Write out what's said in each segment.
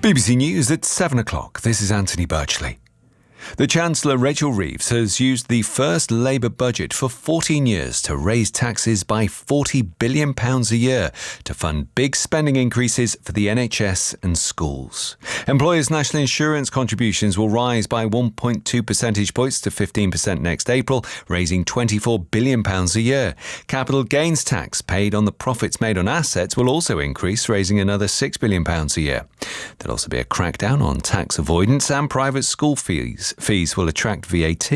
BBC News at 7 o'clock. This is Anthony Birchley. The Chancellor, Rachel Reeves, has used the first Labour budget for 14 years to raise taxes by £40 billion a year to fund big spending increases for the NHS and schools. Employers' national insurance contributions will rise by 1.2 percentage points to 15% next April, raising £24 billion a year. Capital gains tax paid on the profits made on assets will also increase, raising another £6 billion a year. There'll also be a crackdown on tax avoidance, and private school fees will attract VAT.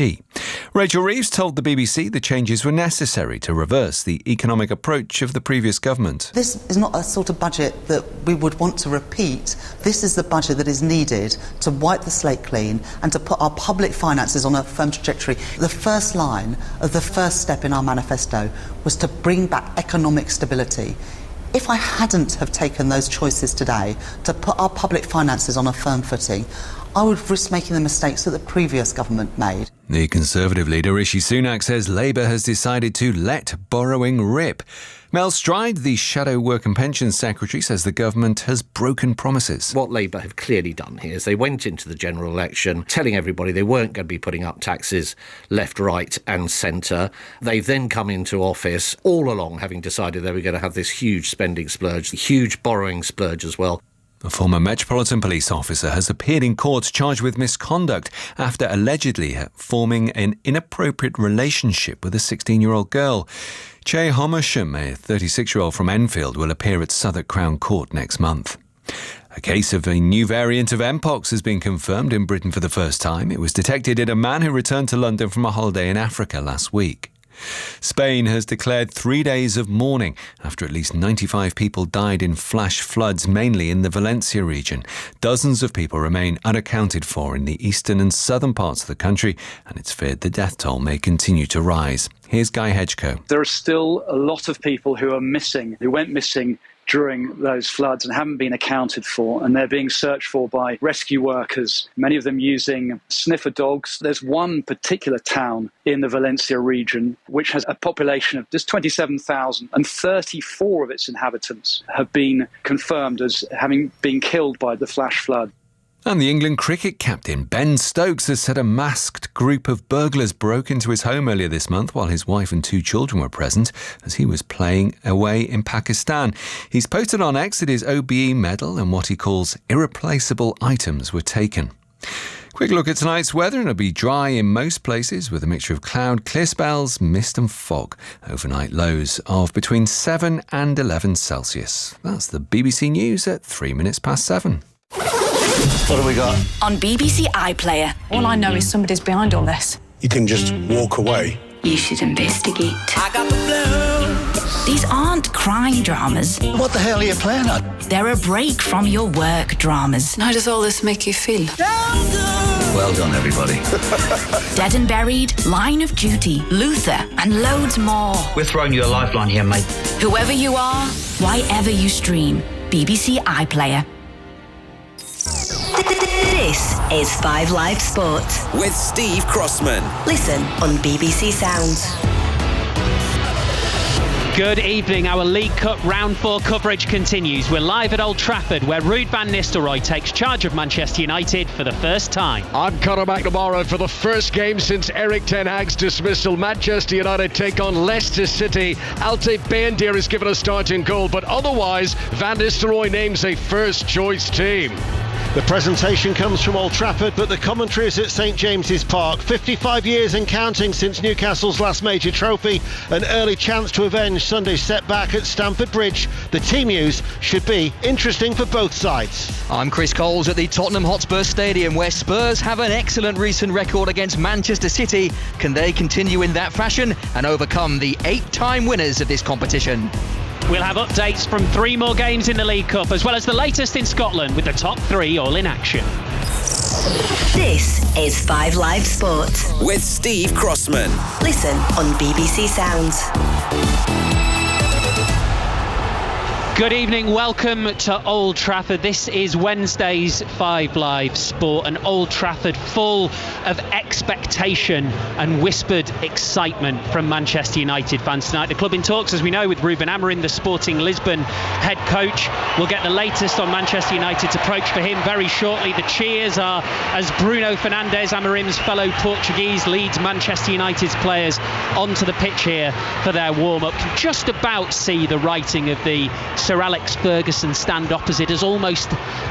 Rachel Reeves told the BBC the changes were necessary to reverse the economic approach of the previous government. This is not a sort of budget that we would want to repeat. This is the budget that is needed to wipe the slate clean and to put our public finances on a firm trajectory. The first line of the first step in our manifesto was to bring back economic stability. If I hadn't have taken those choices today to put our public finances on a firm footing, I would risk making the mistakes that the previous government made. The Conservative leader, Rishi Sunak, says Labour has decided to let borrowing rip. Mel Stride, the Shadow Work and Pensions Secretary, says the government has broken promises. What Labour have clearly done here is they went into the general election telling everybody they weren't going to be putting up taxes left, right and centre. They've then come into office all along having decided they were going to have this huge spending splurge, huge borrowing splurge as well. A former Metropolitan Police officer has appeared in court charged with misconduct after allegedly forming an inappropriate relationship with a 16-year-old girl. Che Homersham, a 36-year-old from Enfield, will appear at Southwark Crown Court next month. A case of a new variant of Mpox has been confirmed in Britain for the first time. It was detected in a man who returned to London from a holiday in Africa last week. Spain has declared 3 days of mourning after at least 95 people died in flash floods, mainly in the Valencia region. Dozens of people remain unaccounted for in the eastern and southern parts of the country, and it's feared the death toll may continue to rise. Here's Guy Hedgecoe. There are still a lot of people who are missing, who went missing during those floods and haven't been accounted for, and they're being searched for by rescue workers, many of them using sniffer dogs. There's one particular town in the Valencia region which has a population of just 27,000, and 34 of its inhabitants have been confirmed as having been killed by the flash flood. And the England cricket captain, Ben Stokes, has said a masked group of burglars broke into his home earlier this month while his wife and 2 children were present as he was playing away in Pakistan. He's posted on X that his OBE medal and what he calls irreplaceable items were taken. Quick look at tonight's weather, and it'll be dry in most places with a mixture of cloud, clear spells, mist and fog. Overnight lows of between 7 and 11 Celsius. That's the BBC News at 3 minutes past 7. What have we got? On BBC iPlayer. All I know is somebody's behind all this. You can just walk away. You should investigate. I got the blues. These aren't crime dramas. What the hell are you playing at? They're a break from your work dramas. How does all this make you feel? Well done, everybody. Dead and Buried, Line of Duty, Luther, and loads more. We're throwing you a lifeline here, mate. Whoever you are, wherever you stream, BBC iPlayer. This is 5 Live Sport with Steve Crossman. Listen on BBC Sounds. Good evening. Our League Cup Round 4 coverage continues. We're live at Old Trafford, where Ruud van Nistelrooy takes charge of Manchester United for the first time. I'm Conor McNamara. For the first game since Eric Ten Hag's dismissal, Manchester United take on Leicester City. Altay Bayindir is given a starting goal, but otherwise Van Nistelrooy names a first-choice team. The presentation comes from Old Trafford, but the commentary is at St James's Park. 55 years and counting since Newcastle's last major trophy. An early chance to avenge Sunday's setback at Stamford Bridge. The team news should be interesting for both sides. I'm Chris Coles at the Tottenham Hotspur Stadium, where Spurs have an excellent recent record against Manchester City. Can they continue in that fashion and overcome the 8-time winners of this competition? We'll have updates from 3 more games in the League Cup, as well as the latest in Scotland, with the top 3 all in action. This is 5 Live Sport with Steve Crossman. Listen on BBC Sounds. Good evening, welcome to Old Trafford. This is Wednesday's 5 Live Sport, and Old Trafford full of expectation and whispered excitement from Manchester United fans tonight. The club in talks, as we know, with Ruben Amorim, the Sporting Lisbon head coach. We'll get the latest on Manchester United's approach for him very shortly. The cheers are as Bruno Fernandes, Amorim's fellow Portuguese, leads Manchester United's players onto the pitch here for their warm-up. Can just about see the writing of the Sir Alex Ferguson stand opposite us, almost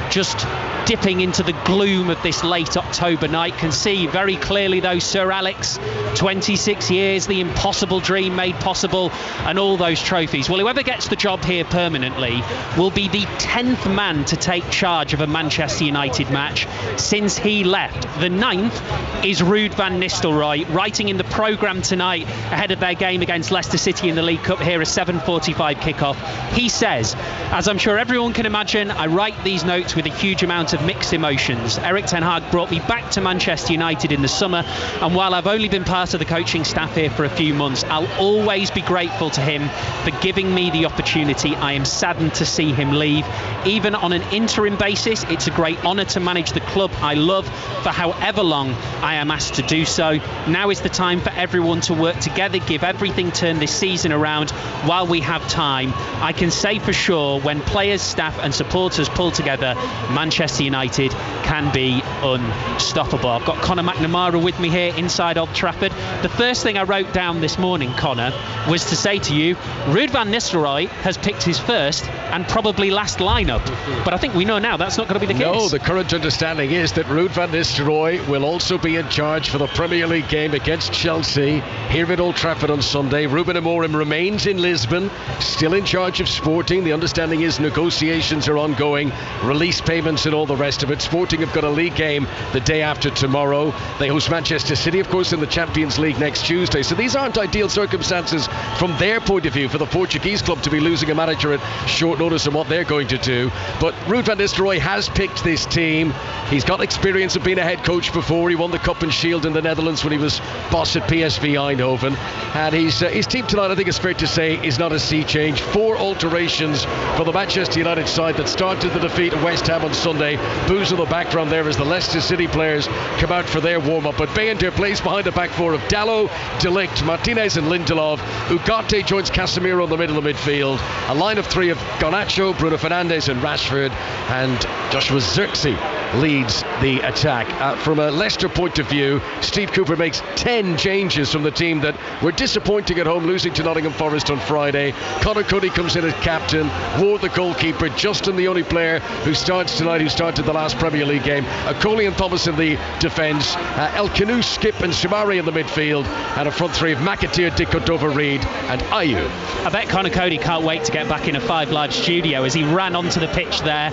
just dipping into the gloom of this late October night. Can see very clearly though Sir Alex, 26 years, the impossible dream made possible, and all those trophies. Well, whoever gets the job here permanently will be the 10th man to take charge of a Manchester United match since he left. The 9th is Ruud van Nistelrooy, writing in the programme tonight ahead of their game against Leicester City in the League Cup here, a 7:45 kickoff. He says, as I'm sure everyone can imagine, I write these notes with a huge amount of mixed emotions. Erik ten Hag brought me back to Manchester United in the summer, and while I've only been part of the coaching staff here for a few months, I'll always be grateful to him for giving me the opportunity. I am saddened to see him leave. Even on an interim basis, it's a great honour to manage the club I love for however long I am asked to do so. Now is the time for everyone to work together, give everything, turn this season around while we have time. I can say for sure, when players, staff and supporters pull together, Manchester United can be unstoppable. I've got Conor McNamara with me here inside Old Trafford. The first thing I wrote down this morning, Conor, was to say to you, Ruud van Nistelrooy has picked his first and probably last lineup, but I think we know now that's not going to be the case. No, the current understanding is that Ruud van Nistelrooy will also be in charge for the Premier League game against Chelsea here at Old Trafford on Sunday. Ruben Amorim remains in Lisbon, still in charge of Sporting. The understanding is negotiations are ongoing, release payments and all the rest of it. Sporting have got a league game the day after tomorrow. They host Manchester City, of course, in the Champions League next Tuesday. So these aren't ideal circumstances from their point of view for the Portuguese club to be losing a manager at short notice and what they're going to do. But Ruud van Nistelrooy has picked this team. He's got experience of being a head coach before. He won the Cup and Shield in the Netherlands when he was boss at PSV Eindhoven. And his team tonight, I think it's fair to say, is not a sea change. 4 alterations for the Manchester United side that started the defeat at West Ham on Sunday. Boos in the background there as the Leicester City players come out for their warm-up. But Bayender plays behind a back four of Dalot, De Ligt, Martinez and Lindelof. Ugarte joins Casemiro in the middle of midfield. A line of 3 of Garnacho, Bruno Fernandes and Rashford. And Joshua Zirkzee leads the attack. From a Leicester point of view, Steve Cooper makes 10 changes from the team that were disappointing at home, losing to Nottingham Forest on Friday. Conor Cody comes in as captain. Ward the goalkeeper. Justin the only player who starts tonight, who started the last Premier League game. Coley and Thomas in the defence. El Kanu, Skip and Sumari in the midfield. And a front 3 of McAteer, Dick Reed and Ayew. I bet Conor Cody can't wait to get back in a 5 Live studio as he ran onto the pitch there,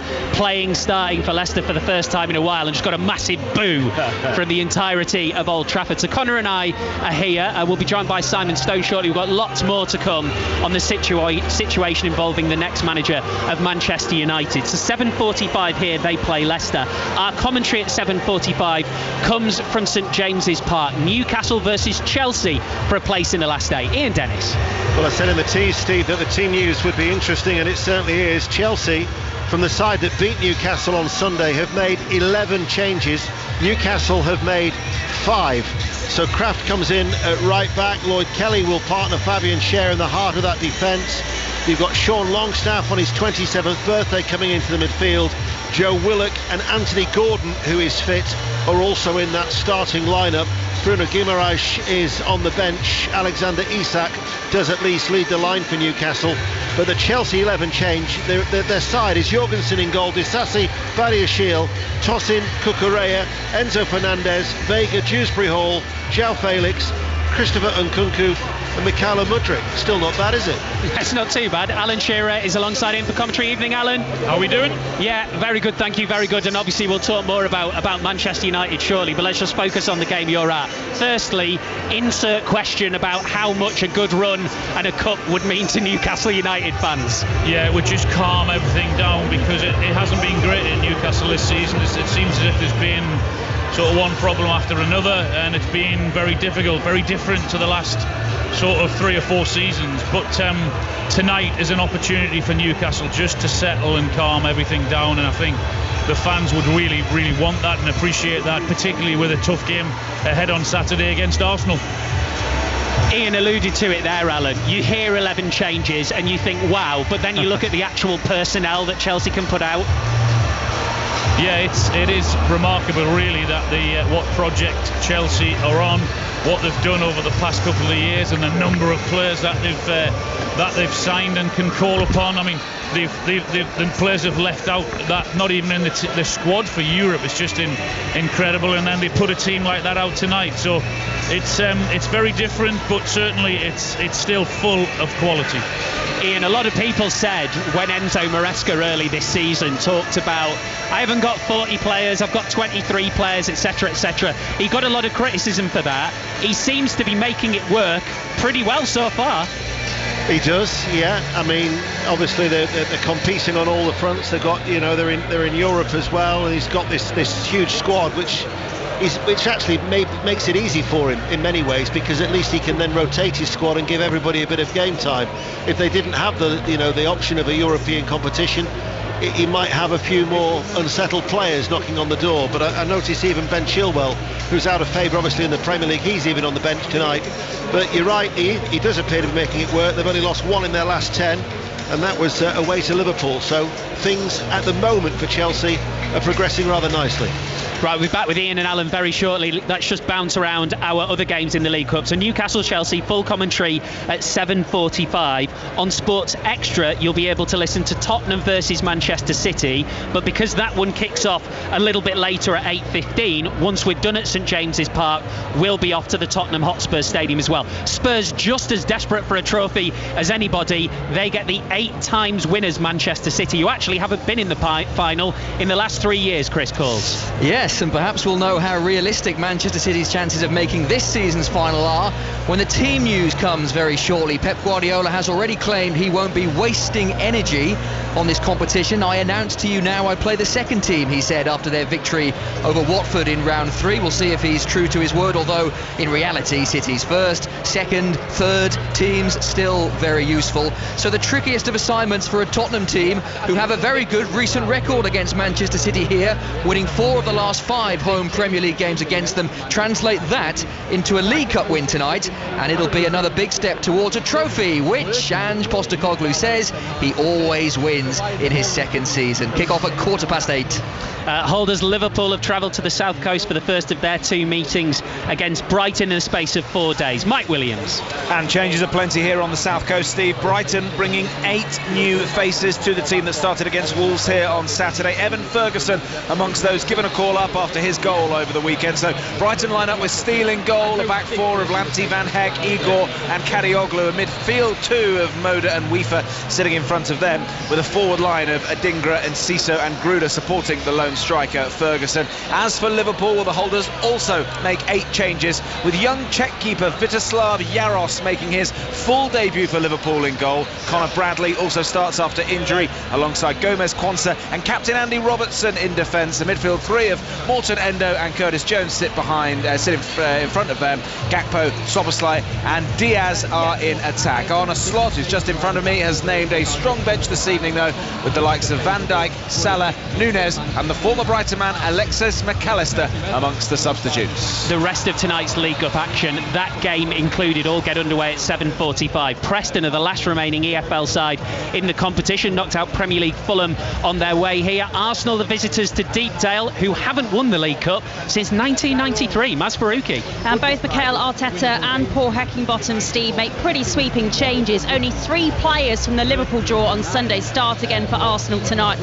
starting for Leicester for the first time in a while, and just got a massive boo from the entirety of Old Trafford. So Conor and I are here. We'll be joined by Simon Stone shortly. We've got lots more to come on the situation involving the next manager of Manchester United. So 7:45 here, they play Leicester. Our commentary at 7:45 comes from St James's Park. Newcastle versus Chelsea for a place in the last 8. Ian Dennis. Well, I said in the tease, Steve, that the team news would be interesting, and it certainly is. Chelsea, from the side that beat Newcastle on Sunday, have made 11 changes. Newcastle have made 5. So Kraft comes in at right back. Lloyd Kelly will partner Fabian Schär in the heart of that defence. You've got Sean Longstaff on his 27th birthday coming into the midfield. Joe Willock and Anthony Gordon, who is fit, are also in that starting lineup. Bruno Guimaraes is on the bench. Alexander Isak does at least lead the line for Newcastle. But the Chelsea 11 change, their side is Jorgensen in goal, Disasi, Badiashile, Tosin, Cucurella, Enzo Fernandez, Vega, Dewsbury Hall, João Felix, Christopher Nkunku and Mikhailo Mudryk. Still not bad, is it? It's not too bad. Alan Shearer is alongside him for commentary. Evening, Alan. How are we doing? Yeah, very good, thank you, very good. And obviously we'll talk more about Manchester United shortly, but let's just focus on the game you're at. Firstly, insert question about how much a good run and a cup would mean to Newcastle United fans. Yeah, it would just calm everything down, because it hasn't been great in Newcastle this season. It seems as if there's been sort of one problem after another, and it's been very difficult, very different to the last sort of 3 or 4 seasons. But tonight is an opportunity for Newcastle just to settle and calm everything down, and I think the fans would really, really want that and appreciate that, particularly with a tough game ahead on Saturday against Arsenal. Ian alluded to it there, Alan. You hear 11 changes and you think, wow, but then you look at the actual personnel that Chelsea can put out. Yeah, it is remarkable, really, that what project Chelsea are on, what they've done over the past couple of years, and the number of players that they've signed and can call upon. I mean, the players have left out that not even in the squad for Europe. It's just incredible, and then they put a team like that out tonight. So it's very different, but certainly it's still full of quality. Ian, a lot of people said when Enzo Maresca early this season talked about, I haven't got 40 players, I've got 23 players, etc, etc. He got a lot of criticism for that. He seems to be making it work pretty well so far. He does, yeah. I mean, obviously they're competing on all the fronts. They've got, they're in Europe as well, and he's got this huge squad, which actually makes it easy for him in many ways, because at least he can then rotate his squad and give everybody a bit of game time. If they didn't have the option of a European competition, he might have a few more unsettled players knocking on the door. But I notice even Ben Chilwell, who's out of favour obviously in the Premier League, he's even on the bench tonight. But you're right, he does appear to be making it work. They've only lost 1 in their last 10, and that was away to Liverpool. So things at the moment for Chelsea are progressing rather nicely. Right, we'll be back with Ian and Alan very shortly. Let's just bounce around our other games in the League Cup. So Newcastle-Chelsea, full commentary at 7:45. On Sports Extra, you'll be able to listen to Tottenham versus Manchester City. But because that one kicks off a little bit later at 8:15, once we're done at St James's Park, we'll be off to the Tottenham Hotspur Stadium as well. Spurs just as desperate for a trophy as anybody. They get the 8 times winners Manchester City, who actually haven't been in the final in the last 3 years, Chris Coles. Yes, and perhaps we'll know how realistic Manchester City's chances of making this season's final are when the team news comes very shortly. Pep Guardiola has already claimed he won't be wasting energy on this competition. I announce to you now I play the second team, he said after their victory over Watford in round 3. We'll see if he's true to his word, although in reality City's first, second, third teams still very useful. So the trickiest of assignments for a Tottenham team who have a very good recent record against Manchester City here, winning 4 of the last 5 home Premier League games against them. Translate that into a League Cup win tonight, and it'll be another big step towards a trophy, which Ange Postecoglou says he always wins in his second season. Kick off at 8:15. Holders Liverpool have travelled to the south coast for the first of their 2 meetings against Brighton in the space of 4 days. Mike Williams. And changes are plenty here on the south coast, Steve. Brighton bringing 8 new faces to the team that started against Wolves here on Saturday. Evan Ferguson amongst those given a call up after his goal over the weekend. So Brighton line up with Steele in goal, a back 4 of Lamptey, Van Heck, Igor and Kadioglu, a midfield 2 of Moda and Weaver sitting in front of them, with a forward line of Adingra and Ciso and Gruder supporting the lone striker Ferguson. As for Liverpool, well, the holders also make 8 changes, with young Czech keeper Vitoslav Jaros making his full debut for Liverpool in goal. Conor Bradley also starts after injury alongside Gomez, Quansah and captain Andy Robertson in defence. The midfield 3 of Morton, Endo and Curtis Jones sit in front of them. Gakpo, Szoboszlai and Diaz are in attack. Arne Slot, who's just in front of me, has named a strong bench this evening though, with the likes of Van Dijk, Salah, Nunez and the former Brighton man Alexis McAllister amongst the substitutes. The rest of tonight's League Cup action, that game included, all get underway at 7:45. Preston are the last remaining EFL side in the competition, knocked out Premier League Fulham on their way here. Arsenal, the visitors to Deepdale, who haven't won the League Cup since 1993. Maz Faruqi. And both Mikel Arteta and Paul Heckingbottom, Steve, make pretty sweeping changes. Only 3 players from the Liverpool draw on Sunday start again for Arsenal tonight.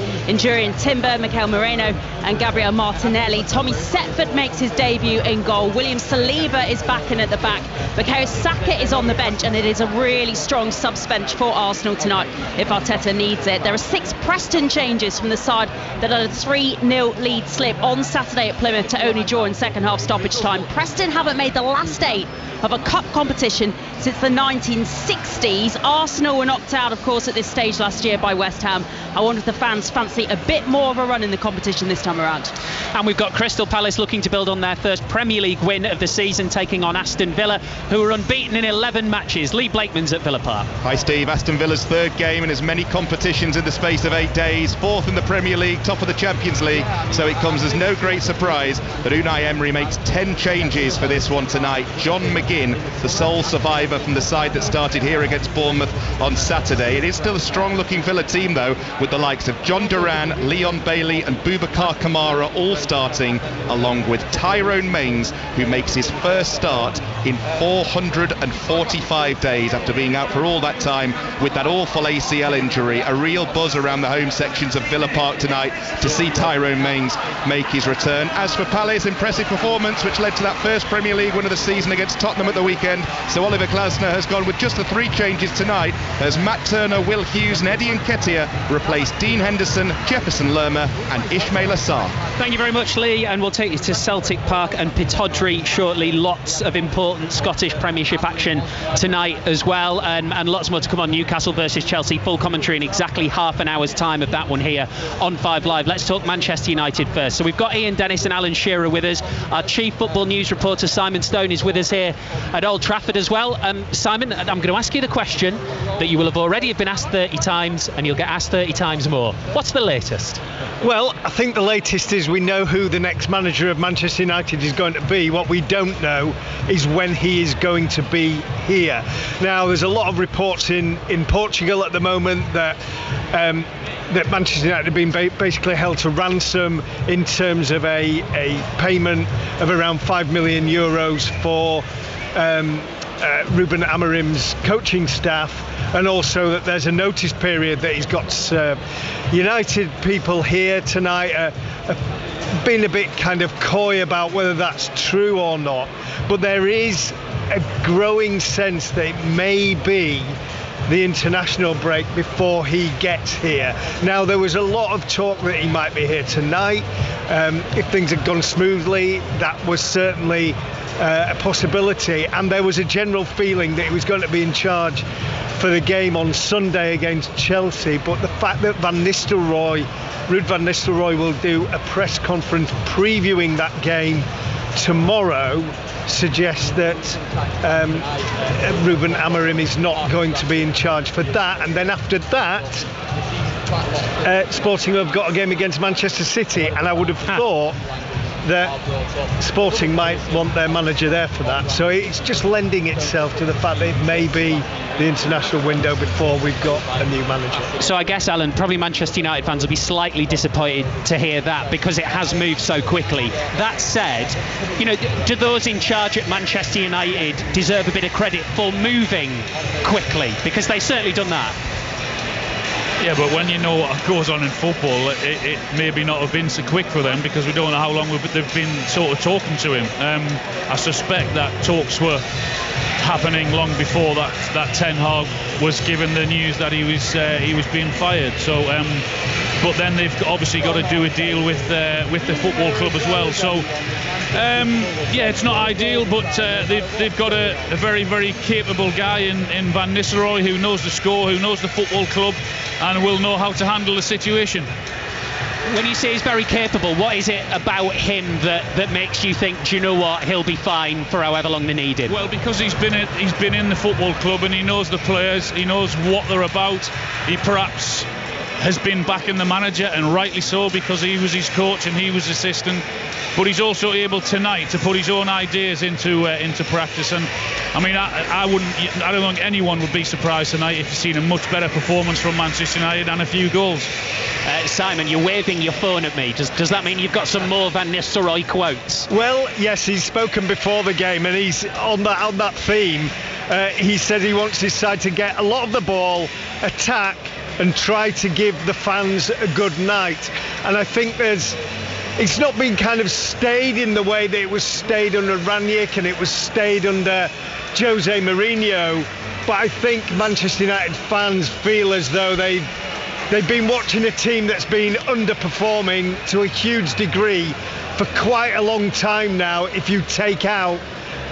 Jurriën Timber, Mikel Moreno and Gabriel Martinelli. Tommy Setford makes his debut in goal. William Saliba is back in at the back. Bukayo Saka is on the bench, and it is a really strong subs bench for Arsenal tonight if Arteta needs it. There are 6 Preston changes from the side that had a 3-0 lead slip on Saturday at Plymouth to only draw in second half stoppage time. Preston haven't made the last 8 of a cup competition since the 1960s. Arsenal were knocked out, of course, at this stage last year by West West Ham. I wonder if the fans fancy a bit more of a run in the competition this time around. And we've got Crystal Palace looking to build on their first Premier League win of the season, taking on Aston Villa, who are unbeaten in 11 matches. Lee Blakeman's at Villa Park. Hi Steve, Aston Villa's third game in as many competitions in the space of 8 days, fourth in the Premier League, top of the Champions League, so it comes as no great surprise that Unai Emery makes 10 changes for this one tonight. John McGinn, the sole survivor from the side that started here against Bournemouth on Saturday. It is still a strong looking Villa team though, with the likes of John Duran, Leon Bailey and Boubacar Kamara all starting, along with Tyrone Mings, who makes his first start in 445 days after being out for all that time with that awful ACL injury. A real buzz around the home sections of Villa Park tonight to see Tyrone Mings make his return. As for Palace, impressive performance which led to that first Premier League win of the season against Tottenham at the weekend. So Oliver Glasner has gone with just the 3 changes tonight as Matt Turner, Will Hughes and Eddie Nketiah replace Dean Henderson, Jefferson Lerma and Ismail Assar. Thank you very much, Lee, and we'll take you to Celtic Park and Pittodrie shortly. Lots of important Scottish Premiership action tonight as well, and lots more to come on Newcastle versus Chelsea. Full commentary in exactly half an hour's time of that one here on 5 Live. Let's talk Manchester United first. So we've got Ian Dennis and Alan Shearer with us. Our chief football news reporter Simon Stone is with us here at Old Trafford as well. Simon, I'm going to ask you the question that you will have already been asked 30 times and you'll get asked 30 times more. What's the latest? Well, I think the latest is we know who the next manager of Manchester United is going to be. What we don't know is when he is going to be here. Now, there's a lot of reports in Portugal at the moment that Manchester United have been basically held to ransom in terms of a payment of around €5 million for Ruben Amorim's coaching staff, and also that there's a notice period that he's got to serve. United people here tonight have been a bit kind of coy about whether that's true or not, but there is a growing sense that it may be the international break before he gets here. Now, there was a lot of talk that he might be here tonight. If things had gone smoothly, that was certainly a possibility, and there was a general feeling that he was going to be in charge for the game on Sunday against Chelsea. But the fact that Ruud van Nistelrooy will do a press conference previewing that game tomorrow suggests that Ruben Amorim is not going to be in charge for that. And then after that, Sporting have got a game against Manchester City, and I would have thought that Sporting might want their manager there for that. So it's just lending itself to the fact that it may be the international window before we've got a new manager. So I guess, Alan, probably Manchester United fans will be slightly disappointed to hear that because it has moved so quickly. That said, do those in charge at Manchester United deserve a bit of credit for moving quickly? Because they've certainly done that. Yeah, but when you know what goes on in football, it maybe not have been so quick for them because we don't know how long they've been sort of talking to him. I suspect that talks were happening long before that Ten Hag was given the news that he was being fired. So, but then they've obviously got to do a deal with the football club as well. So, yeah, it's not ideal, but they've got a very, very capable guy in Van Nistelrooy who knows the score, who knows the football club, and will know how to handle the situation. When you say he's very capable, what is it about him that makes you think, do you know what, he'll be fine for however long they're needed? Well, because he's been in the football club and he knows the players, he knows what they're about. He perhaps has been backing the manager, and rightly so, because he was his coach and he was assistant. But he's also able tonight to put his own ideas into practice. And I mean, I don't think anyone would be surprised tonight if you've seen a much better performance from Manchester United and a few goals. Simon, you're waving your phone at me. Does that mean you've got some more Van Nistelrooy quotes? Well, yes, he's spoken before the game, and he's on that theme. He said he wants his side to get a lot of the ball, attack, and try to give the fans a good night. And I think it's not been kind of stayed in the way that it was stayed under Ranić and it was stayed under Jose Mourinho. But I think Manchester United fans feel as though they've been watching a team that's been underperforming to a huge degree for quite a long time now, if you take out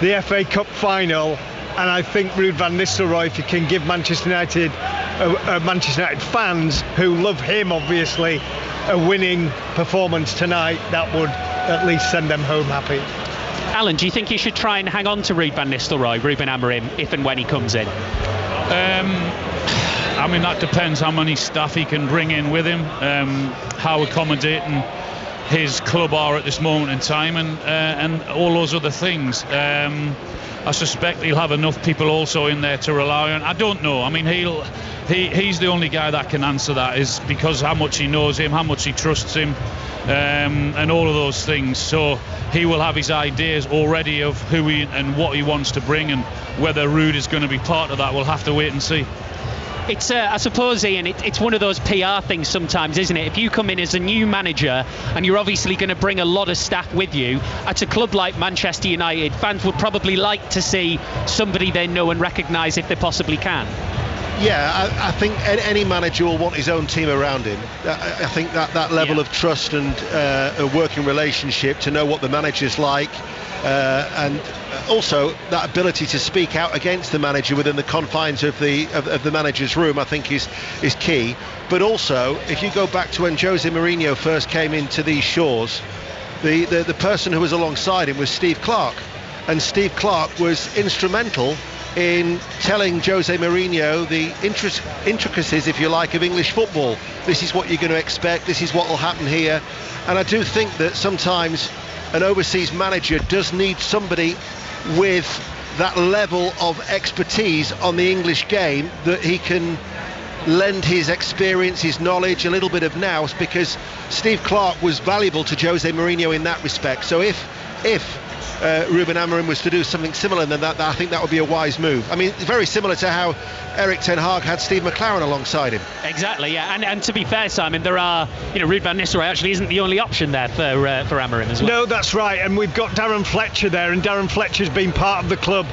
the FA Cup final. And I think Ruud van Nistelrooy, if you can give Manchester United Manchester United fans who love him, obviously, a winning performance tonight, that would at least send them home happy. Alan, do you think he should try and hang on to Ruud van Nistelrooy, Ruben Amorim, if and when he comes in? I mean, that depends how many staff he can bring in with him, how accommodating his club are at this moment in time, and all those other things. I suspect he'll have enough people also in there to rely on. I don't know. I mean, he's the only guy that can answer that, is because how much he knows him, how much he trusts him, and all of those things. So he will have his ideas already of who he and what he wants to bring, and whether Ruud is going to be part of that, we'll have to wait and see. It's, I suppose, Ian, it's one of those PR things sometimes, isn't it? If you come in as a new manager and you're obviously going to bring a lot of staff with you, at a club like Manchester United, fans would probably like to see somebody they know and recognise if they possibly can. Yeah, I think any manager will want his own team around him. I think that level of trust and a working relationship to know what the manager's like, and also that ability to speak out against the manager within the confines of the manager's room, I think is key. But also, if you go back to when Jose Mourinho first came into these shores, the person who was alongside him was Steve Clarke, and Steve Clarke was instrumental in telling Jose Mourinho the intricacies, if you like, of English football. This is what you're going to expect, this is what will happen here. And I do think that sometimes an overseas manager does need somebody with that level of expertise on the English game, that he can lend his experience, his knowledge, a little bit of nous, because Steve Clarke was valuable to Jose Mourinho in that respect. So if Ruben Amorim was to do something similar than that, I think that would be a wise move. I mean, very similar to how Erik ten Hag had Steve McLaren alongside him. Exactly, yeah. And to be fair, Simon, there are, Ruud van Nistelrooy actually isn't the only option there for Amorim as well. No, that's right. And we've got Darren Fletcher there, and Darren Fletcher's been part of the club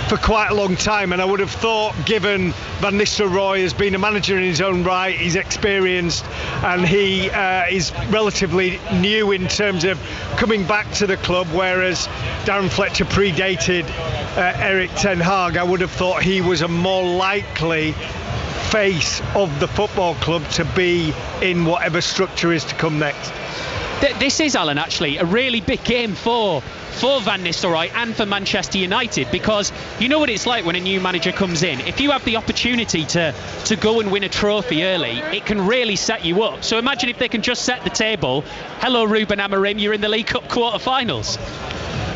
for quite a long time. And I would have thought, given Van Nistelrooy has been a manager in his own right, he's experienced, and he is relatively new in terms of coming back to the club, whereas Darren Fletcher predated Erik ten Hag, I would have thought he was a more likely face of the football club to be in whatever structure is to come next. This is, Alan, actually a really big game for Van Nistelrooy and for Manchester United, because you know what it's like when a new manager comes in. If you have the opportunity to go and win a trophy early, it can really set you up. So imagine if they can just set the table. Hello, Ruben Amorim, you're in the League Cup quarter-finals.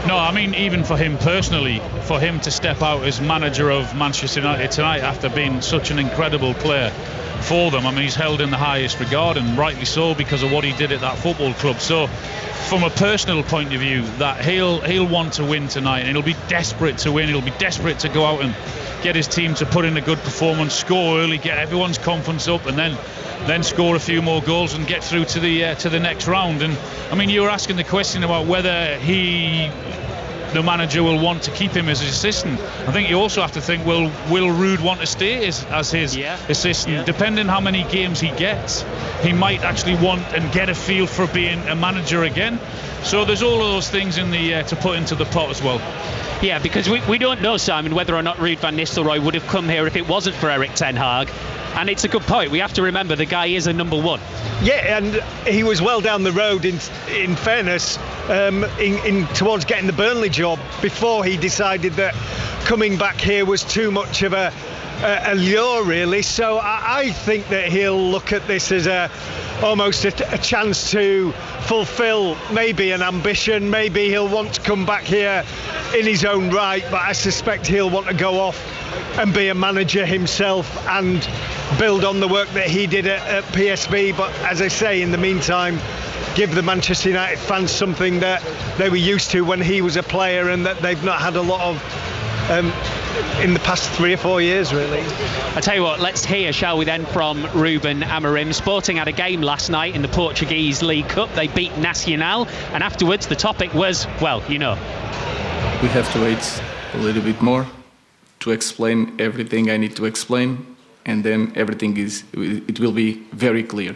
No, I mean, even for him personally, for him to step out as manager of Manchester United tonight after being such an incredible player for them, I mean, he's held in the highest regard, and rightly so, because of what he did at that football club. So from a personal point of view, that he'll want to win tonight, and he'll be desperate to win. He'll be desperate to go out and get his team to put in a good performance, score early, get everyone's confidence up, and then score a few more goals and get through to the next round. And I mean, you were asking the question about whether the manager will want to keep him as his assistant. I think you also have to think, will Ruud want to stay as his assistant? Yeah. Depending how many games he gets, he might actually want and get a feel for being a manager again. So there's all of those things in the to put into the pot as well. Yeah, because we don't know, Simon, whether or not Ruud van Nistelrooy would have come here if it wasn't for Erik ten Hag. And it's a good point. We have to remember the guy is a number one. Yeah, and he was well down the road, in fairness, in towards getting the Burnley job before he decided that coming back here was too much of a lure, really. So I think that he'll look at this as almost a chance to fulfil maybe an ambition. Maybe he'll want to come back here in his own right, but I suspect he'll want to go off and be a manager himself and build on the work that he did at PSV. But as I say, in the meantime, give the Manchester United fans something that they were used to when he was a player, and that they've not had a lot of in the past 3 or 4 years, really. I tell you what, let's hear, shall we then, from Ruben Amorim. Sporting had a game last night in the Portuguese League Cup. They beat Nacional, and afterwards the topic was, well, you know. We have to wait a little bit more to explain everything I need to explain, and then everything it will be very clear.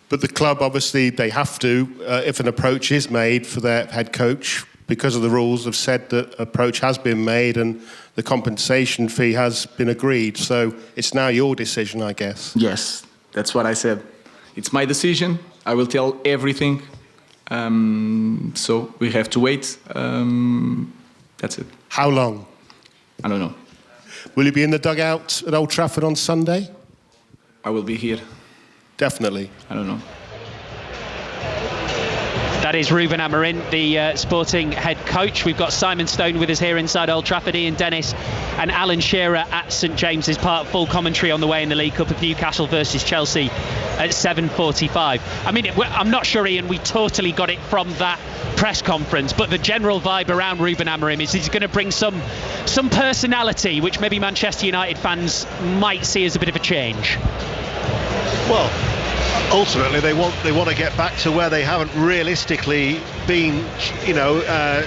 But the club, obviously, they have to, if an approach is made for their head coach, because of the rules, have said that approach has been made and the compensation fee has been agreed. So it's now your decision, I guess. Yes, that's what I said. It's my decision. I will tell everything. So we have to wait. That's it. How long? I don't know. Will you be in the dugout at Old Trafford on Sunday? I will be here. Definitely. I don't know. That is Ruben Amorim, the Sporting head coach. We've got Simon Stone with us here inside Old Trafford, Ian Dennis and Alan Shearer at St James's Park. Full commentary on the way in the League Cup of Newcastle versus Chelsea at 7:45. I mean, I'm not sure, Ian, we totally got it from that press conference, but the general vibe around Ruben Amorim is he's going to bring some personality, which maybe Manchester United fans might see as a bit of a change. Well, ultimately they want to get back to where they haven't realistically been,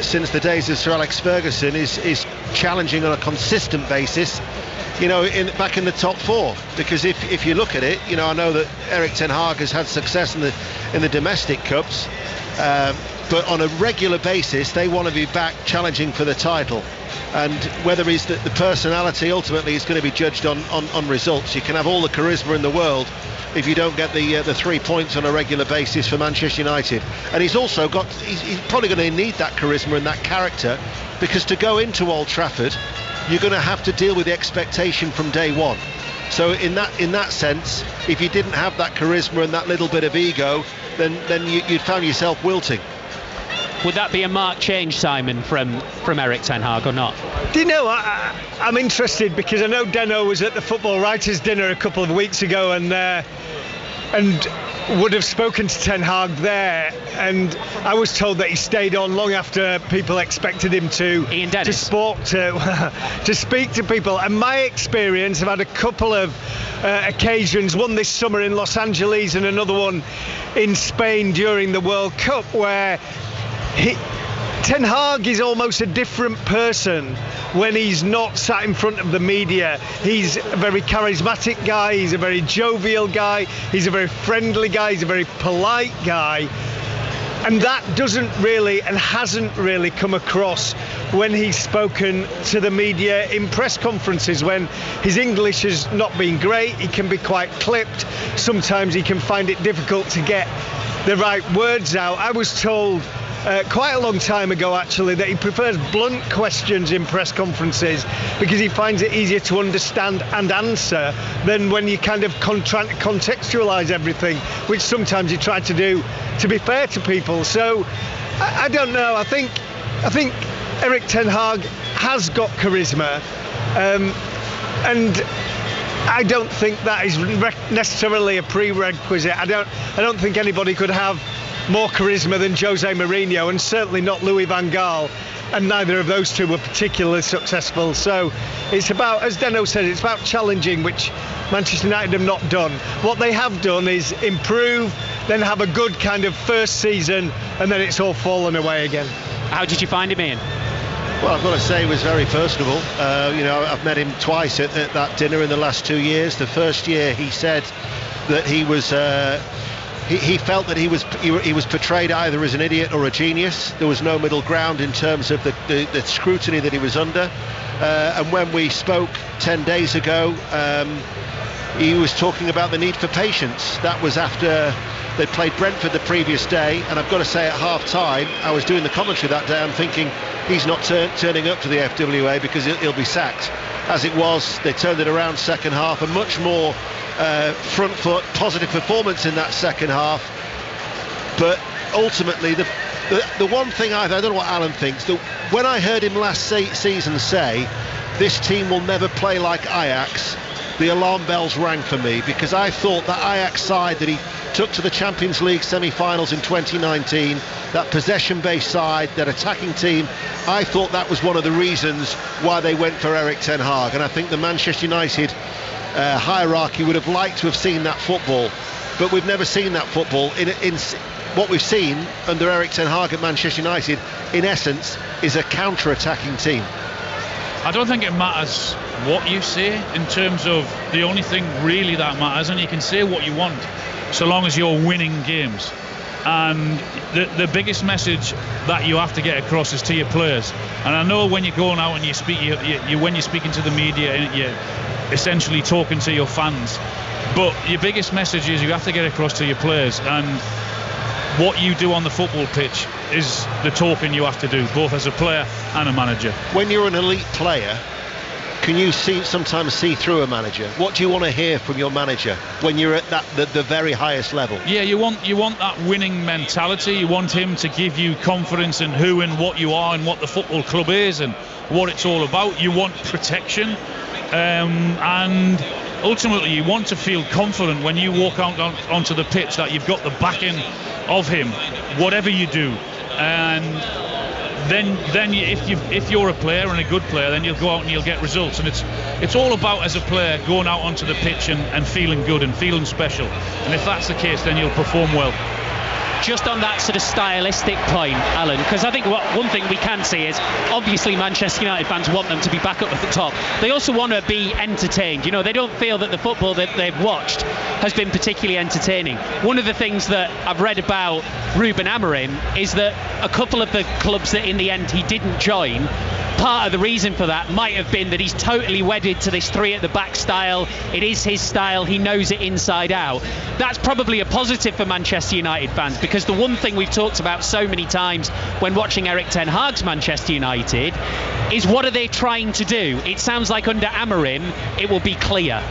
since the days of Sir Alex Ferguson, is challenging on a consistent basis, back in the top four. Because if you look at it, I know that Erik ten Hag has had success in the domestic cups, but on a regular basis they want to be back challenging for the title. And whether he's the personality ultimately is going to be judged on results. You can have all the charisma in the world if you don't get the 3 points on a regular basis for Manchester United. And he's also he's probably going to need that charisma and that character, because to go into Old Trafford you're going to have to deal with the expectation from day one. So in that sense, if you didn't have that charisma and that little bit of ego, then you'd found yourself wilting. Would that be a marked change, Simon, from Erik ten Hag or not? Do you know, I'm interested because I know Deno was at the Football Writers' Dinner a couple of weeks ago and would have spoken to Ten Hag there, and I was told that he stayed on long after people expected him to speak to people. And my experience, I've had a couple of occasions, one this summer in Los Angeles and another one in Spain during the World Cup, where Ten Hag is almost a different person when he's not sat in front of the media. He's a very charismatic guy, he's a very jovial guy, he's a very friendly guy, he's a very polite guy. And that doesn't really and hasn't really come across when he's spoken to the media in press conferences. When his English has not been great, he can be quite clipped. Sometimes he can find it difficult to get the right words out. I was told quite a long time ago actually that he prefers blunt questions in press conferences because he finds it easier to understand and answer than when you kind of try to contextualise everything, which sometimes you try to do to be fair to people. So I don't know, I think Erik ten Hag has got charisma, and I don't think that is necessarily a prerequisite. I don't think anybody could have more charisma than Jose Mourinho, and certainly not Louis van Gaal, and neither of those two were particularly successful. So it's about, as Deno said, it's about challenging, which Manchester United have not done. What they have done is improve, then have a good kind of first season, and then it's all fallen away again. How did you find him, Ian? Well, I've got to say he was very personable. I've met him twice at that dinner in the last 2 years. The first year he said that he was he felt that he was portrayed either as an idiot or a genius. There was no middle ground in terms of the scrutiny that he was under. And when we spoke 10 days ago, he was talking about the need for patience. That was after they played Brentford the previous day, and I've got to say at half-time, I was doing the commentary that day, I'm thinking he's not turning up to the FWA because he'll be sacked. As it was, they turned it around second half, a much more front foot, positive performance in that second half. But ultimately, the one thing I don't know what Alan thinks, that when I heard him last season say, this team will never play like Ajax, the alarm bells rang for me, because I thought that Ajax side that he took to the Champions League semi-finals in 2019, that possession-based side, that attacking team, I thought that was one of the reasons why they went for Erik ten Hag. And I think the Manchester United hierarchy would have liked to have seen that football, but we've never seen that football. In what we've seen under Erik ten Hag at Manchester United, in essence, is a counter-attacking team. I don't think it matters what you say in terms of the only thing really that matters, and you can say what you want so long as you're winning games. And the biggest message that you have to get across is to your players. And I know when you're going out and you speak, when you're speaking to the media, you're essentially talking to your fans. But your biggest message is you have to get across to your players, and what you do on the football pitch is the talking you have to do, both as a player and a manager. When you're an elite player, can you sometimes see through a manager? What do you want to hear from your manager when you're at the very highest level? Yeah, you want that winning mentality. You want him to give you confidence in who and what you are and what the football club is and what it's all about. You want protection, and ultimately you want to feel confident when you walk out onto the pitch that you've got the backing of him, whatever you do. And then if you're a player and a good player, then you'll go out and you'll get results. And it's all about, as a player, going out onto the pitch and feeling good and feeling special. And if that's the case, then you'll perform well. Just on that sort of stylistic point, Alan, because I think one thing we can see is obviously Manchester United fans want them to be back up at the top. They also want to be entertained. You know, they don't feel that the football that they've watched has been particularly entertaining. One of the things that I've read about Ruben Amorim is that a couple of the clubs that in the end he didn't join, part of the reason for that might have been that he's totally wedded to this three at the back style. It is his style, he knows it inside out. That's probably a positive for Manchester United fans, because the one thing we've talked about so many times when watching Erik ten Hag's Manchester United is, what are they trying to do? It sounds like under Amorim it will be clear.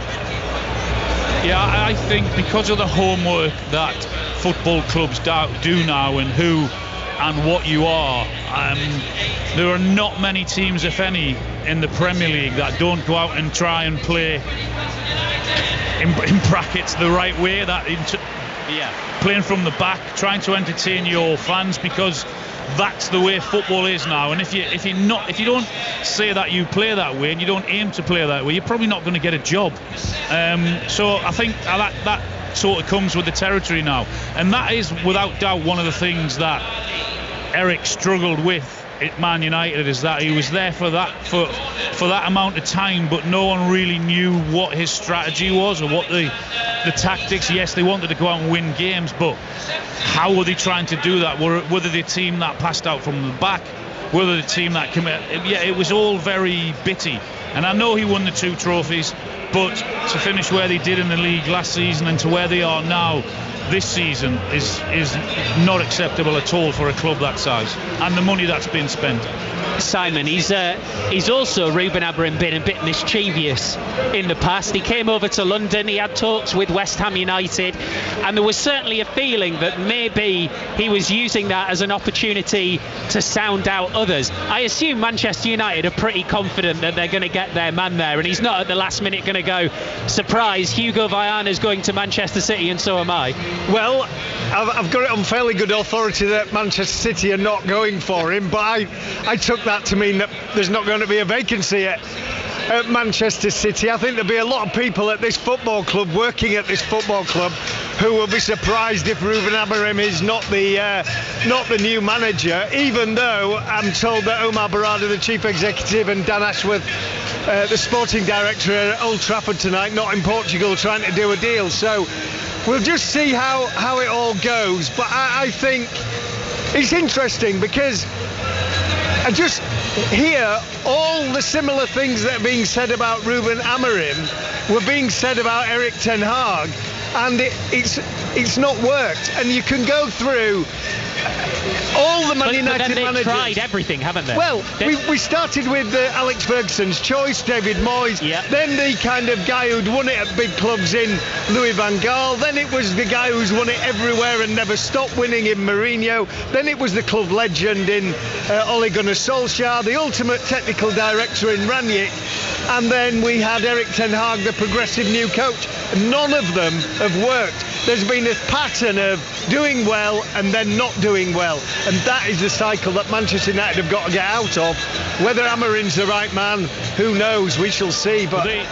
Yeah, I think because of the homework that football clubs do now and who and what you are, there are not many teams, if any, in the Premier League that don't go out and try and play in brackets the right way, playing from the back, trying to entertain your fans, because that's the way football is now. And if you don't say that you play that way and you don't aim to play that way, you're probably not going to get a job. So I think that sort of comes with the territory now, and that is without doubt one of the things that Eric struggled with at Man United, is that he was there for that amount of time, but no one really knew what his strategy was or what the tactics. Yes, they wanted to go out and win games, but how were they trying to do that? Were they the team that passed out from the back? Were they the team that it was all very bitty. And I know he won the 2 trophies, but to finish where they did in the league last season and to where they are now this season is not acceptable at all for a club that size, and the money that's been spent. Simon, he's also, Ruben Amorim, been a bit mischievous in the past. He came over to London, he had talks with West Ham United, and there was certainly a feeling that maybe he was using that as an opportunity to sound out others. I assume Manchester United are pretty confident that they're going to get their man there, and he's not at the last minute going to go, surprise, Hugo Viana's going to Manchester City and so am I. Well, I've got it on fairly good authority that Manchester City are not going for him, but I took that to mean that there's not going to be a vacancy at Manchester City. I think there'll be a lot of people at this football club, working at this football club, who will be surprised if Ruben Amorim is not the new manager, even though I'm told that Omar Barada, the chief executive, and Dan Ashworth, the sporting director, are at Old Trafford tonight, not in Portugal, trying to do a deal. So we'll just see how it all goes. But I think it's interesting because I just hear all the similar things that are being said about Ruben Amorim were being said about Erik ten Hag, and it's not worked. And you can go through all the Man United managers. They've tried everything, haven't they? Well, we started with Alex Ferguson's choice, David Moyes. Yep. Then the kind of guy who'd won it at big clubs in Louis van Gaal. Then it was the guy who's won it everywhere and never stopped winning in Mourinho. Then it was the club legend in Ole Gunnar Solskjaer, the ultimate technical director in Ranić. And then we had Erik ten Hag, the progressive new coach. None of them have worked. There's been a pattern of doing well and then not doing well, and that is the cycle that Manchester United have got to get out of. Whether Amorim's the right man, who knows? We shall see. But they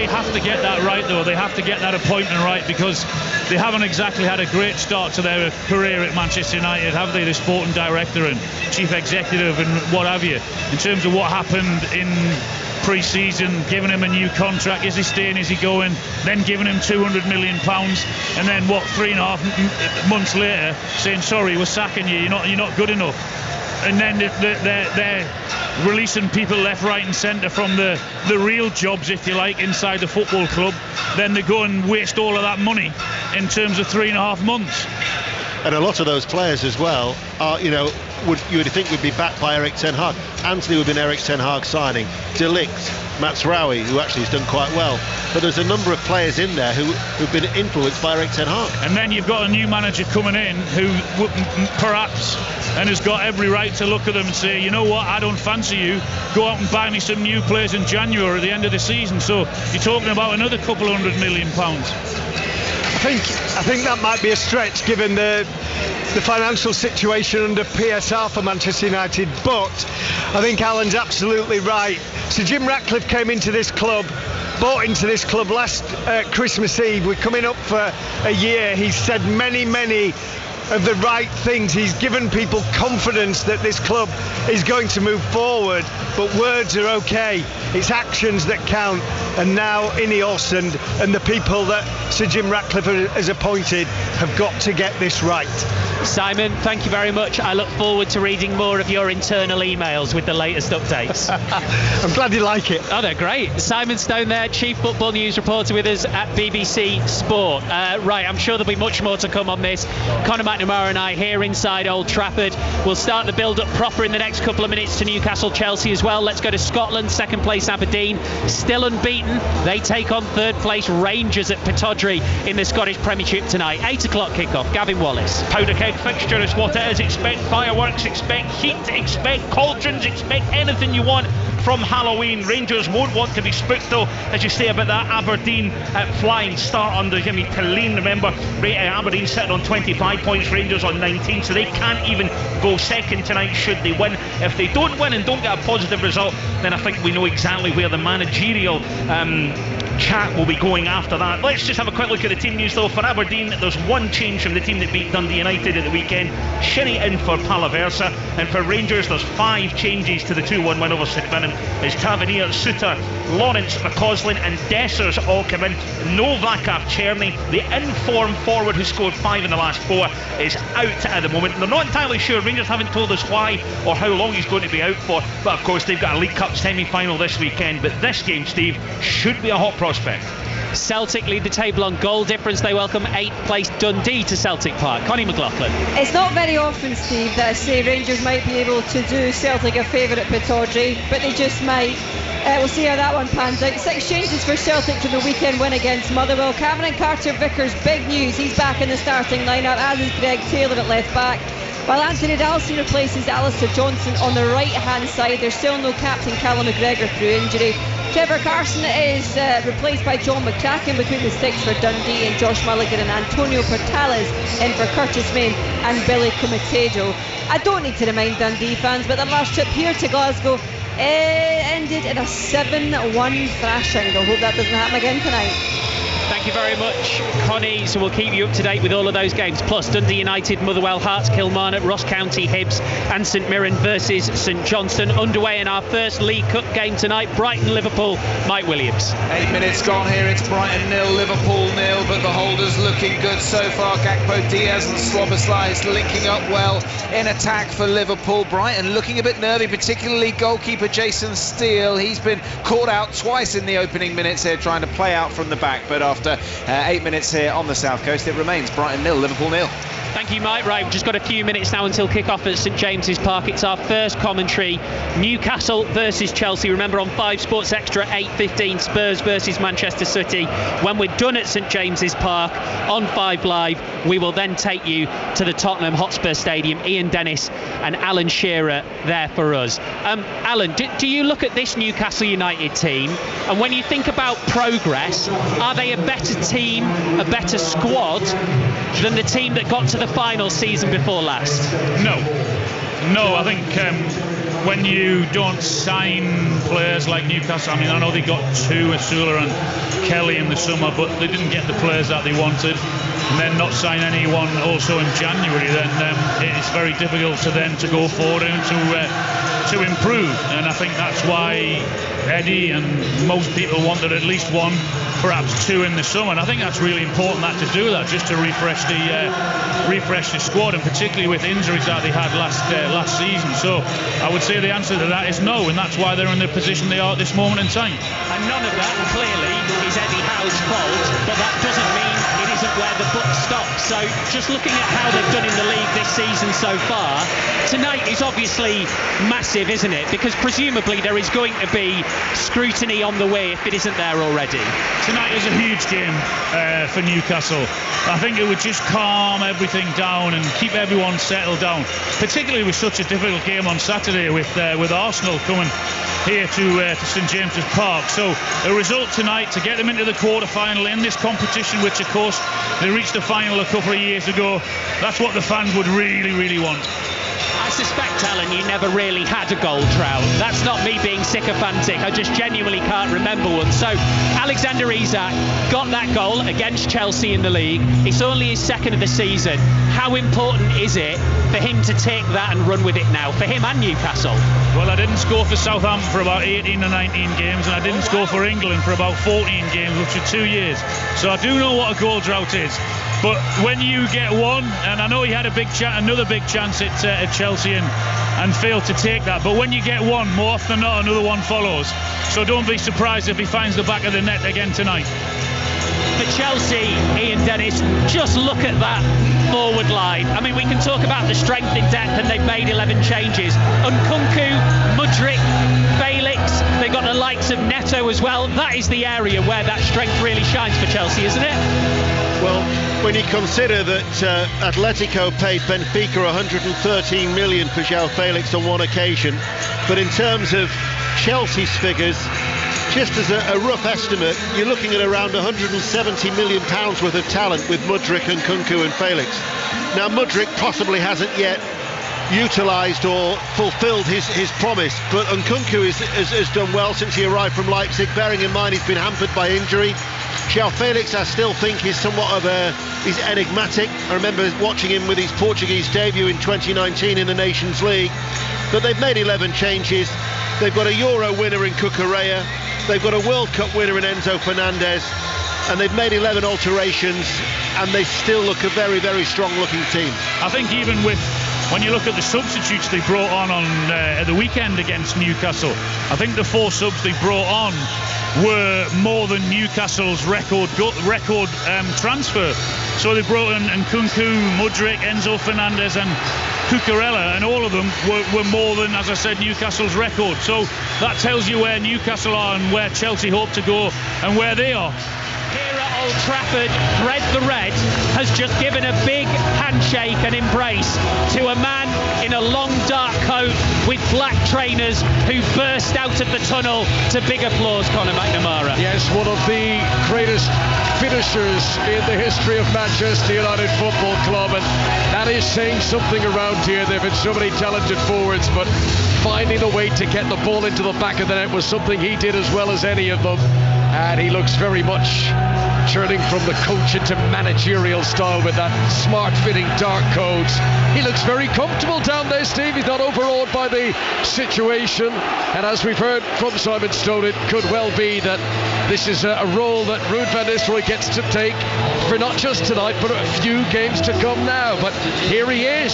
have to get that right, though. They have to get that appointment right, because they haven't exactly had a great start to their career at Manchester United, have they? The sporting director and chief executive and what have you. In terms of what happened in pre-season, giving him a new contract. Is he staying? Is he going? Then giving him £200 million, and then 3.5 months later saying, sorry, we're sacking you. You're not good enough. And then they're releasing people left, right and centre from the real jobs, if you like, inside the football club. Then they go and waste all of that money in terms of 3.5 months. And a lot of those players as well are, you would think would be backed by Erik ten Hag. Anthony would have been Erik ten Hag signing. De Ligt, Matsraoui, who actually has done quite well. But there's a number of players in there who've been influenced by Erik ten Hag. And then you've got a new manager coming in who perhaps, and has got every right to look at them and say, you know what, I don't fancy you. Go out and buy me some new players in January at the end of the season. So you're talking about another couple of £100 million. I think that might be a stretch given the financial situation under PSR for Manchester United, but I think Alan's absolutely right. Sir Jim Ratcliffe came into this club, bought into this club last Christmas Eve. We're coming up for a year. He's said many of the right things. He's given people confidence that this club is going to move forward, but words are okay. It's actions that count, and now Ineos and the people that Sir Jim Ratcliffe has appointed have got to get this right. Simon, thank you very much. I look forward to reading more of your internal emails with the latest updates. I'm glad you like it. Oh, they're great. Simon Stone there, Chief Football News reporter with us at BBC Sport. Right, I'm sure there'll be much more to come on this. Conor McNamara and I here inside Old Trafford. We'll start the build-up proper in the next couple of minutes to Newcastle Chelsea as well. Let's go to Scotland, second place Aberdeen, still unbeaten. They take on third place Rangers at Pittodrie in the Scottish Premiership tonight. 8 o'clock kick-off. Gavin Wallace. Powder keg fixture is what it is. Expect fireworks, expect heat, expect cauldrons, expect anything you want from Halloween. Rangers won't want to be spooked though, as you say about that Aberdeen flying start under Jimmy Killeen. Remember, Aberdeen sitting on 25 points, Rangers on 19, so they can't even go second tonight should they win. If they don't win and don't get a positive result, then I think we know exactly where the managerial chat will be going after that. Let's just have a quick look at the team news though. For Aberdeen, there's one change from the team that beat Dundee United at the weekend. Shinnie in for Palaversa, and for Rangers there's 5 changes to the 2-1 win over St Mirren, as Tavernier, Suter, Lawrence, McCausland and Dessers all come in. No Vlakov Cherny, the in-form forward who scored 5 in the last 4, is out at the moment. They're not entirely sure, Rangers haven't told us why or how long he's going to be out for, but of course they've got a League Cup semi-final this weekend. But this game, Steve, should be a hot prospect. Celtic lead the table on goal difference. They welcome 8th place Dundee to Celtic Park. Connie McLaughlin. It's not very often, Steve, that I say Rangers might be able to do Celtic a favour at Pittodrie, but they just might. We'll see how that one pans out. 6 changes for Celtic for the weekend win against Motherwell. Cameron Carter-Vickers, big news. He's back in the starting lineup, as is Greg Taylor at left back. While Anthony Dallison replaces Alistair Johnson on the right-hand side. There's still no captain Callum McGregor through injury. Trevor Carson is replaced by John McCracken between the sticks for Dundee, and Josh Mulligan and Antonio Portales in for Curtis Main and Billy Comitejo. I don't need to remind Dundee fans, but their last trip here to Glasgow ended in a 7-1 thrashing. I hope that doesn't happen again tonight. Thank you very much, Connie. So we'll keep you up to date with all of those games. Plus Dundee United, Motherwell, Hearts, Kilmarnock, Ross County, Hibs and St Mirren versus St Johnstone. Underway in our first League Cup game tonight, Brighton, Liverpool. Mike Williams. 8 minutes gone here. It's Brighton 0, Liverpool 0, but the holders looking good so far. Gakpo, Diaz and Szoboszlai linking up well in attack for Liverpool. Brighton looking a bit nervy, particularly goalkeeper Jason Steele. He's been caught out twice in the opening minutes here, trying to play out from the back, but after 8 minutes here on the South Coast, it remains Brighton 0, Liverpool 0. Thank you, Mike. Right, we've just got a few minutes now until kick-off at St James's Park. It's our first commentary. Newcastle versus Chelsea. Remember, on 5 Sports Extra, 8:15, Spurs versus Manchester City. When we're done at St James's Park on 5 Live, we will then take you to the Tottenham Hotspur Stadium. Ian Dennis and Alan Shearer there for us. Alan, do you look at this Newcastle United team, and when you think about progress, are they a better team, a better squad than the team that got to the final season before last? No, I think when you don't sign players like Newcastle, I mean, I know they got 2, Asula and Kelly in the summer, but they didn't get the players that they wanted, and then not sign anyone also in January, then it's very difficult to then to go forward and to to improve, and I think that's why Eddie and most people wanted at least one, perhaps two in the summer, and I think that's really important to do that, just to refresh the squad, and particularly with injuries that they had last season. So I would say the answer to that is no, and that's why they're in the position they are at this moment in time. And none of that clearly is Eddie Howe's fault, but that doesn't mean it isn't where the buck stops. So just looking at how they've done in the league this season so far, tonight is obviously massive, isn't it? Because presumably there is going to be scrutiny on the way if it isn't there already. Tonight is a huge game for Newcastle. I think it would just calm everything down and keep everyone settled down, particularly with such a difficult game on Saturday with Arsenal coming here to St James's Park. So a result tonight to get them into the quarter-final in this competition, which of course they reached the final a couple of years ago. That's what the fans would really, really want. I suspect, Alan, you never really had a goal drought. That's not me being sycophantic. I just genuinely can't remember one. So Alexander Isak got that goal against Chelsea in the league. It's only his second of the season. How important is it for him to take that and run with it now, for him and Newcastle? Well, I didn't score for Southampton for about 18 or 19 games, and I didn't score for England for about 14 games, which are 2 years. So I do know what a goal drought is. But when you get one, and I know he had another big chance at Chelsea and failed to take that, but when you get one, more often than not, another one follows. So don't be surprised if he finds the back of the net again tonight. For Chelsea, Ian Dennis, just look at that forward line. I mean, we can talk about the strength in depth, and they've made 11 changes. Nkunku, Mudryk, Felix, they've got the likes of Neto as well. That is the area where that strength really shines for Chelsea, isn't it? Well, when you consider that Atletico paid Benfica 113 million for João Felix on one occasion, but in terms of Chelsea's figures, just as a rough estimate, you're looking at around 170 million pounds worth of talent with Mudryk and Nkunku and Felix. Now, Mudryk possibly hasn't yet utilised or fulfilled his promise, but Nkunku has done well since he arrived from Leipzig, bearing in mind he's been hampered by injury. João Felix, I still think, is somewhat of he's enigmatic. I remember watching him with his Portuguese debut in 2019 in the Nations League. But they've made 11 changes. They've got a Euro winner in Cucurella. They've got a World Cup winner in Enzo Fernandez. And they've made 11 alterations, and they still look a very, very strong-looking team. I think even when you look at the substitutes they brought on at the weekend against Newcastle, I think the 4 subs they brought on were more than Newcastle's record transfer. So they brought in Nkunku, Mudryk, Enzo Fernandez and Cucurella, and all of them were more than, as I said, Newcastle's record. So that tells you where Newcastle are and where Chelsea hope to go and where they are. Here at Old Trafford, Fred the Red has just given a big handshake and embrace to a man in a long dark coat with black trainers who burst out of the tunnel to big applause, Conor McNamara. Yes, one of the greatest finishers in the history of Manchester United Football Club, and that is saying something around here. They've had so many talented forwards, but finding a way to get the ball into the back of the net was something he did as well as any of them. And he looks very much turning from the coach into managerial style with that smart-fitting dark coat. He looks very comfortable down there, Steve. He's not overawed by the situation. And as we've heard from Simon Stone, it could well be that this is a role that Ruud van Nistelrooy gets to take for not just tonight, but a few games to come now. But here he is,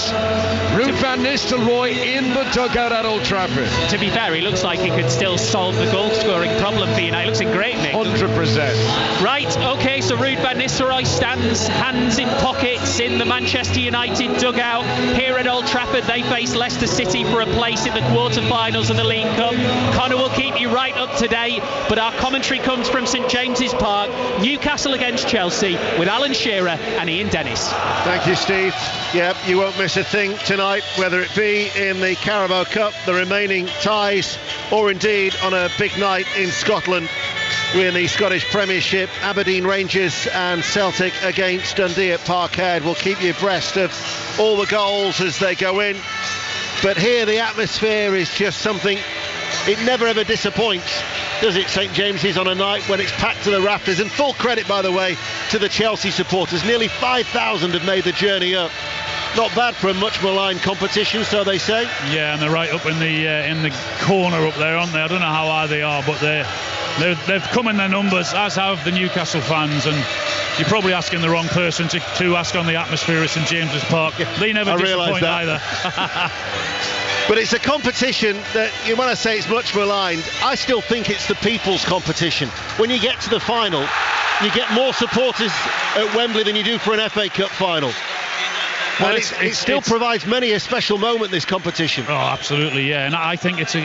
Ruud van Nistelrooy in the dugout at Old Trafford. To be fair, he looks like he could still solve the goal-scoring problem for United. He looks in great nick. 100%. Right, OK, so Ruud van Nistelrooy stands hands in pockets in the Manchester United dugout. Here at Old Trafford, they face Leicester City for a place in the quarter-finals of the League Cup. Connor will keep you right up to date, but our commentary comes from St James's Park. Newcastle against Chelsea with Alan Shearer and Ian Dennis. Thank you, Steve. Yep, you won't miss a thing tonight, whether it be in the Carabao Cup, the remaining ties, or indeed on a big night in Scotland. We're in the Scottish Premiership. Aberdeen Rangers and Celtic against Dundee at Parkhead. We'll keep you abreast of all the goals as they go in. But here the atmosphere is just something, it never ever disappoints, does it, St James's, on a night when it's packed to the rafters. And full credit, by the way, to the Chelsea supporters. Nearly 5,000 have made the journey up. not bad for a much maligned competition, so they say. Yeah, and they're right up in the corner up there, aren't they? I don't know how high they are, but they've come in their numbers, as have the Newcastle fans, and you're probably asking the wrong person to ask on the atmosphere at St James's Park. They never disappoint either. But it's a competition that, when I say it's much maligned, I still think it's the people's competition. When you get to the final, you get more supporters at Wembley than you do for an FA Cup final. Well, it still provides many a special moment, this competition. Oh, absolutely, yeah. And I think it's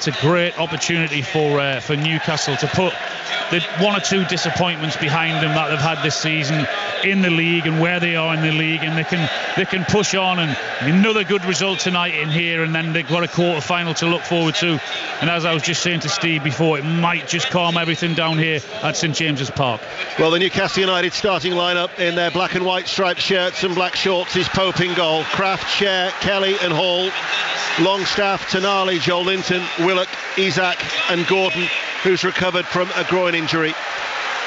a great opportunity for Newcastle to put the one or two disappointments behind them that they've had this season in the league and where they are in the league, and they can push on, and another good result tonight in here, and then they've got a quarter final to look forward to. And as I was just saying to Steve before, it might just calm everything down here at St James's Park. Well, the Newcastle United starting lineup in their black and white striped shirts and black shorts is Pope in goal, Kraft, Scher, Kelly and Hall, Longstaff, Tonali, Joel Linton, Willock, Isak and Gordon, who's recovered from a groin injury.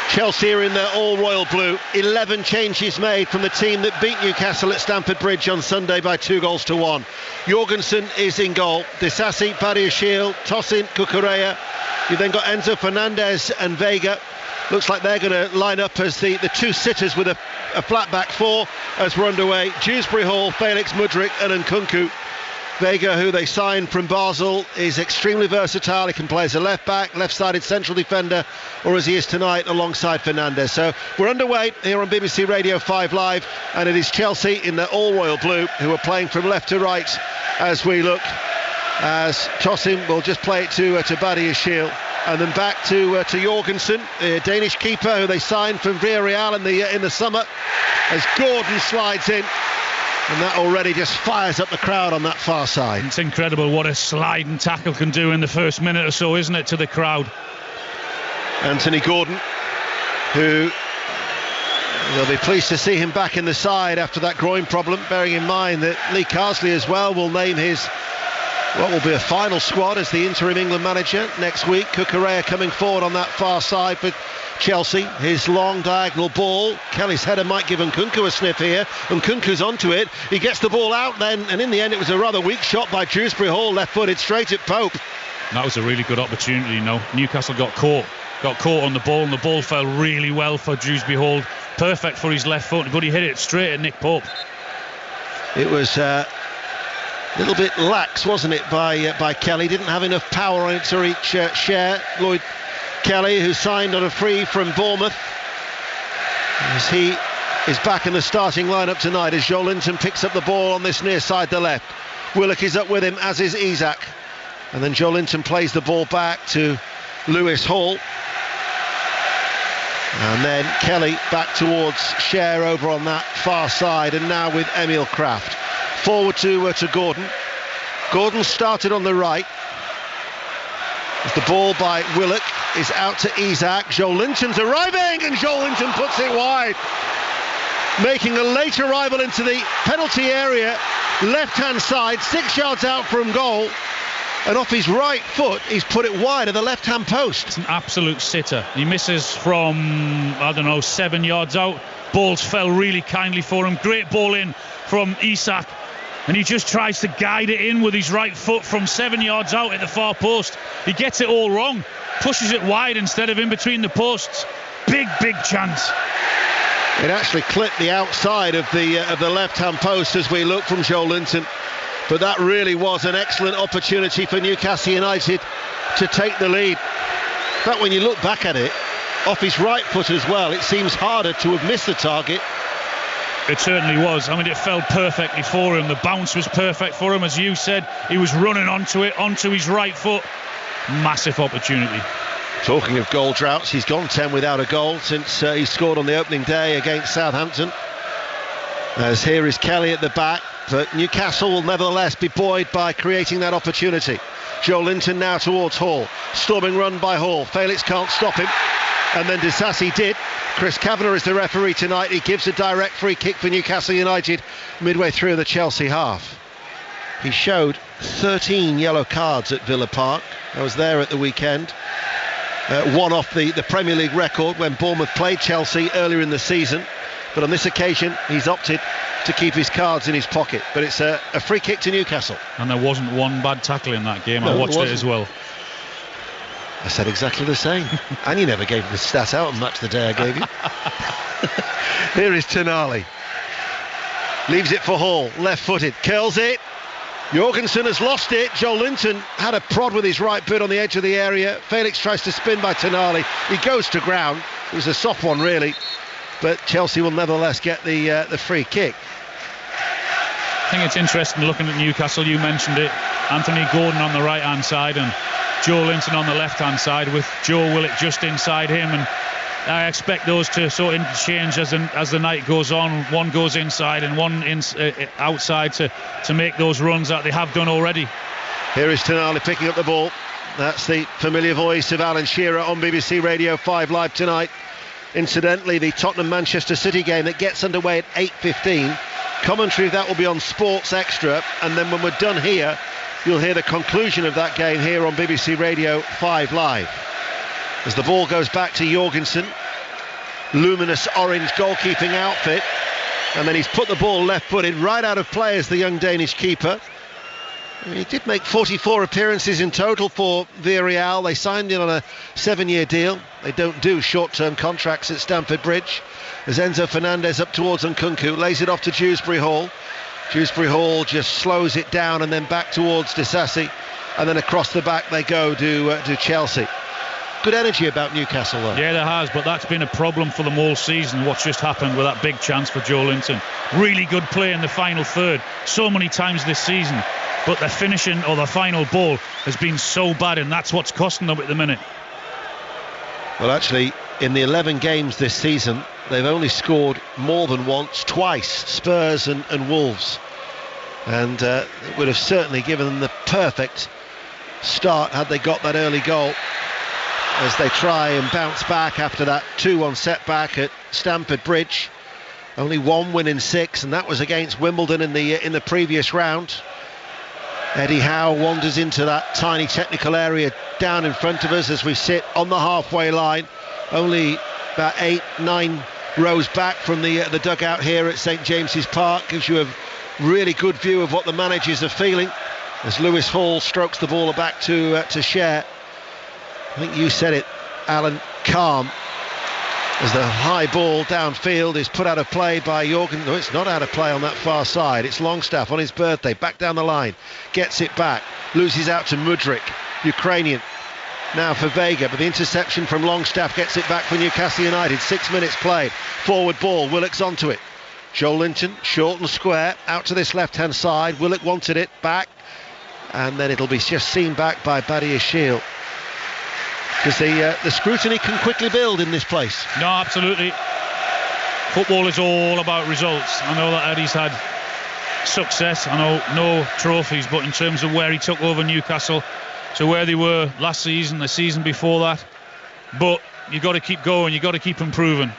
Chelsea are in their all-royal blue. 11 changes made from the team that beat Newcastle at Stamford Bridge on Sunday by 2-1. Jorgensen is in goal. Disasi, Badiashile, Tosin, Cucurella. You've then got Enzo Fernandez and Vega. Looks like they're going to line up as the two sitters with a flat back four as we're underway. Dewsbury Hall, Felix Mudryk and Nkunku. Vega, who they signed from Basel, is extremely versatile. He can play as a left back, left-sided central defender, or as he is tonight alongside Fernandez. So we're underway here on BBC Radio 5 Live, and it is Chelsea in their all-royal blue who are playing from left to right as we look, as Tosin will just play it to Badiashile. And then back to Jorgensen, the Danish keeper who they signed from Villarreal in the summer, as Gordon slides in. And that already just fires up the crowd on that far side. It's incredible what a sliding tackle can do in the first minute or so, isn't it, to the crowd? Anthony Gordon, who they'll be pleased to see him back in the side after that groin problem, bearing in mind that Lee Carsley as well will name his what will be a final squad as the interim England manager next week. Cucurella coming forward on that far side for Chelsea. His long diagonal ball. Kelly's header might give Nkunku a sniff here. Nkunku's onto it. He gets the ball out then, and in the end it was a rather weak shot by Dewsbury Hall, left-footed straight at Pope. That was a really good opportunity, you know. Newcastle got caught on the ball, and the ball fell really well for Dewsbury Hall. Perfect for his left foot, but he hit it straight at Nick Pope. It was a little bit lax, wasn't it, by Kelly. Didn't have enough power on it to reach Scher. Lloyd Kelly, who signed on a free from Bournemouth, as he is back in the starting lineup tonight, as Joel Linton picks up the ball on this near side, the left. Willock is up with him, as is Isak. And then Joel Linton plays the ball back to Lewis Hall. And then Kelly back towards Scher over on that far side, and now with Emil Kraft. Forward to Gordon. Gordon started on the right. As the ball by Willock is out to Isak. Joel Linton's arriving, and Joel Linton puts it wide. Making a late arrival into the penalty area, left-hand side, 6 yards out from goal. And off his right foot, he's put it wide of the left-hand post. It's an absolute sitter. He misses from, 7 yards out. Balls fell really kindly for him. Great ball in from Isak. And he just tries to guide it in with his right foot from 7 yards out at the far post. He gets it all wrong. Pushes it wide instead of in between the posts. Big chance. It actually clipped the outside of the left-hand post as we look from Joel Linton. But that really was an excellent opportunity for Newcastle United to take the lead. In fact, when you look back at it, off his right foot as well, it seems harder to have missed the target. It certainly was. I mean, it fell perfectly for him. The bounce was perfect for him, as you said. He was running onto his right foot. Massive opportunity. Talking of goal droughts, he's gone 10 without a goal since he scored on the opening day against Southampton. As here is Kelly at the back, but Newcastle will nevertheless be buoyed by creating that opportunity. Joel Linton now towards Hall. Storming run by Hall. Felix can't stop him. And then Disasi did. Chris Kavanagh is the referee tonight. He gives a direct free kick for Newcastle United midway through the Chelsea half. He showed 13 yellow cards at Villa Park. I was there at the weekend. One off the Premier League record when Bournemouth played Chelsea earlier in the season. But on this occasion, he's opted to keep his cards in his pocket. But it's a free kick to Newcastle. And there wasn't one bad tackle in that game. No, I watched it as well. I said exactly the same. And you never gave the stat out on Match the Day I gave you. Here is Tonali. Leaves it for Hall, left-footed, curls it. Jorgensen has lost it. Joe Linton had a prod with his right boot on the edge of the area. Felix tries to spin by Tonali. He goes to ground. It was a soft one, really. But Chelsea will nevertheless get the free kick. I think it's interesting looking at Newcastle. You mentioned it. Anthony Gordon on the right-hand side and Joe Linton on the left-hand side, with Joe Willock just inside him. And I expect those to sort of interchange as the night goes on. One goes inside and one outside to make those runs that they have done already. Here is Tonali picking up the ball. That's the familiar voice of Alan Shearer on BBC Radio 5 Live tonight. Incidentally, the Tottenham-Manchester City game that gets underway at 8:15. Commentary of that will be on Sports Extra, and then when we're done here, you'll hear the conclusion of that game here on BBC Radio 5 Live. As the ball goes back to Jorgensen, luminous orange goalkeeping outfit, and then he's put the ball left-footed right out of play as the young Danish keeper. He did make 44 appearances in total for Villarreal. They signed him on a 7-year deal. They don't do short-term contracts at Stamford Bridge. As Enzo Fernandez up towards Nkunku, lays it off to Dewsbury Hall. Dewsbury Hall just slows it down and then back towards Disasi, and then across the back they go to Chelsea. Good energy about Newcastle though. Yeah, there has, but that's been a problem for them all season, what's just happened with that big chance for Joe Linton. Really good play in the final third so many times this season, but the finishing or the final ball has been so bad, and that's what's costing them at the minute. Well, actually, in the 11 games this season, they've only scored more than once, twice, Spurs and Wolves. And it would have certainly given them the perfect start had they got that early goal, as they try and bounce back after that 2-1 setback at Stamford Bridge. Only one win in 6, and that was against Wimbledon in the previous round. Eddie Howe wanders into that tiny technical area down in front of us as we sit on the halfway line, only about 8-9 rows back from the dugout here at St James's Park. Gives you a really good view of what the managers are feeling as Lewis Hall strokes the ball back to Cher. I think you said it, Alan, calm, as the high ball downfield is put out of play by Jorgen. No, it's not out of play on that far side. It's Longstaff on his birthday, back down the line, gets it back, loses out to Mudryk, Ukrainian. Now for Vega, but the interception from Longstaff gets it back for Newcastle United. 6 minutes played, forward ball, Willock's onto it. Joe Linton, short and square, out to this left-hand side. Willock wanted it, back, and then it'll be just seen back by Badiashile. Because the scrutiny can quickly build in this place. No, absolutely. Football is all about results. I know that Eddie's had success. I know no trophies, but in terms of where he took over Newcastle to where they were last season, the season before that. But you've got to keep going, you've got to keep improving.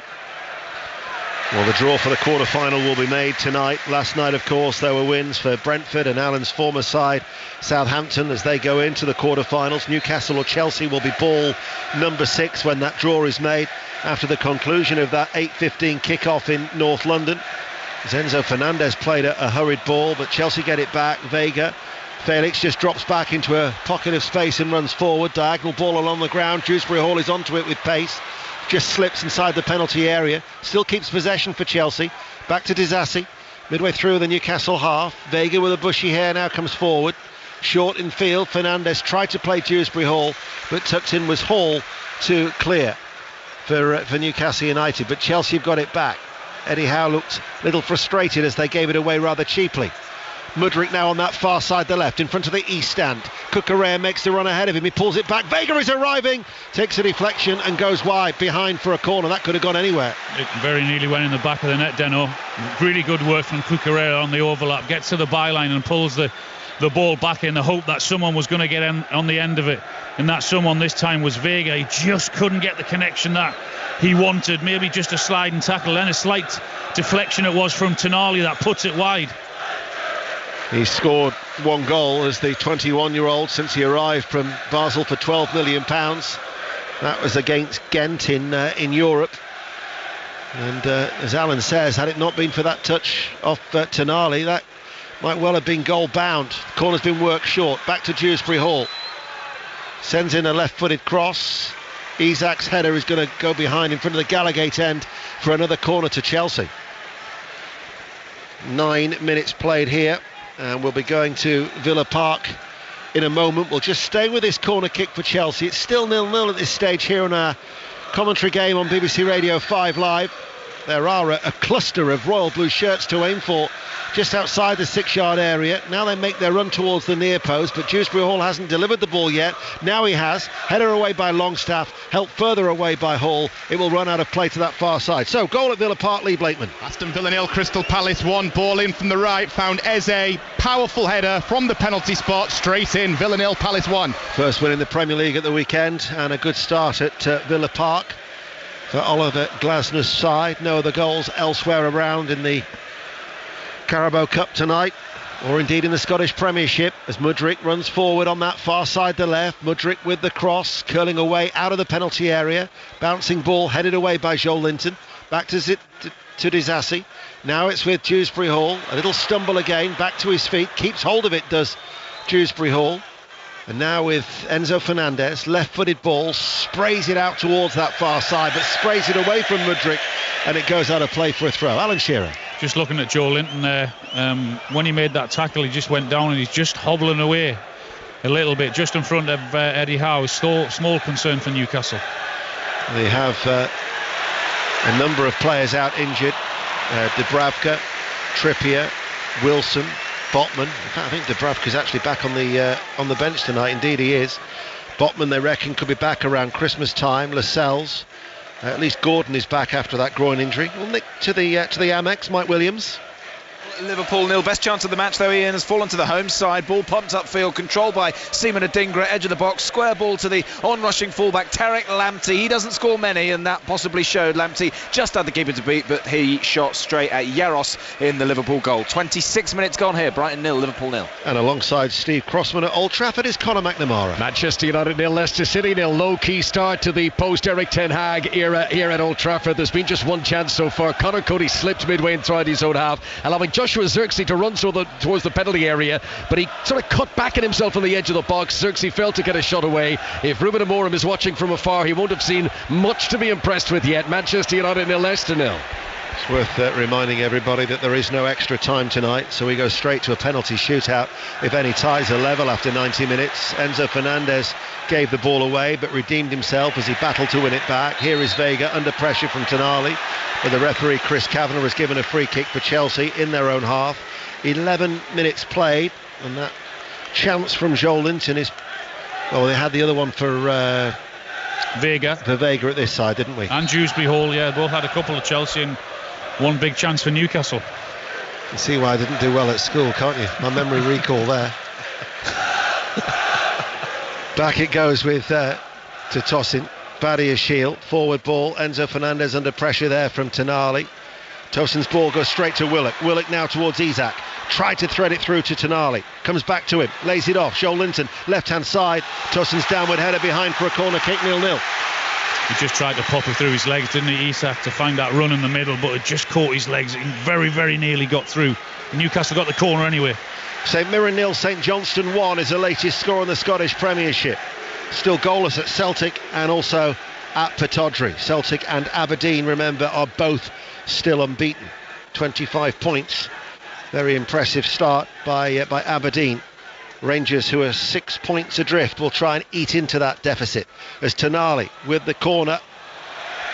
Well, the draw for the quarter-final will be made tonight. Last night, of course, there were wins for Brentford and Alan's former side, Southampton, as they go into the quarter-finals. Newcastle or Chelsea will be ball number 6 when that draw is made after the conclusion of that 8:15 kick-off in North London. Enzo Fernandez played a hurried ball, but Chelsea get it back. Vega, Felix just drops back into a pocket of space and runs forward. Diagonal ball along the ground. Dewsbury Hall is onto it with pace. Just slips inside the penalty area. Still keeps possession for Chelsea. Back to Disasi. Midway through the Newcastle half. Vega with a bushy hair now comes forward. Short in field. Fernandez tried to play Dewsbury Hall, but tucked in was Hall to clear for Newcastle United. But Chelsea have got it back. Eddie Howe looked a little frustrated as they gave it away rather cheaply. Mudryk now on that far side, the left, in front of the east stand. Cucurella makes the run ahead of him. He pulls it back. Vega is arriving, takes a deflection and goes wide behind for a corner. That could have gone anywhere. It very nearly went in the back of the net, Deno. Really good work from Cucurella on the overlap. Gets to the byline and pulls the ball back in the hope that someone was going to get on the end of it. And that someone this time was Vega. He just couldn't get the connection that he wanted. Maybe just a sliding tackle. Then a slight deflection it was from Tonali that puts it wide. He scored one goal as the 21-year-old since he arrived from Basel for £12 million. That was against Ghent in Europe. And as Alan says, had it not been for that touch off Tonali, that might well have been goal bound. The corner's been worked short. Back to Dewsbury Hall. Sends in a left-footed cross. Isak's header is going to go behind in front of the Gallagate end for another corner to Chelsea. 9 minutes played here, and we'll be going to Villa Park in a moment. We'll just stay with this corner kick for Chelsea. It's still 0-0 at this stage here on our commentary game on BBC Radio 5 Live. There are a cluster of royal blue shirts to aim for just outside the 6-yard area. Now they make their run towards the near post, but Dewsbury Hall hasn't delivered the ball yet. Now he has. Header away by Longstaff, helped further away by Hall. It will run out of play to that far side. So, goal at Villa Park, Lee Blakeman. Aston Villa 0, Crystal Palace 1. Ball in from the right, found Eze. Powerful header from the penalty spot, straight in. Villa 0, Palace 1. First win in the Premier League at the weekend, and a good start at Villa Park for Oliver Glasner's side. No other goals elsewhere around in the Carabao Cup tonight, or indeed in the Scottish Premiership, as Mudryk runs forward on that far side, the left. Mudryk with the cross, curling away out of the penalty area. Bouncing ball headed away by Joel Linton. Back to Disasi. Now it's with Dewsbury Hall. A little stumble again, back to his feet. Keeps hold of it, does Dewsbury Hall. And now with Enzo Fernandez, left-footed ball, sprays it out towards that far side, but sprays it away from Mudryk, and it goes out of play for a throw. Alan Shearer. Just looking at Joe Linton there, when he made that tackle, he just went down and he's just hobbling away a little bit, just in front of Eddie Howe. Small concern for Newcastle. They have a number of players out injured. Dubravka, Trippier, Wilson, Botman. In fact, I think Dubravka's actually back on the bench tonight. Indeed he is. Botman, they reckon, could be back around Christmas time. Lascelles. At least Gordon is back after that groin injury. We'll nick to the Amex. Mike Williams. Liverpool 0. Best chance of the match though, Ian, has fallen to the home side. Ball pumped upfield, controlled by Seaman Adingra, edge of the box. Square ball to the on-rushing fullback Tarek Lamptey. He doesn't score many, and that possibly showed. Lamptey just had the keeper to beat, but he shot straight at Yaros in the Liverpool goal. 26 minutes gone here. Brighton 0, Liverpool 0. And alongside Steve Crossman at Old Trafford is Conor McNamara. Manchester United 0, Leicester City 0. Low-key start to the post-Eric Ten Hag era here at Old Trafford. There's been just one chance so far. Conor Cody slipped midway inside his own half, allowing Joshua Zirkzee to run towards the penalty area, but he sort of cut back at himself on the edge of the box. Zirkzee failed to get a shot away. If Ruben Amorim is watching from afar, he won't have seen much to be impressed with yet. Manchester United 0, Leicester 0. It's worth reminding everybody that there is no extra time tonight, so we go straight to a penalty shootout. If any, ties are level after 90 minutes. Enzo Fernandez gave the ball away but redeemed himself as he battled to win it back. Here is Vega under pressure from Tonali, but the referee Chris Kavanagh has given a free kick for Chelsea in their own half. 11 minutes played, and that chance from Joel Linton is... Well, they had the other one for Vega. For Vega at this side, didn't we? And Dewsbury Hall, yeah, both had a couple of Chelsea and one big chance for Newcastle. You see why I didn't do well at school, can't you? My memory recall there. Back it goes with to Tosin. Badia Shield, forward ball. Enzo Fernandez under pressure there from Tonali. Tosin's ball goes straight to Willock. Willock now towards Isak. Tried to thread it through to Tonali. Comes back to him. Lays it off. Joel Linton, left-hand side. Tosin's downward header behind for a corner kick, 0-0. He just tried to pop it through his legs, didn't he, Isak, to find that run in the middle, but it just caught his legs. He very, very nearly got through. Newcastle got the corner anyway. St Mirren 0, St Johnstone 1 is the latest score in the Scottish Premiership. Still goalless at Celtic and also at Pittodrie. Celtic and Aberdeen, remember, are both still unbeaten. 25 points. Very impressive start by Aberdeen. Rangers, who are 6 points adrift, will try and eat into that deficit as Tonali with the corner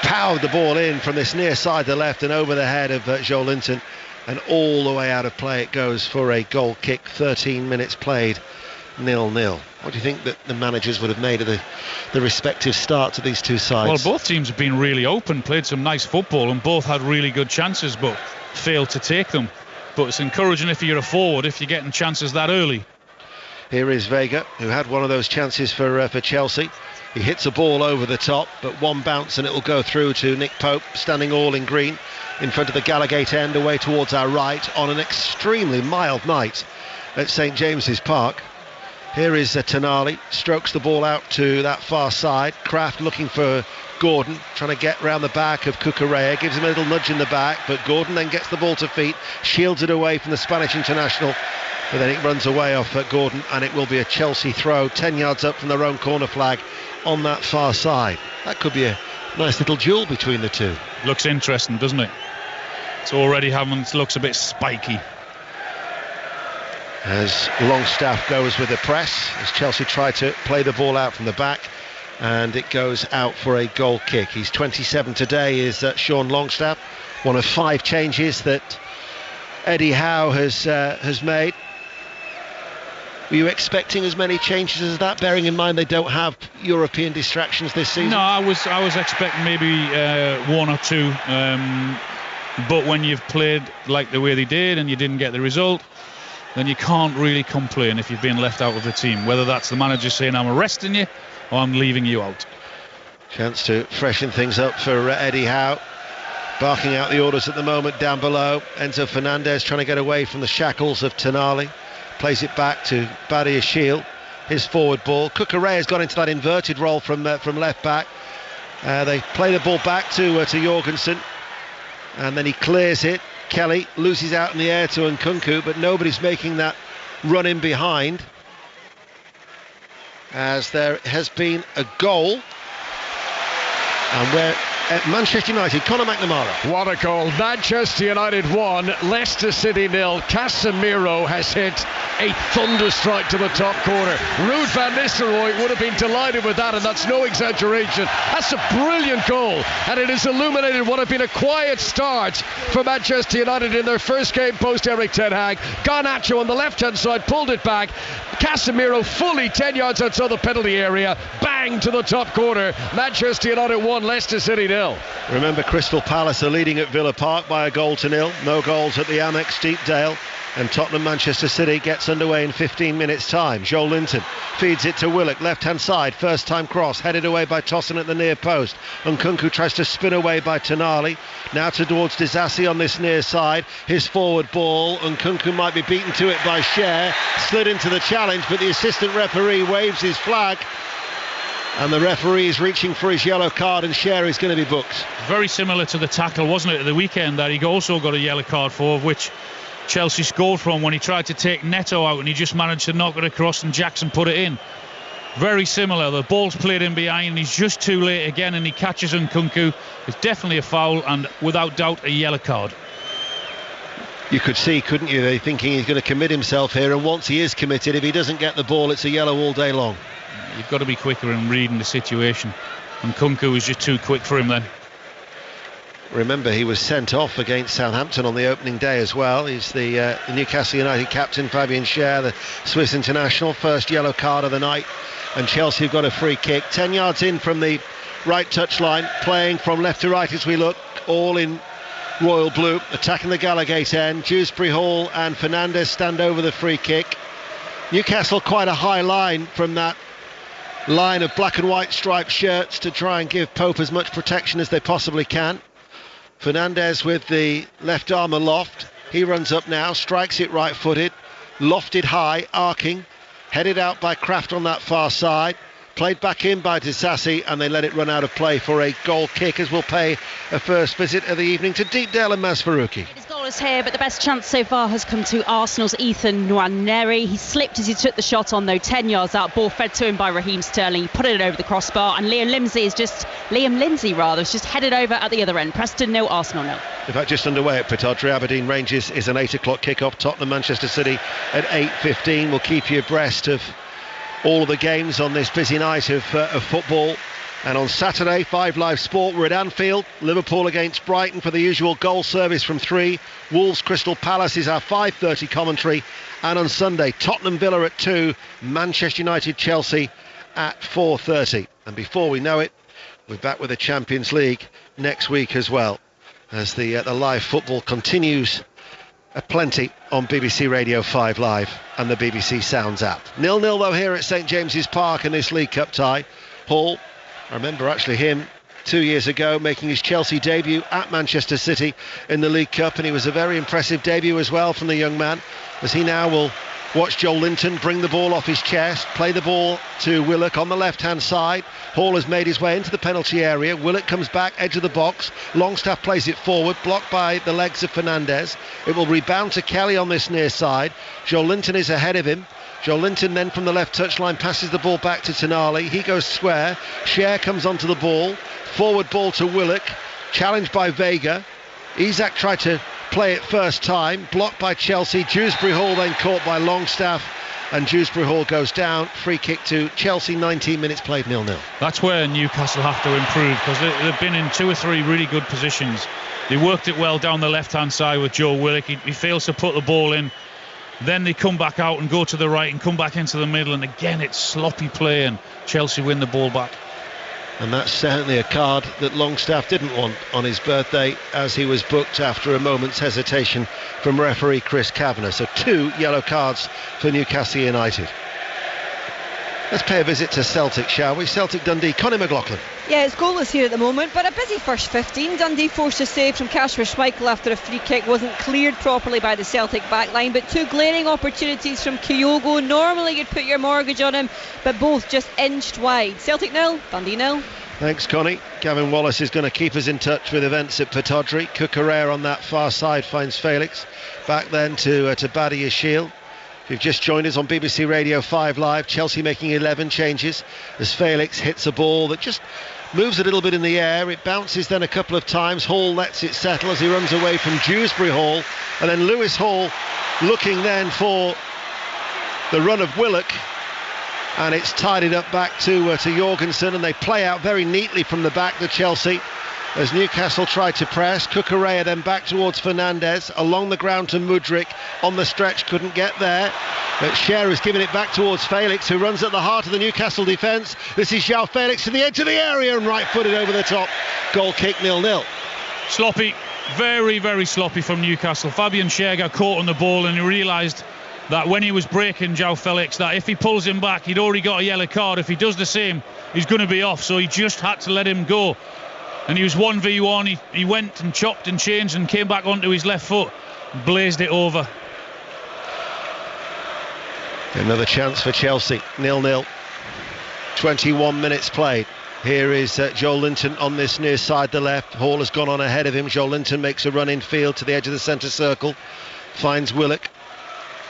powered the ball in from this near side to left and over the head of Joel Linton, and all the way out of play it goes for a goal kick. 13 minutes played, 0-0. What do you think that the managers would have made of the respective starts of these two sides? Well, both teams have been really open, played some nice football, and both had really good chances but failed to take them. But it's encouraging if you're a forward, if you're getting chances that early. Here is Vega, who had one of those chances for Chelsea. He hits a ball over the top, but one bounce and it will go through to Nick Pope, standing all in green in front of the Gallagate end, away towards our right, on an extremely mild night at St James's Park. Here is Tonali, strokes the ball out to that far side. Kraft looking for Gordon, trying to get round the back of Cucurella, gives him a little nudge in the back, but Gordon then gets the ball to feet, shields it away from the Spanish international, but then it runs away off Gordon, and it will be a Chelsea throw, 10 yards up from their own corner flag on that far side. That could be a nice little duel between the two. Looks interesting, doesn't it? It's already looks a bit spiky. As Longstaff goes with the press, as Chelsea try to play the ball out from the back, and it goes out for a goal kick. He's 27 today, is Sean Longstaff, one of 5 changes that Eddie Howe has made. Were you expecting as many changes as that, bearing in mind they don't have European distractions this season? No, I was expecting maybe 1 or 2, but when you've played like the way they did and you didn't get the result, then you can't really complain if you've been left out of the team, whether that's the manager saying I'm arresting you or I'm leaving you out. Chance to freshen things up for Eddie Howe, barking out the orders at the moment down below. Enzo Fernandez trying to get away from the shackles of Tonali, plays it back to Badiashile, his forward ball. Cucurella's gone into that inverted role from left back. They play the ball back to Jorgensen, and then he clears it. Kelly loses out in the air to Nkunku, but nobody's making that run in behind, as there has been a goal, and we're at Manchester United. Conor McNamara. What a goal. Manchester United 1, Leicester City 0. Casemiro has hit a thunderstrike to the top corner. Ruud van Nistelrooy would have been delighted with that, and that's no exaggeration. That's a brilliant goal, and it has illuminated what had been a quiet start for Manchester United in their first game post Eric Ten Hag. Garnacho on the left-hand side pulled it back. Casemiro fully 10 yards outside the penalty area, bang to the top corner. Manchester United 1, Leicester City 0. Remember, Crystal Palace are leading at Villa Park by 1-0. No goals at the Amex Deepdale, and Tottenham Manchester City gets underway in 15 minutes time. Joel Linton feeds it to Willock, left hand side, first time cross, headed away by Tosin at the near post. Nkunku tries to spin away by Tonali, now towards Disasi on this near side, his forward ball. Nkunku might be beaten to it by Cher, slid into the challenge, but the assistant referee waves his flag, and the referee is reaching for his yellow card, and Cher is going to be booked. Very similar to the tackle, wasn't it, at the weekend, that he also got a yellow card for, which Chelsea scored from when he tried to take Neto out and he just managed to knock it across and Jackson put it in. Very similar. The ball's played in behind and he's just too late again, and he catches Nkunku. It's definitely a foul and without doubt a yellow card. You could see, couldn't you, they're thinking he's going to commit himself here, and once he is committed, if he doesn't get the ball, it's a yellow all day long. You've got to be quicker in reading the situation, and Nkunku was just too quick for him then. Remember, he was sent off against Southampton on the opening day as well. He's the Newcastle United captain, Fabian Schär, the Swiss international, first yellow card of the night, and Chelsea have got a free kick 10 yards in from the right touchline, playing from left to right as we look, all in royal blue, attacking the Gallagate end. Dewsbury Hall and Fernandez stand over the free kick. Newcastle quite a high line from that line of black and white striped shirts to try and give Pope as much protection as they possibly can. Fernandez with the left arm aloft, he runs up now, strikes it right footed, lofted high, arcing, headed out by Kraft on that far side, played back in by Disasi, and they let it run out of play for a goal kick, as we'll pay a first visit of the evening to Deepdale and Masfaruqi. His goal is here, but the best chance so far has come to Arsenal's Ethan Nwaneri. He slipped as he took the shot on, though, 10 yards out. Ball fed to him by Raheem Sterling. He put it over the crossbar, and Liam Lindsay is just headed over at the other end. Preston 0, Arsenal 0. In fact, just underway at Pittodrie, Aberdeen Rangers is an 8 o'clock kick-off. Tottenham Manchester City at 8:15. We'll keep you abreast of all of the games on this busy night of football. And on Saturday, 5 Live Sport, we're at Anfield. Liverpool against Brighton for the usual goal service from 3. Wolves Crystal Palace is our 5:30 commentary. And on Sunday, Tottenham Villa at 2. Manchester United Chelsea at 4:30. And before we know it, we're back with the Champions League next week as well, as the live football continues plenty on BBC Radio 5 Live and the BBC Sounds app. 0-0 though here at St James's Park in this League Cup tie. Hall, I remember actually him 2 years ago making his Chelsea debut at Manchester City in the League Cup, and he was a very impressive debut as well from the young man, as he now will Watch Joel Linton bring the ball off his chest, play the ball to Willock on the left-hand side. Hall has made his way into the penalty area. Willock comes back, edge of the box. Longstaff plays it forward, blocked by the legs of Fernandez. It will rebound to Kelly on this near side. Joel Linton is ahead of him. Joel Linton then from the left touchline passes the ball back to Tonali. He goes square. Cher comes onto the ball. Forward ball to Willock. Challenged by Vega. Isak tried to play it first time, blocked by Chelsea. Dewsbury Hall then caught by Longstaff, and Dewsbury Hall goes down. Free kick to Chelsea, 19 minutes played, 0-0. That's where Newcastle have to improve, because they've been in 2 or 3 really good positions. They worked it well down the left-hand side with Joe Willock. He fails to put the ball in. Then they come back out and go to the right and come back into the middle, and again it's sloppy play and Chelsea win the ball back. And that's certainly a card that Longstaff didn't want on his birthday, as he was booked after a moment's hesitation from referee Chris Kavanagh. So 2 yellow cards for Newcastle United. Let's pay a visit to Celtic, shall we? Celtic Dundee, Conor McLaughlin. Yeah, it's goalless here at the moment, but a busy first 15. Dundee forced a save from Kasper Schmeichel after a free kick wasn't cleared properly by the Celtic backline, but 2 glaring opportunities from Kyogo. Normally you'd put your mortgage on him, but both just inched wide. Celtic 0, Dundee 0. Thanks, Connie. Gavin Wallace is going to keep us in touch with events at Pittodrie. Cucurella on that far side finds Felix. Back then to Badi Yashil. If you've just joined us on BBC Radio 5 Live, Chelsea making 11 changes as Felix hits a ball that just moves a little bit in the air. It bounces then a couple of times. Hall lets it settle as he runs away from Dewsbury Hall, and then Lewis Hall looking then for the run of Willock, and it's tidied up back to Jorgensen, and they play out very neatly from the back to Chelsea as Newcastle tried to press. Cucurella then back towards Fernandez, along the ground to Mudryk, on the stretch, couldn't get there, but Cher has given it back towards Felix, who runs at the heart of the Newcastle defence. This is João Felix to the edge of the area and right-footed over the top. Goal kick, 0-0. Sloppy, very, very sloppy from Newcastle. Fabian Cher got caught on the ball, and he realised that when he was breaking João Felix, that if he pulls him back, he'd already got a yellow card. If he does the same, he's going to be off, so he just had to let him go. And he was 1v1, he went and chopped and changed and came back onto his left foot, blazed it over. Another chance for Chelsea, 0-0. 21 minutes played. Here is Joel Linton on this near side, the left. Hall has gone on ahead of him. Joel Linton makes a run in field to the edge of the centre circle, finds Willock,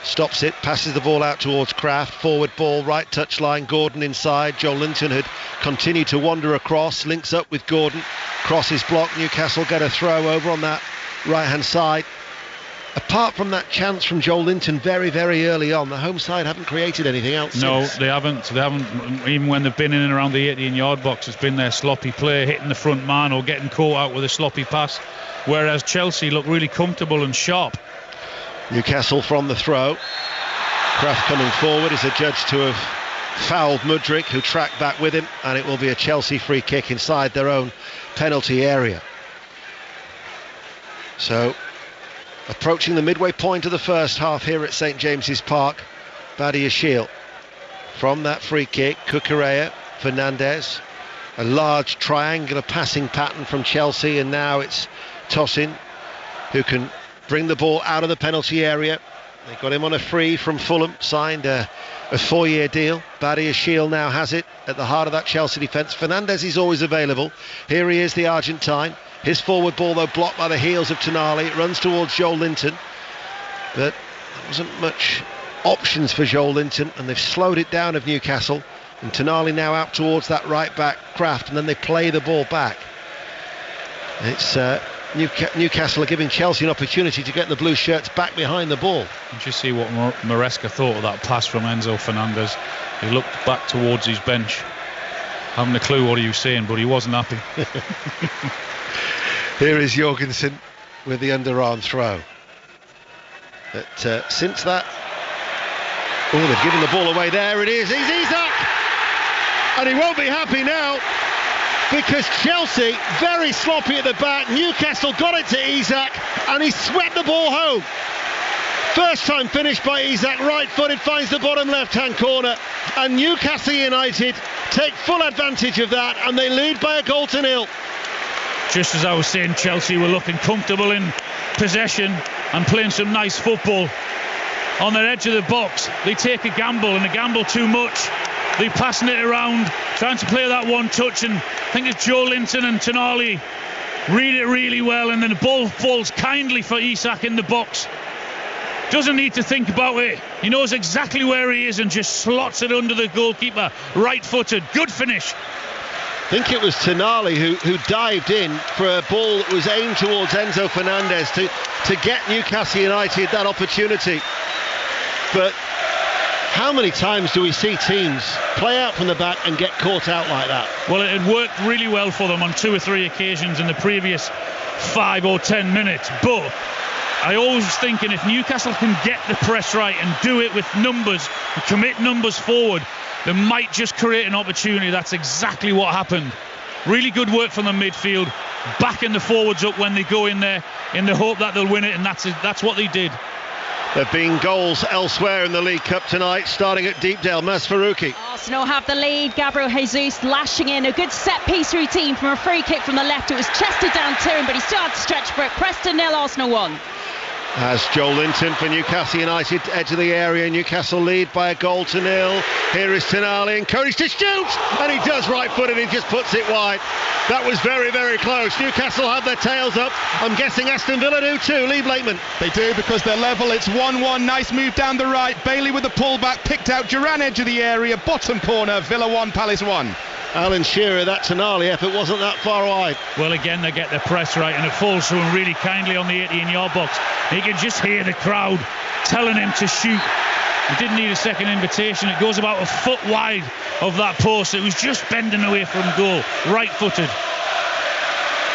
stops it, passes the ball out towards Kraft. Forward ball, right touchline, Gordon inside. Joel Linton had continued to wander across, links up with Gordon, crosses blocked. Newcastle get a throw over on that right hand side. Apart from that chance from Joel Linton very, very early on, the home side haven't created anything else. No, since. they haven't. Even when they've been in and around the 18-yard box, it's been their sloppy play, hitting the front man or getting caught out with a sloppy pass, whereas Chelsea look really comfortable and sharp. Newcastle from the throw. Kraft coming forward is adjudged to have fouled Mudryk, who tracked back with him, and it will be a Chelsea free kick inside their own penalty area. So, approaching the midway point of the first half here at St James's Park, Badi Yashil from that free kick. Cucurella, Fernandez, a large triangular passing pattern from Chelsea, and now it's Tosin who can bring the ball out of the penalty area. They got him on a free from Fulham, signed a 4-year deal. Badi Yashil now has it at the heart of that Chelsea defence. Fernandez is always available. Here he is, the Argentine. His forward ball, though, blocked by the heels of Tonali. It runs towards Joel Linton, but there wasn't much options for Joel Linton, and they've slowed it down of Newcastle. And Tonali now out towards that right back, Kraft, and then they play the ball back. It's Newcastle are giving Chelsea an opportunity to get the blue shirts back behind the ball. Did you see what Maresca thought of that pass from Enzo Fernandez? He looked back towards his bench, having a clue what he was saying, but he wasn't happy. Here is Jorgensen with the underarm throw. But since that, they've given the ball away. There it is. He's Isak, and he won't be happy now, because Chelsea very sloppy at the back. Newcastle got it to Isak, and he swept the ball home. First time finish by Isak, right-footed, finds the bottom left-hand corner, and Newcastle United take full advantage of that, and they lead by a goal to 0. Just as I was saying, Chelsea were looking comfortable in possession and playing some nice football. on the edge of the box. They take a gamble, and a gamble too much. They're passing it around, trying to play that one touch, and I think it's Joe Linton and Tonali read it really well, and then the ball falls kindly for Isak in the box. Doesn't need to think about it. He knows exactly where he is and just slots it under the goalkeeper, right-footed. Good finish. I think it was Tonali who dived in for a ball that was aimed towards Enzo Fernandez to get Newcastle United that opportunity. But how many times do we see teams play out from the back and get caught out like that? Well, it had worked really well for them on 2 or 3 occasions in the previous 5 or 10 minutes. But I always was thinking, if Newcastle can get the press right and do it with numbers, and commit numbers forward, they might just create an opportunity. That's exactly what happened. Really good work from the midfield, backing the forwards up when they go in there in the hope that they'll win it, and that's what they did. There have been goals elsewhere in the League Cup tonight, starting at Deepdale. Mas Faruqi. Arsenal have the lead. Gabriel Jesus lashing in. A good set-piece routine from a free kick from the left. It was chested down to him, but he still had to stretch for it. Preston 0, Arsenal 1. As Joel Linton for Newcastle United, edge of the area. Newcastle lead by 1-0. Here is Tonali, encouraged to shoot, and he does right-footed. He just puts it wide. That was very, very close. Newcastle have their tails up. I'm guessing Aston Villa do too. Lee Blakeman. They do, because they're level. It's 1-1. Nice move down the right. Bailey with the pullback, picked out Duran, edge of the area, bottom corner. Villa 1, Palace 1. Alan Shearer, that Tonali effort wasn't that far wide. Well, again, they get the press right, and it falls to him really kindly on the 18-yard box. You can just hear the crowd telling him to shoot. He didn't need a second invitation. It goes about a foot wide of that post. It was just bending away from goal, right-footed.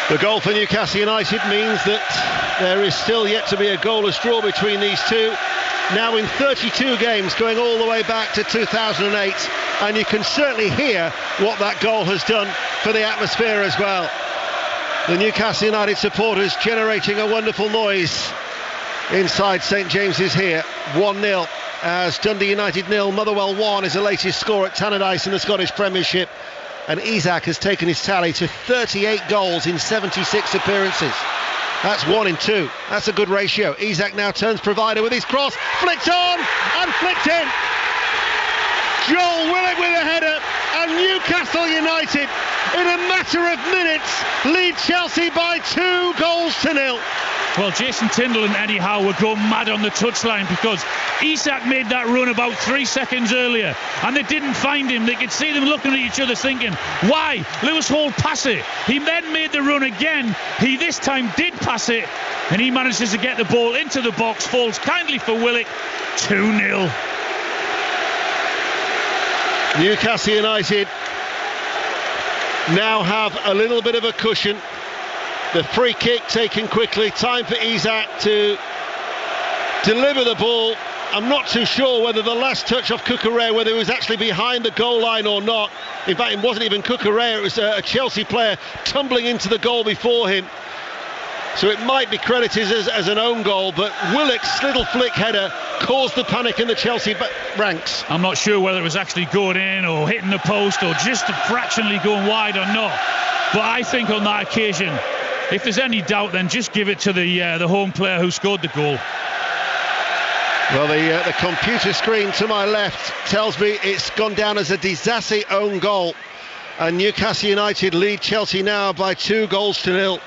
The goal for Newcastle United means that there is still yet to be a goalless draw between these two. Now in 32 games, going all the way back to 2008, and you can certainly hear what that goal has done for the atmosphere as well. The Newcastle United supporters generating a wonderful noise inside St James's here. 1-0 as Dundee United 0, Motherwell 1 is the latest score at Tannadice in the Scottish Premiership, and Isak has taken his tally to 38 goals in 76 appearances. That's 1 in 2. That's a good ratio. Isak now turns provider with his cross, flicked on and flicked in. Joel Willock with a header, and Newcastle United, in a matter of minutes, lead Chelsea by 2-0. Well, Jason Tindall and Eddie Howe were going mad on the touchline because Isak made that run about 3 seconds earlier, and they didn't find him. They could see them looking at each other thinking, why? Lewis Hall pass it. He then made the run again. He this time did pass it, and he manages to get the ball into the box, falls kindly for Willock. 2-0. Newcastle United now have a little bit of a cushion. The free kick taken quickly. Time for Isak to deliver the ball. I'm not too sure whether the last touch of Cucurella, whether it was actually behind the goal line or not. In fact, it wasn't even Cucurella, it was a Chelsea player tumbling into the goal before him. So it might be credited as an own goal, but Willock's little flick header caused the panic in the Chelsea ranks. I'm not sure whether it was actually going in or hitting the post or just fractionally going wide or not. But I think on that occasion, if there's any doubt, then just give it to the home player who scored the goal. Well, the computer screen to my left tells me it's gone down as a Disasi own goal, and Newcastle United lead Chelsea now by 2-0.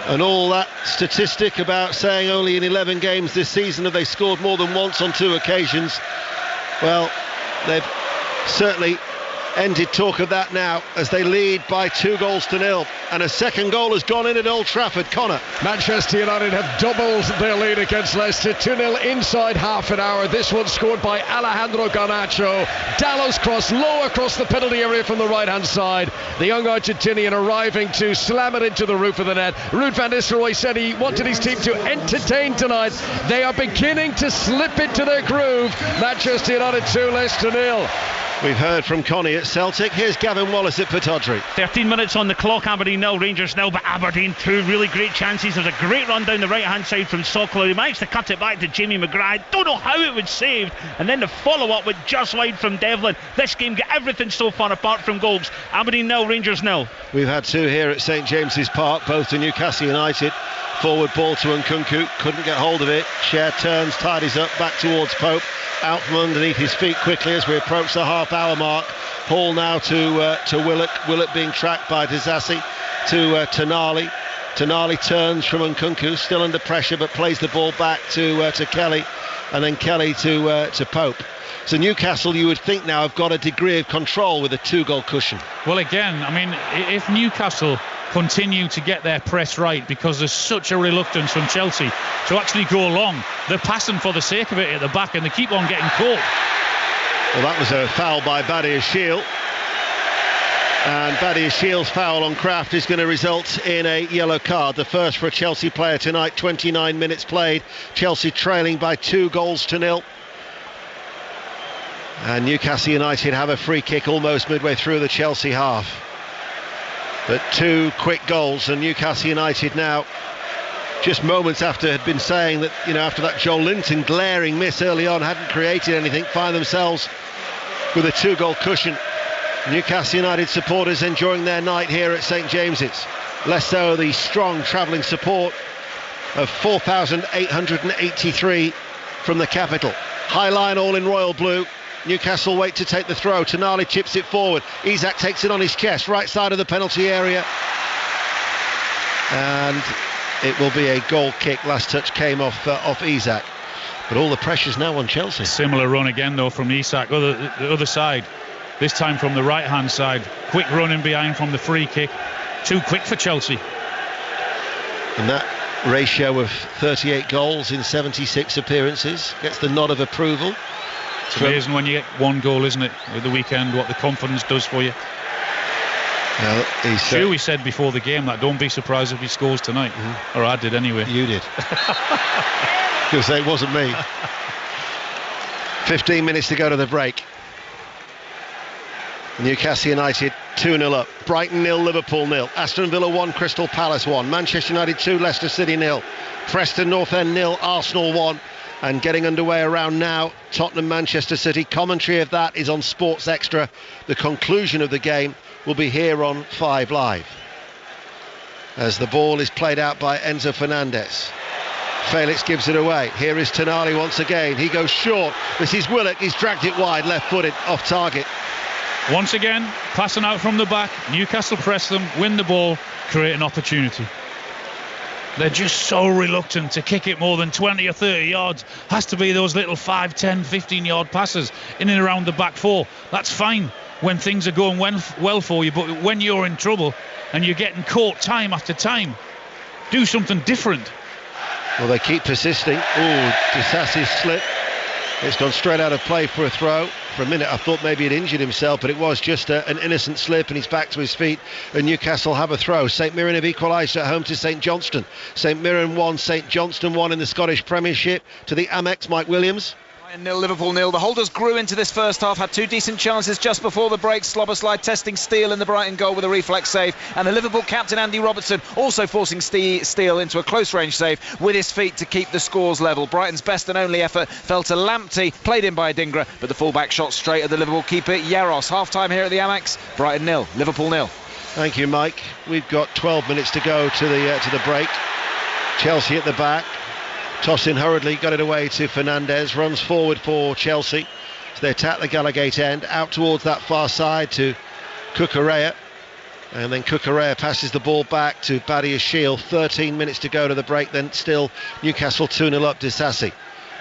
And all that statistic about saying only in 11 games this season have they scored more than once on 2 occasions. Well, they've certainly ended talk of that now as they lead by 2-0, and a second goal has gone in at Old Trafford. Connor. Manchester United have doubled their lead against Leicester, 2-0 inside half an hour. This one scored by Alejandro Garnacho. Dallo's cross low across the penalty area from the right hand side. The young Argentinian arriving to slam it into the roof of the net. Ruud van Nistelrooy said he wanted his team to entertain tonight. They are beginning to slip into their groove. Manchester United 2, Leicester 0. We've heard from Connie at Celtic. Here's Gavin Wallace at Pittodrie. 13 minutes on the clock. Aberdeen 0, Rangers 0, but Aberdeen 2 really great chances. There's a great run down the right hand side from Sokolow. He managed to cut it back to Jamie McGrath. Don't know how it was saved, and then the follow up with just wide from Devlin. This game got everything so far apart from goals. Aberdeen 0, Rangers 0. We've had two here at St James's Park, both to Newcastle United. Forward ball to Nkunku, couldn't get hold of it. Cher turns, tidies up, back towards Pope. Out from underneath his feet quickly as we approach the half-hour mark. Hall now to Willock. Willock being tracked by Disasi to Tonali. Tonali turns from Nkunku, still under pressure, but plays the ball back to Kelly, and then Kelly to Pope. So Newcastle, you would think now, have got a degree of control with a 2-goal cushion. Well, again, I mean, if Newcastle continue to get their press right, because there's such a reluctance from Chelsea to actually go long, they're passing for the sake of it at the back, and they keep on getting caught. Well, that was a foul by Badiashile. And Badiashile's foul on Kraft is going to result in a yellow card, the first for a Chelsea player tonight. 29 minutes played, Chelsea trailing by 2-0. And Newcastle United have a free kick almost midway through the Chelsea half. But 2 quick goals, and Newcastle United now, just moments after had been saying that, you know, after that Joel Linton glaring miss early on, hadn't created anything, find themselves with a 2-goal cushion. Newcastle United supporters enjoying their night here at St James's. Less so the strong travelling support of 4,883 from the capital. High line all in royal blue. Newcastle wait to take the throw. Tonali chips it forward. Isak takes it on his chest, right side of the penalty area. And it will be a goal kick. Last touch came off Isak. But all the pressure's now on Chelsea. Similar run again, though, from Isak, the other side. This time from the right-hand side. Quick run in behind from the free kick. Too quick for Chelsea. And that ratio of 38 goals in 76 appearances gets the nod of approval. It's amazing when you get 1 goal, isn't it, with the weekend, what the confidence does for you. Well, Stewie said before the game that don't be surprised if he scores tonight. Or I did anyway. You did. You'll say it wasn't me. 15 minutes to go to the break. Newcastle United 2-0 up. Brighton 0, Liverpool 0. Aston Villa 1, Crystal Palace 1. Manchester United 2, Leicester City 0. Preston North End 0, Arsenal 1. And getting underway around now, Tottenham Manchester City. Commentary of that is on Sports Extra. The conclusion of the game will be here on 5 Live. As the ball is played out by Enzo Fernandez. Felix gives it away. Here is Tonali once again. He goes short. This is Willock. He's dragged it wide, left-footed, off target. Once again, passing out from the back. Newcastle press them, win the ball, create an opportunity. They're just so reluctant to kick it more than 20 or 30 yards. Has to be those little 5, 10, 15-yard passes in and around the back four. That's fine when things are going well for you, but when you're in trouble and you're getting caught time after time, do something different. Well, they keep persisting. Oh, Disasi's slip. It's gone straight out of play for a throw. For a minute I thought maybe he'd injured himself, but it was just an innocent slip, and he's back to his feet, and Newcastle have a throw. St Mirren have equalised at home to St Johnstone. St Mirren 1, St Johnstone 1 in the Scottish Premiership. To the Amex, Mike Williams. 0, Liverpool 0. The holders grew into this first half, had 2 decent chances just before the break. Slobberslide testing Steele in the Brighton goal with a reflex save, and the Liverpool captain Andy Robertson also forcing Steele into a close range save with his feet to keep the scores level. Brighton's best and only effort fell to Lamptey, played in by Adingra, but the fullback shot straight at the Liverpool keeper Yaros. Half time here at the Amex. Brighton 0, Liverpool 0. Thank you, Mike. We've got 12 minutes to go to the break. Chelsea at the back. Toss in hurriedly, got it away to Fernandez, runs forward for Chelsea. So they attack the Gallagate end, out towards that far side to Cucurella. And then Cucurella passes the ball back to Badiashile. 13 minutes to go to the break, then still Newcastle 2-0 up. Disasi.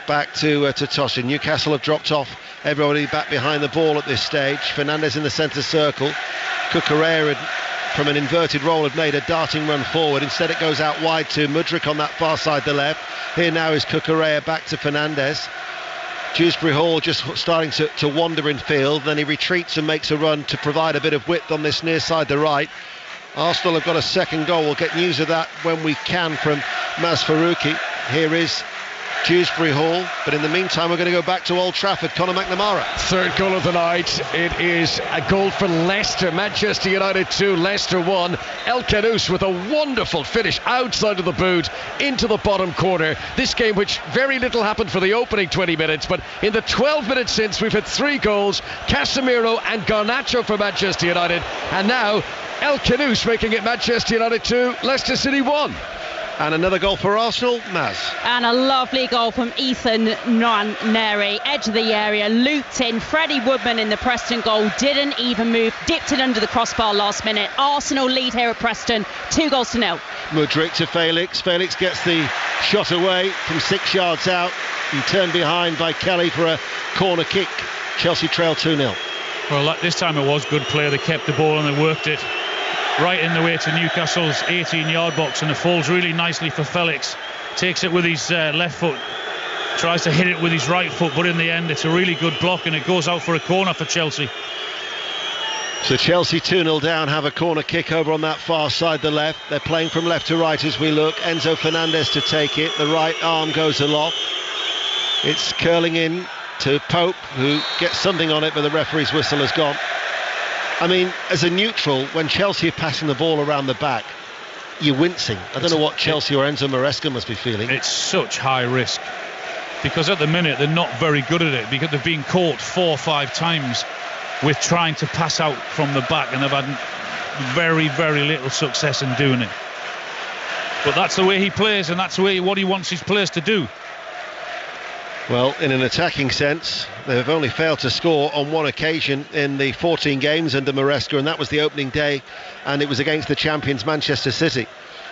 Back to Tosin. Newcastle have dropped off. Everybody back behind the ball at this stage. Fernandez in the centre circle. Cucurella from an inverted roll had made a darting run forward. Instead it goes out wide to Mudryk on that far side, the left. Here now is Cucurella back to Fernandez. Dewsbury Hall just starting to wander in field. Then he retreats and makes a run to provide a bit of width on this near side, the right. Arsenal have got a second goal. We'll get news of that when we can from Maz Faruqi. Here is Dewsbury Hall, but in the meantime we're going to go back to Old Trafford. Conor McNamara. Third goal of the night. It is a goal for Leicester. Manchester United 2, Leicester 1. El Khanous with a wonderful finish outside of the boot into the bottom corner. This game, which very little happened for the opening 20 minutes, but in the 12 minutes since, we've had 3 goals. Casemiro and Garnacho for Manchester United, and now El Khanous making it Manchester United 2, Leicester City 1. And another goal for Arsenal, Maz. And a lovely goal from Ethan Nwaneri, edge of the area, looped in. Freddie Woodman in the Preston goal, didn't even move, dipped it under the crossbar last minute. Arsenal lead here at Preston, 2-0. Mudryk to Felix. Felix gets the shot away from 6 yards out and turned behind by Kelly for a corner kick. Chelsea trail 2-0. Well, this time it was good play. They kept the ball and they worked it right in the way to Newcastle's 18-yard box, and it falls really nicely for Felix. Takes it with his left foot, tries to hit it with his right foot, but in the end it's a really good block and it goes out for a corner for Chelsea. So Chelsea 2-0 down, have a corner kick over on that far side, the left. They're playing from left to right as we look. Enzo Fernandez to take it. The right arm goes aloft. It's curling in to Pope, who gets something on it, but the referee's whistle has gone. I mean, as a neutral, when Chelsea are passing the ball around the back, you're wincing. I don't know what Chelsea or Enzo Maresca must be feeling. It's such high risk, because at the minute they're not very good at it, because they've been caught 4 or 5 times with trying to pass out from the back, and they've had very, very little success in doing it. But that's the way he plays, and that's what he wants his players to do. Well, in an attacking sense, they've only failed to score on 1 occasion in the 14 games under Maresca, and that was the opening day, and it was against the champions Manchester City.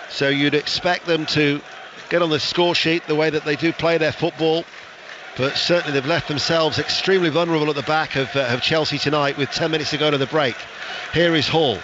So you'd expect them to get on the score sheet the way that they do play their football, but certainly they've left themselves extremely vulnerable at the back of Chelsea tonight with 10 minutes to go to the break. Here is Hall.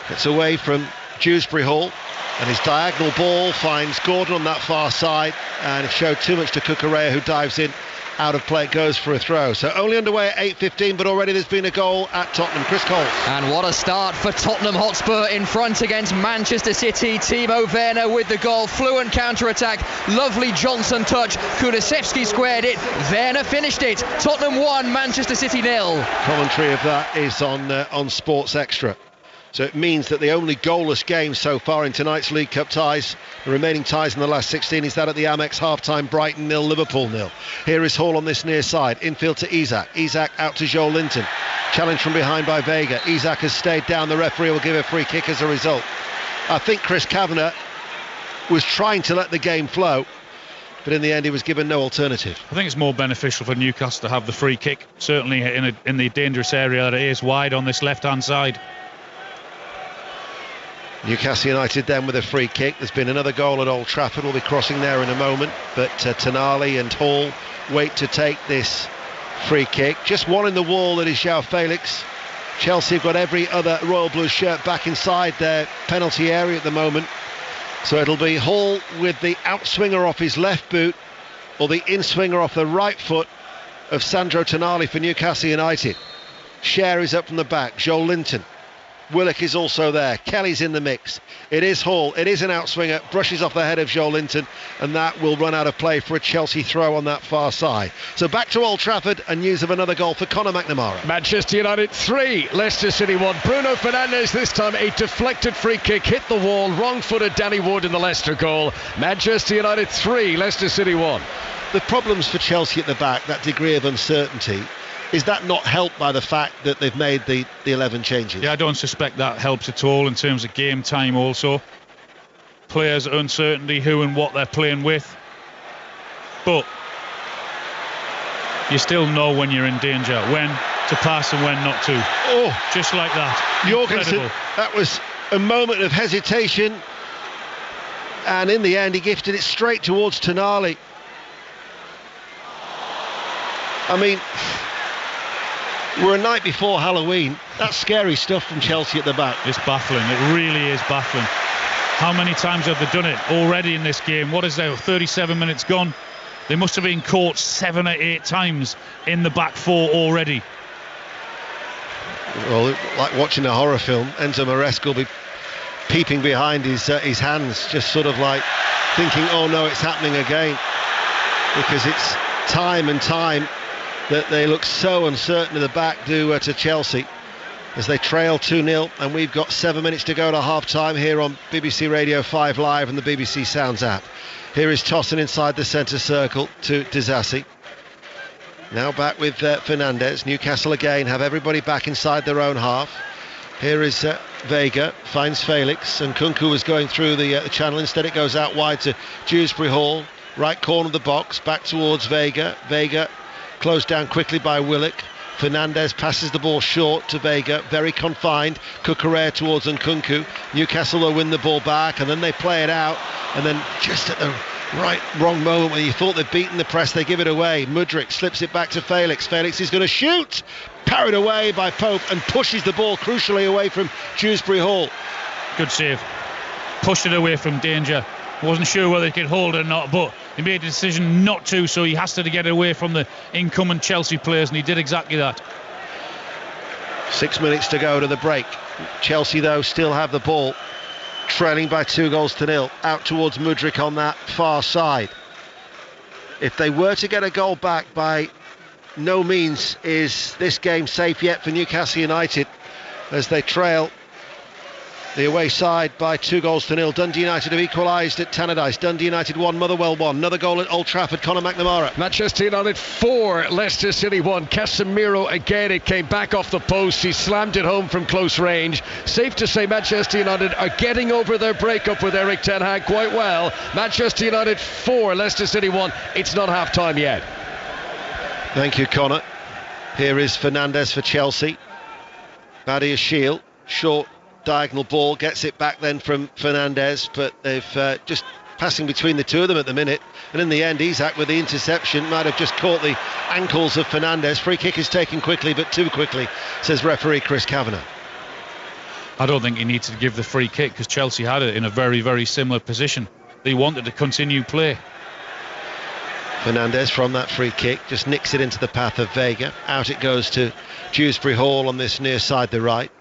Gets away from Dewsbury Hall, and his diagonal ball finds Gordon on that far side, and it showed too much to Cucurella, who dives in. Out of play, goes for a throw. So only underway at 8:15, but already there's been a goal at Tottenham. Chris Cole. And what a start for Tottenham Hotspur in front against Manchester City. Timo Werner with the goal. Fluent counter-attack. Lovely Johnson touch. Kulusevski squared it. Werner finished it. Tottenham 1, Manchester City 0. Commentary of that is on Sports Extra. So it means that the only goalless game so far in tonight's League Cup ties, the remaining ties in the last 16, is that at the Amex half-time. Brighton 0, Liverpool 0. Here is Hall on this near side, infield to Isak. Isak out to Joel Linton. Challenge from behind by Vega. Isak has stayed down. The referee will give a free kick as a result. I think Chris Kavanagh was trying to let the game flow, but in the end he was given no alternative. I think it's more beneficial for Newcastle to have the free kick, certainly in the dangerous area that it is, wide on this left-hand side. Newcastle United then with a free kick. There's been another goal at Old Trafford. We'll be crossing there in a moment, but Tonali and Hall wait to take this free kick. Just one in the wall, that is João Felix. Chelsea have got every other Royal Blue shirt back inside their penalty area at the moment. So it'll be Hall with the outswinger off his left boot, or the inswinger off the right foot of Sandro Tonali for Newcastle United. Cher is up from the back. Joel Linton. Willock is also there. Kelly's in the mix. It is Hall. It is an outswinger. Brushes off the head of Joel Linton, and that will run out of play for a Chelsea throw on that far side. So back to Old Trafford, and news of another goal for Conor McNamara. Manchester United 3, Leicester City 1. Bruno Fernandes, this time a deflected free kick, hit the wall. Wrong-footed Danny Wood in the Leicester goal. Manchester United 3, Leicester City 1. The problems for Chelsea at the back, that degree of uncertainty, is that not helped by the fact that they've made the 11 changes? Yeah, I don't suspect that helps at all in terms of game time also. Players' uncertainty, who and what they're playing with. But you still know when you're in danger, when to pass and when not to. Oh, just like that. Jorgensen, that was a moment of hesitation, and in the end he gifted it straight towards Tonali. I mean, we're a night before Halloween. That's scary stuff from Chelsea at the back. It's baffling. It really is baffling. How many times have they done it already in this game? What is there? 37 minutes gone. They must have been caught 7 or 8 times in the back four already. Well, like watching a horror film, Enzo Maresca will be peeping behind his hands, just sort of like thinking, oh no, it's happening again. because it's time and time that they look so uncertain at the back to Chelsea as they trail 2-0, and we've got 7 minutes to go to half-time here on BBC Radio 5 Live and the BBC Sounds app. Here is Tosin inside the centre circle to Disasi. Now back with Fernandez. Newcastle again have everybody back inside their own half. Here is Vega, finds Felix, and Nkunku was going through the channel. Instead it goes out wide to Dewsbury Hall, right corner of the box, back towards Vega. Vega closed down quickly by Willock. Fernandez passes the ball short to Vega, very confined. Cucurella towards Nkunku. Newcastle will win the ball back, and then they play it out, and then just at the wrong moment when you thought they'd beaten the press, they give it away. Mudryk slips it back to Felix. Felix is going to shoot, parried away by Pope, and pushes the ball crucially away from Dewsbury Hall. Good save. Pushed it away from danger. Wasn't sure whether he could hold it or not, but he made a decision not to, so he has to get it away from the incumbent Chelsea players, and he did exactly that. 6 minutes to go to the break. Chelsea, though, still have the ball, trailing by 2-0. Out towards Mudryk on that far side. If they were to get a goal back, by no means is this game safe yet for Newcastle United, as they trail the away side by 2-0. Dundee United have equalised at Tannadice. Dundee United 1, Motherwell 1. Another goal at Old Trafford. Conor McNamara. Manchester United 4, Leicester City 1. Casemiro again, it came back off the post. He slammed it home from close range. Safe to say Manchester United are getting over their breakup with Erik ten Hag quite well. Manchester United 4, Leicester City 1. It's not half time yet. Thank you, Conor. Here is Fernandez for Chelsea. Badia Shield, short diagonal ball, gets it back then from Fernandez, but they've just passing between the two of them at the minute, and in the end Isak with the interception might have just caught the ankles of Fernandez. Free kick is taken quickly, but too quickly, says referee Chris Kavanagh. I don't think he needs to give the free kick, because Chelsea had it in a very, very similar position. They wanted to continue play. Fernandez from that free kick just nicks it into the path of Vega. Out it goes to Dewsbury Hall on this near side the right.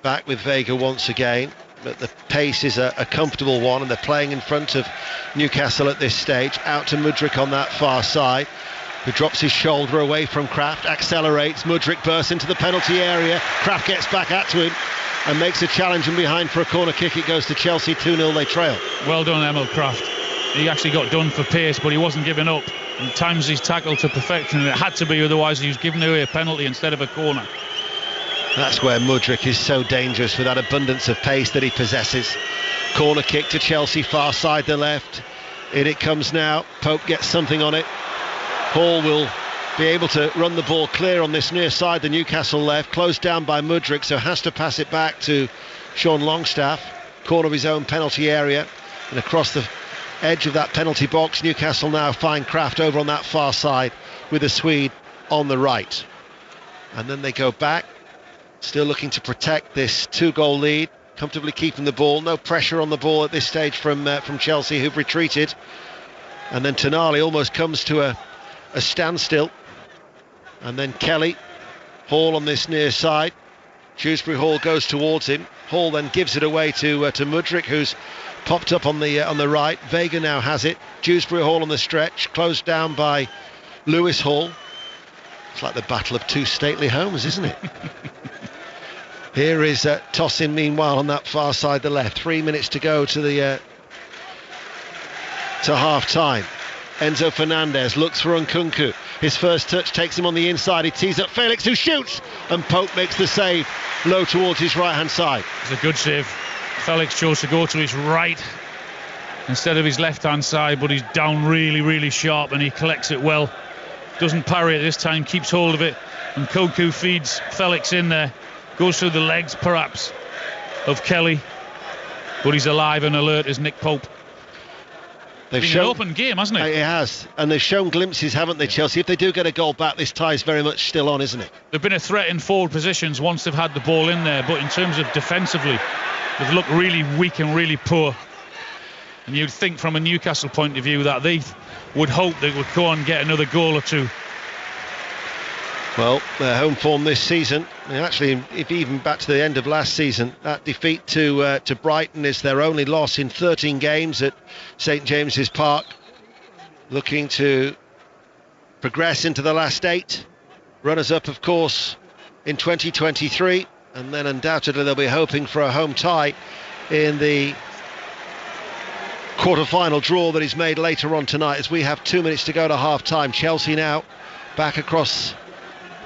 Back with Vega once again, but the pace is a comfortable one, and they're playing in front of Newcastle at this stage. Out to Mudryk on that far side, who drops his shoulder away from Kraft, accelerates. Mudryk bursts into the penalty area. Kraft gets back at to him and makes a challenge, and behind for a corner kick. It goes to Chelsea. 2-0, they trail. Well done, Emil Kraft. He actually got done for pace, but he wasn't giving up, and times his tackle to perfection, and it had to be, otherwise he was giving away a penalty instead of a corner. That's where Mudryk is so dangerous, with that abundance of pace that he possesses. Corner kick to Chelsea, far side the left. In it comes now. Pope gets something on it. Hall will be able to run the ball clear on this near side, the Newcastle left. Closed down by Mudryk, so has to pass it back to Sean Longstaff. Corner of his own penalty area, and across the edge of that penalty box, Newcastle now find Kraft over on that far side with the Swede on the right. And then they go back, still looking to protect this 2-goal lead, comfortably keeping the ball. No pressure on the ball at this stage from Chelsea, who've retreated. And then Tonali almost comes to a standstill. And then Kelly, Hall on this near side. Dewsbury Hall goes towards him. Hall then gives it away to Mudryk, who's popped up on the right. Vega now has it. Dewsbury Hall on the stretch, closed down by Lewis Hall. It's like the battle of two stately homes, isn't it? Here is Tosin, meanwhile, on that far side, the left. 3 minutes to go to half time. Enzo Fernandez looks for Nkunku. His first touch takes him on the inside. He tees up Felix, who shoots, and Pope makes the save low towards his right hand side. It's a good save. Felix chose to go to his right instead of his left hand side, but he's down really, really sharp, and he collects it well. Doesn't parry it this time, keeps hold of it, and Nkunku feeds Felix in there. Goes through the legs, perhaps, of Kelly, but he's alive and alert as Nick Pope. They've shown an open game, hasn't it? It has, and they've shown glimpses, haven't they, Chelsea? If they do get a goal back, this tie's very much still on, isn't it? They've been a threat in forward positions once they've had the ball in there, but in terms of defensively, they've looked really weak and really poor. And you'd think from a Newcastle point of view that they would hope they would go and get another goal or two. Well, their home form this season, and actually, if even back to the end of last season, that defeat to Brighton is their only loss in 13 games at St James's Park. Looking to progress into the last 8. Runners-up, of course, in 2023, and then undoubtedly they'll be hoping for a home tie in the quarter-final draw that is made later on tonight, as we have 2 minutes to go to half-time. Chelsea now back across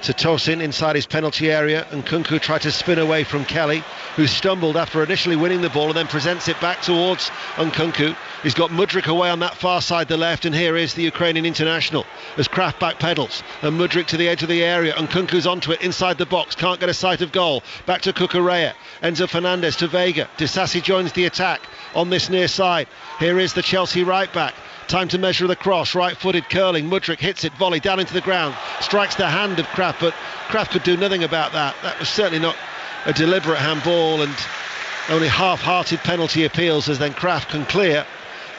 to Tosin inside his penalty area, and Nkunku tried to spin away from Kelly, who stumbled after initially winning the ball and then presents it back towards Nkunku. He's got Mudryk away on that far side, the left, and here is the Ukrainian international as Kraft backpedals, and Mudryk to the edge of the area, and Nkunku's onto it inside the box, can't get a sight of goal. Back to Cucurella, Enzo Fernandez to Vega. Disasi joins the attack on this near side. Here is the Chelsea right back. Time to measure the cross, right-footed, curling. Mudryk hits it, volley down into the ground, strikes the hand of Kraft, but Kraft could do nothing about that. That was certainly not a deliberate handball, and only half-hearted penalty appeals as then Kraft can clear,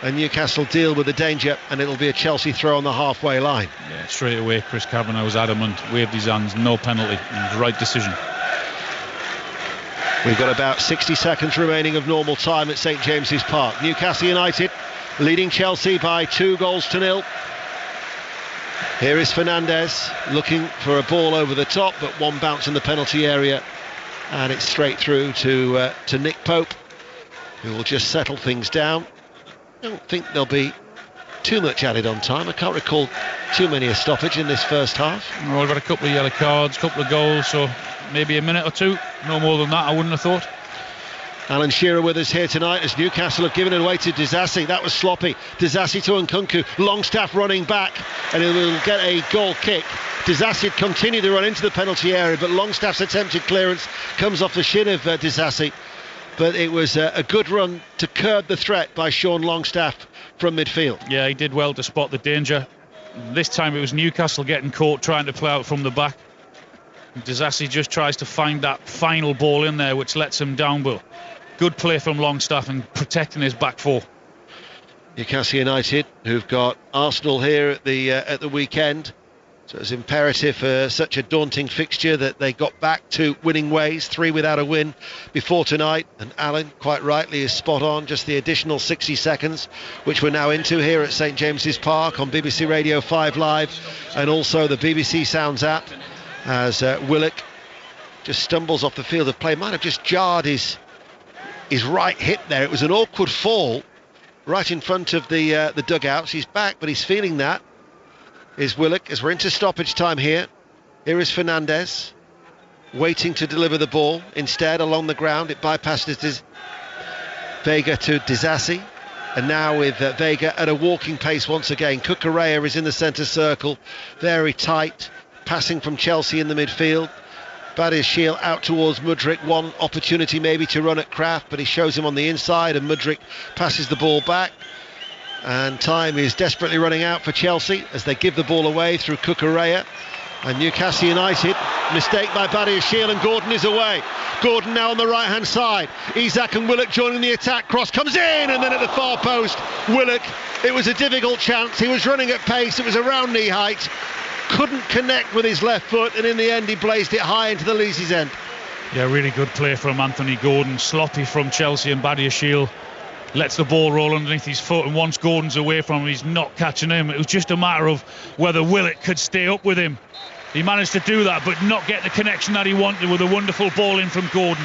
and Newcastle deal with the danger, and it'll be a Chelsea throw on the halfway line. Yeah, straight away, Chris Kavanagh was adamant, waved his hands, no penalty, right decision. We've got about 60 seconds remaining of normal time at St James's Park. Newcastle United leading Chelsea by 2-0. Here is Fernandez looking for a ball over the top, but one bounce in the penalty area, and it's straight through to Nick Pope, who will just settle things down. I don't think there'll be too much added on time. I can't recall too many a stoppage in this first half. Well, we've got a couple of yellow cards, a couple of goals, so maybe a minute or two, no more than that, I wouldn't have thought. Alan Shearer with us here tonight as Newcastle have given it away to Disasi. That was sloppy. Disasi to Nkunku. Longstaff running back, and he will get a goal kick. Disasi continued to run into the penalty area, but Longstaff's attempted clearance comes off the shin of Disasi. But it was a good run to curb the threat by Sean Longstaff from midfield. Yeah, he did well to spot the danger. This time it was Newcastle getting caught trying to play out from the back. Disasi just tries to find that final ball in there, which lets him down, but good play from Longstaff and protecting his back four. Newcastle United, who've got Arsenal here at the weekend, so it's imperative for such a daunting fixture that they got back to winning ways. 3 without a win before tonight, and Alan quite rightly is spot on. Just the additional 60 seconds, which we're now into here at St James's Park on BBC Radio 5 Live, and also the BBC Sounds app, as Willock just stumbles off the field of play. Might have just jarred his right hip there. It was an awkward fall right in front of the dugouts. He's back, but he's feeling that. Is Willock, as we're into stoppage time here. Here is Fernandez waiting to deliver the ball. Instead, along the ground, it bypasses Vega to Disasi, and now with Vega at a walking pace once again. Cucurella is in the centre circle, very tight, passing from Chelsea in the midfield. Badiashile out towards Mudryk, one opportunity maybe to run at Kraft, but he shows him on the inside, and Mudryk passes the ball back. And time is desperately running out for Chelsea as they give the ball away through Cucurella. And Newcastle United, mistake by Badiashile, and Gordon is away. Gordon now on the right hand side. Isak and Willock joining the attack. Cross comes in, and then at the far post, Willock. It was a difficult chance. He was running at pace. It was around knee height. Couldn't connect with his left foot, and in the end he blazed it high into the Leesy's end. Yeah, really good play from Anthony Gordon. Sloppy from Chelsea, and Badiashile lets the ball roll underneath his foot, and once Gordon's away from him, he's not catching him. It was just a matter of whether Willock could stay up with him. He managed to do that, but not get the connection that he wanted with a wonderful ball in from Gordon.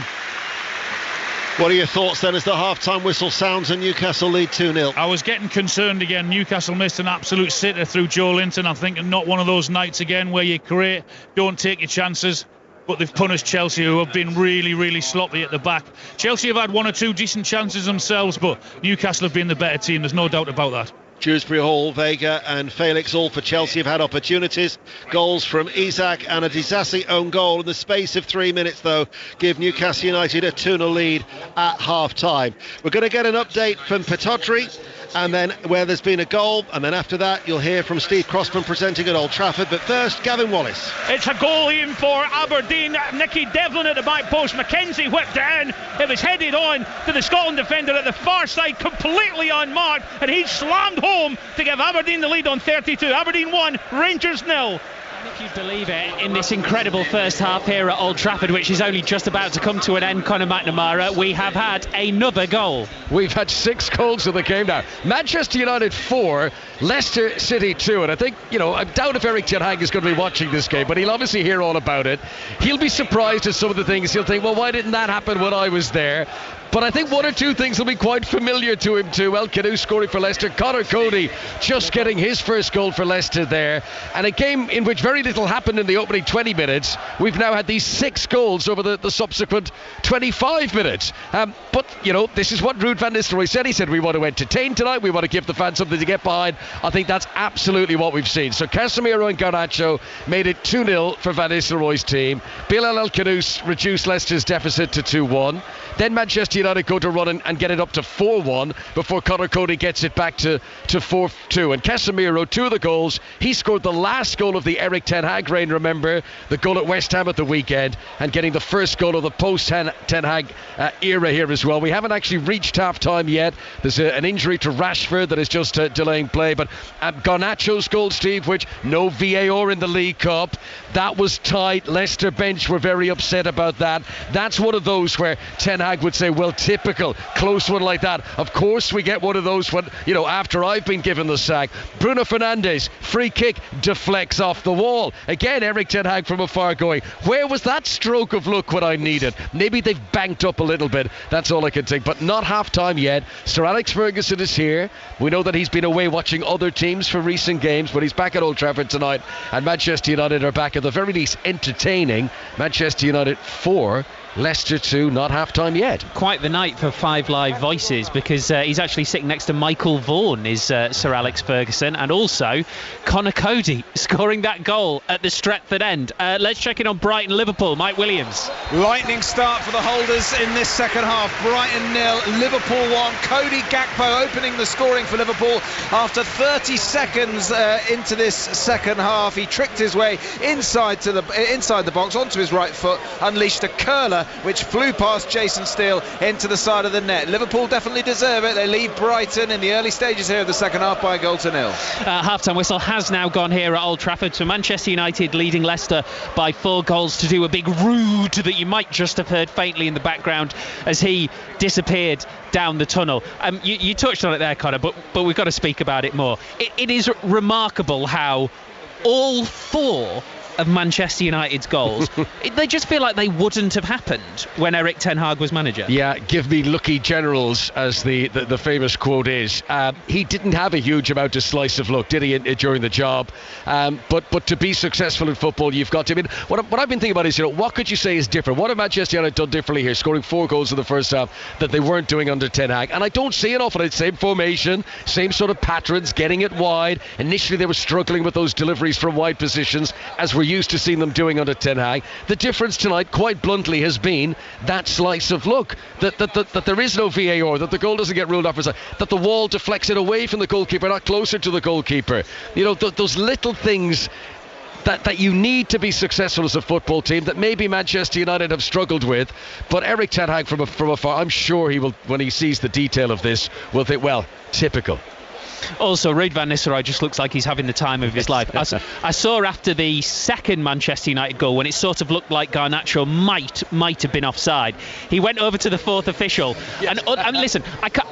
What are your thoughts then as the half-time whistle sounds and Newcastle lead 2-0? I was getting concerned again. Newcastle missed an absolute sitter through Joe Linton. I'm thinking not one of those nights again where you create, don't take your chances. But they've punished Chelsea, who have been really, really sloppy at the back. Chelsea have had 1 or 2 decent chances themselves, but Newcastle have been the better team. There's no doubt about that. Dewsbury Hall, Vega and Felix all for Chelsea have had opportunities. Goals from Isak and a Disasi own goal in the space of 3 minutes, though, give Newcastle United a 2-0 lead at half-time. We're going to get an update from Pittodrie, and then where there's been a goal, and then after that you'll hear from Steve Crossman presenting at Old Trafford. But first, Gavin Wallace. It's a goal in for Aberdeen. Nicky Devlin at the back post. Mackenzie whipped it in. It was headed on to the Scotland defender at the far side, completely unmarked, and he slammed home to give Aberdeen the lead on 32. Aberdeen 1, Rangers 0. If you believe it, in this incredible first half here at Old Trafford, which is only just about to come to an end, Conor McNamara, we have had another goal. We've had 6 goals in the game now. Manchester United 4, Leicester City 2. And I think, I doubt if Erik ten Hag is going to be watching this game, but he'll obviously hear all about it. He'll be surprised at some of the things. He'll think, well, why didn't that happen when I was there? But I think 1 or 2 things will be quite familiar to him too. El Khanou scoring for Leicester, Conor Cody just getting his first goal for Leicester there. And a game in which very little happened in the opening 20 minutes. We've now had these 6 goals over the subsequent 25 minutes. But, this is what Ruud van Nistelrooy said. He said, we want to entertain tonight. We want to give the fans something to get behind. I think that's absolutely what we've seen. So Casemiro and Garnacho made it 2-0 for Van Nistelrooy's team. Bilal El Khanou reduced Leicester's deficit to 2-1. Then Manchester United go to run and get it up to 4-1 before Conor Cody gets it back to 4-2. And Casemiro, 2 of the goals, he scored the last goal of the Erik ten Hag reign, remember, the goal at West Ham at the weekend, and getting the first goal of the post-ten Hag era here as well. We haven't actually reached half-time yet. There's an injury to Rashford that is just delaying play, but Garnacho's goal, Steve, which no VAR in the League Cup, that was tight. Leicester bench were very upset about that. That's one of those where Ten Hag would say, well, typical, close one like that. Of course we get one of those when, after I've been given the sack. Bruno Fernandes, free kick, deflects off the wall. Again, Erik ten Hag from afar going, where was that stroke of luck when I need it? Maybe they've banked up a little bit. That's all I can think. But not half-time yet. Sir Alex Ferguson is here. We know that he's been away watching other teams for recent games, but he's back at Old Trafford tonight. And Manchester United are back, at the very least, entertaining. Manchester United 4, Leicester 2, not half-time yet. Quite the night for 5 Live Voices, because he's actually sitting next to Michael Vaughan, is Sir Alex Ferguson, and also Conor Cody scoring that goal at the Stretford end. Let's check in on Brighton-Liverpool. Mike Williams. Lightning start for the holders in this second half. Brighton 0, Liverpool 1. Cody Gakpo opening the scoring for Liverpool after 30 seconds into this second half. He tricked his way inside the box onto his right foot, unleashed a curler which flew past Jason Steele into the side of the net. Liverpool definitely deserve it. They lead Brighton in the early stages here of the second half by 1-0. Half-time whistle has now gone here at Old Trafford, so Manchester United leading Leicester by 4 goals to do. A big Ruud that you might just have heard faintly in the background as he disappeared down the tunnel. You touched on it there, Conor, but we've got to speak about it more. It is remarkable how all 4 of Manchester United's goals, they just feel like they wouldn't have happened when Erik ten Hag was manager. Yeah, give me lucky generals, as the famous quote is. He didn't have a huge amount of slice of luck, did he, during the job? But to be successful in football, you've got to. I mean, what I've been thinking about is, what could you say is different? What have Manchester United done differently here, scoring 4 goals in the first half that they weren't doing under Ten Hag? And I don't see it often. It's same formation, same sort of patterns, getting it wide. Initially, they were struggling with those deliveries from wide positions, as we're used to seeing them doing under Ten Hag. The difference tonight, quite bluntly, has been that slice of luck, that there is no VAR, that the goal doesn't get ruled off, that the wall deflects it away from the goalkeeper, not closer to the goalkeeper. Those little things that you need to be successful as a football team, that maybe Manchester United have struggled with. But Erik ten Hag from afar, I'm sure he will, when he sees the detail of this, will think, well, typical. Also, Ruud van Nistelrooy just looks like he's having the time of his life. I saw after the second Manchester United goal, when it sort of looked like Garnacho might have been offside, he went over to the 4th official. And listen,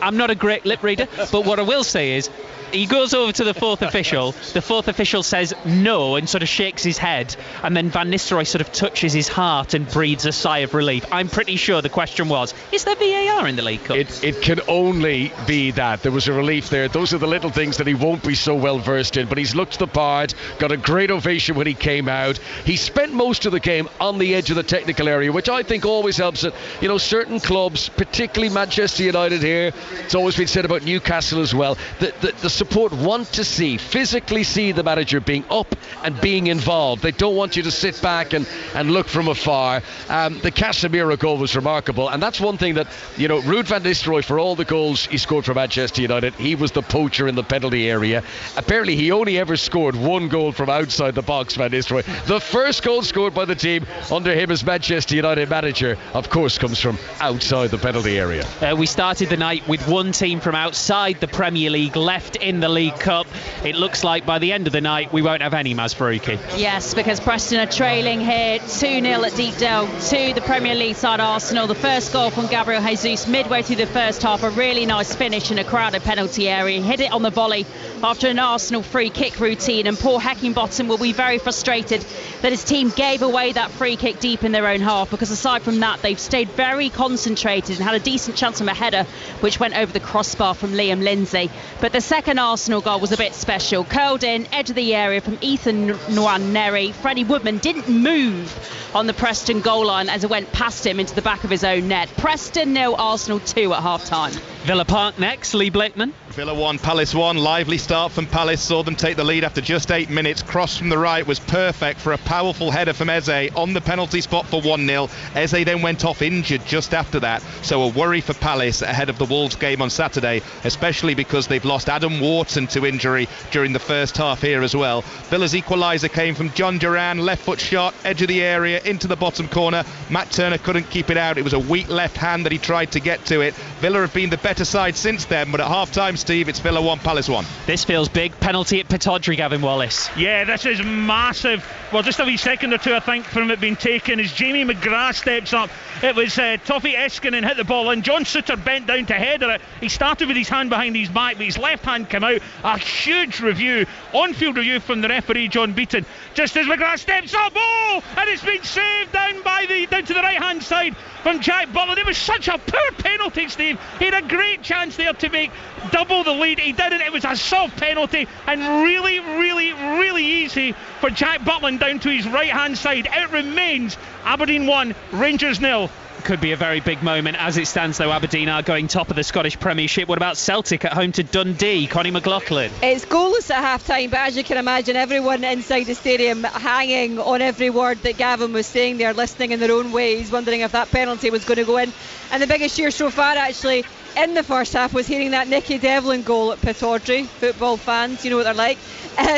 I'm not a great lip reader, but what I will say is, he goes over to the 4th official. The 4th official says no and sort of shakes his head, and then Van Nistelrooy sort of touches his heart and breathes a sigh of relief. I'm pretty sure the question was, is there VAR in the League Cup? It can only be that. There was a relief there. Those are the little things that he won't be so well versed in, but he's looked the part, got a great ovation when he came out. He spent most of the game on the edge of the technical area, which I think always helps it. Certain clubs, particularly Manchester United here, it's always been said about Newcastle as well, the support want to physically see the manager being up and being involved. They don't want you to sit back and look from afar. The Casemiro goal was remarkable, and that's one thing that, Ruud van Nistelrooy, for all the goals he scored for Manchester United, he was the poacher in the penalty area. Apparently he only ever scored 1 goal from outside the box, Van Nistelrooy. The first goal scored by the team under him as Manchester United manager, of course, comes from outside the penalty area. We started the night with one team from outside the Premier League left in in the League Cup. It looks like by the end of the night we won't have any Maz Faruqi. Yes, because Preston are trailing here 2-0 at Deepdale to the Premier League side Arsenal. The first goal from Gabriel Jesus midway through the first half, a really nice finish in a crowded penalty area. He hit it on the volley after an Arsenal free kick routine, and Paul Heckingbottom will be very frustrated that his team gave away that free kick deep in their own half, because aside from that they've stayed very concentrated and had a decent chance from a header which went over the crossbar from Liam Lindsay. But the second Arsenal goal was a bit special. Curled in, edge of the area from Ethan Nwaneri. Freddie Woodman didn't move on the Preston goal line as it went past him into the back of his own net. Preston 0, Arsenal 2 at half time. Villa Park next, Lee Blakeman. Villa 1, Palace 1. Lively start from Palace, saw them take the lead after just 8 minutes. Cross from the right was perfect for a powerful header from Eze on the penalty spot for 1-0. Eze then went off injured just after that, so a worry for Palace ahead of the Wolves game on Saturday, especially because they've lost Adam Wharton to injury during the first half here as well. Villa's equaliser came from John Duran, left foot shot, edge of the area, into the bottom corner. Matt Turner couldn't keep it out. It was a weak left hand that he tried to get to it. Villa have been the better side since then, but at half time, Steve, it's Villa 1, Palace 1. This feels big. Penalty at Pittodrie, Gavin Wallace. Yeah, this is massive. Well, just a wee second or two, I think, from it being taken as Jamie McGrath steps up. It was Toffee Eskinen hit the ball and John Suter bent down to header it. He started with his hand behind his back, but his left hand came out. A huge review, on-field review from the referee, John Beaton. Just as McGrath steps up, and it's been saved down to the right-hand side from Jack Butland. It was such a poor penalty, Steve. He had a great chance there to make double the lead. He didn't. It was a soft penalty and really, really, really easy for Jack Butland down to his right-hand side. It remains Aberdeen 1, Rangers 0. Could be a very big moment. As it stands, though, Aberdeen are going top of the Scottish Premiership. What about Celtic at home to Dundee? Connie McLaughlin. It's goalless at half-time, but as you can imagine, everyone inside the stadium hanging on every word that Gavin was saying there, listening in their own ways, wondering if that penalty was going to go in. And the biggest cheer so far, actually, in the first half was hearing that Nicky Devlin goal at Pittodrie. Football fans, you know what they're like.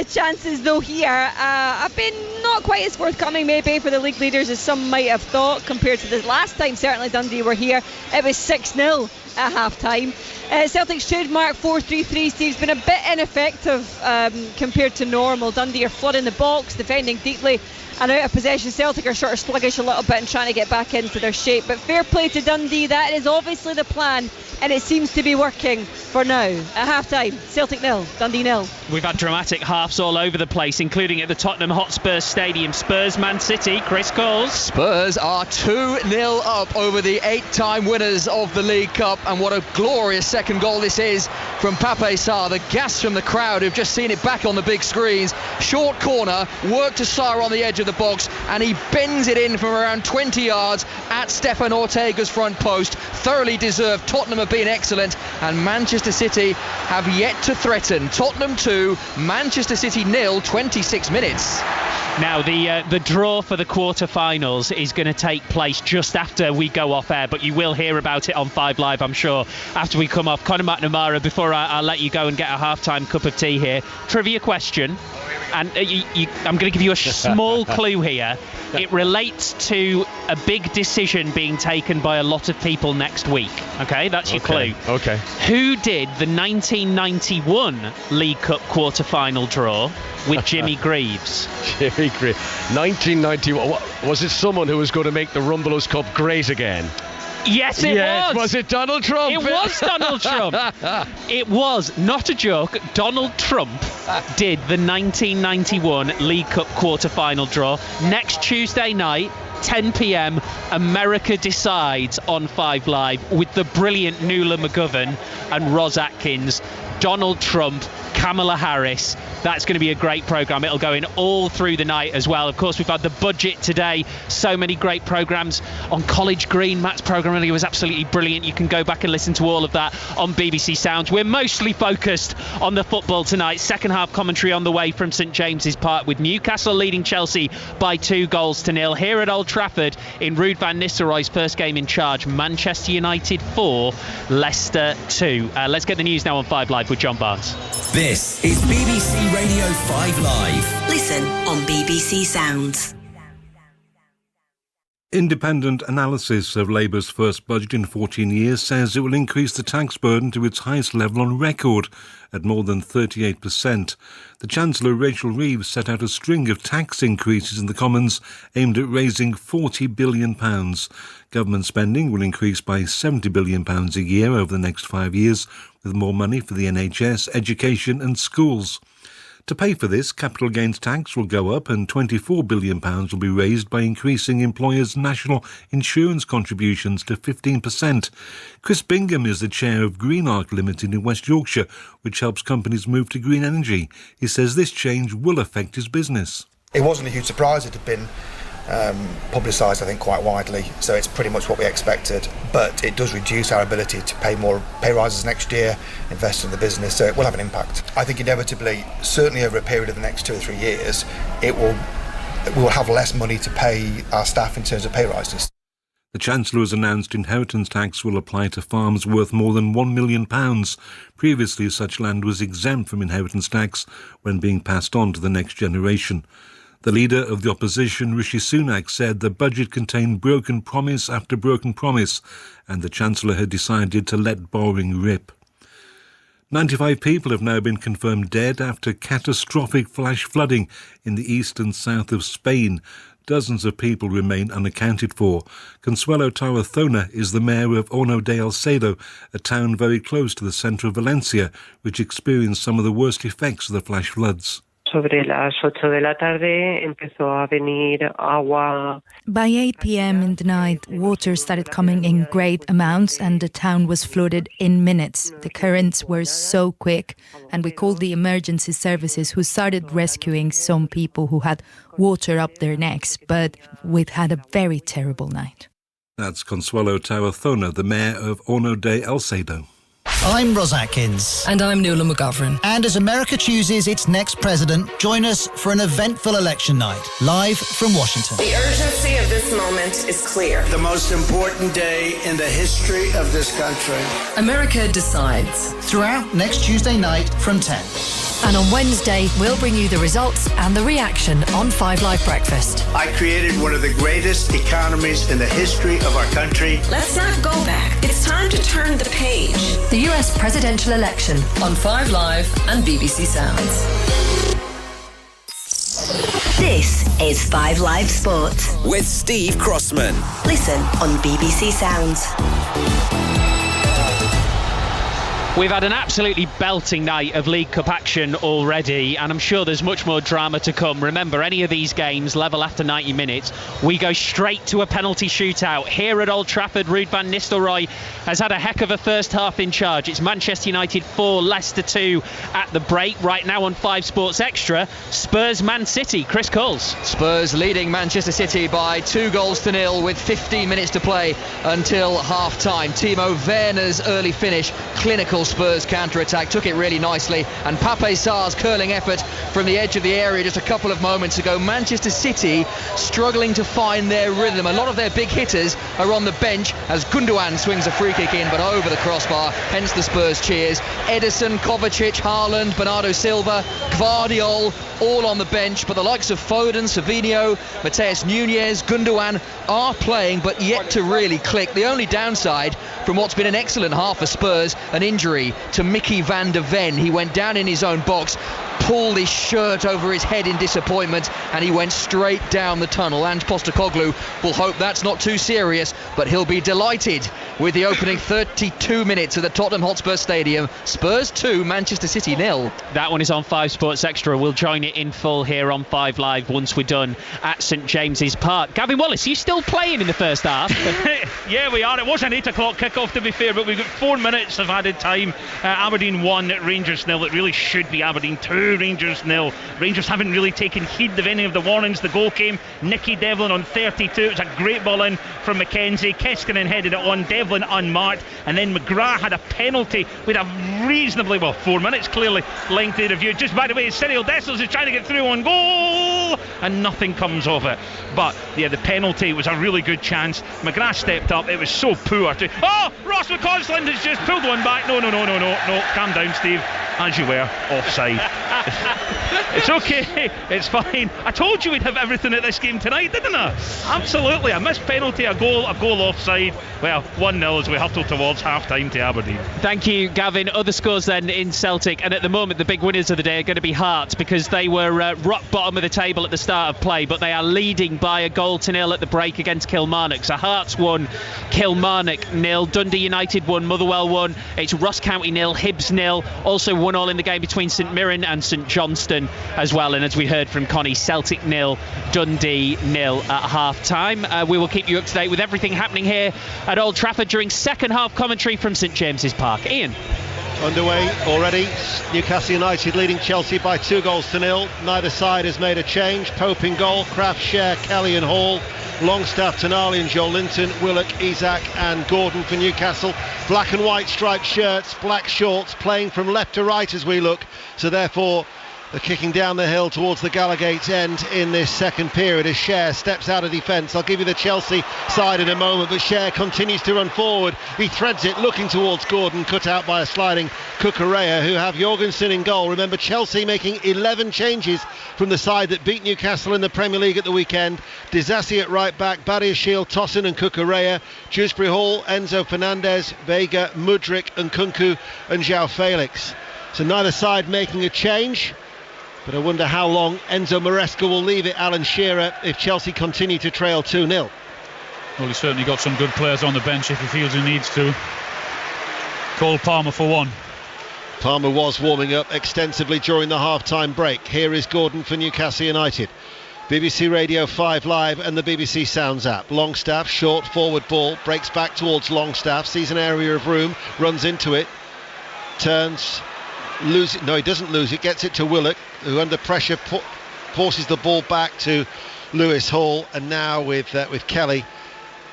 Chances, though, here have been not quite as forthcoming, maybe, for the league leaders as some might have thought compared to the last time. Certainly Dundee were here. It was 6-0 at half-time. Celtic's trademark 4-3-3, Steve's been a bit ineffective compared to normal. Dundee are flooding the box, defending deeply, and out of possession. Celtic are sort of sluggish a little bit and trying to get back into their shape. But fair play to Dundee, that is obviously the plan, and it seems to be working for now. At half-time, Celtic 0, Dundee 0. We've had dramatic halves all over the place, including at the Tottenham Hotspur Stadium. Spurs, Man City, Chris Coles. Spurs are 2-0 up over the 8-time winners of the League Cup, and what a glorious second goal this is from Pape Sarr. The gas from the crowd who've just seen it back on the big screens. Short corner, work to Sarr on the edge of the box, and he bends it in from around 20 yards at Stefan Ortega's front post. Thoroughly deserved. Tottenham have been excellent, and Manchester City have yet to threaten. Tottenham 2, Manchester City 0, 26 minutes. Now the draw for the quarter-finals is going to take place just after we go off air, but you will hear about it on 5 Live, I'm sure, after we come off. Conor McNamara, before I let you go and get a half-time cup of tea here, trivia question, and I'm going to give you a small clue here. It relates to a big decision being taken by a lot of people next week. Okay, that's your clue. Okay. Who did the 1991 League Cup quarter-final draw with Jimmy Greaves? Jimmy Greaves. 1991. Was it someone who was going to make the Rumbelows Cup great again? Yes, it was. Was it Donald Trump? It was Donald Trump. It was, not a joke, Donald Trump did the 1991 League Cup quarter-final draw. Next Tuesday night, 10 p.m, America Decides on 5 Live with the brilliant Nuala McGovern and Ros Atkins. Donald Trump, Kamala Harris. That's going to be a great programme. It'll go in all through the night as well. Of course, we've had the budget today. So many great programmes on College Green. Matt's programme earlier was absolutely brilliant. You can go back and listen to all of that on BBC Sounds. We're mostly focused on the football tonight. Second half commentary on the way from St James's Park with Newcastle leading Chelsea by 2-0. Here at Old Trafford in Ruud van Nistelrooy's first game in charge. Manchester United 4, Leicester 2. Let's get the news now on 5 Live with John Barnes. This is BBC Radio 5 Live. Listen on BBC Sounds. Independent analysis of Labour's first budget in 14 years says it will increase the tax burden to its highest level on record at more than 38%. The Chancellor, Rachel Reeves, set out a string of tax increases in the Commons aimed at raising £40 billion. Government spending will increase by £70 billion a year over the next 5 years, with more money for the NHS, education and schools. To pay for this, capital gains tax will go up and £24 billion will be raised by increasing employers' national insurance contributions to 15%. Chris Bingham is the chair of Green Arc Limited in West Yorkshire, which helps companies move to green energy. He says this change will affect his business. It wasn't a huge surprise. It had been publicised, I think, quite widely, so it's pretty much what we expected, but it does reduce our ability to pay more pay rises next year, invest in the business, so it will have an impact. I think inevitably, certainly over a period of the next 2 or 3 years, we will have less money to pay our staff in terms of pay rises. The Chancellor has announced inheritance tax will apply to farms worth more than £1 million. Previously, such land was exempt from inheritance tax when being passed on to the next generation. The leader of the opposition, Rishi Sunak, said the budget contained broken promise after broken promise, and the Chancellor had decided to let borrowing rip. 95 people have now been confirmed dead after catastrophic flash flooding in the east and south of Spain. Dozens of people remain unaccounted for. Consuelo Tarazona is the mayor of Horno de Alcedo, a town very close to the centre of Valencia, which experienced some of the worst effects of the flash floods. Sobre las 8 de la tarde empezó a venir agua. By 8 p.m. in the night, water started coming in great amounts and the town was flooded in minutes. The currents were so quick, and we called the emergency services, who started rescuing some people who had water up their necks, but we've had a very terrible night. That's Consuelo Tarazona, the mayor of Horno de Alcedo. I'm Ros Atkins. And I'm Nuala McGovern. And as America chooses its next president, join us for an eventful election night, live from Washington. The urgency of this moment is clear. The most important day in the history of this country. America decides. Throughout next Tuesday night from 10. And on Wednesday, we'll bring you the results and the reaction on 5 Live Breakfast. I created one of the greatest economies in the history of our country. Let's not go back. It's time to turn the page. The US presidential election on 5 Live and BBC Sounds. This is 5 Live Sport with Steve Crossman. Listen on BBC Sounds. We've had an absolutely belting night of League Cup action already, and I'm sure there's much more drama to come. Remember, any of these games, level after 90 minutes, we go straight to a penalty shootout. Here at Old Trafford, Ruud van Nistelrooy has had a heck of a first half in charge. It's Manchester United 4, Leicester 2 at the break. Right now on 5 Sports Extra, Spurs Man City. Chris Coles. Spurs leading Manchester City by 2-0 with 15 minutes to play until half-time. Timo Werner's early finish, clinical Spurs counter-attack, took it really nicely, and Pape Sarr's curling effort from the edge of the area just a couple of moments ago. Manchester City struggling to find their rhythm. A lot of their big hitters are on the bench as Gundogan swings a free kick in, but over the crossbar, hence the Spurs cheers. Ederson, Kovacic, Haaland, Bernardo Silva, Gvardiol, all on the bench, but the likes of Foden, Savinho, Mateus Nunes, Gundogan are playing, but yet to really click. The only downside from what's been an excellent half for Spurs, an injury to Mickey van der Ven. He went down in his own box, pulled his shirt over his head in disappointment, and he went straight down the tunnel. Ange Postecoglou will hope that's not too serious, but he'll be delighted with the opening 32 minutes at the Tottenham Hotspur Stadium. Spurs 2, Manchester City 0. That one is on 5 Sports Extra. We'll join it in full here on 5 Live once we're done at St James's Park. Gavin Wallace, are you still playing in the first half? Yeah, we are. It was an 8 o'clock kick-off, to be fair, but we've got 4 minutes of added time. Aberdeen 1, Rangers 0. It really should be Aberdeen 2, Rangers 0. Rangers haven't really taken heed of any of the warnings. The goal came, Nicky Devlin on 32. It was a great ball in from McKenzie. Keskinen headed it on, Devlin unmarked, and then McGrath had a penalty with a reasonably, 4 minutes clearly, lengthy review. Just by the way, Cyril Dessels is trying to get through on goal, and nothing comes of it. But yeah, the penalty was a really good chance. McGrath stepped up. It was so poor. Ross McCausland has just pulled one back. No, calm down, Steve. As you were, offside. It's okay, it's fine. I told you we'd have everything at this game tonight, didn't I? Absolutely. A missed penalty, a goal offside. Well, 1-0 as we hurtle towards half-time to Aberdeen. Thank you, Gavin. Other scores then in Celtic, and at the moment the big winners of the day are going to be Hearts, because they were rock bottom of the table at the start of play, but they are leading by a 1-0 at the break against Kilmarnock. So Hearts 1, Kilmarnock 0, Dundee United 1, Motherwell 1, it's Ross County 0, Hibs 0, also 1-1 in the game between St Mirren and St Johnstone as well. And as we heard from Connie, Celtic 0, Dundee 0 at half-time. We will keep you up to date with everything happening here at Old Trafford during second half commentary from St James's Park. Ian. Underway already. Newcastle United leading Chelsea by 2-0. Neither side has made a change. Pope in goal, Kraft, Scher, Kelly and Hall. Longstaff, Tonali and Joel Linton, Willock, Isak and Gordon for Newcastle. Black and white striped shirts, black shorts, playing from left to right as we look. So therefore they're kicking down the hill towards the Gallowgate end in this second period as Scher steps out of defence. I'll give you the Chelsea side in a moment, but Scher continues to run forward. He threads it, looking towards Gordon, cut out by a sliding Cucurella, who have Jorgensen in goal. Remember, Chelsea making 11 changes from the side that beat Newcastle in the Premier League at the weekend. Disasi at right back, Badiashile, Tossin and Cucurella, Dewsbury Hall, Enzo Fernandez, Vega, Mudryk and Kunku and João Felix. So neither side making a change. But I wonder how long Enzo Maresca will leave it, Alan Shearer, if Chelsea continue to trail 2-0. Well, he's certainly got some good players on the bench if he feels he needs to. Cole Palmer for one. Palmer was warming up extensively during the half-time break. Here is Gordon for Newcastle United. BBC Radio 5 Live and the BBC Sounds app. Longstaff, short forward ball, breaks back towards Longstaff, sees an area of room, runs into it, turns... lose it. No, he doesn't lose it. Gets it to Willock, who under pressure forces the ball back to Lewis Hall, and now with Kelly,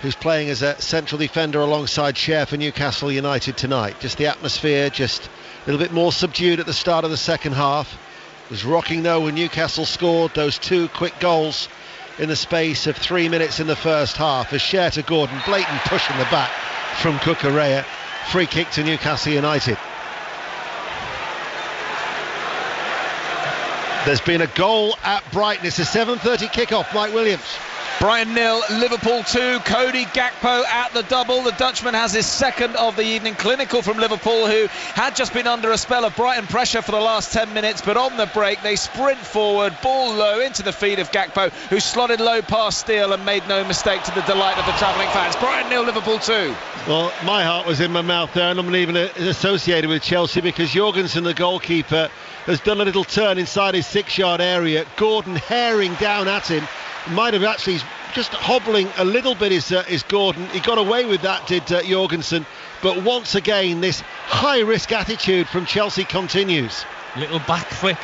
who's playing as a central defender alongside Scher for Newcastle United tonight. Just the atmosphere, just a little bit more subdued at the start of the second half. It was rocking though when Newcastle scored those 2 quick goals in the space of 3 minutes in the first half. As Scher to Gordon, blatant push in the back from Cucurella. Free kick to Newcastle United. There's been a goal at Brighton. It's a 7:30 kickoff. Mike Williams. Brighton 0, Liverpool 2. Cody Gakpo at the double. The Dutchman has his second of the evening. Clinical from Liverpool, who had just been under a spell of Brighton pressure for the last 10 minutes, but on the break they sprint forward, ball low into the feet of Gakpo, who slotted low past Steele and made no mistake, to the delight of the travelling fans. Brighton 0, Liverpool 2. Well, my heart was in my mouth there, and I'm not even associated with Chelsea, because Jorgensen, the goalkeeper, has done a little turn inside his 6-yard area. Gordon herring down at him. Might have actually just hobbling a little bit is Gordon. He got away with that, did Jorgensen. But once again, this high-risk attitude from Chelsea continues. Little back flick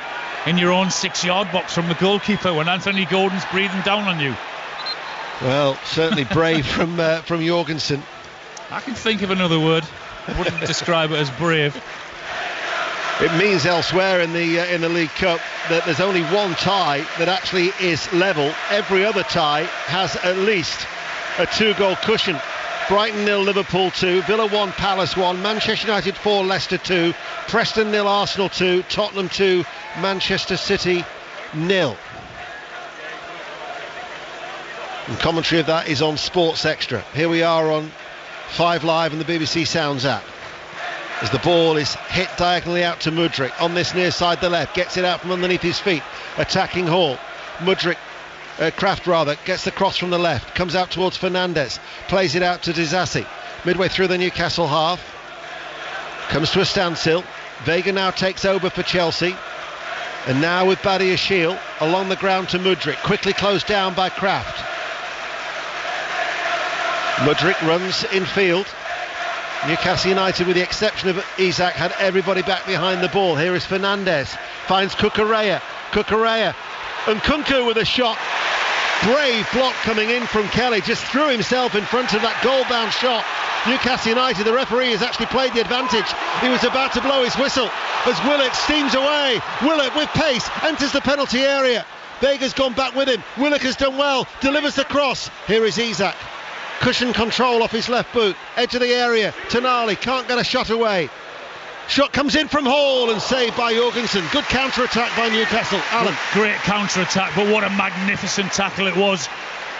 in your own 6-yard box from the goalkeeper when Anthony Gordon's breathing down on you. Well, certainly brave from Jorgensen. I can think of another word. I wouldn't describe it as brave. It means elsewhere in the League Cup that there's only one tie that actually is level. Every other tie has at least a 2-goal cushion. Brighton 0, Liverpool 2, Villa 1, Palace 1, Manchester United 4, Leicester 2, Preston 0, Arsenal 2, Tottenham 2, Manchester City 0. And commentary of that is on Sports Extra. Here we are on 5 Live and the BBC Sounds app. As the ball is hit diagonally out to Mudryk on this near side the left, gets it out from underneath his feet, attacking Hall. Kraft gets the cross from the left, comes out towards Fernandez, plays it out to Disasi. Midway through the Newcastle half, comes to a standstill. Vega now takes over for Chelsea, and now with Badiashile along the ground to Mudryk, quickly closed down by Kraft. Mudryk runs in field. Newcastle United, with the exception of Isak, had everybody back behind the ball. Here is Fernandez, finds Cucurella, and Kunku with a shot. Brave block coming in from Kelly, just threw himself in front of that goal-bound shot. Newcastle United, the referee has actually played the advantage. He was about to blow his whistle as Willock steams away. Willock with pace enters the penalty area. Vega's gone back with him. Willock has done well, delivers the cross. Here is Isak. Cushion control off his left boot, edge of the area. Tonali can't get a shot away. Shot comes in from Hall and saved by Jorgensen. Good counter-attack by Newcastle. Alan. Great counter-attack, but what a magnificent tackle it was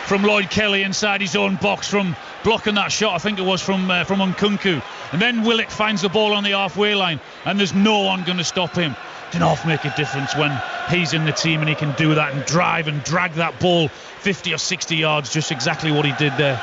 from Lloyd Kelly inside his own box, from blocking that shot. I think it was from Nkunku. And then Willock finds the ball on the halfway line, and there's no one going to stop him. Can often make a difference when he's in the team and he can do that and drive and drag that ball 50 or 60 yards, just exactly what he did there.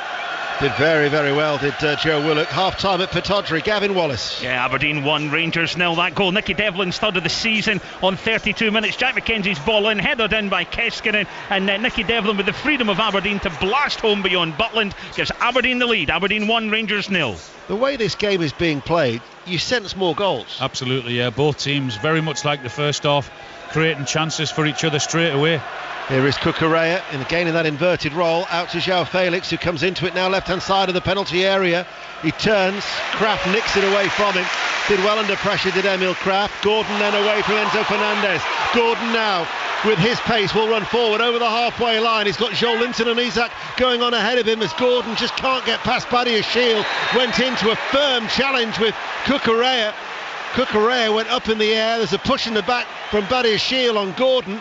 Did very, very well, did Joe Willock. Half-time at Pittodrie. Gavin Wallace. Yeah, Aberdeen 1, Rangers 0. That goal, Nicky Devlin's third of the season on 32 minutes. Jack McKenzie's ball in, headed in by Keskinen, and Nicky Devlin with the freedom of Aberdeen to blast home beyond Butland gives Aberdeen the lead. Aberdeen 1, Rangers 0. The way this game is being played, you sense more goals. Absolutely, yeah. Both teams very much like the first half, creating chances for each other straight away. Here is Cucurella, and again in that inverted role, out to João Felix, who comes into it now left-hand side of the penalty area. He turns, Kraft nicks it away from him. Did well under pressure, did Emil Kraft. Gordon then away from Enzo Fernandez. Gordon now, with his pace, will run forward over the halfway line. He's got Joel Linton and Isak going on ahead of him as Gordon just can't get past Badia Shield. Went into a firm challenge with Cucurella. Cucurella went up in the air. There's a push in the back from Badia Shield on Gordon.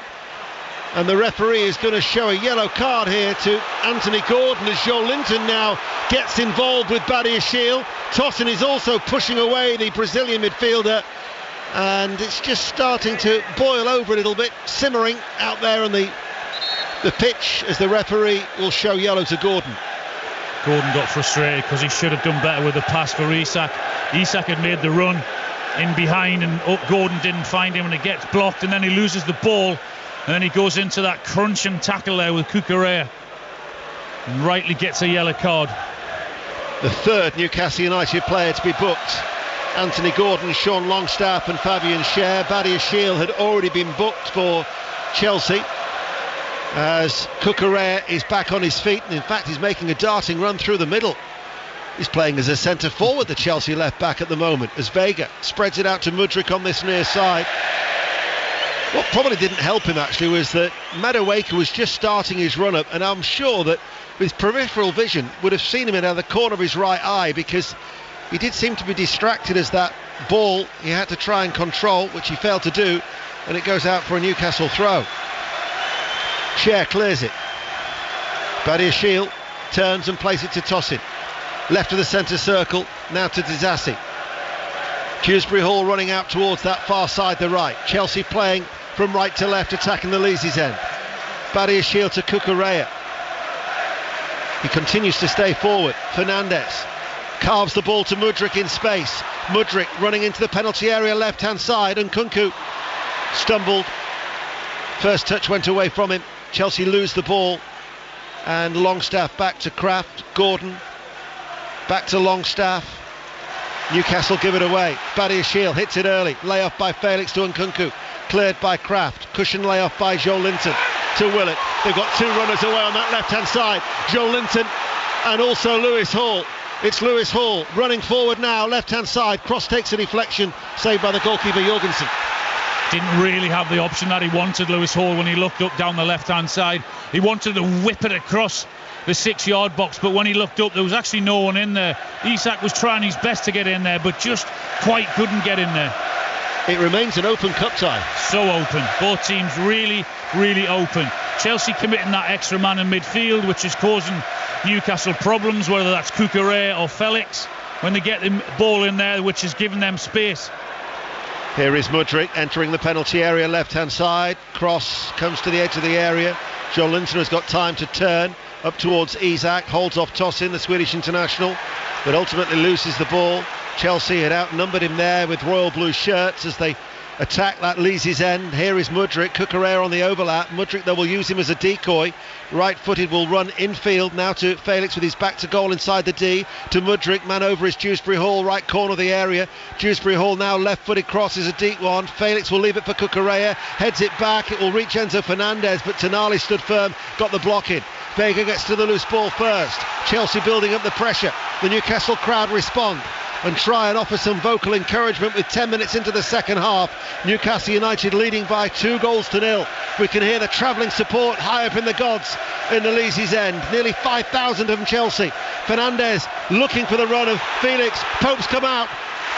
And the referee is going to show a yellow card here to Anthony Gordon as Joel Linton now gets involved with Badia Shield. Tossin is also pushing away the Brazilian midfielder, and it's just starting to boil over a little bit, simmering out there on the pitch as the referee will show yellow to Gordon. Gordon got frustrated because he should have done better with the pass for Isak. Isak had made the run in behind, and Gordon didn't find him, and it gets blocked, and then he loses the ball. And then he goes into that crunch and tackle there with Cucurella and rightly gets a yellow card. The third Newcastle United player to be booked. Anthony Gordon, Sean Longstaff and Fabian Schär. Badia Shield had already been booked for Chelsea as Cucurella is back on his feet, and in fact he's making a darting run through the middle. He's playing as a centre forward, the Chelsea left back at the moment, as Vega spreads it out to Mudryk on this near side. What probably didn't help him actually was that Madueke was just starting his run up, and I'm sure that with peripheral vision would have seen him in the corner of his right eye, because he did seem to be distracted as that ball he had to try and control, which he failed to do, and it goes out for a Newcastle throw. Schär clears it. Badia Shield turns and plays it to Tossin. Left of the centre circle, now to Disasi. Dewsbury Hall running out towards that far side, the right. Chelsea playing from right to left, attacking the Leazy's end. Badia Shield to Cucurella. He continues to stay forward. Fernandez carves the ball to Mudryk in space. Mudryk running into the penalty area left-hand side, and Nkunku stumbled. First touch went away from him. Chelsea lose the ball, and Longstaff back to Kraft. Gordon back to Longstaff. Newcastle give it away. Badia Shield hits it early. Layoff by Felix to Nkunku. Cleared by Kraft. Cushion layoff by Joel Linton to Willett. They've got two runners away on that left-hand side. Joel Linton and also Lewis Hall. It's Lewis Hall running forward now, left-hand side. Cross takes a deflection, saved by the goalkeeper Jorgensen. Didn't really have the option that he wanted, Lewis Hall, when he looked up down the left-hand side. He wanted to whip it across the 6-yard box, but when he looked up there was actually no one in there. Isak was trying his best to get in there, but just quite couldn't get in there. It remains an open cup tie. So open. Both teams really, really open. Chelsea committing that extra man in midfield, which is causing Newcastle problems, whether that's Cucurella or Felix, when they get the ball in there, which is giving them space. Here is Mudryk entering the penalty area left-hand side. Cross comes to the edge of the area. Joel Linton has got time to turn up towards Isak, holds off Tossin, the Swedish international, but ultimately loses the ball. Chelsea had outnumbered him there with royal blue shirts as they attack that Leazy's end. Here is Mudryk, Cucurella on the overlap. Mudryk, they will use him as a decoy. Right-footed will run infield now to Felix with his back to goal inside the D. To Mudryk, man over is Dewsbury Hall, right corner of the area. Dewsbury Hall now left-footed cross is a deep one. Felix will leave it for Cucurella, heads it back. It will reach Enzo Fernandez, but Tonali stood firm, got the block in. Vega gets to the loose ball first. Chelsea building up the pressure. The Newcastle crowd respond and try and offer some vocal encouragement with 10 minutes into the second half. Newcastle United leading by 2-0. We can hear the travelling support high up in the gods in the Leazy's end. Nearly 5,000 from Chelsea. Fernandez looking for the run of Felix. Pope's come out.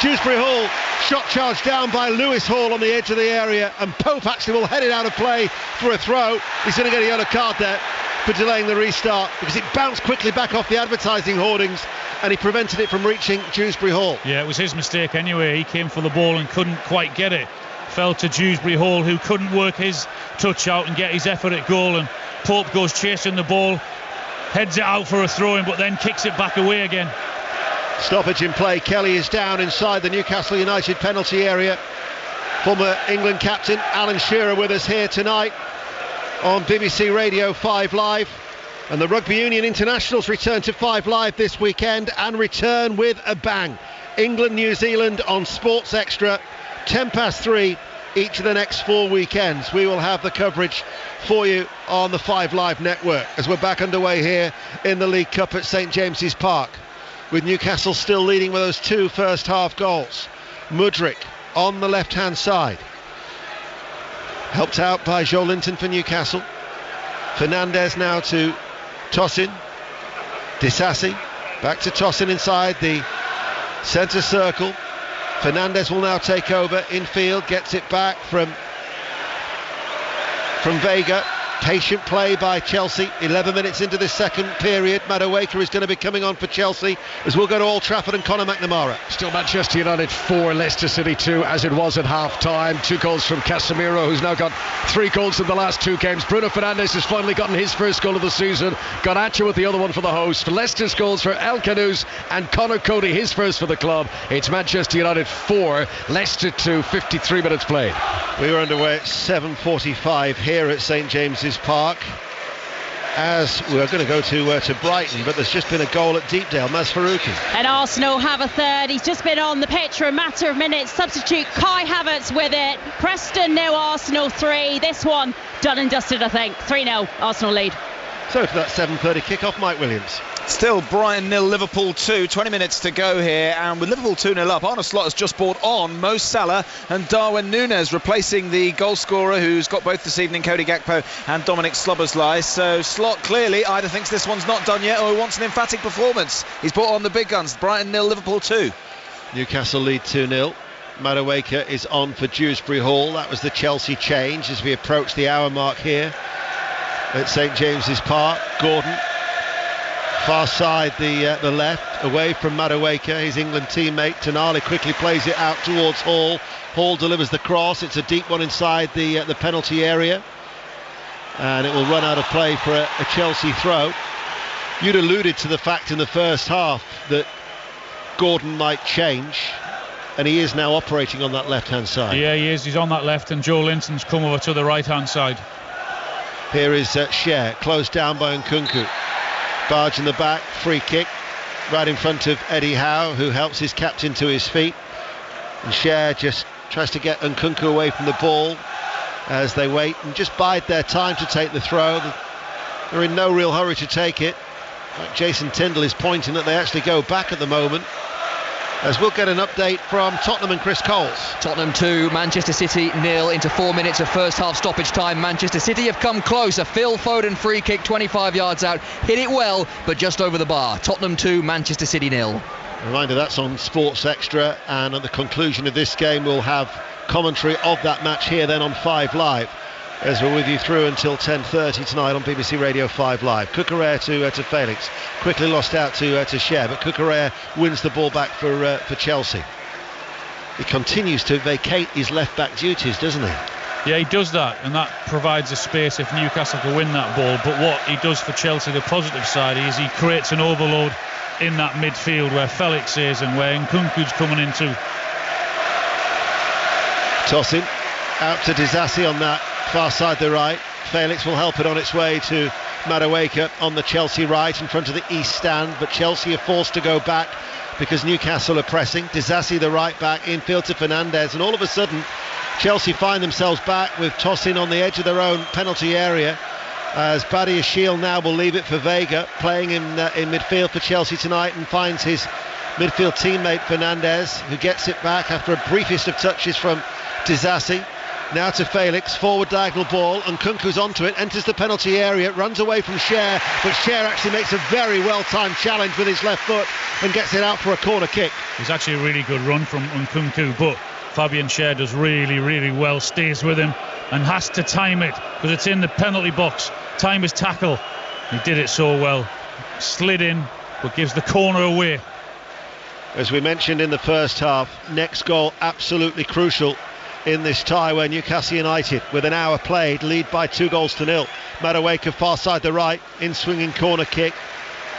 Dewsbury Hall, shot charged down by Lewis Hall on the edge of the area, and Pope actually will head it out of play for a throw. He's going to get a yellow card there for delaying the restart, because it bounced quickly back off the advertising hoardings and he prevented it from reaching Dewsbury Hall. Yeah, it was his mistake anyway. He came for the ball and couldn't quite get it. Fell to Dewsbury Hall, who couldn't work his touch out and get his effort at goal, and Pope goes chasing the ball, heads it out for a throw-in, but then kicks it back away again. Stoppage in play. Kelly is down inside the Newcastle United penalty area. Former England captain Alan Shearer with us here tonight on BBC Radio 5 Live. And the Rugby Union Internationals return to 5 Live this weekend and return with a bang. England, New Zealand on Sports Extra, 3:10 each of the next 4 weekends. We will have the coverage for you on the 5 Live network as we're back underway here in the League Cup at St James's Park, with Newcastle still leading with those 2 first half goals. Mudryk on the left hand side, helped out by Joe Linton for Newcastle. Fernandez now to Tosin. Disasi back to Tosin inside the centre circle. Fernandez will now take over infield, gets it back from Vega. Patient play by Chelsea. 11 minutes into this second period. Madueke is going to be coming on for Chelsea as we'll go to Old Trafford and Conor McNamara. Still Manchester United 4, Leicester City 2, as it was at half-time. 2 goals from Casemiro, who's now got 3 goals in the last 2 games. Bruno Fernandes has finally gotten his first goal of the season. Garnacho with the other one for the host. Leicester's goals for El Khanous and Conor Cody, his first for the club. It's Manchester United 4, Leicester 2, 53 minutes played. We were underway at 7:45 here at St James's Park, as we're going to go to Brighton, but there's just been a goal at Deepdale. Maz Faruqi. And Arsenal have a third. He's just been on the pitch for a matter of minutes. Substitute Kai Havertz with it. Preston 0, Arsenal 3. This one done and dusted, I think. 3-0, Arsenal lead. So to that 7:30 kick-off, Mike Williams. Still Brighton 0, Liverpool 2, 20 minutes to go here, and with Liverpool 2-0 up, Arne Slot has just brought on Mo Salah and Darwin Núñez, replacing the goal scorer who's got both this evening, Cody Gakpo and Dominic Szoboszlai. So Slot clearly either thinks this one's not done yet or he wants an emphatic performance. He's brought on the big guns. Brighton 0, Liverpool 2. Newcastle lead 2-0. Madueke is on for Dewsbury Hall. That was the Chelsea change as we approach the hour mark here at St James's Park. Gordon, far side the left, away from Madueke, his England teammate. Tonali quickly plays it out towards Hall. Hall delivers the cross. It's a deep one inside the penalty area, and it will run out of play for a Chelsea throw. You'd alluded to the fact in the first half that Gordon might change, and he is now operating on that left hand side. Yeah, he is. He's on that left, and Joe Linton's come over to the right hand side. Here is Cher, closed down by Nkunku. Barge in the back, free kick right in front of Eddie Howe, who helps his captain to his feet, and Cher just tries to get Nkunku away from the ball as they wait and just bide their time to take the throw. They're in no real hurry to take it. Like Jason Tyndall is pointing that they actually go back at the moment, as we'll get an update from Tottenham and Chris Coles. Tottenham 2, Manchester City 0 into 4 minutes of first half stoppage time. Manchester City have come close. A Phil Foden free kick 25 yards out. Hit it well, but just over the bar. Tottenham 2, Manchester City 0. Reminder, that's on Sports Extra, and at the conclusion of this game we'll have commentary of that match here then on 5 Live, as we're with you through until 10:30 tonight on BBC Radio 5 Live. Cucurella to Felix, quickly lost out to Cher, but Cucurella wins the ball back for Chelsea. He continues to vacate his left back duties, doesn't he? Yeah, he does that, and that provides a space if Newcastle can win that ball. But what he does for Chelsea, the positive side, is he creates an overload in that midfield where Felix is and where Nkunku's coming into. Tosin out to Disasi on that far side the right. Felix will help it on its way to Madueke on the Chelsea right in front of the east stand, but Chelsea are forced to go back because Newcastle are pressing. Disasi the right back, infield to Fernandez, and all of a sudden Chelsea find themselves back with Tosin on the edge of their own penalty area, as Badiashile now will leave it for Vega, playing in midfield for Chelsea tonight, and finds his midfield teammate Fernandez, who gets it back after a briefest of touches from Disasi. Now to Felix, forward diagonal ball, and Nkunku's onto it, enters the penalty area, runs away from Cher, but Cher actually makes a very well-timed challenge with his left foot and gets it out for a corner kick. It's actually a really good run from Nkunku, but Fabian Cher does really, really well, stays with him and has to time it because it's in the penalty box. Time his tackle. He did it so well. Slid in, but gives the corner away. As we mentioned in the first half, next goal absolutely crucial in this tie where Newcastle United, with an hour played, lead by 2-0. Madueke far side the right, in swinging corner kick,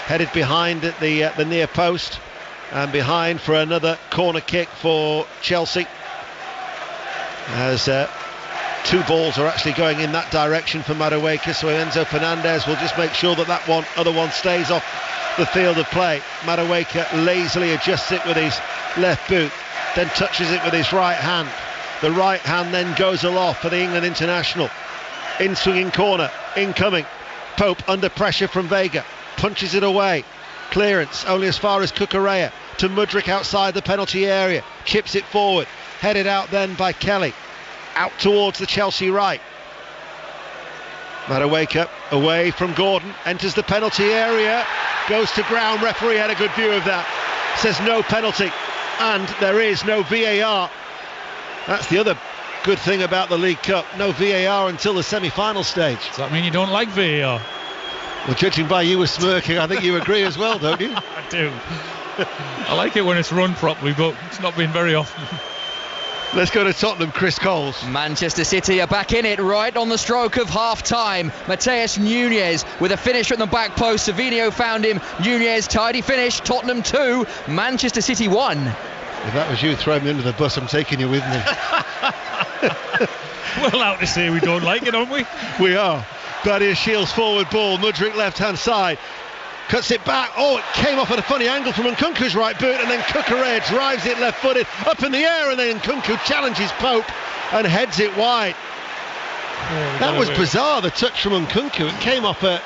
headed behind at the near post, and behind for another corner kick for Chelsea. As two balls are actually going in that direction for Madueke, so Enzo Fernandez will just make sure that other one stays off the field of play. Madueke lazily adjusts it with his left boot, then touches it with his right hand. The right hand then goes aloft for the England international. In swinging corner, incoming. Pope under pressure from Vega, punches it away. Clearance only as far as Cucurella to Mudryk outside the penalty area, chips it forward, headed out then by Kelly, out towards the Chelsea right. Madueke away from Gordon, enters the penalty area, goes to ground. Referee had a good view of that, says no penalty, and there is no VAR. That's the other good thing about the League Cup, no VAR until the semi-final stage. Does that mean you don't like VAR? Well, judging by you were smirking, I think you agree as well, don't you? I do. I like it when it's run properly, but it's not been very often. Let's go to Tottenham, Chris Coles. Manchester City are back in it right on the stroke of half-time. Mateus Nunes with a finish at the back post. Savinho found him. Nunes, tidy finish. Tottenham 2, Manchester City 1. If that was you throwing me under the bus, I'm taking you with me. We're allowed to say we don't like it, aren't we? We are. Badia Shields forward ball, Mudryk left-hand side. Cuts it back. Oh, it came off at a funny angle from Nkunku's right boot, and then Cucurella drives it left-footed up in the air, and then Nkunku challenges Pope and heads it wide. That was bizarre, the touch from Nkunku. It came off a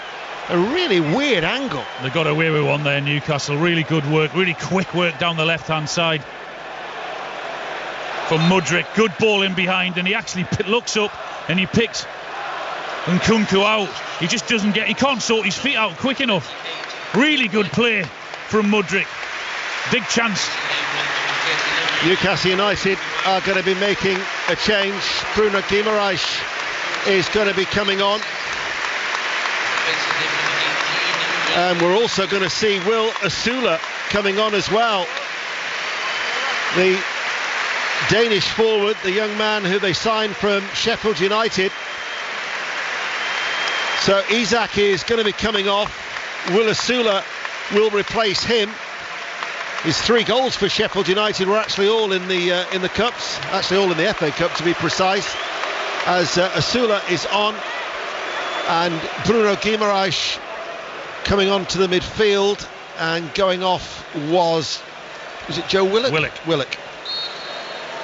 really weird angle. They got away with one there, Newcastle. Really good work, really quick work down the left-hand side from Mudryk. Good ball in behind, and he actually looks up and he picks Nkunku out. He just doesn't he can't sort his feet out quick enough. Really good play from Mudryk. Big chance. Newcastle United are going to be making a change. Bruno Guimaraes is going to be coming on. And we're also going to see Will Asula coming on as well. The Danish forward, the young man who they signed from Sheffield United. So Isak is going to be coming off. Will Asula will replace him. His 3 goals for Sheffield United were actually all in the cups, actually all in the FA Cup to be precise. As Asula is on, and Bruno Guimaraes coming on to the midfield, and going off was it Joe Willock? Willock.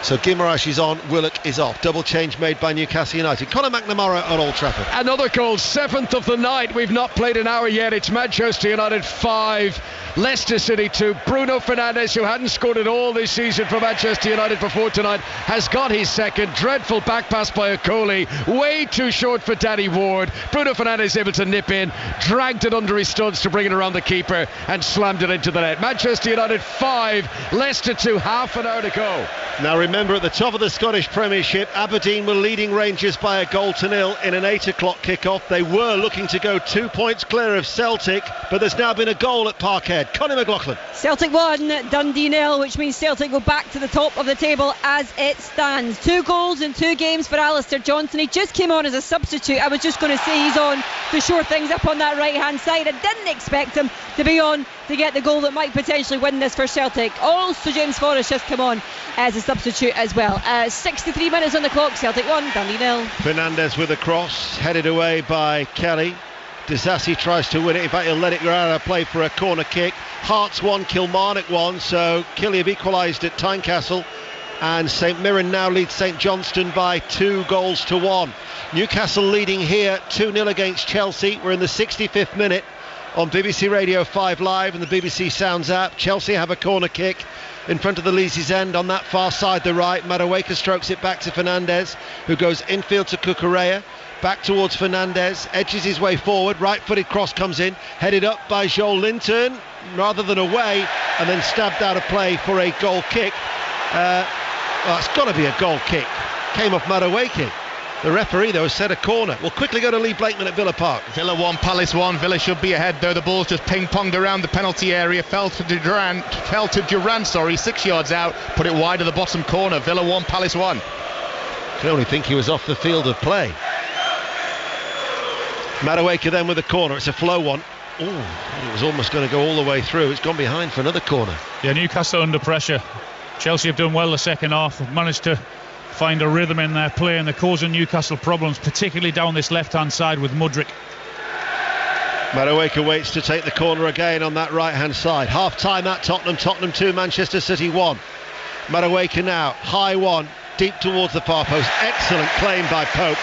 So Guimaraes is on, Willock is off. Double change made by Newcastle United. Conor McNamara on Old Trafford. Another goal, 7th of the night. We've not played an hour yet. It's Manchester United 5, Leicester City 2. Bruno Fernandes, who hadn't scored at all this season for Manchester United before tonight, has got his second. Dreadful back pass by Okoli, way too short for Danny Ward. Bruno Fernandes able to nip in, dragged it under his studs to bring it around the keeper and slammed it into the net. Manchester United 5, Leicester 2, half an hour to go. Now remember, at the top of the Scottish Premiership, Aberdeen were leading Rangers by 1-0 in an 8 o'clock kick-off. They were looking to go 2 points clear of Celtic, but there's now been a goal at Parkhead. Connie McLaughlin. Celtic 1, Dundee 0, which means Celtic go back to the top of the table as it stands. 2 goals in 2 games for Alistair Johnson. He just came on as a substitute. I was just going to say he's on to shore things up on that right-hand side. I didn't expect him to be on to get the goal that might potentially win this for Celtic. Also, James Forrest just come on as a substitute as well. 63 minutes on the clock. Celtic 1, Dundee 0. Fernandes with a cross, headed away by Kelly. Disasi tries to win it. In fact, he'll let it go out of play for a corner kick. Hearts 1, Kilmarnock 1. So Killie have equalised at Tynecastle, and St Mirren now leads St Johnstone by 2-1. Newcastle leading here 2-0 against Chelsea. We're in the 65th minute. on BBC Radio 5 Live and the BBC Sounds app. Chelsea have a corner kick in front of the Leazes end on that far side, the right. Madueke strokes it back to Fernandez, who goes infield to Cucurella. Back towards Fernandez, edges his way forward, right-footed cross comes in, headed up by Joel Linton, rather than away, and then stabbed out of play for a goal kick. Well, it's got to be a goal kick. Came off Madueke. The referee, though, has set a corner. We'll quickly go to Lee Blakeman at Villa Park. Villa 1, Palace 1. Villa should be ahead, though. The ball's just ping-ponged around the penalty area. Fell to Durant, 6 yards out. Put it wide of the bottom corner. Villa 1, Palace 1. Can only think he was off the field of play. Madueke then with the corner. It's a flow one. It was almost going to go all the way through. It's gone behind for another corner. Yeah, Newcastle under pressure. Chelsea have done well the second half. Have managed to find a rhythm in their play, and they're causing Newcastle problems, particularly down this left-hand side with Mudryk. Madueke waits to take the corner again on that right-hand side. Half-time at Tottenham 2, Manchester City 1. Madueke now, high one, deep towards the far post. Excellent claim by Pope.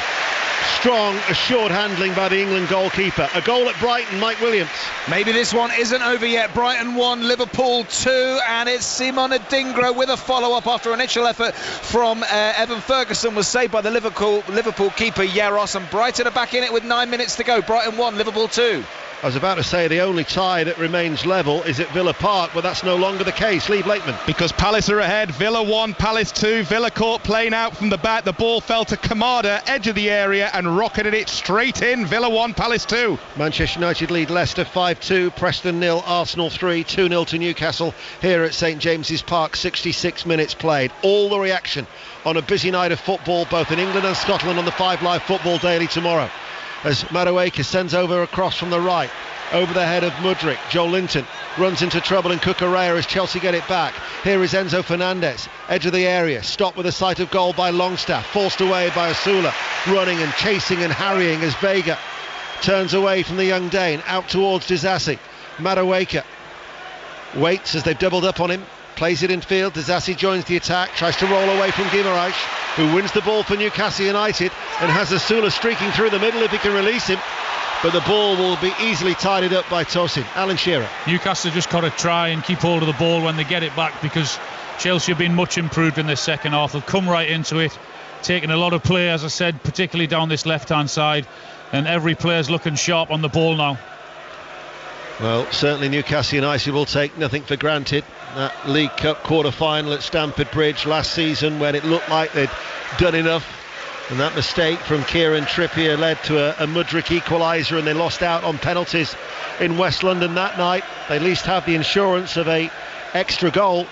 Strong, assured handling by the England goalkeeper. A goal at Brighton, Mike Williams. Maybe this one isn't over yet. Brighton 1, Liverpool 2, and it's Simon Adingra with a follow-up after an initial effort from Evan Ferguson was saved by the Liverpool keeper Yaros, and Brighton are back in it with 9 minutes to go. Brighton 1, Liverpool 2. I was about to say the only tie that remains level is at Villa Park, but that's no longer the case. Lee Blakeman. Because Palace are ahead. Villa 1, Palace 2. Villa caught playing out from the back. The ball fell to Kamada, edge of the area, and rocketed it straight in. Villa 1, Palace 2. Manchester United lead Leicester 5-2. Preston 0, Arsenal 3. 2-0 to Newcastle here at St James's Park. 66 minutes played. All the reaction on a busy night of football, both in England and Scotland, on the 5 Live Football Daily tomorrow. As Madueke sends over a cross from the right, over the head of Mudryk. Joel Linton runs into trouble in Cucurella as Chelsea get it back. Here is Enzo Fernandez, edge of the area, stopped with a sight of goal by Longstaff, forced away by Osula, running and chasing and harrying as Vega turns away from the young Dane, out towards Disasi. Madueke waits as they've doubled up on him, plays it in field. Disasi joins the attack, tries to roll away from Guimaraes, who wins the ball for Newcastle United and has Osula streaking through the middle if he can release him. But the ball will be easily tidied up by Tosin. Alan Shearer. Newcastle just got to try and keep hold of the ball when they get it back, because Chelsea have been much improved in this second half. They've come right into it, taking a lot of play, as I said, particularly down this left-hand side, and every player's looking sharp on the ball now. Well, certainly Newcastle United will take nothing for granted. That League Cup quarter-final at Stamford Bridge last season, when it looked like they'd done enough, and that mistake from Kieran Trippier led to a Mudryk equaliser, and they lost out on penalties in West London that night. They at least have the insurance of a extra goal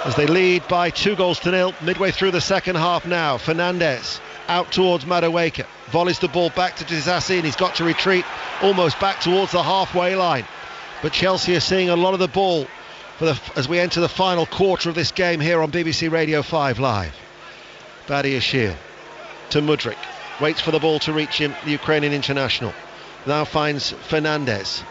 as they lead by 2-0 midway through the second half now. Fernandez out towards Madueke, volleys the ball back to Disasi, and he's got to retreat almost back towards the halfway line. But Chelsea are seeing a lot of the ball as we enter the final quarter of this game here on BBC Radio 5 Live. Badiashile to Mudryk, waits for the ball to reach him, the Ukrainian international. Now finds Fernandez,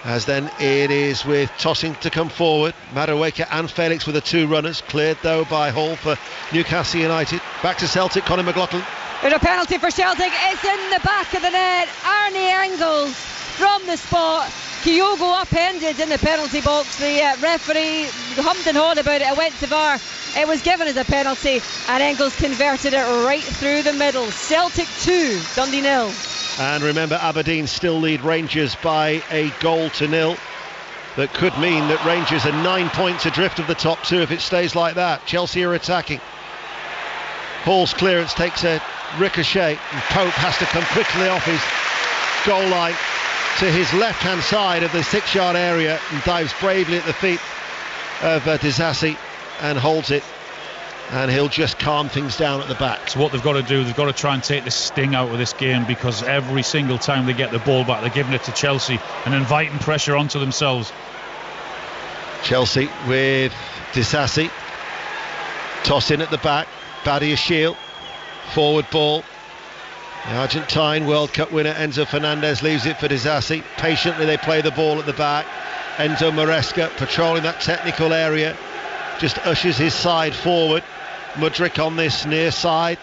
as then it is with Tosin to come forward. Madueke and Felix with the two runners, cleared though by Hall for Newcastle United. Back to Celtic, Conor McLaughlin. There's a penalty for Celtic. It's in the back of the net. Arnie Engels from the spot. Kyogo upended in the penalty box. The referee hummed and hawed about it. It went to VAR. It was given as a penalty, and Engels converted it right through the middle. Celtic 2, Dundee 0. And remember, Aberdeen still lead Rangers by 1-0. That could mean that Rangers are 9 points adrift of the top two if it stays like that. Chelsea are attacking. Hall's clearance takes a ricochet, and Pope has to come quickly off his goal line to his left-hand side of the 6-yard area and dives bravely at the feet of Disasi and holds it, and he'll just calm things down at the back. So what they've got to do, they've got to try and take the sting out of this game, because every single time they get the ball back, they're giving it to Chelsea and inviting pressure onto themselves. Chelsea with Disasi, toss in at the back, Badiashile, forward ball. The Argentine World Cup winner Enzo Fernandez leaves it for Disasi. Patiently they play the ball at the back. Enzo Maresca patrolling that technical area, just ushers his side forward. Mudryk on this near side,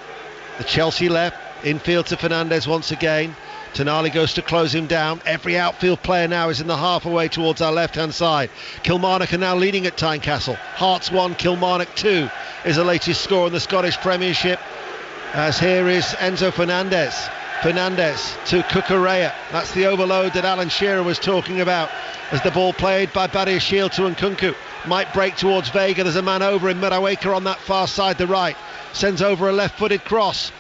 the Chelsea left, infield to Fernandez once again. Tonali goes to close him down. Every outfield player now is in the half away towards our left-hand side. Kilmarnock are now leading at Tynecastle. Hearts 1, Kilmarnock 2 is the latest score in the Scottish Premiership. As here is Enzo Fernandez. Fernandez to Cucurella. That's the overload that Alan Shearer was talking about. As the ball played by Badiashile to Nkunku. Might break towards Vega. There's a man over in Madueke on that far side, the right. Sends over a left-footed cross.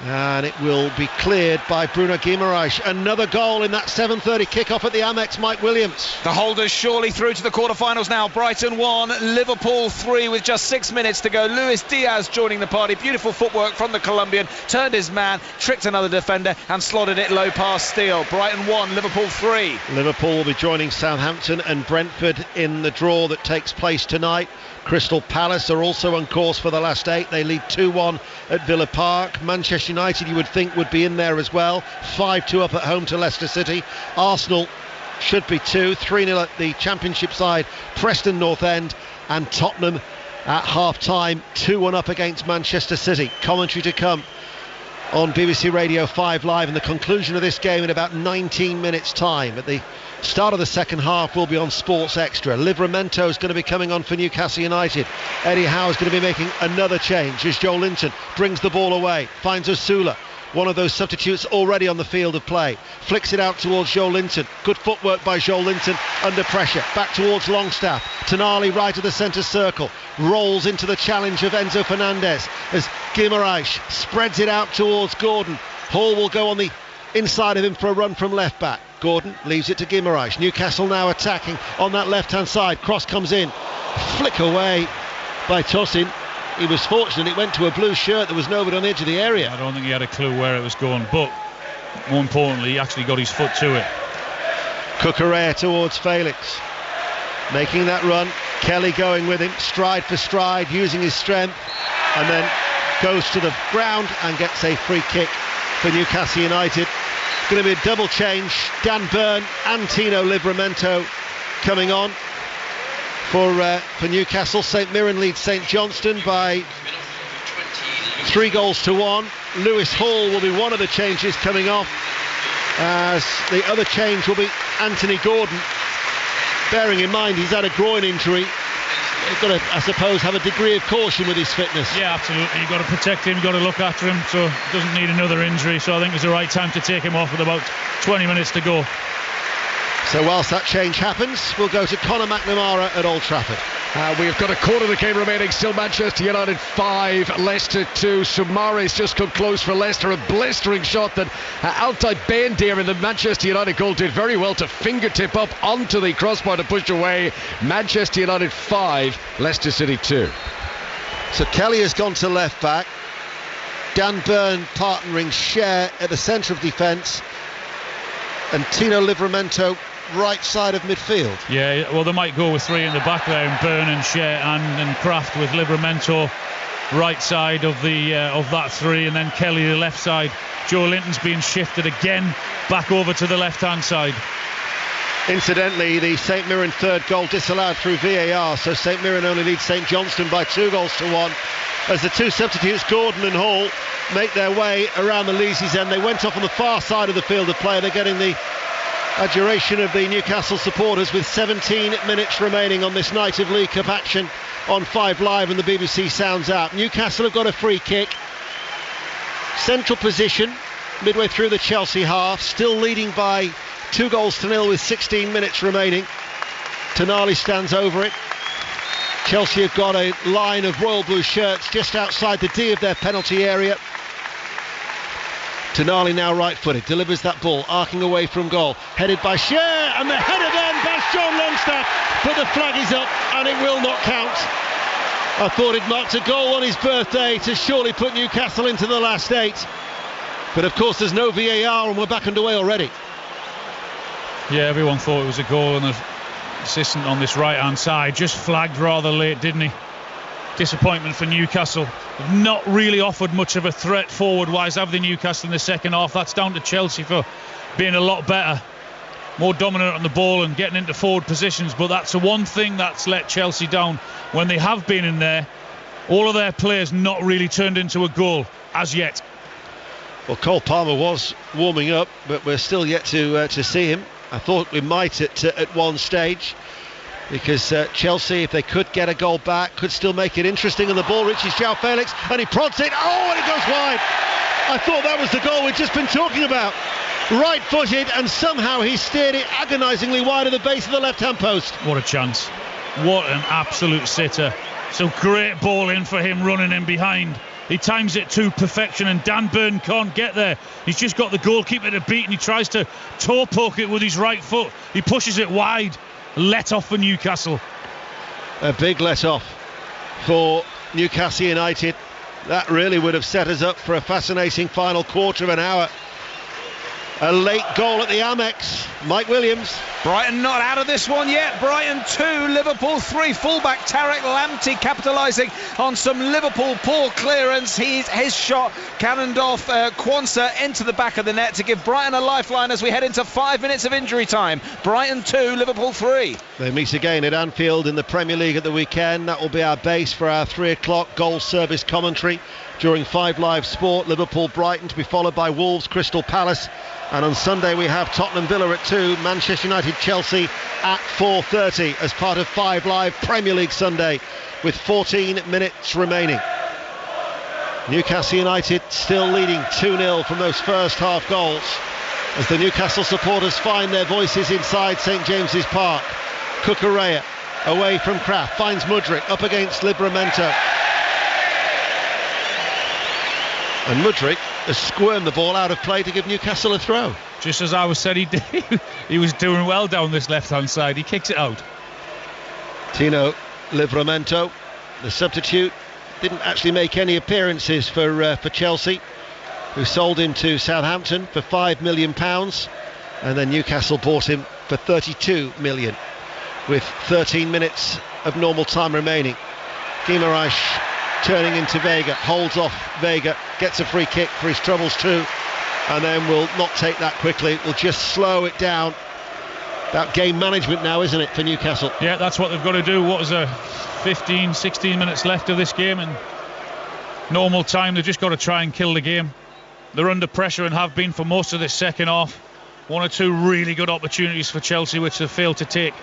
And it will be cleared by Bruno Guimaraes. Another goal in that 7:30 kickoff at the Amex, Mike Williams. The holders surely through to the quarterfinals now. Brighton 1, Liverpool 3 with just 6 minutes to go. Luis Diaz joining the party. Beautiful footwork from the Colombian. Turned his man, tricked another defender and slotted it low past Steele. Brighton 1, Liverpool 3. Liverpool will be joining Southampton and Brentford in the draw that takes place tonight. Crystal Palace are also on course for the last 8. They lead 2-1 at Villa Park. Manchester United, you would think, would be in there as well. 5-2 up at home to Leicester City. Arsenal should be 2. 3-0 at the Championship side, Preston North End. And Tottenham at half-time, 2-1 up against Manchester City. Commentary to come on BBC Radio 5 Live, and the conclusion of this game in about 19 minutes' time. At the start of the second half will be on Sports Extra. Livramento is going to be coming on for Newcastle United. Eddie Howe is going to be making another change as Joe Linton brings the ball away, finds Osula, one of those substitutes already on the field of play, flicks it out towards Joe Linton. Good footwork by Joe Linton under pressure, back towards Longstaff. Tonali right of the centre circle, rolls into the challenge of Enzo Fernandez as Guimaraes spreads it out towards Gordon. Hall will go on the inside of him for a run from left back. Gordon leaves it to Guimaraes. Newcastle now attacking on that left hand side. Cross comes in, flick away by Tosin. He was fortunate it went to a blue shirt. There was nobody on the edge of the area. I don't think he had a clue where it was going, but more importantly he actually got his foot to it. Cucurella towards Felix, making that run. Kelly going with him, stride for stride, using his strength, and then goes to the ground and gets a free kick for Newcastle United. Going to be a double change. Dan Burn and Tino Livramento coming on for Newcastle. St Mirren leads St Johnstone by 3-1. Lewis Hall will be one of the changes coming off, as the other change will be Anthony Gordon. Bearing in mind he's had a groin injury, you've got to, I suppose, have a degree of caution with his fitness. Yeah, absolutely. You've got to protect him, you've got to look after him, so he doesn't need another injury. So I think it's the right time to take him off with about 20 minutes to go. So whilst that change happens, we'll go to Conor McNamara at Old Trafford. We've got a quarter of the game remaining. Still Manchester United 5, Leicester 2. Soumare's just come close for Leicester. A blistering shot that Altay Bendir in the Manchester United goal did very well to fingertip up onto the crossbar to push away. Manchester United 5, Leicester City 2. So Kelly has gone to left back. Dan Burn partnering Cher at the centre of defence. And Tino Livramento right side of midfield. Yeah, well, they might go with 3 in the back there, and Burn and Shea and Kraft, with Livramento right side of the of that 3, and then Kelly the left side. Joe Linton's being shifted again back over to the left hand side. Incidentally, the St Mirren third goal disallowed through VAR, so St Mirren only leads St Johnstone by 2-1, as the 2 substitutes, Gordon and Hall, make their way around the Leazy's end. They went off on the far side of the field of play. They're getting the adjuration of the Newcastle supporters with 17 minutes remaining on this night of League Cup action on 5 Live and the BBC Sounds app. Newcastle have got a free kick. Central position midway through the Chelsea half, still leading by 2-0 with 16 minutes remaining. Tonali stands over it. Chelsea have got a line of royal blue shirts just outside the D of their penalty area. Tonali now right-footed, delivers that ball, arcing away from goal, headed by Cher, and the header then by Sean Longstaff, but the flag is up and it will not count. I thought it marked a goal on his birthday to surely put Newcastle into the last 8, but of course there's no VAR and we're back underway already. Yeah, everyone thought it was a goal, and the assistant on this right-hand side just flagged rather late, didn't he? Disappointment for Newcastle. Not really offered much of a threat forward-wise, have they, Newcastle, in the second half? That's down to Chelsea for being a lot better, more dominant on the ball and getting into forward positions. But that's the one thing that's let Chelsea down when they have been in there. All of their players not really turned into a goal as yet. Well, Cole Palmer was warming up, but we're still yet to see him. I thought we might at one stage, because Chelsea, if they could get a goal back, could still make it interesting, and the ball reaches João Felix, and he prods it, and it goes wide. I thought that was the goal we've just been talking about. Right-footed, and somehow he steered it agonisingly wide of the base of the left-hand post. What a chance. What an absolute sitter. So great ball in for him, running in behind. He times it to perfection, and Dan Burn can't get there. He's just got the goalkeeper to beat, and he tries to toe poke it with his right foot. He pushes it wide. Let off for Newcastle. A big let off for Newcastle United. That really would have set us up for a fascinating final quarter of an hour. A late goal at the Amex. Mike Williams. Brighton not out of this one yet. Brighton 2, Liverpool 3. Fullback Tarek Lamptey capitalising on some Liverpool poor clearance. His shot cannoned off Kwanzaa into the back of the net to give Brighton a lifeline as we head into 5 minutes of injury time. Brighton 2, Liverpool 3. They meet again at Anfield in the Premier League at the weekend. That will be our base for our 3 o'clock goal service commentary during 5 Live Sport. Liverpool-Brighton to be followed by Wolves-Crystal Palace. And on Sunday we have Tottenham Villa at 2, Manchester United-Chelsea at 4:30 as part of 5 Live Premier League Sunday with 14 minutes remaining. Newcastle United still leading 2-0 from those first half goals as the Newcastle supporters find their voices inside St James's Park. Cucurella away from Kraft, finds Mudryk up against Livramento. And Mudryk has squirmed the ball out of play to give Newcastle a throw. Just as I was said, he was doing well down this left-hand side. He kicks it out. Tino Livramento, the substitute, didn't actually make any appearances for Chelsea, who sold him to Southampton for £5 million, and then Newcastle bought him for £32 million, with 13 minutes of normal time remaining. Guimaraes turning into Vega, holds off Vega, gets a free kick for his troubles too, and then will not take that quickly, will just slow it down. About game management now, isn't it, for Newcastle? Yeah, that's what they've got to do. What is 15, 16 minutes left of this game, and normal time, they've just got to try and kill the game. They're under pressure and have been for most of this second half. 1 or 2 really good opportunities for Chelsea which they've failed to take.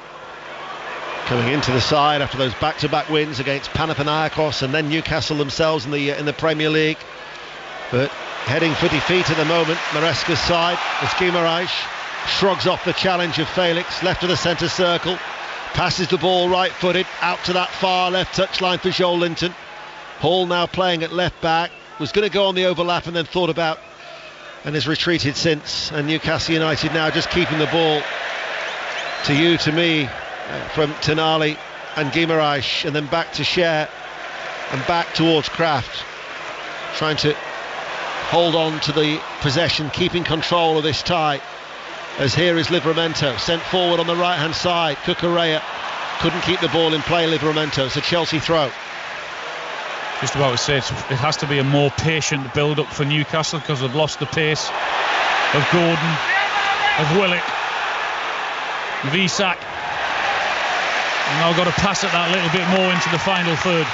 Coming into the side after those back-to-back wins against Panathinaikos and then Newcastle themselves in the Premier League, but heading for defeat at the moment. Maresca's side as Guimaraes shrugs off the challenge of Felix, left of the centre circle, passes the ball right-footed out to that far left touchline for Joel Linton. Hall now playing at left back, was going to go on the overlap and then thought about and has retreated since. And Newcastle United now just keeping the ball to you, to me, from Tonali and Guimaraes, and then back to Cher and back towards Kraft, trying to hold on to the possession, keeping control of this tie, as here is Livramento sent forward on the right hand side. Cucurella couldn't keep the ball in play. Livramento, it's a Chelsea throw. Just about to say, it has to be a more patient build up for Newcastle, because they've lost the pace of Gordon, of Willock, of Isak. And now got to pass it that little bit more into the final third.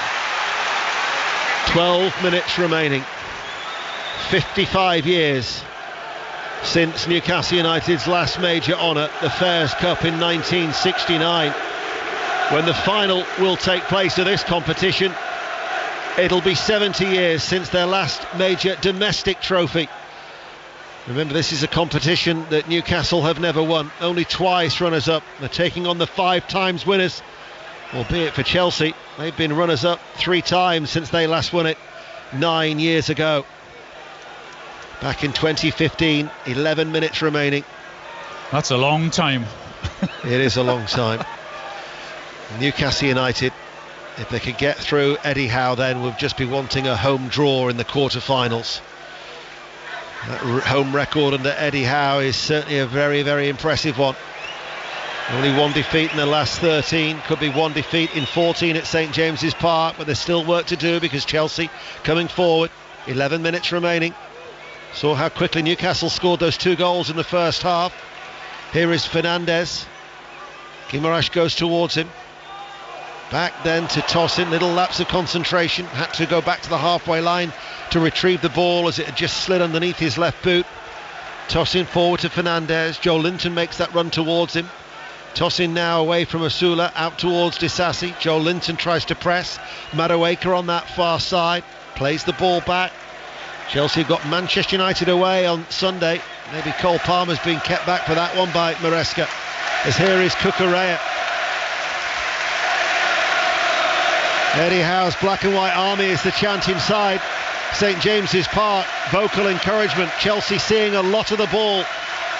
12 minutes remaining. 55 years since Newcastle United's last major honour, the Fairs Cup in 1969. When the final will take place of this competition, it'll be 70 years since their last major domestic trophy. Remember, this is a competition that Newcastle have never won, only twice runners-up. They're taking on the 5 times winners, albeit for Chelsea, they've been runners-up 3 times since they last won it 9 years ago. Back in 2015, 11 minutes remaining. That's a long time. It is a long time. Newcastle United, if they could get through Eddie Howe, then would just be wanting a home draw in the quarter-finals. That home record under Eddie Howe is certainly a very, very impressive one. Only 1 defeat in the last 13, could be 1 defeat in 14 at St James's Park, but there's still work to do because Chelsea coming forward. 11 minutes remaining. Saw how quickly Newcastle scored those 2 goals in the first half. Here is Fernandes. Guimaraes goes towards him. Back then to Tosin, little lapse of concentration, had to go back to the halfway line to retrieve the ball as it had just slid underneath his left boot. Tosin forward to Fernandez. Joe Linton makes that run towards him. Tosin now away from Asula, out towards Disasi. Joe Linton tries to press. Madueke on that far side, plays the ball back. Chelsea got Manchester United away on Sunday. Maybe Cole Palmer's been kept back for that one by Maresca. As here is Cucurella. Eddie Howe's Black and White Army is the chant inside St James's Park. Vocal encouragement. Chelsea seeing a lot of the ball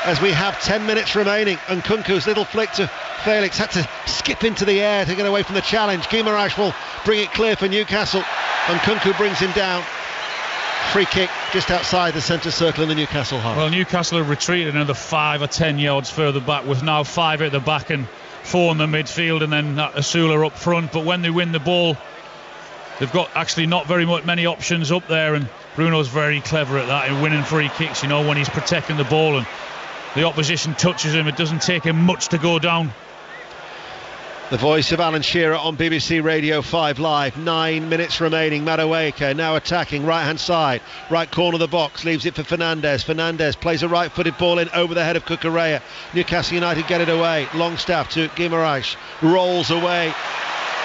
as we have 10 minutes remaining. And Nkunku's little flick to Felix had to skip into the air to get away from the challenge. Guimaraes will bring it clear for Newcastle, and Nkunku brings him down. Free kick just outside the centre circle in the Newcastle half. Well, Newcastle have retreated another 5 or 10 yards further back, with now 5 at the back and 4 in the midfield, and then Asula up front. But when they win the ball, they've got actually not very many options up there, and Bruno's very clever at that in winning free kicks. You know, when he's protecting the ball and the opposition touches him, it doesn't take him much to go down. The voice of Alan Shearer on BBC Radio 5 Live. 9 minutes remaining. Madueke now attacking right hand side, right corner of the box, leaves it for Fernandez. Fernandez plays a right footed ball in over the head of Cucurella. Newcastle United get it away. Longstaff to Guimaraes, rolls away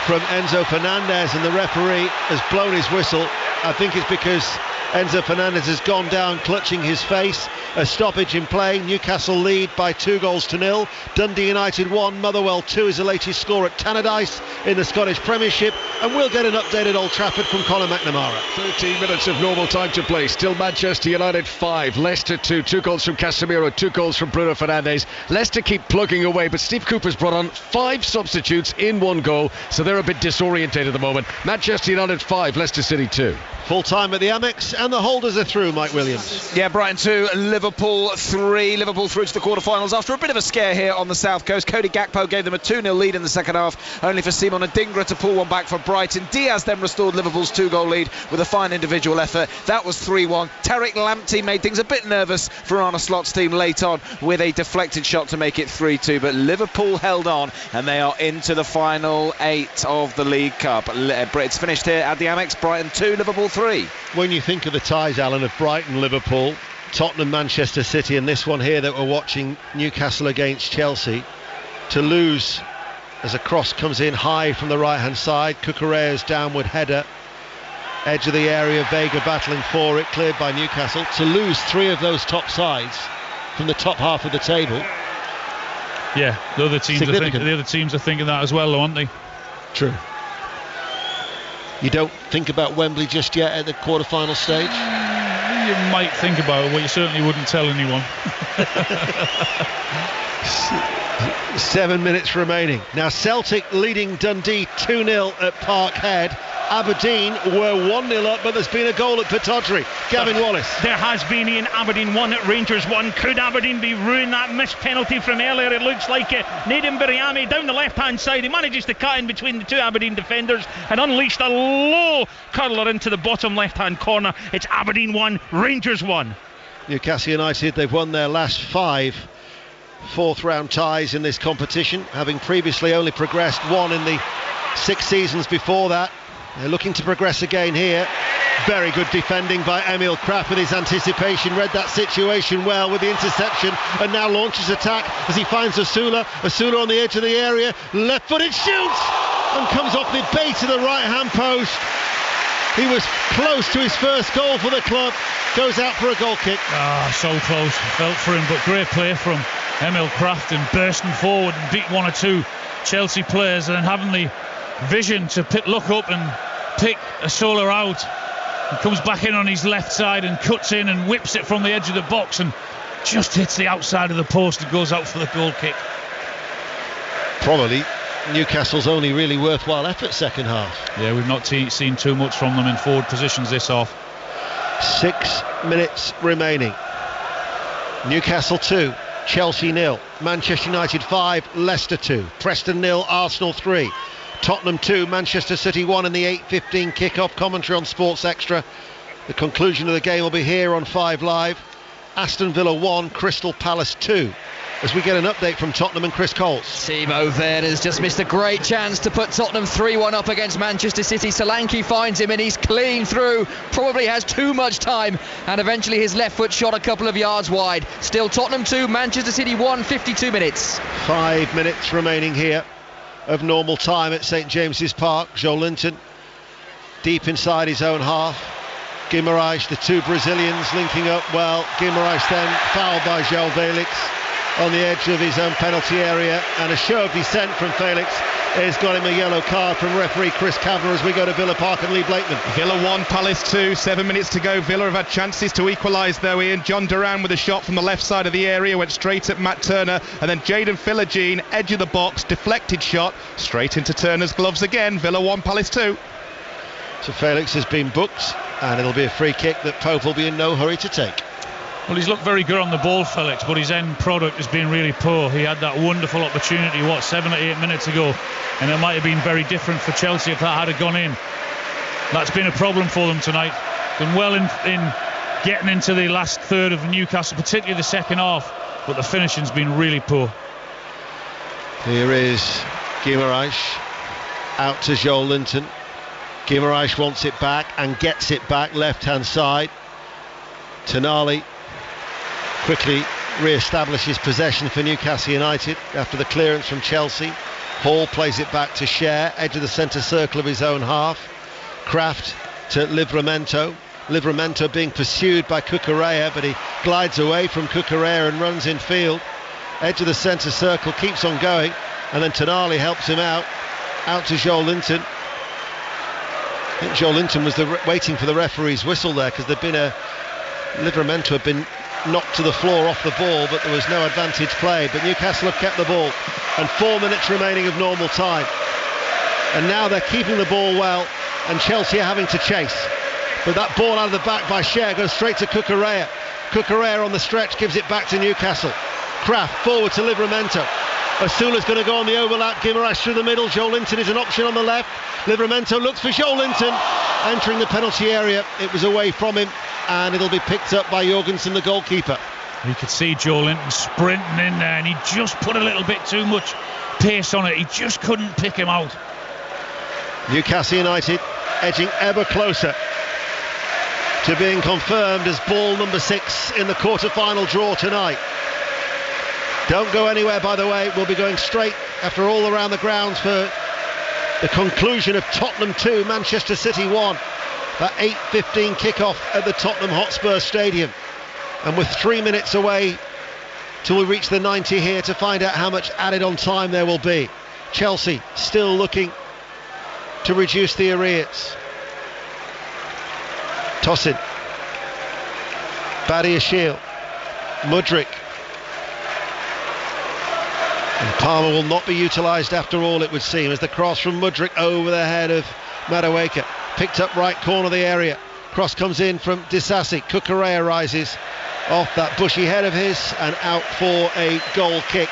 from Enzo Fernandez, and the referee has blown his whistle. I think it's because Enzo Fernandez has gone down clutching his face. A stoppage in play. Newcastle lead by 2-0. Dundee United 1, Motherwell 2 is the latest score at Tannadice in the Scottish Premiership, and we'll get an update at Old Trafford from Colin McNamara. 13 minutes of normal time to play. Still Manchester United 5, Leicester 2. 2 goals from Casemiro, 2 goals from Bruno Fernandes. Leicester keep plugging away, but Steve Cooper's brought on 5 substitutes in 1 goal, so they're a bit disorientated at the moment. Manchester United 5, Leicester City 2. Full time at the Amex, and the holders are through, Mike Williams. Yeah, Brighton 2, Liverpool 3. Liverpool through to the quarterfinals after a bit of a scare here on the south coast. Cody Gakpo gave them a 2-0 lead in the second half, only for Simon Adingra to pull one back for Brighton. Diaz then restored Liverpool's 2-goal lead with a fine individual effort. That was 3-1. Tariq Lamptey made things a bit nervous for Arne Slot's team late on with a deflected shot to make it 3-2, but Liverpool held on, and they are into the final 8 of the League Cup. It's finished here at the Amex. Brighton 2, Liverpool 3. When you think of the ties, Alan, of Brighton, Liverpool, Tottenham, Manchester City, and this one here that we're watching, Newcastle against Chelsea, to lose as a cross comes in high from the right hand side, Cucurella's downward header, edge of the area, Vega battling for it, cleared by Newcastle, to lose 3 of those top sides from the top half of the table. Yeah, the other teams are thinking that as well, though, aren't they? True. You don't think about Wembley just yet at the quarter-final stage? You might think about it, but you certainly wouldn't tell anyone. 7 minutes remaining. Now Celtic leading Dundee 2-0 at Parkhead. Aberdeen were 1-0 up, but there's been a goal at Pittodrie. Gavin Wallace. There has been, Ian. Aberdeen 1, Rangers 1. Could Aberdeen be ruining that missed penalty from earlier? It looks like it. Nadim Biryami down the left-hand side. He manages to cut in between the 2 Aberdeen defenders and unleashed a low curler into the bottom left-hand corner. It's Aberdeen 1, Rangers 1. Newcastle United, they've won their last 5 fourth-round ties in this competition, having previously only progressed 1 in the 6 seasons before that. They're looking to progress again here. Very good defending by Emil Krafth with his anticipation, read that situation well with the interception, and now launches attack as he finds Asula on the edge of the area, left-footed, shoots and comes off the base of the right-hand post. He was close to his first goal for the club, goes out for a goal kick. So close, felt for him, but great play from Emil Krafth, and bursting forward and beat 1 or 2 Chelsea players, and then having the vision to look up and pick Asula out. He comes back in on his left side and cuts in and whips it from the edge of the box and just hits the outside of the post and goes out for the goal kick. Probably Newcastle's only really worthwhile effort second half. Yeah, we've not seen too much from them in forward positions this half. 6 minutes remaining. Newcastle 2, Chelsea 0, Manchester United 5, Leicester 2, Preston 0, Arsenal 3, Tottenham 2, Manchester City 1 in the 8:15 kick-off. Commentary on Sports Extra. The conclusion of the game will be here on 5 Live. Aston Villa 1, Crystal Palace 2. as we get an update from Tottenham and Chris Coles. Timo Werner's just missed a great chance to put Tottenham 3-1 up against Manchester City. Solanke finds him and he's clean through, probably has too much time, and eventually his left foot shot a couple of yards wide. Still Tottenham 2, Manchester City 1, 52 minutes. 5 minutes remaining here of normal time at St James's Park. Joelinton deep inside his own half. Guimaraes, the two Brazilians linking up well. Guimaraes then fouled by João Felix on the edge of his own penalty area, and a show of dissent from Felix has got him a yellow card from referee Chris Kavanagh as we go to Villa Park and Lee Blakeman. Villa 1, Palace 2, 7 minutes to go. Villa have had chances to equalise though, Ian. John Duran with a shot from the left side of the area, went straight at Matt Turner, and then Jadon Philogene, edge of the box, deflected shot, straight into Turner's gloves again. Villa 1, Palace 2. So Felix has been booked, and it'll be a free kick that Pope will be in no hurry to take. Well, he's looked very good on the ball, Felix, but his end product has been really poor. He had that wonderful opportunity, 7 or 8 minutes ago, and it might have been very different for Chelsea if that had gone in. That's been a problem for them tonight. Done well in getting into the last third of Newcastle, particularly the second half, but the finishing's been really poor. Here is Guimaraes out to Joelinton. Guimaraes wants it back and gets it back left-hand side. Tonali quickly re-establishes possession for Newcastle United after the clearance from Chelsea. Hall plays it back to Cher, edge of the centre circle of his own half. Kraft to Livramento. Livramento being pursued by Cucurella, but he glides away from Cucurella and runs in field. Edge of the centre circle, keeps on going, and then Tonali helps him out to Joelinton. I think Joelinton was waiting for the referee's whistle there, because there'd been Livramento had been knocked to the floor off the ball, but there was no advantage play. But Newcastle have kept the ball, and 4 minutes remaining of normal time. And now they're keeping the ball well, and Chelsea are having to chase. But that ball out of the back by Cher goes straight to Cucurella. Cucurella on the stretch gives it back to Newcastle. Kraft forward to Livramento. Asula's going to go on the overlap. Guimaraes through the middle. Joelinton is an option on the left. Livramento looks for Joelinton, entering the penalty area. It was away from him, and it'll be picked up by Jorgensen, the goalkeeper. You could see Joelinton sprinting in there, and he just put a little bit too much pace on it. He just couldn't pick him out. Newcastle United edging ever closer to being confirmed as ball number 6 in the quarter-final draw tonight. Don't go anywhere, by the way. We'll be going straight after all around the grounds for the conclusion of Tottenham 2, Manchester City 1. That 8:15 kickoff at the Tottenham Hotspur Stadium. And with 3 minutes away till we reach the 90 here to find out how much added on time there will be. Chelsea still looking to reduce the arrears. Tosin. Badiashile. Mudryk. And Palmer will not be utilised after all, it would seem, as the cross from Mudryk over the head of Madueke. Picked up right corner of the area. Cross comes in from Disasi. Cucurella rises off that bushy head of his and out for a goal kick.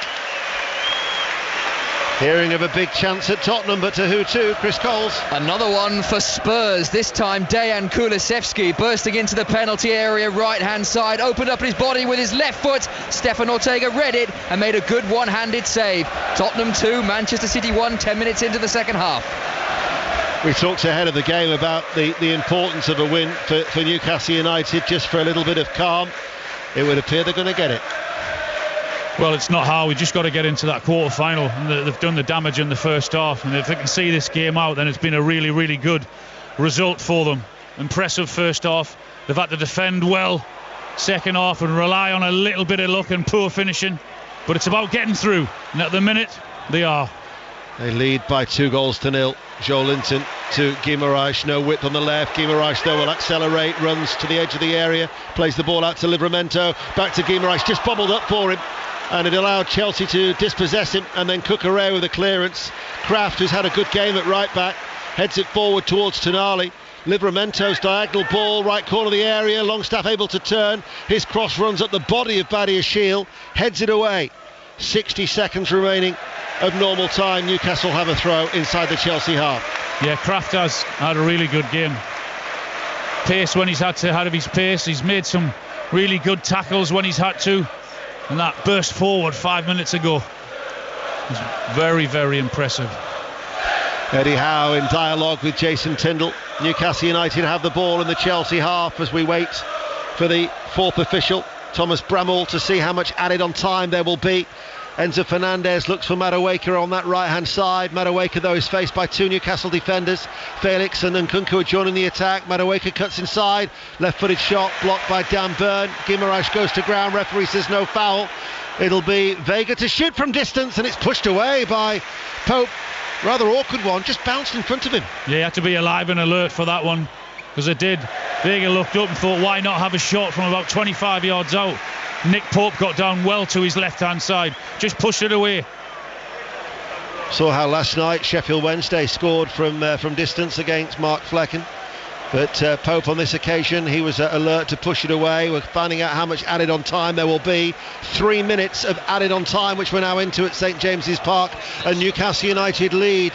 Hearing of a big chance at Tottenham, but to who to? Chris Coles. Another one for Spurs, this time Dejan Kulusevski bursting into the penalty area, right hand side, opened up his body with his left foot. Stefan Ortega read it and made a good one-handed save. Tottenham 2, Manchester City 1, 10 minutes into the second half. We talked ahead of the game about the importance of a win for Newcastle United, just for a little bit of calm. It would appear they're going to get it. Well, it's not how. We just got to get into that quarter-final, and they've done the damage in the first half, and if they can see this game out, then it's been a really, really good result for them. Impressive first half. They've had to defend well second half and rely on a little bit of luck and poor finishing, but it's about getting through, and at the minute they are. They lead by 2-0. Joelinton to Guimaraes, no width on the left. Guimaraes though will accelerate, runs to the edge of the area, plays the ball out to Livramento, back to Guimaraes, just bobbled up for him, and it allowed Chelsea to dispossess him. And then Cucurella with a clearance. Kraft, who's had a good game at right back, heads it forward towards Tonali. Livramento's diagonal ball, right corner of the area. Longstaff able to turn. His cross runs up the body of Badiashile, heads it away. 60 seconds remaining of normal time. Newcastle have a throw inside the Chelsea half. Yeah, Kraft has had a really good game. Pace when he's had to, out of his pace. He's made some really good tackles when he's had to. And that burst forward 5 minutes ago was very, very impressive. Eddie Howe in dialogue with Jason Tindall. Newcastle United have the ball in the Chelsea half as we wait for the fourth official, Thomas Bramall, to see how much added on time there will be. Enzo Fernandez looks for Madueke on that right-hand side. Madueke, though, is faced by two Newcastle defenders. Felix and Nkunku are joining the attack. Madueke cuts inside. Left-footed shot blocked by Dan Burn. Guimaraes goes to ground. Referee says no foul. It'll be Vega to shoot from distance, and it's pushed away by Pope. Rather awkward one, just bounced in front of him. Yeah, you had to be alive and alert for that one, because it did. Vega looked up and thought, why not have a shot from about 25 yards out? Nick Pope got down well to his left-hand side, just pushed it away. Saw how last night Sheffield Wednesday scored from distance against Mark Flecken. But Pope on this occasion, he was alert to push it away. We're finding out how much added on time there will be. 3 minutes of added on time, which we're now into at St James's Park. And Newcastle United lead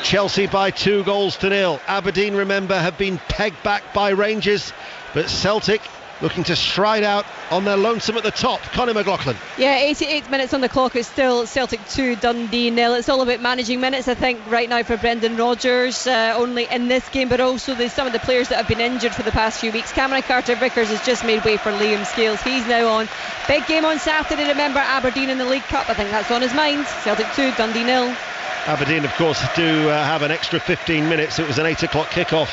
Chelsea by 2-0. Aberdeen, remember, have been pegged back by Rangers. But Celtic looking to stride out on their lonesome at the top. Conor McLaughlin. Yeah, 88 minutes on the clock. It's still Celtic 2, Dundee 0. It's all about managing minutes, I think, right now for Brendan Rodgers, only in this game, but also some of the players that have been injured for the past few weeks. Cameron Carter-Vickers has just made way for Liam Scales. He's now on. Big game on Saturday, remember, Aberdeen in the League Cup. I think that's on his mind. Celtic 2, Dundee 0. Aberdeen, of course, do have an extra 15 minutes. It was an 8 o'clock kickoff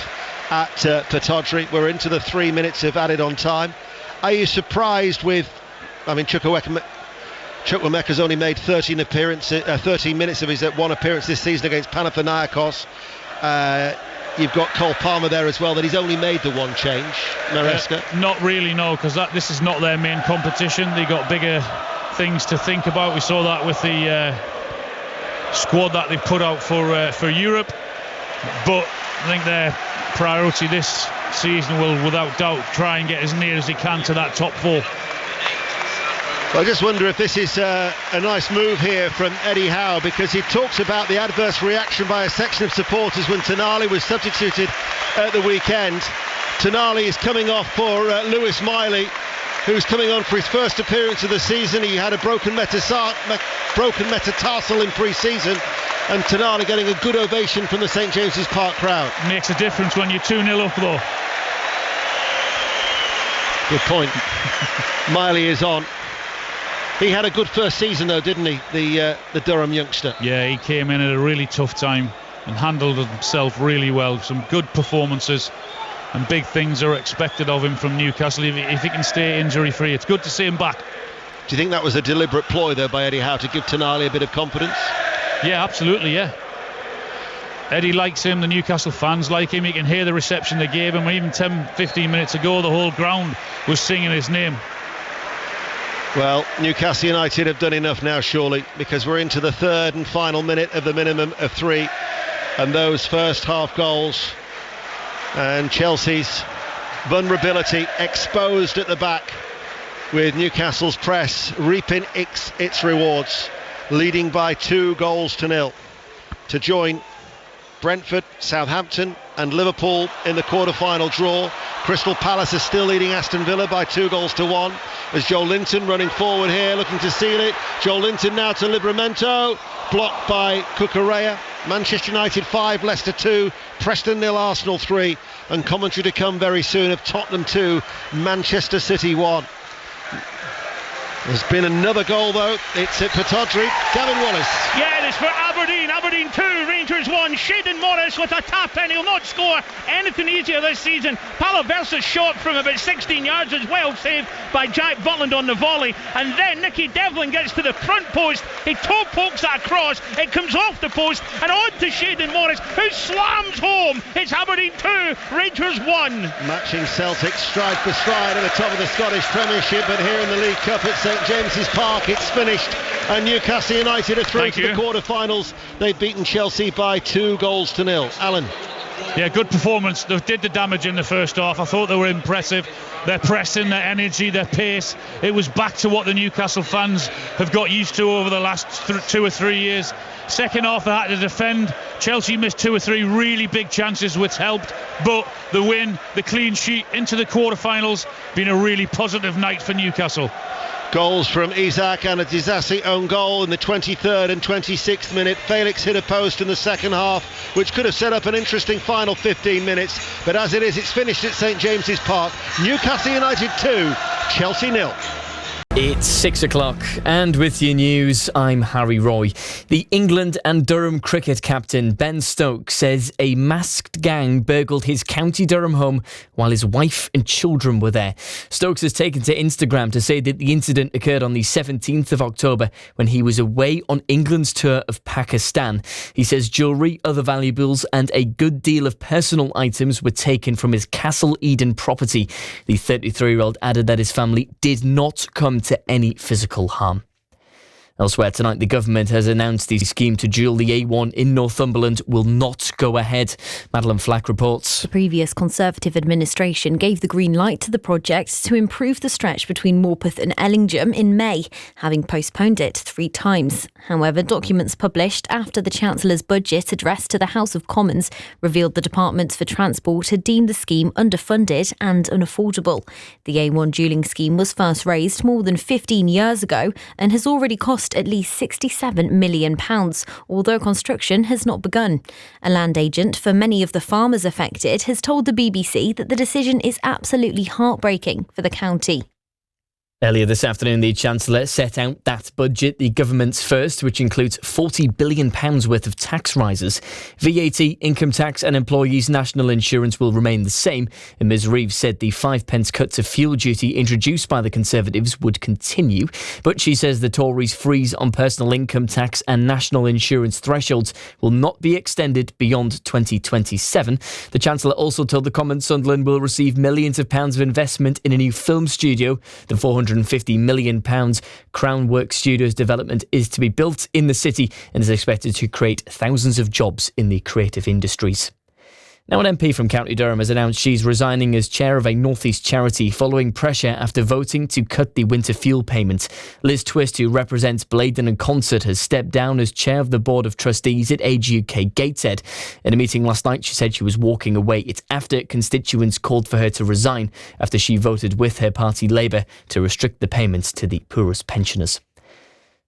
at Pittodrie. We're into the 3 minutes of added on time. Are you surprised with, I mean, Chukwuemeka's only made 13 minutes of his one appearance this season against Panathinaikos. You've got Cole Palmer there as well, that he's only made the one change. Maresca? Not really, no, because this is not their main competition. They got bigger things to think about. We saw that with the squad that they put out for Europe. But I think their priority this season will without doubt try and get as near as he can to that top four. Well, I just wonder if this is a nice move here from Eddie Howe, because he talks about the adverse reaction by a section of supporters when Tonali was substituted at the weekend. Tonali is coming off for Lewis Miley, who's coming on for his first appearance of the season. He had a broken metatarsal in pre-season, and Tonali getting a good ovation from the St James's Park crowd. Makes a difference when you're 2-0 up, though. Good point. Miley is on. He had a good first season, though, didn't he, the Durham youngster? Yeah, he came in at a really tough time and handled himself really well. Some good performances, and big things are expected of him from Newcastle if he can stay injury-free. It's good to see him back. Do you think that was a deliberate ploy, though, by Eddie Howe to give Tonali a bit of confidence? Yeah, absolutely, yeah. Eddie likes him, the Newcastle fans like him. You can hear the reception they gave him. Even 10-15 minutes ago, the whole ground was singing his name. Well, Newcastle United have done enough now, surely, because we're into the third and final minute of the minimum of 3, and those first half goals, and Chelsea's vulnerability exposed at the back, with Newcastle's press reaping its rewards, leading by 2-0 to join Brentford, Southampton and Liverpool in the quarter-final draw. Crystal Palace is still leading Aston Villa by 2-1 as Joe Linton running forward here, looking to seal it. Joe Linton now to Livramento, blocked by Cucurella. Manchester United 5, Leicester 2, Preston 0, Arsenal 3, and commentary to come very soon of Tottenham 2, Manchester City 1. There's been another goal, though. It's at Pittodrie. Gavin Wallace. Yeah, it's for Aberdeen. Aberdeen 2, Rangers 1. Shayden Morris with a tap in. He'll not score anything easier this season. Palaversa's shot from about 16 yards is well saved by Jack Butland on the volley. And then Nicky Devlin gets to the front post. He toe pokes that across. It comes off the post and on to Shayden Morris, who slams home. It's Aberdeen 2, Rangers 1. Matching Celtic stride for stride at the top of the Scottish Premiership, but here in the League Cup at St James's Park it's finished, and Newcastle United are through to the quarter-finals. They've beaten Chelsea by 2-0. Alan. Yeah, good performance. They did the damage in the first half. I thought they were impressive. Their pressing, their energy, their pace, it was back to what the Newcastle fans have got used to over the last 2 or 3 years. Second half they had to defend. Chelsea missed 2 or 3 really big chances which helped, but the win, the clean sheet into the quarter-finals, been a really positive night for Newcastle. Goals from Isaac and a Disasi own goal in the 23rd and 26th minute. Felix hit a post in the second half, which could have set up an interesting final 15 minutes. But as it is, it's finished at St James's Park. Newcastle United 2, Chelsea 0. It's 6 o'clock, and with your news, I'm Harry Roy. The England and Durham cricket captain Ben Stokes says a masked gang burgled his County Durham home while his wife and children were there. Stokes has taken to Instagram to say that the incident occurred on the 17th of October when he was away on England's tour of Pakistan. He says jewellery, other valuables and a good deal of personal items were taken from his Castle Eden property. The 33-year-old added that his family did not come to any physical harm. Elsewhere tonight, the government has announced the scheme to dual the A1 in Northumberland will not go ahead. Madeleine Flack reports. The previous Conservative administration gave the green light to the project to improve the stretch between Morpeth and Ellingham in May, having postponed it 3 times. However, documents published after the Chancellor's budget address to the House of Commons revealed the Departments for Transport had deemed the scheme underfunded and unaffordable. The A1 dualling scheme was first raised more than 15 years ago and has already cost at least £67 million, although construction has not begun. A land agent for many of the farmers affected has told the BBC that the decision is absolutely heartbreaking for the county. Earlier this afternoon, the Chancellor set out that budget, the government's first, which includes £40 billion worth of tax rises. VAT, income tax and employees' national insurance will remain the same. And Ms Reeves said the 5p cut to fuel duty introduced by the Conservatives would continue. But she says the Tories' freeze on personal income tax and national insurance thresholds will not be extended beyond 2027. The Chancellor also told the Commons Sunderland will receive millions of pounds of investment in a new film studio. The £450 million Crown Work Studios development is to be built in the city and is expected to create thousands of jobs in the creative industries. Now, an MP from County Durham has announced she's resigning as chair of a North East charity following pressure after voting to cut the winter fuel payment. Liz Twist, who represents Blaydon and Concert, has stepped down as chair of the Board of Trustees at Age UK Gateshead. In a meeting last night, she said she was walking away. It's after constituents called for her to resign after she voted with her party Labour to restrict the payments to the poorest pensioners.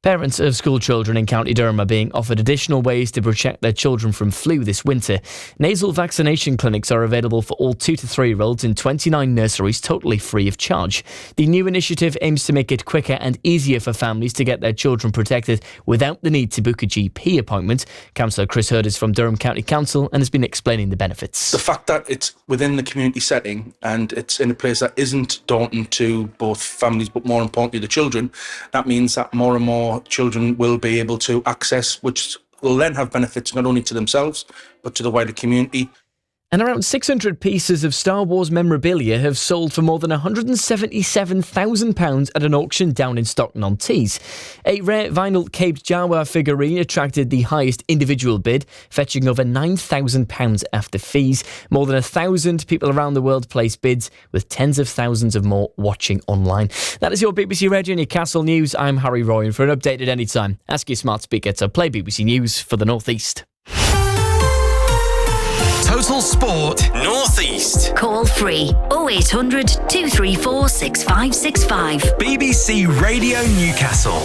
Parents of school children in County Durham are being offered additional ways to protect their children from flu this winter. Nasal vaccination clinics are available for all 2 to 3-year-olds in 29 nurseries, totally free of charge. The new initiative aims to make it quicker and easier for families to get their children protected without the need to book a GP appointment. Councillor Chris Hurd is from Durham County Council and has been explaining the benefits. The fact that it's within the community setting and it's in a place that isn't daunting to both families but more importantly the children, that means that more and more children will be able to access, which will then have benefits not only to themselves but to the wider community. And around 600 pieces of Star Wars memorabilia have sold for more than £177,000 at an auction down in Stockton-on-Tees. A rare vinyl caped Jawa figurine attracted the highest individual bid, fetching over £9,000 after fees. More than 1,000 people around the world placed bids, with tens of thousands of more watching online. That is your BBC Radio Newcastle News. I'm Harry Roy, and for an update at any time, ask your smart speaker to play BBC News for the North East. Total Sport North East. Call free 0800 234 6565. BBC Radio Newcastle.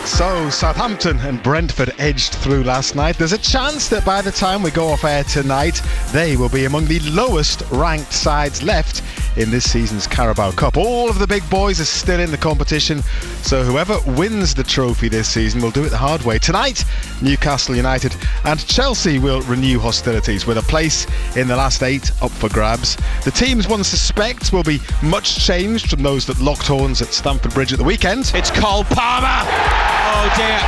So, Southampton and Brentford edged through last night. There's a chance that by the time we go off air tonight, they will be among the lowest ranked sides left in this season's Carabao Cup. All of the big boys are still in the competition, so whoever wins the trophy this season will do it the hard way. Tonight, Newcastle United and Chelsea will renew hostilities with a place in the last 8 up for grabs. The teams one suspects will be much changed from those that locked horns at Stamford Bridge at the weekend. It's Cole Palmer! Oh dear.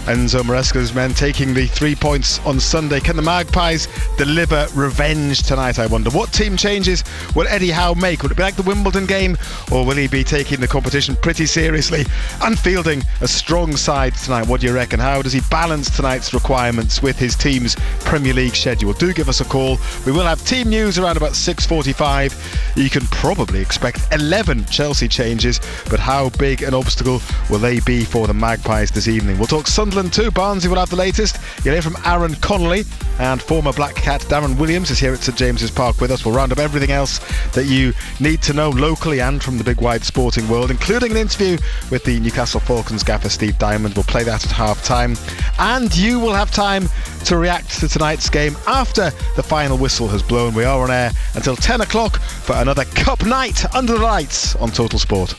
Enzo Maresca's men taking the 3 points on Sunday. Can the Magpies deliver revenge tonight, I wonder? What team changes will Eddie Howe make? Would it be like the Wimbledon game, or will he be taking the competition pretty seriously and fielding a strong side tonight? What do you reckon? How does he balance tonight's requirements with his team's Premier League schedule? Do give us a call. We will have team news around about 6:45. You can probably expect 11 Chelsea changes, but how big an obstacle will they be for the Magpies this evening? We'll talk Sunday Sunderland 2. Barnsley will have the latest. You'll hear from Aaron Connolly, and former Black Cat Darren Williams is here at St James's Park with us. We'll round up everything else that you need to know locally and from the big wide sporting world, including an interview with the Newcastle Falcons gaffer Steve Diamond. We'll play that at half-time. And you will have time to react to tonight's game after the final whistle has blown. We are on air until 10 o'clock for another Cup night under the lights on Total Sport.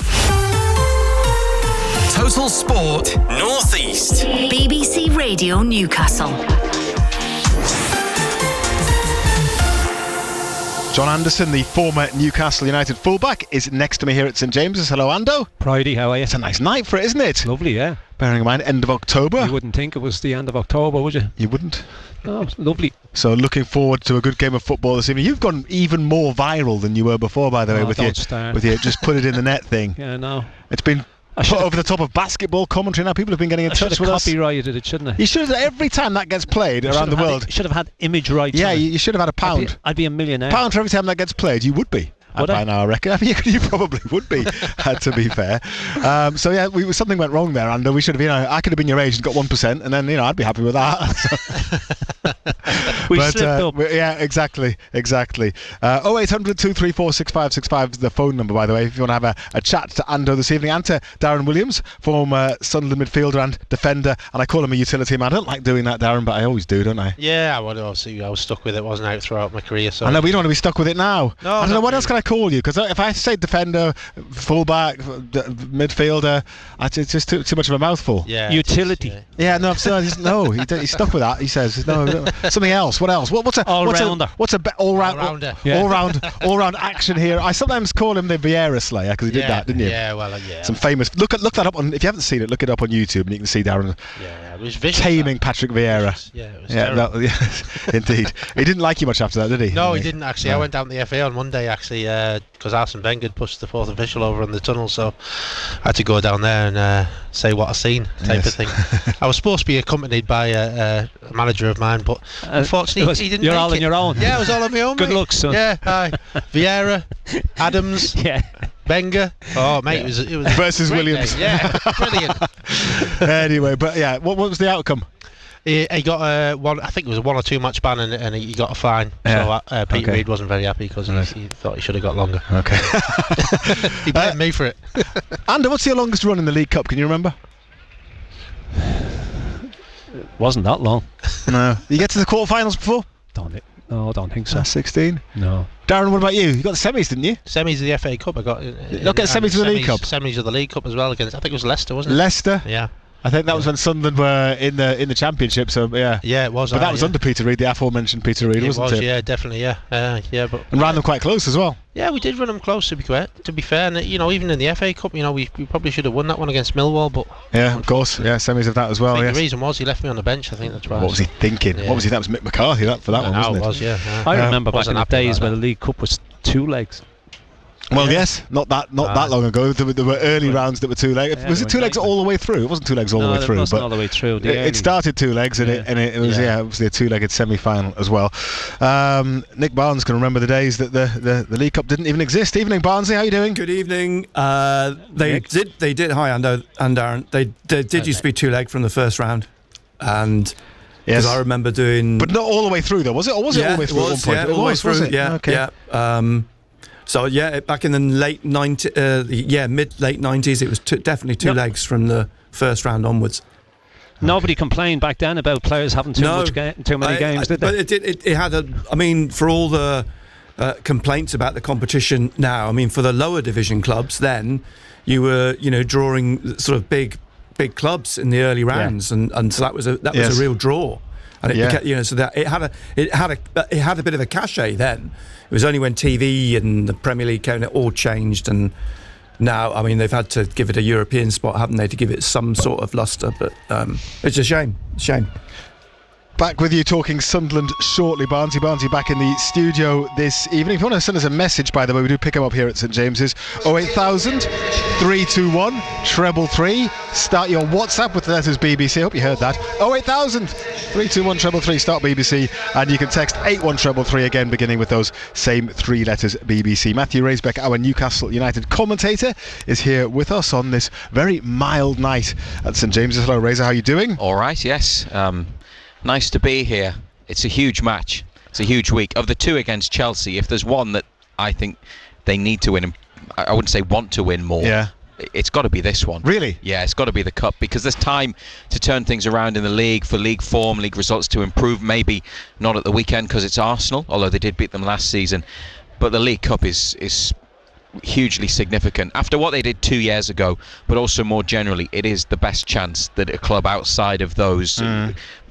Total Sport North East. BBC Radio Newcastle. John Anderson, the former Newcastle United fullback, is next to me here at St James's. Hello, Ando. Pridey, how are you? It's a nice night for it, isn't it? Lovely, yeah. Bearing in mind, end of October. You wouldn't think it was the end of October, would you? You wouldn't? Oh, it's lovely. So looking forward to a good game of football this evening. You've gone even more viral than you were before, by the way, with your just put it in the net thing. Yeah, no. It's been put over the top of basketball commentary now. People have been getting in touch with us. Copyrighted it, shouldn't I? You should have, every time that gets played around the world. You should have had image rights. Yeah, you should have had a pound. I'd be a millionaire. Pound for every time that gets played. You would be. By now, I reckon. I mean, you probably would be, to be fair. So yeah, something went wrong there, and we should have. I could have been your age and got 1%, and then I'd be happy with that. We slipped up. Yeah, exactly. 0800 234 6565 is the phone number, by the way, if you want to have a chat to Ando this evening, and to Darren Williams, former Sunderland midfielder and defender, and I call him a utility man. I don't like doing that, Darren, but I always do, don't I? Yeah, well, obviously I was stuck with it. Wasn't out throughout my career. So I know we don't want to be stuck with it now. No, I don't know what else can I call you, because if I say defender, fullback, midfielder, it's just too much of a mouthful. Yeah, utility. No, he's stuck with that. He says no, something else. What else? What's a all-rounder? All-round action here. I sometimes call him the Vieira Slayer because he did that, didn't you? Yeah, well, yeah. Some famous. Look that up on. If you haven't seen it, look it up on YouTube, and you can see Darren. Yeah, it was vicious. Taming Patrick Vieira. Indeed. He didn't like you much after that, did he? No, he didn't actually. No. I went down to the FA on Monday actually because Arsene Wenger had pushed the fourth official over in the tunnel, so I had to go down there and say what I seen type of thing. I was supposed to be accompanied by a manager of mine, but unfortunately he didn't. You're all on your own. Yeah, I was all on my own. Good luck, son. Yeah, Vieira, Adams, Wenger. Oh, mate, it was versus Williams. Day. Yeah, brilliant. Anyway, but yeah, what was the outcome? He got one. I think it was a 1 or 2 match ban, and he got a fine. Yeah. So Pete Reid wasn't very happy because he thought he should have got longer. Okay. He blamed me for it. Ander, what's your longest run in the League Cup? Can you remember? It wasn't that long. No. You get to the quarterfinals before? No, I don't think so. 16? No. Darren, what about you? You got the semis, didn't you? Semis of the FA Cup. I got. Not get semis of the League Cup. Semis of the League Cup as well against. I think it was Leicester, wasn't it? Leicester. Yeah. I think that was when Sunderland were in the Championship, so yeah. Yeah, it was. But that was under Peter Reid, the aforementioned Peter Reid, wasn't it? Yeah, definitely, yeah. But and ran them quite close as well. Yeah, we did run them close, to be fair. And even in the FA Cup, we probably should have won that one against Millwall, but yeah, of course, yeah, semis of that as well. I think the reason was he left me on the bench. I think that's why. What was he thinking? Yeah. What was he? That was Mick McCarthy for that one, wasn't it? It was, yeah. I remember back in the days where the League Cup was 2 legs. Well, yes, not that long ago. There were early rounds that were 2 legs. Was it 2 legs all the way through? It wasn't 2 legs all the way through, but all the way through. It started 2 legs, and it was obviously a 2-legged semi-final as well. Nick Barnes can remember the days that the League Cup didn't even exist. Evening, Barnsley. How are you doing? Good evening. They did. Hi, Ando and Darren. They did used to be 2-leg from the first round, and. Yes, I remember doing. But not all the way through, though, was it? Or was it all the way through at one point? Yeah, all the way through. Yeah, okay. Yeah. So back in the late mid-late 90s, it was definitely 2 legs from the first round onwards. Nobody complained back then about players having too many games, did they? But it had for all the complaints about the competition now, for the lower division clubs, then you were drawing sort of big clubs in the early rounds, and so that was a real draw, and it became, so that it had a bit of a cachet then. It was only when TV and the Premier League came, it all changed, and now they've had to give it a European spot, haven't they, to give it some sort of luster, but it's a shame. Back with you talking Sunderland shortly. Barnsley back in the studio this evening. If you want to send us a message, by the way, we do pick them up here at St James's. 08000 321 333. Start your WhatsApp with the letters BBC. I hope you heard that. 08000 321 333. Start BBC. And you can text 81333 again, beginning with those same three letters BBC. Matthew Raisbeck, our Newcastle United commentator, is here with us on this very mild night at St James's. Hello, Razor. How are you doing? All right, yes. Nice to be here. It's a huge match. It's a huge week. Of the two against Chelsea, if there's one that I think they need to win, I wouldn't say want to win more. Yeah. It's got to be this one. Really? Yeah, it's got to be the Cup, because there's time to turn things around in the league, for league form, league results to improve. Maybe not at the weekend because it's Arsenal, although they did beat them last season. But the League Cup is hugely significant after what they did 2 years ago, but also more generally, it is the best chance that a club outside of those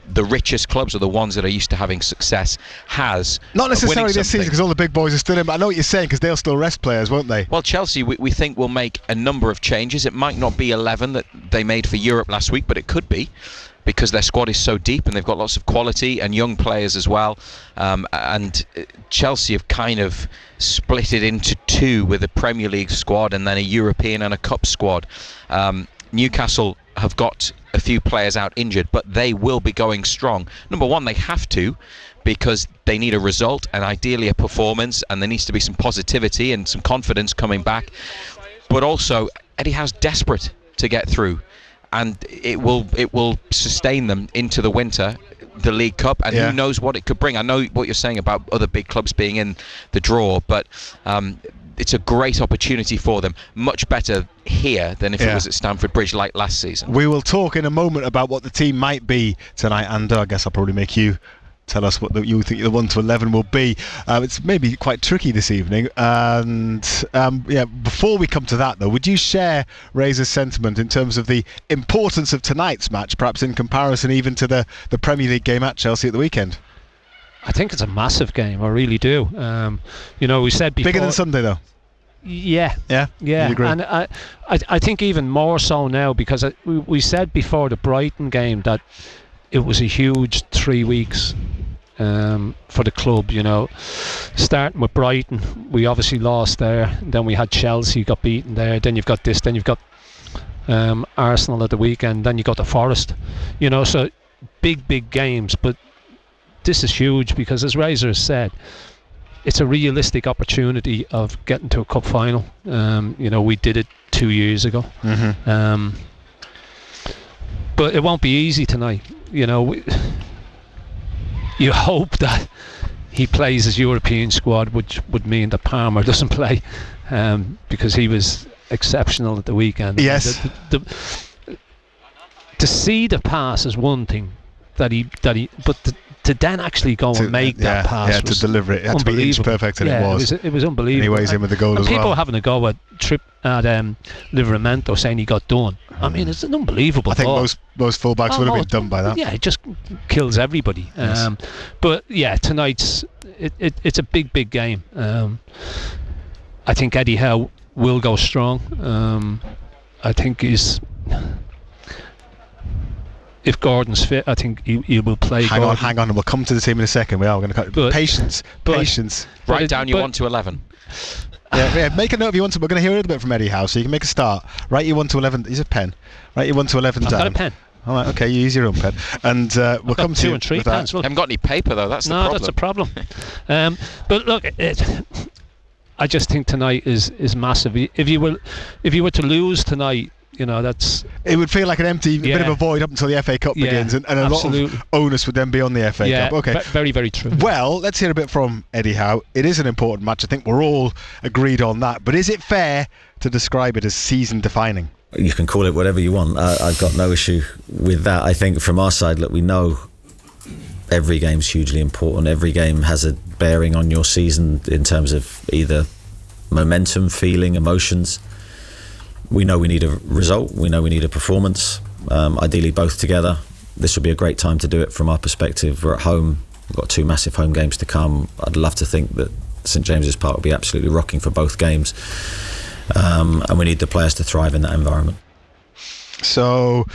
the richest clubs, are the ones that are used to having success, has. Not necessarily this season, because all the big boys are still in, but I know what you're saying, because they'll still rest players, won't they? Well, Chelsea, we think, will make a number of changes. It might not be 11 that they made for Europe last week, but it could be, because their squad is so deep and they've got lots of quality and young players as well. And Chelsea have kind of split it into two, with a Premier League squad and then a European and a Cup squad. Newcastle have got a few players out injured, but they will be going strong. Number one, they have to, because they need a result and ideally a performance, and there needs to be some positivity and some confidence coming back. But also, Eddie Howe's desperate to get through, and it will sustain them into the winter, the League Cup, and who knows what it could bring. I know what you're saying about other big clubs being in the draw, but it's a great opportunity for them. Much better here than if it was at Stamford Bridge like last season. We will talk in a moment about what the team might be tonight, and I guess I'll probably make you tell us what you think the 1 to 11 will be. It's maybe quite tricky this evening, and before we come to that though, would you share Razor's sentiment in terms of the importance of tonight's match, perhaps in comparison even to the Premier League game at Chelsea at the weekend? I think it's a massive game. I really do. We said before, bigger than Sunday though. Yeah. You agree? And I think even more so now, because we said before the Brighton game that it was a huge 3 weeks for the club. Starting with Brighton, we obviously lost there. Then we had Chelsea, got beaten there. Then you've got this. Then you've got Arsenal at the weekend. Then you got the Forest. So big games, but this is huge, because as Razor has said, it's a realistic opportunity of getting to a cup final. We did it 2 years ago. But it won't be easy tonight. You hope that he plays his European squad, which would mean that Palmer doesn't play, because he was exceptional at the weekend. Yes. To see the pass is one thing, but to then actually go and make that pass, to deliver it, had to be inch perfect, and it was unbelievable. And he weighs in with the goal as well. People having a go at Livramento saying he got done. I mean, it's an unbelievable. I think most fullbacks would have been done by that. Yeah, it just kills everybody. Yes. But yeah, tonight's it's a big game. I think Eddie Howe will go strong. I think if Gordon's fit, I think he will play. Hang on, and we'll come to the team in a second. We are going to patience. Write down your 1 to 11. Make a note if you want to. We're going to hear a little bit from Eddie Howe, so you can make a start. Write your 1 to 11. Here's a pen. Write your 1 to 11 down. I've got a pen. All right, okay, you use your own pen, and we'll come to 2 you and 3 with pens. that. I haven't got any paper though. That's the problem. No, that's a problem. But look, I just think tonight is massive. If you were to lose tonight, it would feel like an empty bit of a void up until the FA Cup begins, and a lot of onus would then be on the FA Cup. Okay, very, very true. Well, let's hear a bit from Eddie Howe. It is an important match. I think we're all agreed on that. But is it fair to describe it as season defining? You can call it whatever you want. I've got no issue with that. I think from our side, look, we know every game's hugely important. Every game has a bearing on your season in terms of either momentum, feeling, emotions. We know we need a result. We know we need a performance. Ideally, both together. This would be a great time to do it from our perspective. We're at home. We've got 2 massive home games to come. I'd love to think that St James's Park will be absolutely rocking for both games. And we need the players to thrive in that environment. So,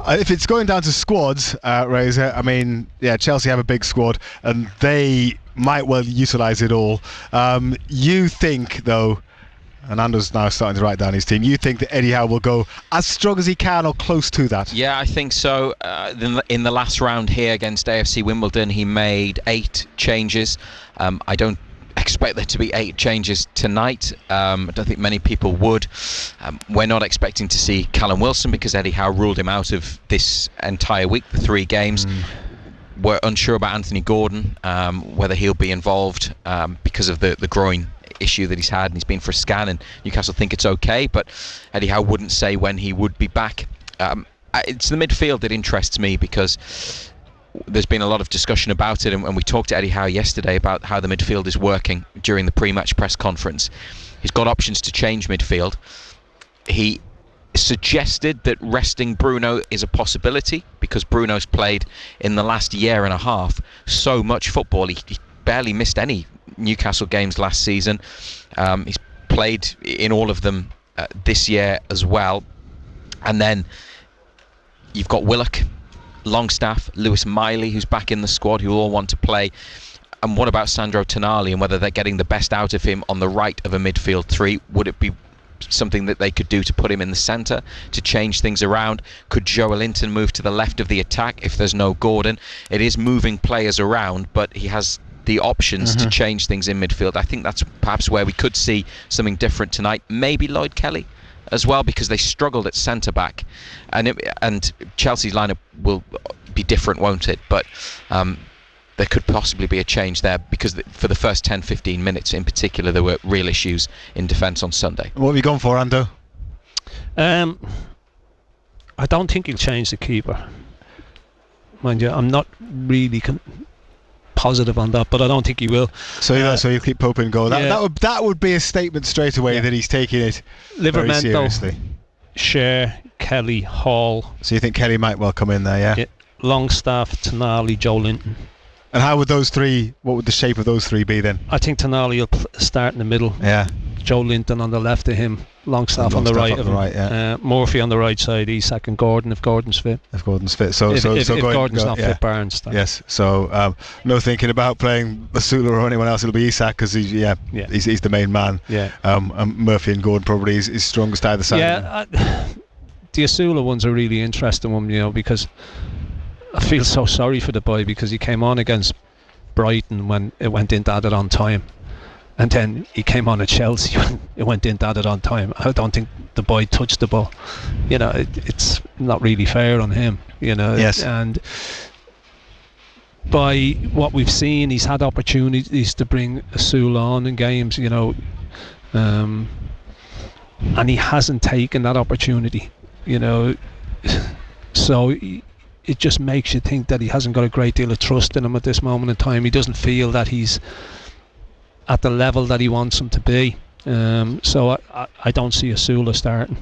if it's going down to squads, Razor, I mean, yeah, Chelsea have a big squad and they might well utilise it all. You think, though, and Ando's now starting to write down his team, you think that Eddie Howe will go as strong as he can or close to that? Yeah, I think so. In the last round here against AFC Wimbledon, he made 8 changes. I don't expect there to be 8 changes tonight. I don't think many people would. We're not expecting to see Callum Wilson because Eddie Howe ruled him out of this entire week, the 3 games. We're unsure about Anthony Gordon, whether he'll be involved because of the groin issue that he's had, and he's been for a scan, and Newcastle think it's okay, but Eddie Howe wouldn't say when he would be back. It's the midfield that interests me because there's been a lot of discussion about it, and we talked to Eddie Howe yesterday about how the midfield is working during the pre-match press conference. He's got options to change midfield. He suggested that resting Bruno is a possibility because Bruno's played in the last year and a half so much football. He barely missed any Newcastle games last season. He's played in all of them this year as well. And then you've got Willock, Longstaff, Lewis Miley, who's back in the squad, who all want to play. And what about Sandro Tonali and whether they're getting the best out of him on the right of a midfield 3? Would it be something that they could do to put him in the centre to change things around? Could Joelinton move to the left of the attack if there's no Gordon? It is moving players around, but he has the options to change things in midfield. I think that's perhaps where we could see something different tonight. Maybe Lloyd Kelly as well, because they struggled at centre back, and Chelsea's lineup will be different, won't it? But there could possibly be a change there because for the first 10-15 minutes in particular there were real issues in defence on Sunday. What have you gone for, Ando? I don't think he'll change the keeper, mind you. I'm not really positive on that, but I don't think he will. So you'll keep Pope in goal. That would be a statement straight away that he's taking it very seriously. Share, Kelly, Hall. So you think Kelly might well come in there, yeah? Longstaff, Tonali, Joelinton. And how would those 3? What would the shape of those 3 be then? I think Tonali will start in the middle. Yeah. Joelinton on the left of him, Longstaff on the right of him. Yeah. Murphy on the right side, Isak and Gordon if Gordon's fit. If Gordon's fit. So if Gordon's not fit, Barnes. Yes. So no thinking about playing Basula or anyone else. It'll be Isak because he's the main man. Yeah. Murphy and Gordon probably is strongest either side. Yeah. The Asula one's a really interesting one, because I feel so sorry for the boy because he came on against Brighton when it went into added on time. And then he came on at Chelsea when it went into added on time. I don't think the boy touched the ball. It's not really fair on him. Yes. And by what we've seen, he's had opportunities to bring Asul on in games. And he hasn't taken that opportunity. So it just makes you think that he hasn't got a great deal of trust in him at this moment in time. He doesn't feel that he's at the level that he wants him to be. So I don't see Asula starting.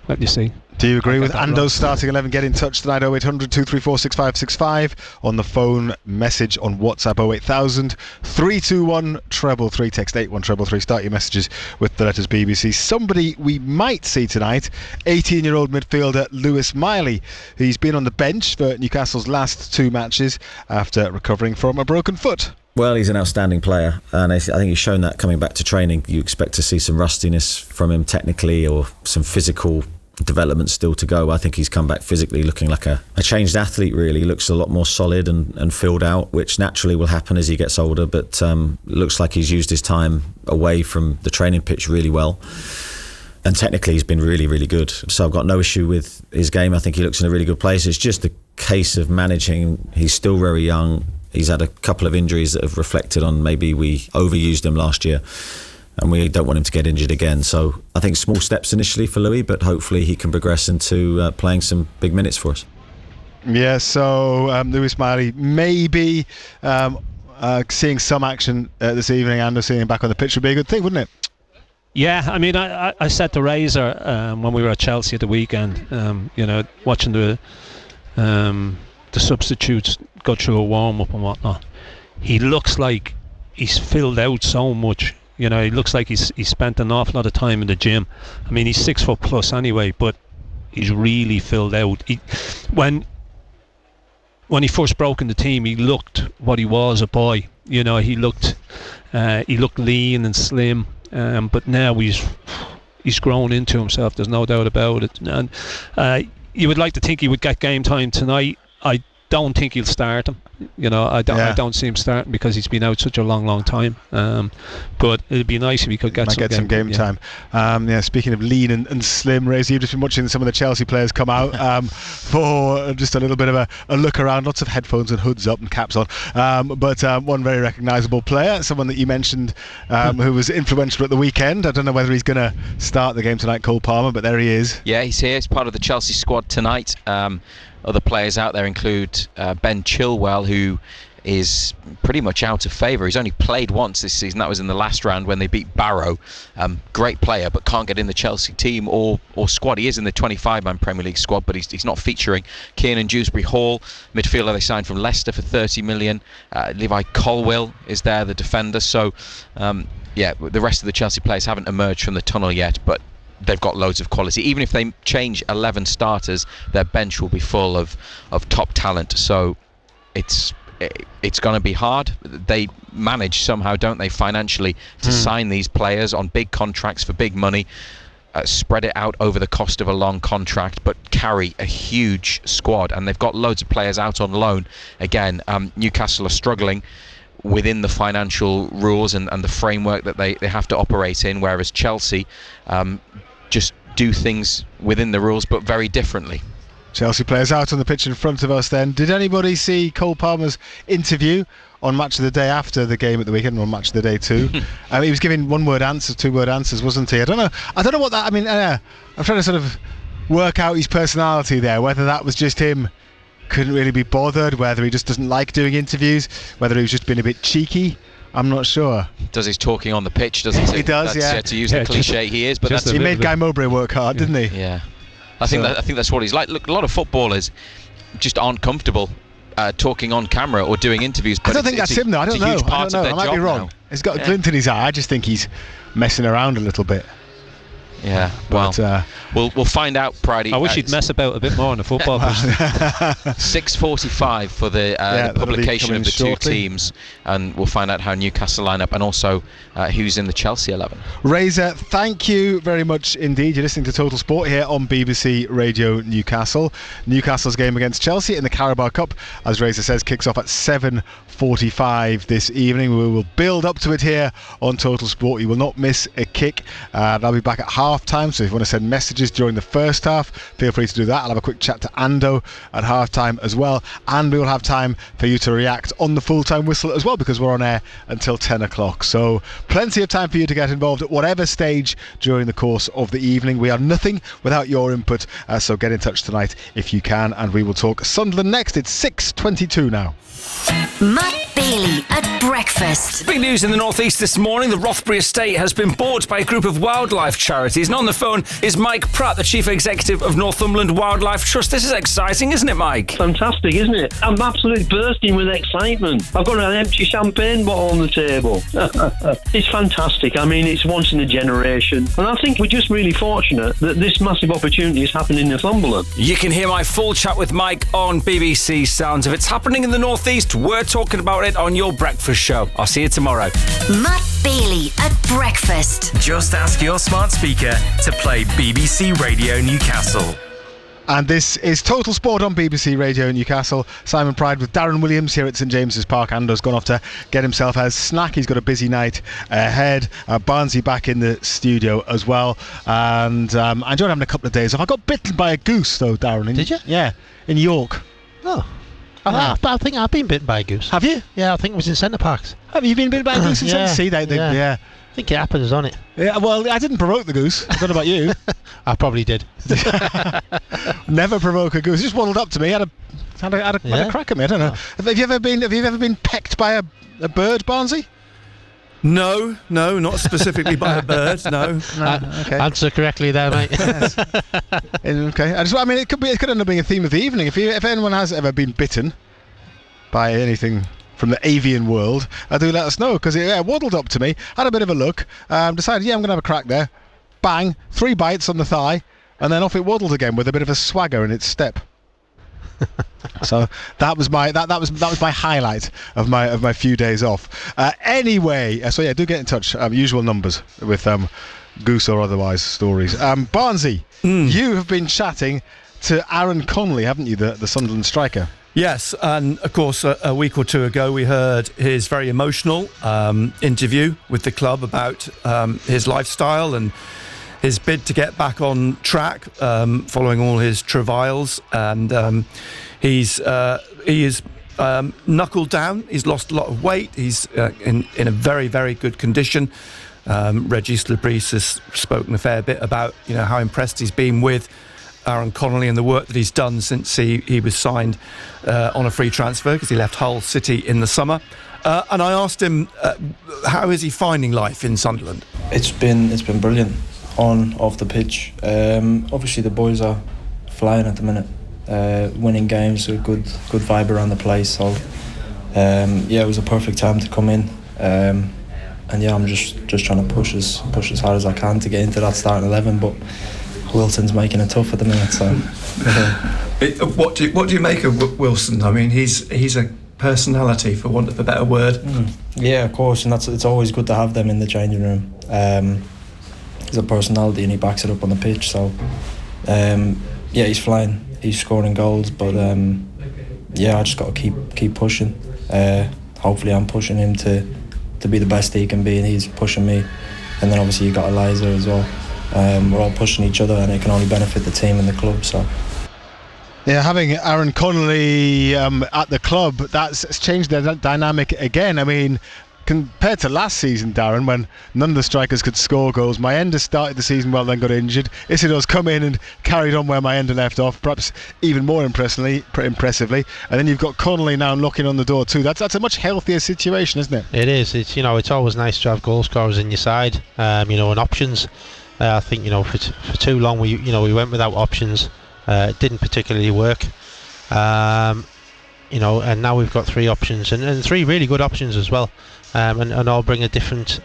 Let me see. Do you agree with Ando's starting 11? Get in touch tonight, 0800 234 6565. On the phone, message on WhatsApp 08000 321 333. Text 81333. Start your messages with the letters BBC. Somebody we might see tonight, 18-year-old midfielder Lewis Miley. He's been on the bench for Newcastle's last 2 matches after recovering from a broken foot. Well, he's an outstanding player, and I think he's shown that coming back to training. You expect to see some rustiness from him technically or some physical development still to go. I think he's come back physically looking like a changed athlete, really. He looks a lot more solid and filled out, which naturally will happen as he gets older, but looks like he's used his time away from the training pitch really well. And technically he's been really, really good. So I've got no issue with his game. I think he looks in a really good place. It's just a case of managing. He's still very young. He's had a couple of injuries that have reflected on maybe we overused him last year and we don't want him to get injured again. So I think small steps initially for Louis, but hopefully he can progress into playing some big minutes for us. Yeah, so Lewis Miley maybe seeing some action this evening and seeing him back on the pitch would be a good thing, wouldn't it? Yeah, I mean, I said to Razor when we were at Chelsea at the weekend, watching the substitutes go through a warm-up and whatnot, he looks like he's filled out so much. He looks like he's spent an awful lot of time in the gym. I mean, he's 6 foot plus anyway, but he's really filled out. When he first broke in the team, he looked what he was, a boy. You know, he looked lean and slim, but now he's grown into himself. There's no doubt about it. And you would like to think he would get game time tonight. I don't think he'll start him. You know, I don't see him starting because he's been out such a long time. But it'd be nice if he could get some game time. Speaking of lean and slim, Razor, you've just been watching some of the Chelsea players come out for just a little bit of a look around. Lots of headphones and hoods up and caps on. But one very recognisable player, someone that you mentioned who was influential at the weekend. I don't know whether he's going to start the game tonight, Cole Palmer, but there he is. Yeah, he's here. He's part of the Chelsea squad tonight. Other players out there include Ben Chilwell, who is pretty much out of favour. He's only played once this season. That was in the last round when they beat Barrow. Great player, but can't get in the Chelsea team or squad. He is in the 25-man Premier League squad, but he's not featuring. Kiernan Dewsbury-Hall, midfielder they signed from Leicester for 30 million. Levi Colwill is there, the defender. So, the rest of the Chelsea players haven't emerged from the tunnel yet, but they've got loads of quality. Even if they change 11 starters, their bench will be full of top talent. So it's going to be hard. They manage somehow, don't they, financially, to sign these players on big contracts for big money, spread it out over the cost of a long contract, but carry a huge squad. And they've got loads of players out on loan. Again, Newcastle are struggling within the financial rules and the framework that they have to operate in, whereas Chelsea just do things within the rules but very differently. Chelsea players out on the pitch in front of us then. Did anybody see Cole Palmer's interview on Match of the Day after the game at the weekend, or Match of the Day 2? He was giving one-word answers, two-word answers, wasn't he? I don't know what that... I mean, I'm trying to sort of work out his personality there, whether that was just him couldn't really be bothered, whether he just doesn't like doing interviews, whether he was just being a bit cheeky. I'm not sure. Does his talking on the pitch, doesn't he? He does, To use the cliche, he is. But he made Guy Mowbray work hard, didn't he? Yeah. I think that's what he's like. Look, a lot of footballers just aren't comfortable talking on camera or doing interviews. But I don't think that's him, though. I don't know. I might be wrong. Now. He's got a glint in his eye. I just think he's messing around a little bit. Yeah, well, we'll find out, Pridey. I wish he'd mess about a bit more on the football pitch. 6:45 for the publication of the two teams, and we'll find out how Newcastle line up and also who's in the Chelsea 11. Razor, thank you very much indeed. You're listening to Total Sport here on BBC Radio Newcastle. Newcastle's game against Chelsea in the Carabao Cup, as Razor says, kicks off at 7:45 this evening. We will build up to it here on Total Sport. You will not miss a kick. I'll be back at half-time, so if you want to send messages during the first half, feel free to do that. I'll have a quick chat to Ando at half-time as well, and we will have time for you to react on the full-time whistle as well, because we're on air until 10 o'clock. So plenty of time for you to get involved at whatever stage during the course of the evening. We are nothing without your input, so get in touch tonight if you can, and we will talk Sunderland next. It's 6:22 now. Matt Bailey at breakfast. Big news in the northeast this morning. The Rothbury estate has been bought by a group of wildlife charities, and on the phone is Mike Pratt, the Chief Executive of Northumberland Wildlife Trust. This is exciting, isn't it, Mike? Fantastic, isn't it? I'm absolutely bursting with excitement. I've got an empty champagne bottle on the table. It's fantastic. I mean, it's once in a generation, and I think we're just really fortunate that this massive opportunity is happening in Northumberland. You can hear my full chat with Mike on BBC Sounds. If it's happening in the northeast, we're talking about it on your breakfast show. I'll see you tomorrow. Matt Bailey at breakfast. Just ask your smart speaker to play BBC Radio Newcastle. And this is Total Sport on BBC Radio Newcastle. Simon Pride with Darren Williams here at St James's Park. Ando's gone off to get himself a snack. He's got a busy night ahead. Barnsley back in the studio as well. And I enjoyed having a couple of days off. I got bitten by a goose though, Darren. Did you? Yeah, in York. Oh. I think I've been bitten by a goose. Have you? Yeah, I think it was in Centre Parks. Have you been bitten by a goose in Centre? Yeah. I think it happens on it. Yeah, well, I didn't provoke the goose. I don't know about you. I probably did. Never provoke a goose. It just waddled up to me, had a crack at me. I don't know. Have you ever been pecked by a bird, Barnsley? No, not specifically by a bird. No. Okay. Answer correctly there, mate. Okay. It could end up being a theme of the evening. If anyone has ever been bitten by anything from the avian world, do let us know, because it waddled up to me, had a bit of a look, decided, I'm going to have a crack there. Bang, 3 bites on the thigh, and then off it waddled again with a bit of a swagger in its step. So that was my highlight of my few days off. Anyway, so yeah, do get in touch. Usual numbers with Goose or otherwise stories. Barnesy, you have been chatting to Aaron Connolly, haven't you, the Sunderland striker? Yes, and of course a week or two ago we heard his very emotional interview with the club about his lifestyle and his bid to get back on track following all his travails, and he is knuckled down. He's lost a lot of weight. He's in a very, very good condition. Regis Lebris has spoken a fair bit about how impressed he's been with Aaron Connolly and the work that he's done since he was signed on a free transfer, because he left Hull City in the summer. And I asked him, how is he finding life in Sunderland? It's been brilliant. On, off the pitch. Obviously the boys are flying at the minute, winning games, a good vibe around the place. So it was a perfect time to come in, and I'm just trying to push as hard as I can to get into that starting 11. But Wilson's making it tough at the minute. So what do you make of Wilson? I mean, he's a personality, for want of a better word. Yeah, of course, and it's always good to have them in the changing room. He's a personality and he backs it up on the pitch. So he's flying. He's scoring goals, but I just got to keep pushing. Hopefully I'm pushing him to be the best he can be, and he's pushing me. And then obviously you got Eliza as well. We're all pushing each other, and it can only benefit the team and the club. So yeah, having Aaron Connolly at the club, that's changed the dynamic again. I mean, compared to last season, Darren, when none of the strikers could score goals, Mayenda started the season well, then got injured. Isidor's come in and carried on where Mayenda left off, perhaps even more impressively. And then you've got Connolly now knocking on the door too. That's a much healthier situation, isn't it? It is. It's always nice to have goal scorers in your side, and options. I think for too long we went without options. It didn't particularly work. And now we've got three options, and three really good options as well. And all bring a different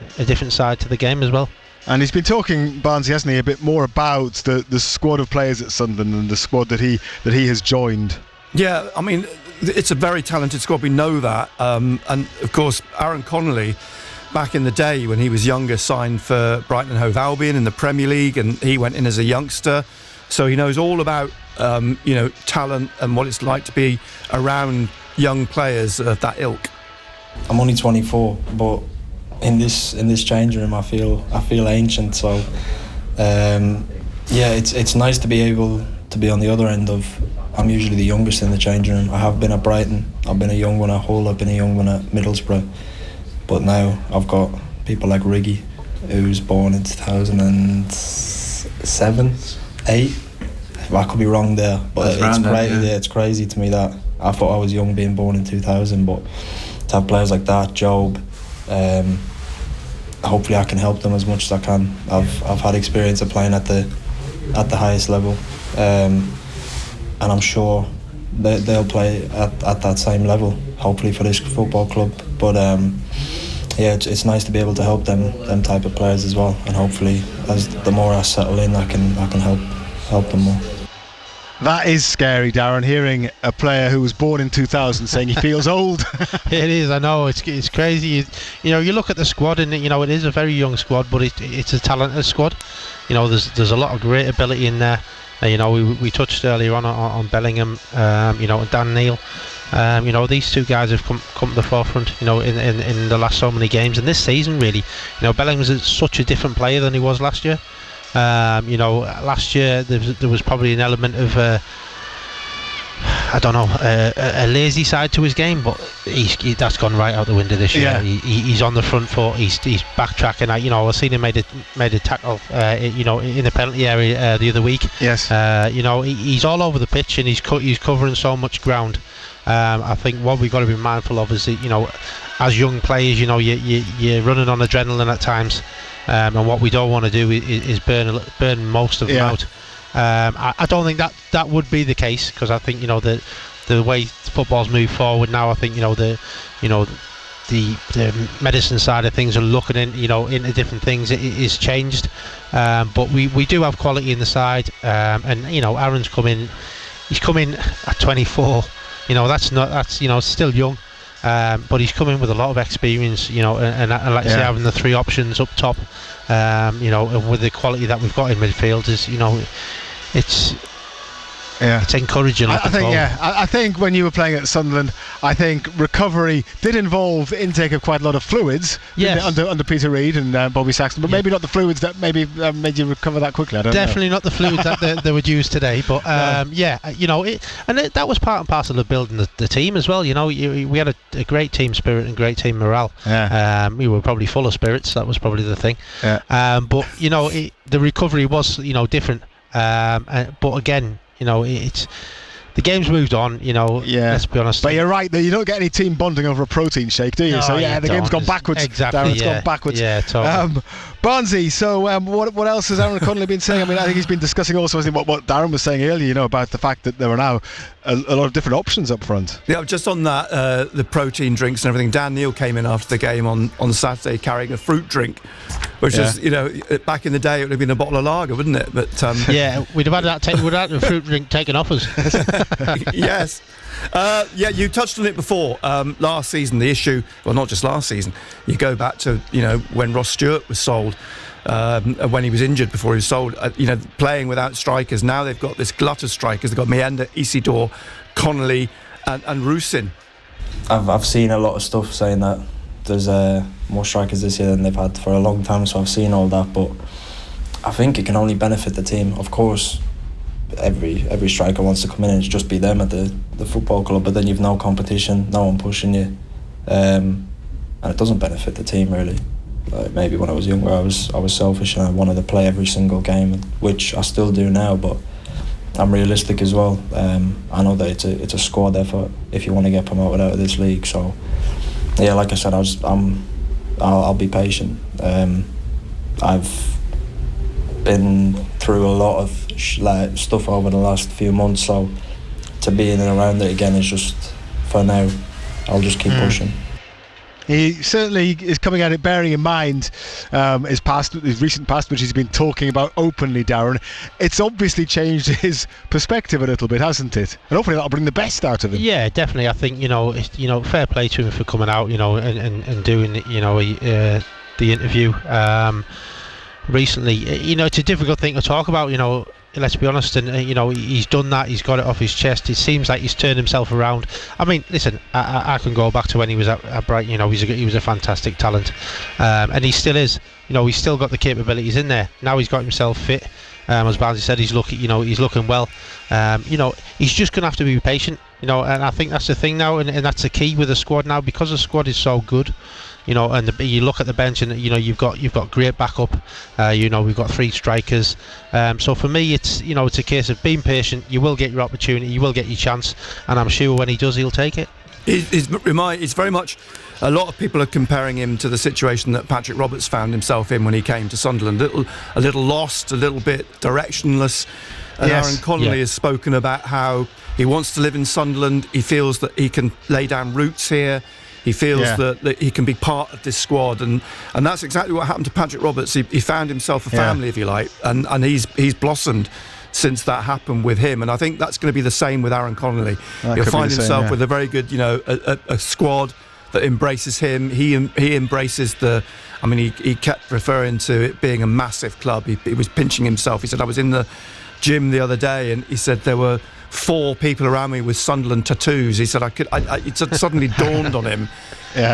side to the game as well. And he's been talking, Barnesy, hasn't he, a bit more about the squad of players at Sunderland and the squad that he has joined. Yeah, I mean, it's a very talented squad, we know that. And of course, Aaron Connolly, back in the day when he was younger, signed for Brighton and Hove Albion in the Premier League, and he went in as a youngster. So he knows all about talent and what it's like to be around young players of that ilk. I'm only 24, but in this changing room I feel ancient. So it's nice to be able to be on the other end of. I'm usually the youngest in the changing room. I have been at Brighton, I've been a young one at Hull, I've been a young one at Middlesbrough, but now I've got people like Riggy, who's born in 2007, 8. I could be wrong there, but it's crazy. Yeah, it's crazy to me that I thought I was young being born in 2000, but to have players like that, Job, hopefully I can help them as much as I can. I've had experience of playing at the highest level, and I'm sure they'll play at that same level, hopefully for this football club. But it's nice to be able to help them type of players as well, and hopefully as the more I settle in, I can help them more. That is scary, Darren, hearing a player who was born in 2000 saying he feels old. It is, I know, it's crazy. You look at the squad, and it is a very young squad, but it's a talented squad. There's a lot of great ability in there. We touched earlier on Bellingham, and Dan Neil. These two guys have come to the forefront, in the last so many games, and this season really. Bellingham's such a different player than he was last year. Last year there was probably an element of a lazy side to his game, but that's gone right out the window this year. Yeah. He's on the front foot. He's backtracking. I've seen him made a tackle, in the penalty area the other week. Yes. He's all over the pitch, and he's covering so much ground. I think what we've got to be mindful of is that as young players, you're running on adrenaline at times. And what we don't want to do is burn most of them out. I don't think that would be the case, because I think the way football's moved forward now, I think the medicine side of things and looking in, into different things, it is changed. But we do have quality in the side, and Aaron's come in. He's come in at 24. That's still young. But he's come in with a lot of experience, and like I say, having the three options up top, with the quality that we've got in midfield it's encouraging. I think when you were playing at Sunderland, I think recovery did involve intake of quite a lot of fluids. Yes. Under Peter Reid and Bobby Saxton, but maybe not the fluids that maybe made you recover that quickly. I don't know. Definitely not the fluids that they would use today, but that was part and parcel of building the team as well. We had a great team spirit and great team morale. We were probably full of spirits. That was probably the thing. But the recovery was different. But again, it's the game's moved on. Let's be honest. But you're right that you don't get any team bonding over a protein shake, do you? No, so the game's gone backwards. Exactly. Darren, it's gone backwards. Yeah, totally. Barnesy, so what else has Aaron Connolly been saying? I mean, I think he's been discussing also what Darren was saying earlier, about the fact that there are now a lot of different options up front. Yeah, just on that, the protein drinks and everything. Dan Neil came in after the game on Saturday carrying a fruit drink, which is, back in the day it would have been a bottle of lager, wouldn't it? But we'd have had the fruit drink taken off us. Yes. You touched on it before. Last season, the issue, well, not just last season, you go back to, when Ross Stewart was sold, when he was injured before he was sold, playing without strikers. Now they've got this glut of strikers. They've got Meander, Isidore, Connolly and Rusin. I've seen a lot of stuff saying that there's more strikers this year than they've had for a long time, so I've seen all that, but I think it can only benefit the team. Of course, every striker wants to come in and just be them at the football club, but then you've no competition, no one pushing you, and it doesn't benefit the team really. Like maybe when I was younger, I was selfish and I wanted to play every single game, which I still do now, but I'm realistic as well. I know that it's a squad effort if you want to get promoted out of this league. So like I said, I'll be patient. I've been through a lot of stuff over the last few months, so to be in and around it again is just, for now, I'll just keep pushing. He certainly is coming at it bearing in mind his recent past, which he's been talking about openly, Darren. It's obviously changed his perspective a little bit, hasn't it? And hopefully that'll bring the best out of him. Yeah, definitely. I think fair play to him for coming out, and doing the interview recently. It's a difficult thing to talk about, let's be honest, and he's done that. He's got it off his chest. It seems like he's turned himself around. I mean, listen, I can go back to when he was at Brighton. He was a fantastic talent, and he still is. He's still got the capabilities in there. Now he's got himself fit. As Barnsley said, he's looking well. He's just going to have to be patient. And I think that's the thing now, and that's the key with the squad now, because the squad is so good. And you look at the bench, and you've got great backup. We've got three strikers. So for me, it's a case of being patient. You will get your opportunity, you will get your chance, and I'm sure when he does, he'll take it. It's very much. A lot of people are comparing him to the situation that Patrick Roberts found himself in when he came to Sunderland. A little lost, a little bit directionless. And yes. Aaron Connolly has spoken about how he wants to live in Sunderland. He feels that he can lay down roots here. He feels that he can be part of this squad, and that's exactly what happened to Patrick Roberts. He found himself a family, if you like, and he's blossomed since that happened with him. And I think that's going to be the same with Aaron Connolly. He'll find himself with a very good, a squad that embraces him. He embraces he kept referring to it being a massive club. He was pinching himself. He said, I was in the gym the other day, and he said there were 4 people around me with Sunderland tattoos. He said it suddenly dawned on him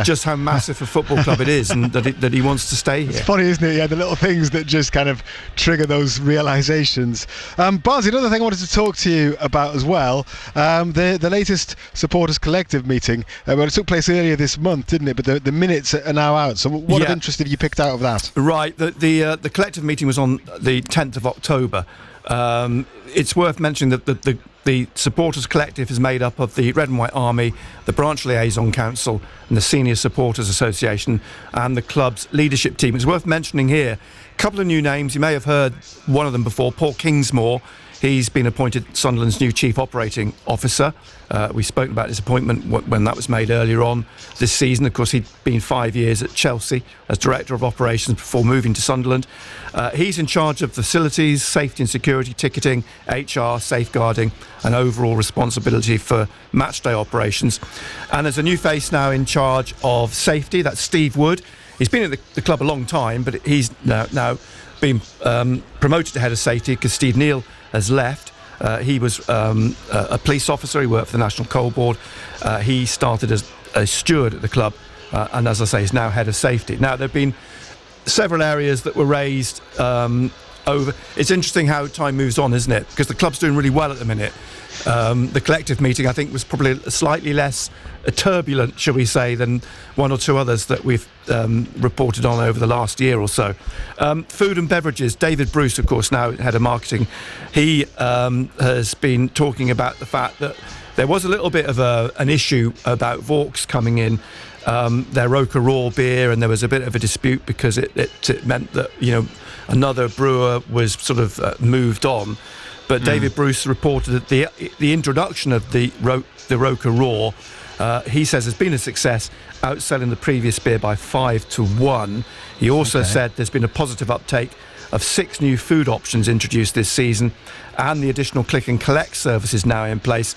just how massive a football club it is, and that he wants to stay here. It's funny, isn't it? Yeah, the little things that just kind of trigger those realisations. Barnsley, another thing I wanted to talk to you about as well, the latest supporters collective meeting. Well, it took place earlier this month, didn't it? But the minutes are now out. So what of interest have you picked out of that? Right, the collective meeting was on the 10th of October. It's worth mentioning that the supporters collective is made up of the Red and White Army, the Branch Liaison Council and the Senior Supporters Association and the club's leadership team. It's worth mentioning here a couple of new names. You may have heard one of them before, Paul Kingsmore. He's been appointed Sunderland's new Chief Operating Officer. We spoke about his appointment when that was made earlier on this season. Of course, he'd been 5 years at Chelsea as Director of Operations before moving to Sunderland. He's in charge of facilities, safety and security, ticketing, HR, safeguarding, and overall responsibility for matchday operations. And there's a new face now in charge of safety. That's Steve Wood. He's been at the club a long time, but he's now been promoted to head of safety because Steve Neal has left. He was a police officer. He worked for the National Coal Board. He started as a steward at the club, and as I say, is now head of safety. Now, there have been several areas that were raised over. It's interesting how time moves on, isn't it? Because the club's doing really well at the minute. The collective meeting, I think, was probably slightly less turbulent, shall we say, than one or two others that we've reported on over the last year or so. Food and beverages. David Bruce, of course, now head of marketing. He has been talking about the fact that there was a little bit of an issue about Vaux coming in, their Roca Raw beer, and there was a bit of a dispute because it meant that, you know, another brewer was sort of moved on. But David Bruce reported that the introduction of the Roca Raw, he says, has been a success, outselling the previous beer by 5-1. He also said there's been a positive uptake of 6 new food options introduced this season, and the additional click and collect services now in place.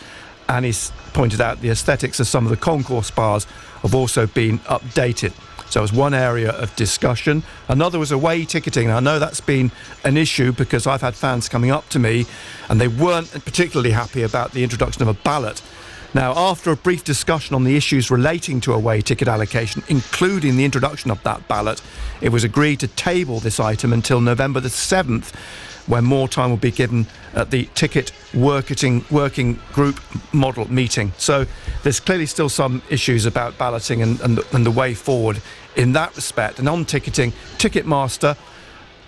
And he's pointed out the aesthetics of some of the concourse bars have also been updated. So it was one area of discussion. Another was away ticketing. I know that's been an issue because I've had fans coming up to me and they weren't particularly happy about the introduction of a ballot. Now, after a brief discussion on the issues relating to away ticket allocation, including the introduction of that ballot, it was agreed to table this item until November the 7th, when more time will be given at the ticket working group model meeting. So there's clearly still some issues about balloting and the way forward in that respect. And on ticketing, Ticketmaster,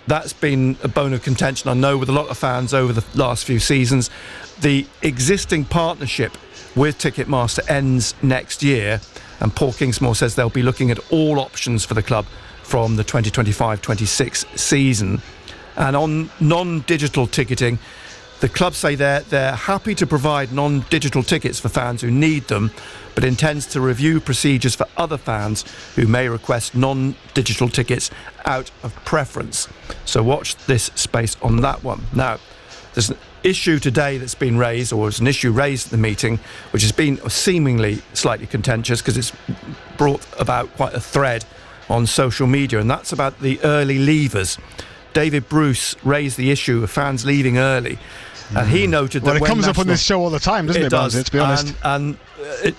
that's been a bone of contention, I know, with a lot of fans over the last few seasons. The existing partnership with Ticketmaster ends next year, and Paul Kingsmore says they'll be looking at all options for the club from the 2025-26 season. And on non-digital ticketing, the club say they're happy to provide non-digital tickets for fans who need them, but intends to review procedures for other fans who may request non-digital tickets out of preference. So watch this space on that one. Now, there's an issue today that's been raised, or was an issue raised at the meeting, which has been seemingly slightly contentious because it's brought about quite a thread on social media, and that's about the early leavers. David Bruce raised the issue of fans leaving early, and he noted that it comes up on this show all the time, doesn't it, Barnsley, to be honest? And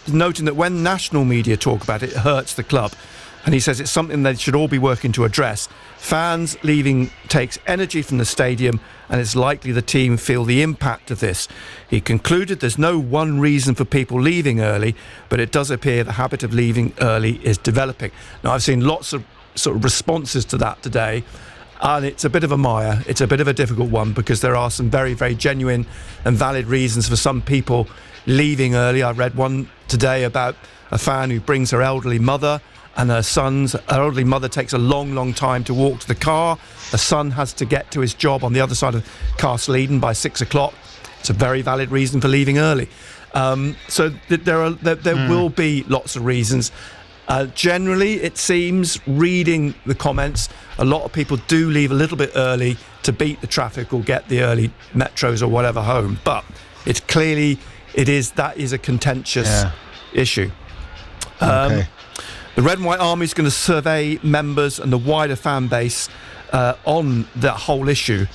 noting that when national media talk about it, it hurts the club. And he says it's something they should all be working to address. Fans leaving takes energy from the stadium, and it's likely the team feel the impact of this. He concluded there's no one reason for people leaving early, but it does appear the habit of leaving early is developing. Now, I've seen lots of sort of responses to that today, and it's a bit of a mire. It's a bit of a difficult one because there are some very, very genuine and valid reasons for some people leaving early. I read one today about a fan who brings her elderly mother, and her elderly mother takes a long, long time to walk to the car. The son has to get to his job on the other side of Castle Eden by 6 o'clock. It's a very valid reason for leaving early. So there will be lots of reasons. Generally, it seems, reading the comments, a lot of people do leave a little bit early to beat the traffic or get the early metros or whatever home. But it's clearly, that is a contentious issue. The Red and White Army is going to survey members and the wider fan base on that whole issue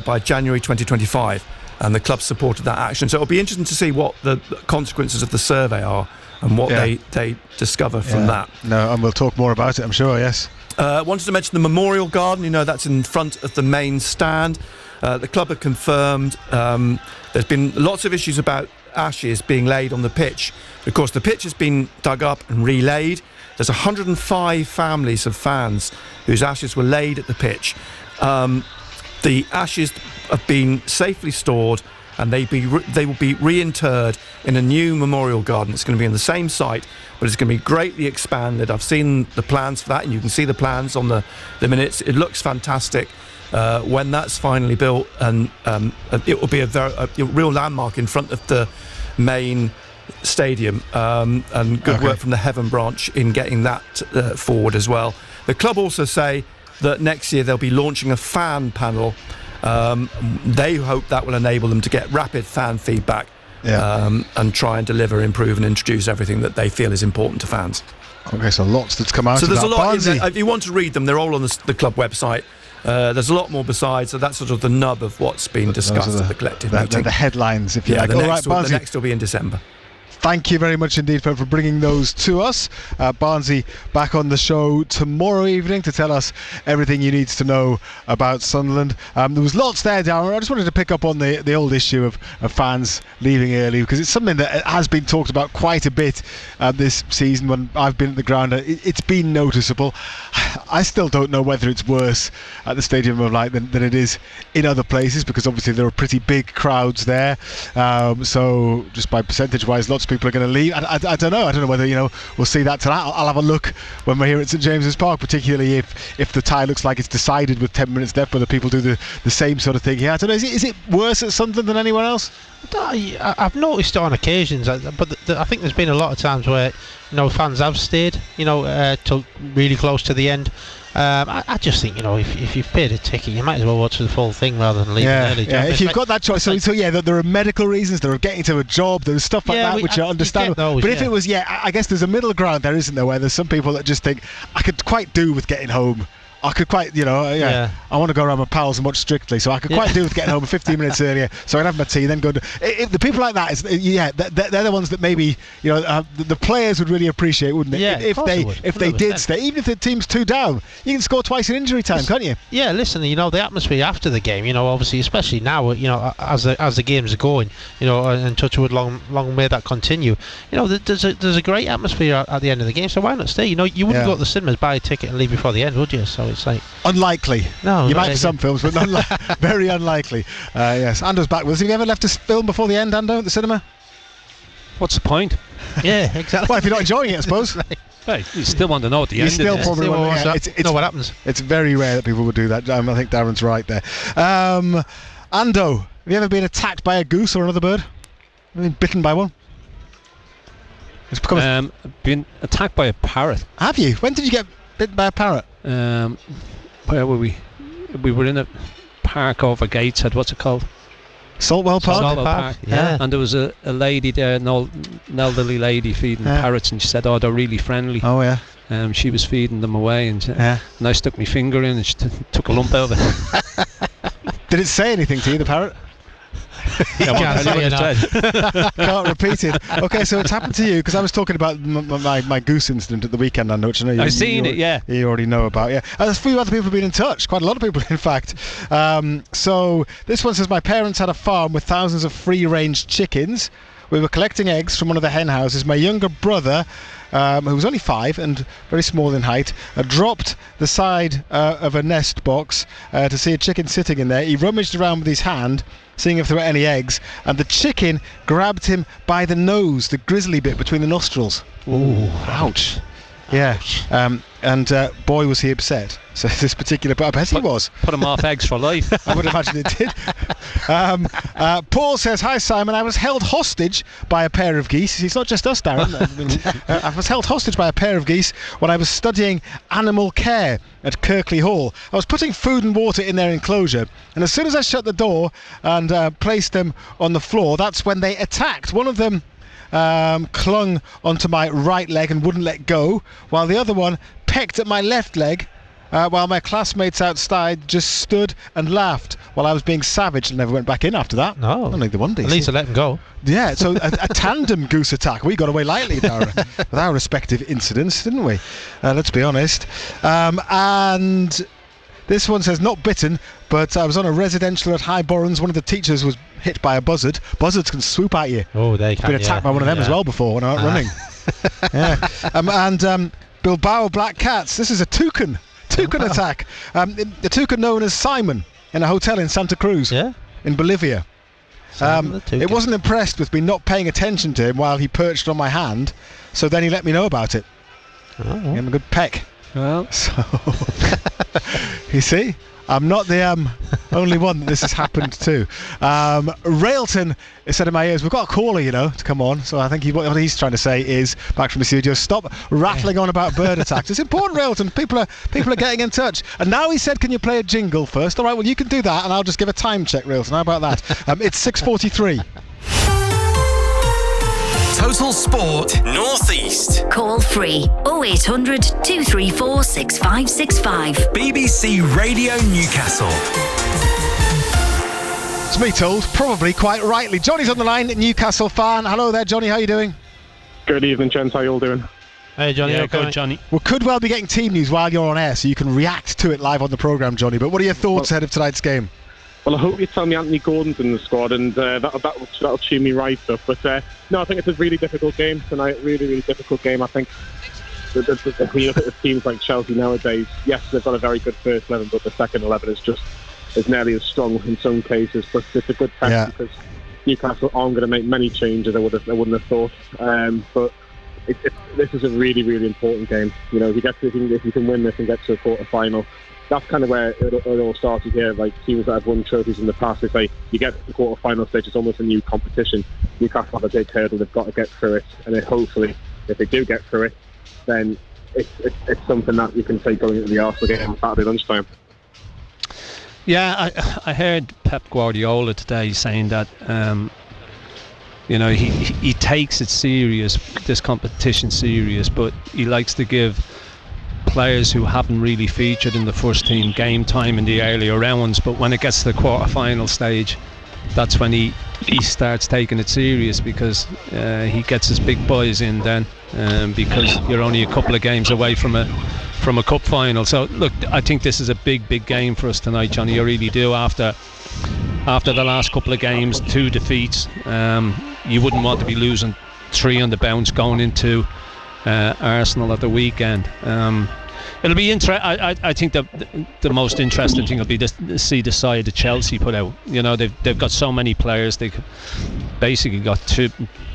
by January 2025, and the club supported that action. So it'll be interesting to see what the consequences of the survey are and what they discover from that. No, and we'll talk more about it, I'm sure, yes. Wanted to mention the Memorial Garden, that's in front of the main stand. The club have confirmed there's been lots of issues about ashes being laid on the pitch. Of course, the pitch has been dug up and relaid. There's 105 families of fans whose ashes were laid at the pitch. The ashes have been safely stored and they will be reinterred in a new memorial garden. It's going to be on the same site, but it's going to be greatly expanded. I've seen the plans for that, and you can see the plans on the minutes. It looks fantastic. When that's finally built, and it will be a real landmark in front of the main stadium, and good work from the Heaven branch in getting that forward as well. The club also say that next year they'll be launching a fan panel. They hope that will enable them to get rapid fan feedback, and try and deliver, improve and introduce everything that they feel is important to fans. Okay, so lots that's come out so of there's that. a lot in there. If you want to read them, they're all on the club website. There's a lot more besides, so that's sort of the nub of what's been discussed at the collective meeting. The headlines, if you like. The next will be in December. Thank you very much indeed for bringing those to us. Barnsley back on the show tomorrow evening to tell us everything you need to know about Sunderland. There was lots there, Darren. I just wanted to pick up on the old issue of fans leaving early, because it's something that has been talked about quite a bit this season when I've been at the ground. It's been noticeable. I still don't know whether it's worse at the Stadium of Light than it is in other places, because obviously there are pretty big crowds there. So just by percentage-wise, lots of people are going to leave. I don't know. I don't know whether we'll see that tonight. I'll have a look when we're here at St James's Park, particularly if the tie looks like it's decided with 10 minutes left, whether people do the same sort of thing here. I don't know. Is it worse at Sunderland than anywhere else? I've noticed it on occasions, but I think there's been a lot of times where fans have stayed till really close to the end. I just think if you've paid a ticket, you might as well watch the full thing rather than leaving early. Yeah, if you've got that choice. So there are medical reasons, there are getting to a job, there's stuff like that which are understandable. But if it was, I guess there's a middle ground there, isn't there, where there's some people that just think, I could quite do with getting home. I could quite, I want to go around my pals and watch Strictly, so I could quite do with getting home 15 minutes earlier, so I can have my tea, then go. If the people like that, they're the ones that maybe the players would really appreciate, wouldn't they? Yeah, if they did stay, even if the team's 2 down, you can score twice in injury time, can't you? Yeah, listen, the atmosphere after the game, obviously, especially now, as the games are going, and touch wood, long may that continue. There's a great atmosphere at the end of the game, so why not stay? You wouldn't go to the cinemas, buy a ticket, and leave before the end, would you? So it's like unlikely. No, you might for some films, but very unlikely. Yes, Ando's back with us. Have you ever left a film before the end, Ando, at the cinema? What's the point? Yeah, exactly. Well, if you're not enjoying it, I suppose. Right, you still want to know at the end. You still probably want to know what happens. It's very rare that people would do that. I think Darren's right there. Ando, have you ever been attacked by a goose or another bird? Been bitten by one? Been attacked by a parrot. Have you? When did you get bitten by a parrot? Where were we? We were in a park over Gateshead. What's it called? Saltwell Park. Saltwell Park. Yeah. And there was a lady there, an elderly lady feeding parrots, and she said, "Oh, they're really friendly." Oh yeah. She was feeding them away, and I stuck my finger in, and she took a lump out of it. Did it say anything to you, the parrot? Can't repeat it. Okay, so it's happened to you, because I was talking about my goose incident at the weekend, I know, which I know I've seen it. Yeah, you already know about. Yeah, a few other people have been in touch. Quite a lot of people, in fact. So this one says, my parents had a farm with thousands of free-range chickens. We were collecting eggs from one of the hen houses. My younger brother, who was only 5 and very small in height, dropped the side of a nest box to see a chicken sitting in there. He rummaged around with his hand, seeing if there were any eggs, and the chicken grabbed him by the nose, the grizzly bit between the nostrils. Ooh, ouch. Yeah, and boy was he upset. So this particular, but I bet he was. Put him off eggs for life. I would imagine it did. Paul says, hi Simon, I was held hostage by a pair of geese. It's not just us, Darren. I was held hostage by a pair of geese when I was studying animal care at Kirkley Hall. I was putting food and water in their enclosure, and as soon as I shut the door and placed them on the floor, that's when they attacked. One of them clung onto my right leg and wouldn't let go, while the other one pecked at my left leg, while my classmates outside just stood and laughed while I was being savage and never went back in after that. No. I don't think they won, at least I let them go. Yeah, so a tandem goose attack. We got away lightly with our respective incidents, didn't we? Let's be honest. And this one says, not bitten, but I was on a residential at High Borrens. One of the teachers was hit by a buzzard. Buzzards can swoop at you. Oh, they can. Been attacked by one of them as well before when I went running. And Bilbao Black Cats. This is a toucan attack. The toucan known as Simon in a hotel in Santa Cruz in Bolivia. It wasn't impressed with me not paying attention to him while he perched on my hand, so then he let me know about it. Gave him a good peck. Well, so you see, I'm not the only one that this has happened to. Railton is said in my ears, we've got a caller, to come on. So I think what he's trying to say is, back from the studio, stop rattling on about bird attacks. It's important, Railton. People are getting in touch. And now he said, can you play a jingle first? All right, well, you can do that, and I'll just give a time check, Railton. How about that? It's 6:43. Total Sport North East. Call free 0800 234 6565. BBC Radio Newcastle. It's me told, probably quite rightly. Johnny's on the line, Newcastle fan. Hello there, Johnny. How are you doing? Good evening, gents. How you all doing? Hey, Johnny. Yeah, okay, Johnny. We could well be getting team news while you're on air, so you can react to it live on the programme, Johnny. But what are your thoughts ahead of tonight's game? Well, I hope you tell me Anthony Gordon's in the squad, and that'll cheer me right up. But no, I think it's a really difficult game tonight. Really, really difficult game. I think when you look at the teams like Chelsea nowadays, yes, they've got a very good first 11, but the second 11 is nearly as strong in some cases. But it's a good test because Newcastle aren't going to make many changes. I wouldn't have thought. But this is a really, really important game. If you can win this and get to a quarter final. That's kind of where it all started here. Like teams that have won trophies in the past, they say you get to the quarter-final stage, it's almost a new competition. Newcastle have a big hurdle; they've got to get through it, and then hopefully, if they do get through it, then it's something that you can take going into the Arsenal game on Saturday lunchtime. Yeah, I heard Pep Guardiola today saying that he takes it serious, this competition serious, but he likes to give players who haven't really featured in the first team game time in the earlier rounds, but when it gets to the quarter-final stage, that's when he starts taking it serious, because he gets his big boys in then, because you're only a couple of games away from a cup final. So look, I think this is a big game for us tonight, Johnny. I really do. After the last couple of games, 2 defeats, you wouldn't want to be losing 3 on the bounce going into Arsenal at the weekend. It'll be I think the most interesting thing will be to see the side that Chelsea put out. They've got so many players. They basically got 2,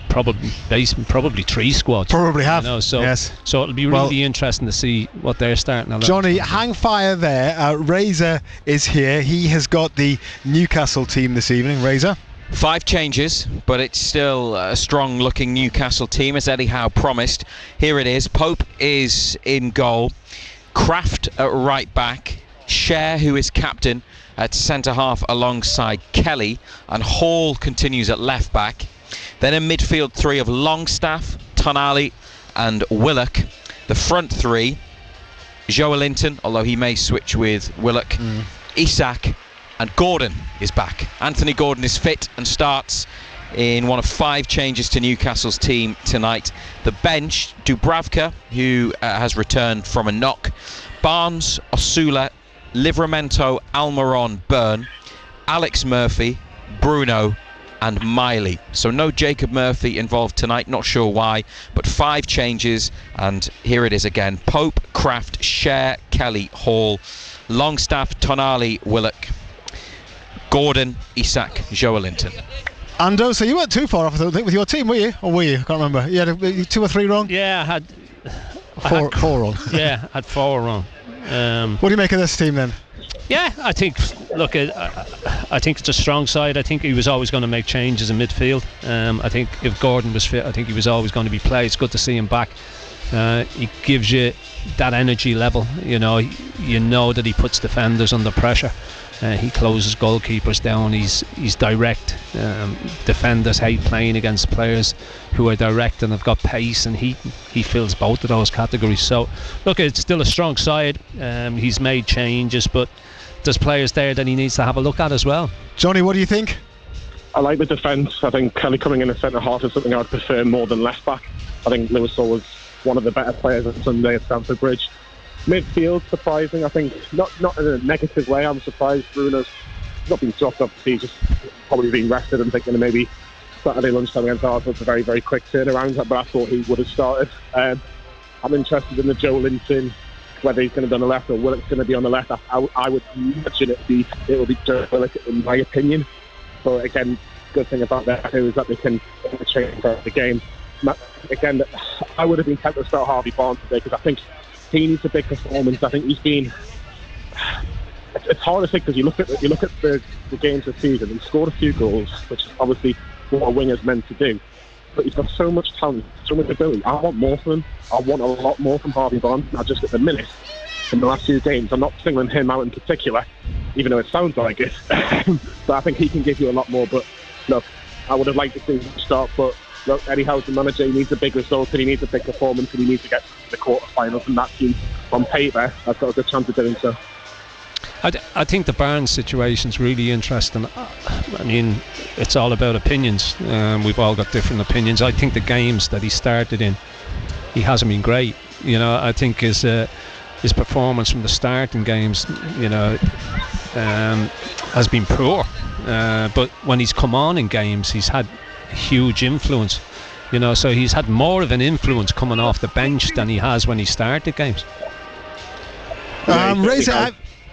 probably 3 squads. Probably have. Yes. So it'll be really interesting to see what they're starting to Johnny, hang fire there. Razor is here. He has got the Newcastle team this evening. Razor. 5 changes, but it's still a strong-looking Newcastle team, as Eddie Howe promised. Here it is. Pope is in goal. Kraft at right back. Cher, who is captain, at centre-half alongside Kelly. And Hall continues at left back. Then in midfield 3 of Longstaff, Tonali and Willock. The front 3, Joelinton, although he may switch with Willock, Isak, and Gordon is back. Anthony Gordon is fit and starts in one of 5 changes to Newcastle's team tonight. The bench, Dubravka, who has returned from a knock. Barnes, Osula, Livramento, Almiron, Byrne, Alex Murphy, Bruno and Miley. So no Jacob Murphy involved tonight, not sure why, but 5 changes, and here it is again. Pope, Kraft, Cher, Kelly, Hall, Longstaff, Tonali, Willock, Gordon, Isak, Joelinton. Ando, so you weren't too far off, I think, with your team, were you? Or were you? I can't remember. You had 2 or 3 wrong? Yeah, I had 4 wrong. Yeah, I had 4 wrong. What do you make of this team then? Yeah, I think it's a strong side. I think he was always going to make changes in midfield. I think if Gordon was fit, I think he was always going to be played. It's good to see him back. He gives you that energy level. You know that he puts defenders under pressure. He closes goalkeepers down. He's direct. Defenders hate playing against players who are direct and have got pace, and he fills both of those categories. So look, it's still a strong side. He's made changes, but there's players there that he needs to have a look at as well. Johnny, what do you think? I like the defence. I think Kelly coming in as centre half is something I'd prefer more than left back. I think Lewis Hall was one of the better players on Sunday at Stamford Bridge. Midfield, surprising. I think not in a negative way. I'm surprised Bruno's not been dropped off. He's just probably been rested and thinking maybe Saturday lunchtime against Arsenal. It's a very, very quick turnaround, but I thought he would have started. I'm interested in the Joelinton, whether he's going to be on the left or Willock's going to be on the left. I would imagine it will be Willock, in my opinion. But again, good thing about that is that they can change the game. Again, I would have been tempted to start Harvey Barnes today because I think he needs a big performance. I think he's been. It's hard to say because you look at the games this season. He scored a few goals, which is obviously what a winger's meant to do. But he's got so much talent, so much ability. I want more from him. I want a lot more from Harvey Barnes. Now, just at the minute, in the last few games, I'm not singling him out in particular, even though it sounds like it. But I think he can give you a lot more. But look, I would have liked to see him start. But look, Eddie Howe's the manager. He needs a big result, and he needs a big performance, and he needs to get to the quarterfinals. And that team, on paper, has got a good chance of doing so. I think the Barnes situation's really interesting. I mean, it's all about opinions. We've all got different opinions. I think the games that he started in, he hasn't been great. You know, I think his performance from the starting games, you know, has been poor. But when he's come on in games, he's had huge influence. You know, so he's had more of an influence coming off the bench than he has when he started games. Razor,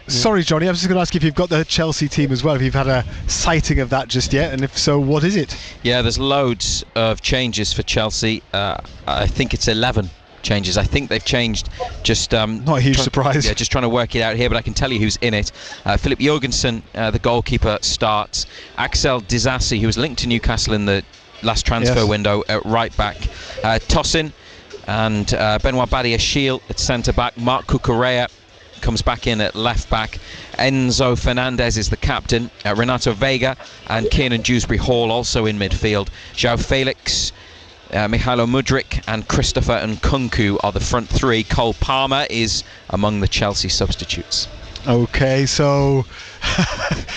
sorry, Johnny, I was just going to ask if you've got the Chelsea team as well, if you've had a sighting of that just yet, and if so, what is it? Yeah, there's loads of changes for Chelsea. I think it's 11 changes. I think they've changed just... not a huge surprise. Yeah, just trying to work it out here, but I can tell you who's in it. Philip Jorgensen, the goalkeeper, starts. Axel Disasi, who was linked to Newcastle in the last transfer window, at right back. Tosin and Benoit Badiashile at centre-back. Marc Cucurella comes back in at left back. Enzo Fernandez is the captain. Renato Vega and Kiernan Dewsbury-Hall also in midfield. João Felix, Mihailo Mudryk and Christopher Nkunku are the front three. Cole Palmer is among the Chelsea substitutes. Okay, so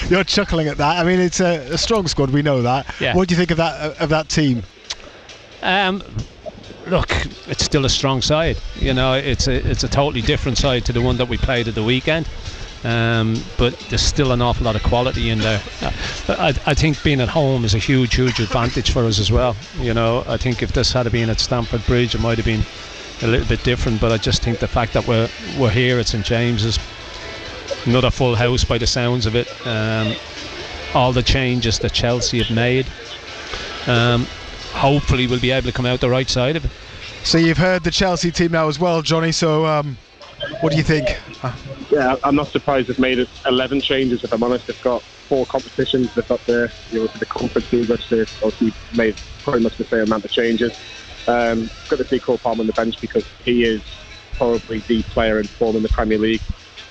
you're chuckling at that. I mean, it's a strong squad, we know that. Yeah. What do you think of that team? Look, it's still a strong side. You know, it's a totally different side to the one that we played at the weekend. But there's still an awful lot of quality in there. I think being at home is a huge advantage for us as well. You know, I think if this had been at Stamford Bridge, it might have been a little bit different. But I just think the fact that we're here at St James's, another full house by the sounds of it. All the changes that Chelsea have made. Hopefully we'll be able to come out the right side of it. So you've heard the Chelsea team now as well, Johnny, so what do you think? Yeah, I'm not surprised they've made 11 changes, if I'm honest. They've got 4 competitions. They've got the Conference League, which they've obviously made pretty much the same amount of changes. Good to see Cole Palmer on the bench because he is probably the player in form in the Premier League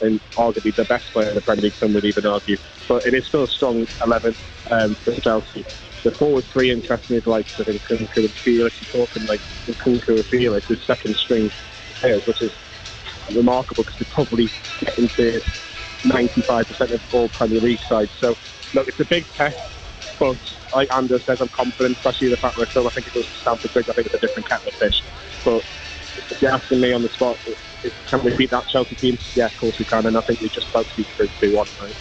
and arguably the best player in the Premier League, some would even argue. But it is still a strong 11 for Chelsea. The forward three interests me, like Nkunku and Felix. You're talking like Nkunku and Felix, who's second string players, which is remarkable because they probably get into 95% of all Premier League sides. So, look, it's a big test, but like Anders says, I'm confident, especially the fact that I think it goes to Stamford Bridge. I think it's a different kettle of fish. But if you're asking me on the spot, can we beat that Chelsea team? Yeah, of course we can, and I think we just about to beat 3-1, right?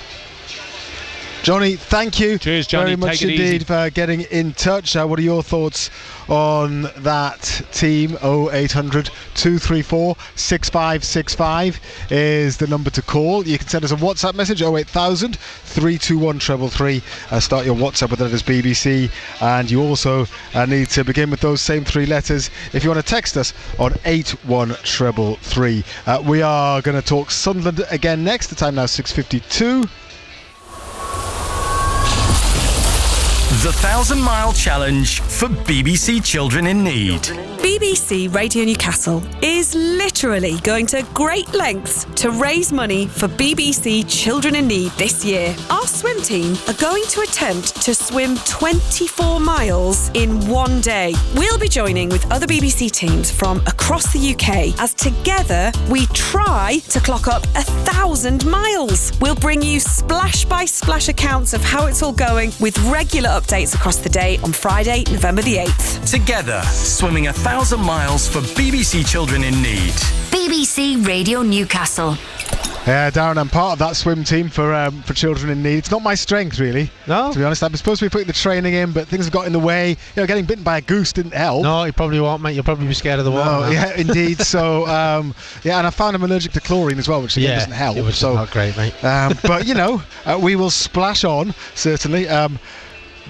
Johnny, thank you. Cheers, Johnny. Very much indeed for getting in touch. What are your thoughts on that team? 0800 234 6565 is the number to call. You can send us a WhatsApp message, 08000 321 333. Start your WhatsApp with that as BBC. And you also need to begin with those same 3 letters if you want to text us on 81333. We are going to talk Sunderland again next. The time now 6:52. The 1,000 Mile Challenge for BBC Children in Need. BBC Radio Newcastle is literally going to great lengths to raise money for BBC Children in Need this year. Our swim team are going to attempt to swim 24 miles in one day. We'll be joining with other BBC teams from across the UK as together we try to clock up 1,000 miles. We'll bring you splash by splash accounts of how it's all going with regular updates across the day on Friday, November the 8th. Together, swimming 1,000 miles for BBC Children in Need. BBC Radio Newcastle. Yeah, Darren, I'm part of that swim team for children in need. It's not my strength, really. No, to be honest. I'm supposed to be putting the training in, but things have got in the way. You know, getting bitten by a goose didn't help. No, you probably won't, mate. You'll probably be scared of the water. No, yeah, indeed. So, yeah, and I found I'm allergic to chlorine as well, which again doesn't help. Which is not great, mate. But you know, we will splash on certainly.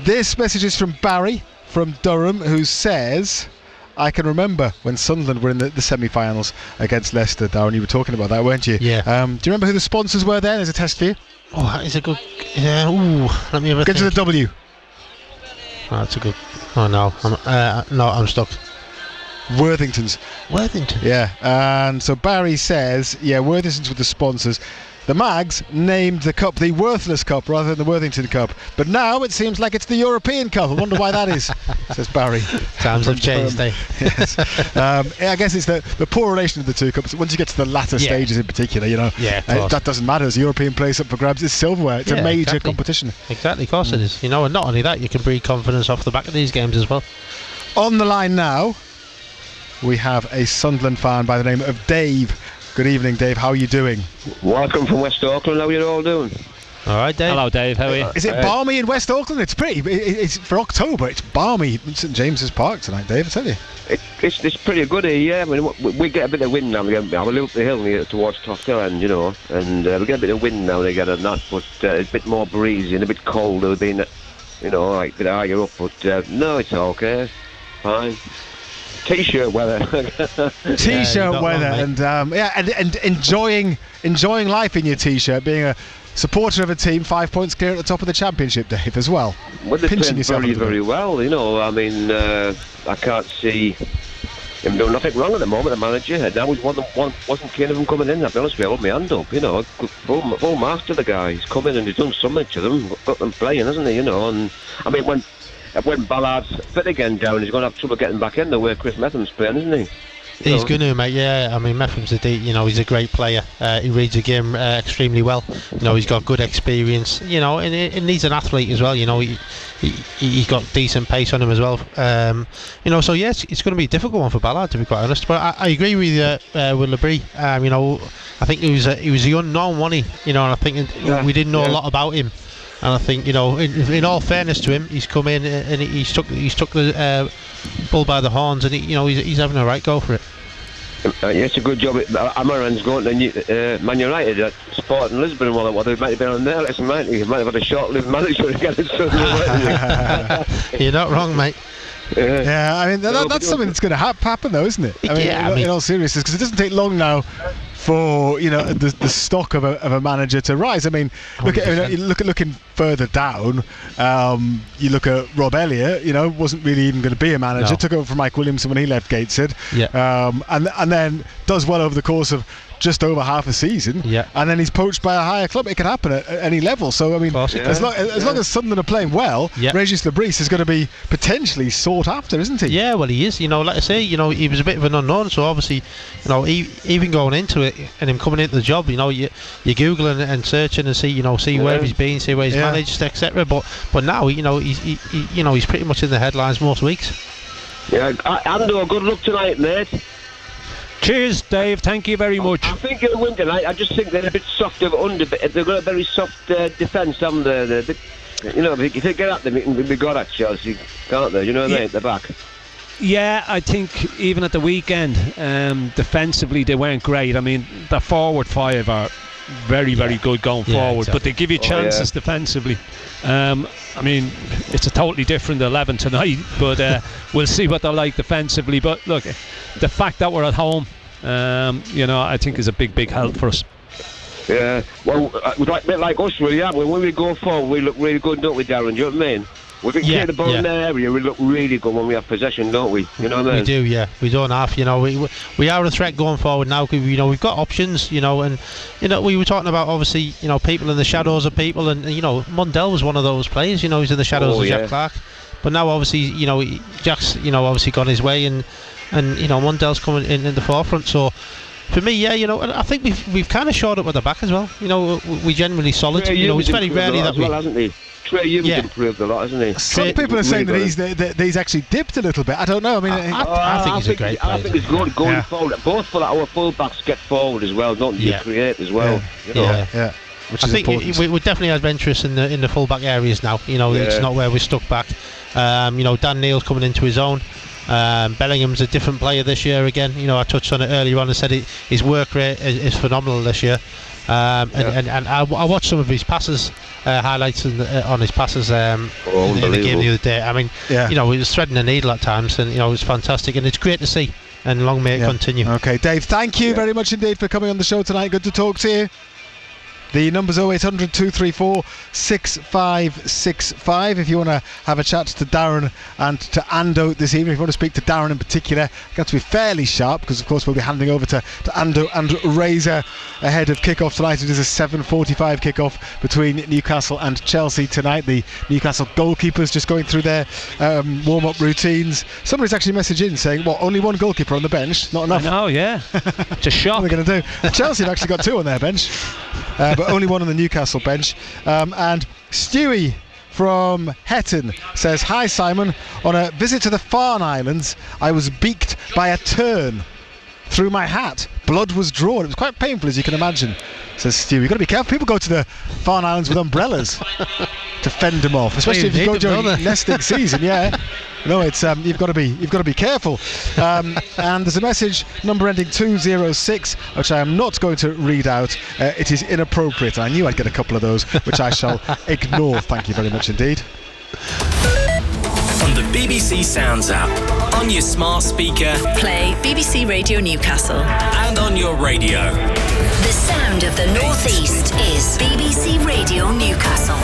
This message is from Barry from Durham, who says, I can remember when Sunderland were in the semi-finals against Leicester. Darren, you were talking about that, weren't you? Yeah. Do you remember who the sponsors were there? There's a test for you. Oh, that is a good... let me have a Get to the W. Oh, that's a good... Oh, no. I'm stuck. Worthingtons. Worthington? Yeah. And so Barry says, Worthingtons were the sponsors. The Mags named the cup the Worthless Cup rather than the Worthington Cup. But now it seems like it's the European Cup. I wonder why that is, says Barry. Times have changed, eh? Yes. I guess it's the poor relation of the two cups. Once you get to the latter stages in particular, that doesn't matter. As a European place up for grabs, it's silverware. It's a major competition. Exactly, of course it is. And not only that, you can breed confidence off the back of these games as well. On the line now, we have a Sunderland fan by the name of Dave. Good evening, Dave. How are you doing? Welcome from West Auckland. How are you all doing? All right, Dave. Hello, Dave. How are you? Is it balmy in West Auckland? It's pretty. It's for October. It's balmy in St James's Park tonight, Dave. I tell you. It's pretty good here. Yeah, I mean, we get a bit of wind now and again. I live up the hill near towards Tosca, and we get a bit of wind now and again and that. But it's a bit more breezy and a bit colder, being like a bit higher up. But no, it's okay. Fine. T-shirt weather. T-shirt weather, and enjoying life in your T-shirt, being a supporter of a team 5 points clear at the top of the championship, Dave, as well. Well, they're playing very, very well. I mean, I can't see him doing nothing wrong at the moment. The manager, and that was wasn't keen of him coming in. I'll be honest with you, I hold my hand up. Full master, the guy. He's come in and he's done something to them, got them playing, hasn't he? And I mean when Ballard's fit again down, he's going to have trouble getting back in the way Chris Metham's playing, isn't he? He's going to, mate. Yeah, I mean, Metham's he's a great player. He reads the game extremely well. He's got good experience. And he's an athlete as well. He's got decent pace on him as well. So yes, it's going to be a difficult one for Ballard, to be quite honest. But I agree with Labrie. I think he was the unknown, wasn't he? And I think we didn't know a lot about him. And I think in all fairness to him, he's come in and he's took the bull by the horns, and he's having a right go for it. It's a good job. Amaran's going to Man United at Sporting Lisbon. Well, they might have been on there. He might have had a short-lived manager to get it. You're not wrong, mate. Yeah, I mean that's something that's going to happen, though, isn't it? I mean, in all seriousness, because it doesn't take long now for the stock of a manager to rise. I mean, looking further down, you look at Rob Elliott. Wasn't really even going to be a manager. Took over from Mike Williamson when he left Gateshead. And then does well over the course of just over half a season, and then he's poached by a higher club. It can happen at any level. So I mean, as long as Sunderland are playing well, Regis Labrie is going to be potentially sought after, isn't he? Yeah, well, he is. Like I say, he was a bit of an unknown. So obviously, even going into it and him coming into the job, you're googling and searching and see where he's been, see where he's managed, etc. But now, he's pretty much in the headlines most weeks. Yeah, Ando, good luck tonight, mate. Cheers, Dave. Thank you very much. I think you'll win tonight. I just think they're a bit soft they've got a very soft defence, haven't they? If they get at them, it can be good at Chelsea, can't they? You know what I mean? At the back. Yeah, I think even at the weekend, defensively they weren't great. I mean, the forward five are very, very good going forward, exactly. But they give you chances defensively. I mean, it's a totally different 11 tonight, but we'll see what they're like defensively. But look, the fact that we're at home, I think is a big help for us. Yeah, well, a bit like us, really, aren't we? When we go forward, we look really good, don't we, Darren? Do you know what I mean? We can clear the ball in their area. We look really good when we have possession, don't we? You know what I mean? We do, yeah. We don't have, we are a threat going forward now. We've got options, and we were talking about obviously, people in the shadows of people, and Mundell was one of those players. He's in the shadows of Jack Clark, but now obviously, Jack's obviously gone his way, and Mundell's coming in the forefront. So for me, I think we've kind of shored up at the back as well. We generally solid. It's very rarely that hasn't he? Trey You've improved a lot, hasn't he? Some people are saying that he's actually dipped a little bit. I don't know. I mean, I think he's a great player. I think he's good going forward. Both for our full-backs get forward as well, don't you? Create as well. Yeah. Which I think we definitely have interest in the full-back areas now. It's not where we're stuck back. Dan Neal's coming into his own. Bellingham's a different player this year again. I touched on it earlier on and said his work rate is phenomenal this year. And I watched some of his passes, highlights on his passes in the game the other day. I mean, he was threading the needle at times, and it was fantastic, and it's great to see. And long may it continue. Okay, Dave, thank you very much indeed for coming on the show tonight. Good to talk to you. The number's 0800 234 6565 if you want to have a chat to Darren and to Ando this evening. If you want to speak to Darren in particular, got to be fairly sharp, because of course we'll be handing over to Ando and Razor ahead of kick-off tonight. It is a 7:45 kick-off between Newcastle and Chelsea tonight. The Newcastle goalkeepers just going through their warm-up routines. Somebody's actually messaged in saying, what, only one goalkeeper on the bench? Not enough. No, yeah. It's a shock. What are we going to do? Chelsea have actually got two on their bench. But only one on the Newcastle bench. And Stewie from Hetton says, hi Simon, on a visit to the Farne Islands I was beaked by a tern through my hat. Blood was drawn. It was quite painful, as you can imagine, says Stewie. You've got to be careful. People go to the Farne Islands with umbrellas to fend them off, especially if you go during nesting season. No, it's you've got to be careful. And there's a message, number ending 206, which I am not going to read out. It is inappropriate. I knew I'd get a couple of those, which I shall ignore. Thank you very much indeed. On the BBC Sounds app, on your smart speaker, Play BBC Radio Newcastle. and on your radio. The sound of the North East is BBC Radio Newcastle.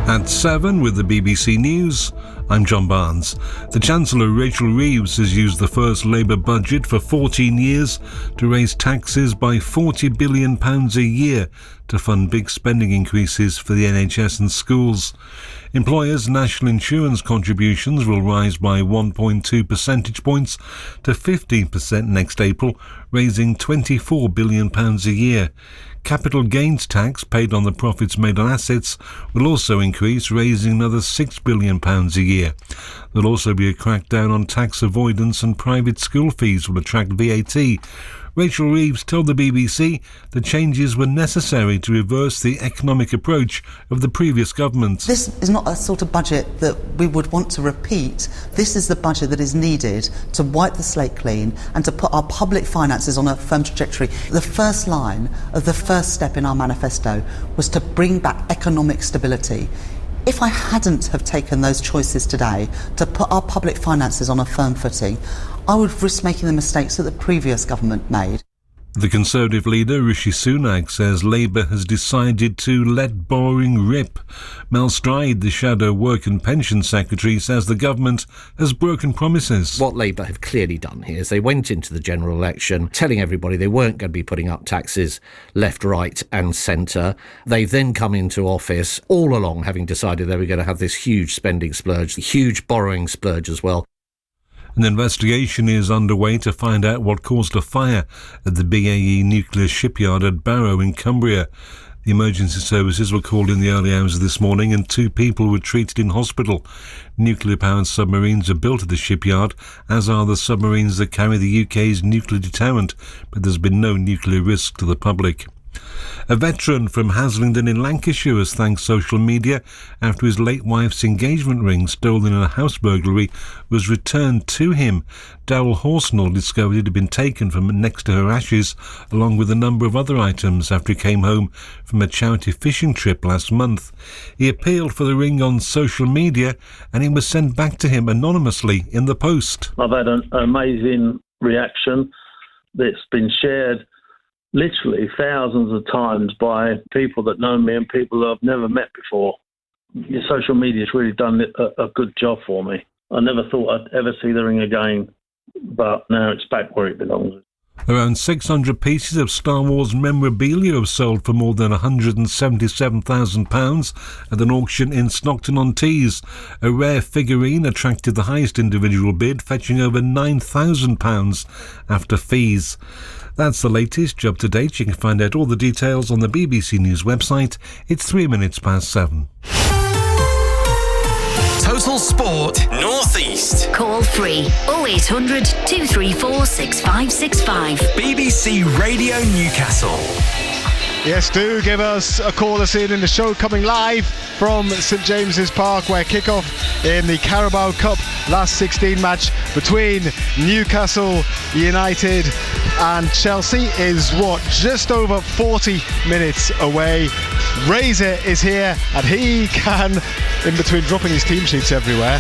At 7 with the BBC News, I'm John Barnes. The Chancellor Rachel Reeves has used the first Labour budget for 14 years to raise taxes by £40 billion a year to fund big spending increases for the NHS and schools. Employers' national insurance contributions will rise by 1.2 percentage points to 15% next April, raising £24 billion a year. Capital gains tax paid on the profits made on assets will also increase, raising another £6 billion a year. There'll also be a crackdown on tax avoidance, and private school fees will attract VAT. Rachel Reeves told the BBC the changes were necessary to reverse the economic approach of the previous government. This is not a sort of budget that we would want to repeat. This is the budget that is needed to wipe the slate clean and to put our public finances on a firm trajectory. The first line of the first step in our manifesto was to bring back economic stability. If I hadn't have taken those choices today to put our public finances on a firm footing, I would risk making the mistakes that the previous government made. The Conservative leader, Rishi Sunak, says Labour has decided to let borrowing rip. Mel Stride, the shadow Work and Pension Secretary, says the government has broken promises. What Labour have clearly done here is they went into the general election telling everybody they weren't going to be putting up taxes left, right and centre. They've then come into office all along having decided they were going to have this huge spending splurge, huge borrowing splurge as well. An investigation is underway to find out what caused a fire at the BAE nuclear shipyard at Barrow in Cumbria. The emergency services were called in the early hours of this morning and 2 people were treated in hospital. Nuclear-powered submarines are built at the shipyard, as are the submarines that carry the UK's nuclear deterrent, but there's been no nuclear risk to the public. A veteran from Haslingden in Lancashire has thanked social media after his late wife's engagement ring, stolen in a house burglary, was returned to him. Darryl Horsnell discovered it had been taken from next to her ashes, along with a number of other items, after he came home from a charity fishing trip last month. He appealed for the ring on social media, and it was sent back to him anonymously in the post. I've had an amazing reaction that's been shared literally thousands of times by people that know me and people that I've never met before. Your social media's really done a good job for me. I never thought I'd ever see the ring again, but now it's back where it belongs. Around 600 pieces of Star Wars memorabilia have sold for more than £177,000 at an auction in Stockton-on-Tees. A rare figurine attracted the highest individual bid, fetching over £9,000 after fees. That's the latest. Up to date. You can find out all the details on the BBC News website. It's 3 minutes past 7. Total Sport North East. Call free 0800 234 6565. BBC Radio Newcastle. Yes, do give us a call us in the show, coming live from St James's Park, where kick-off in the Carabao Cup last 16 match between Newcastle United and Chelsea is just over 40 minutes away. Razor is here, and he can, in between dropping his team sheets everywhere,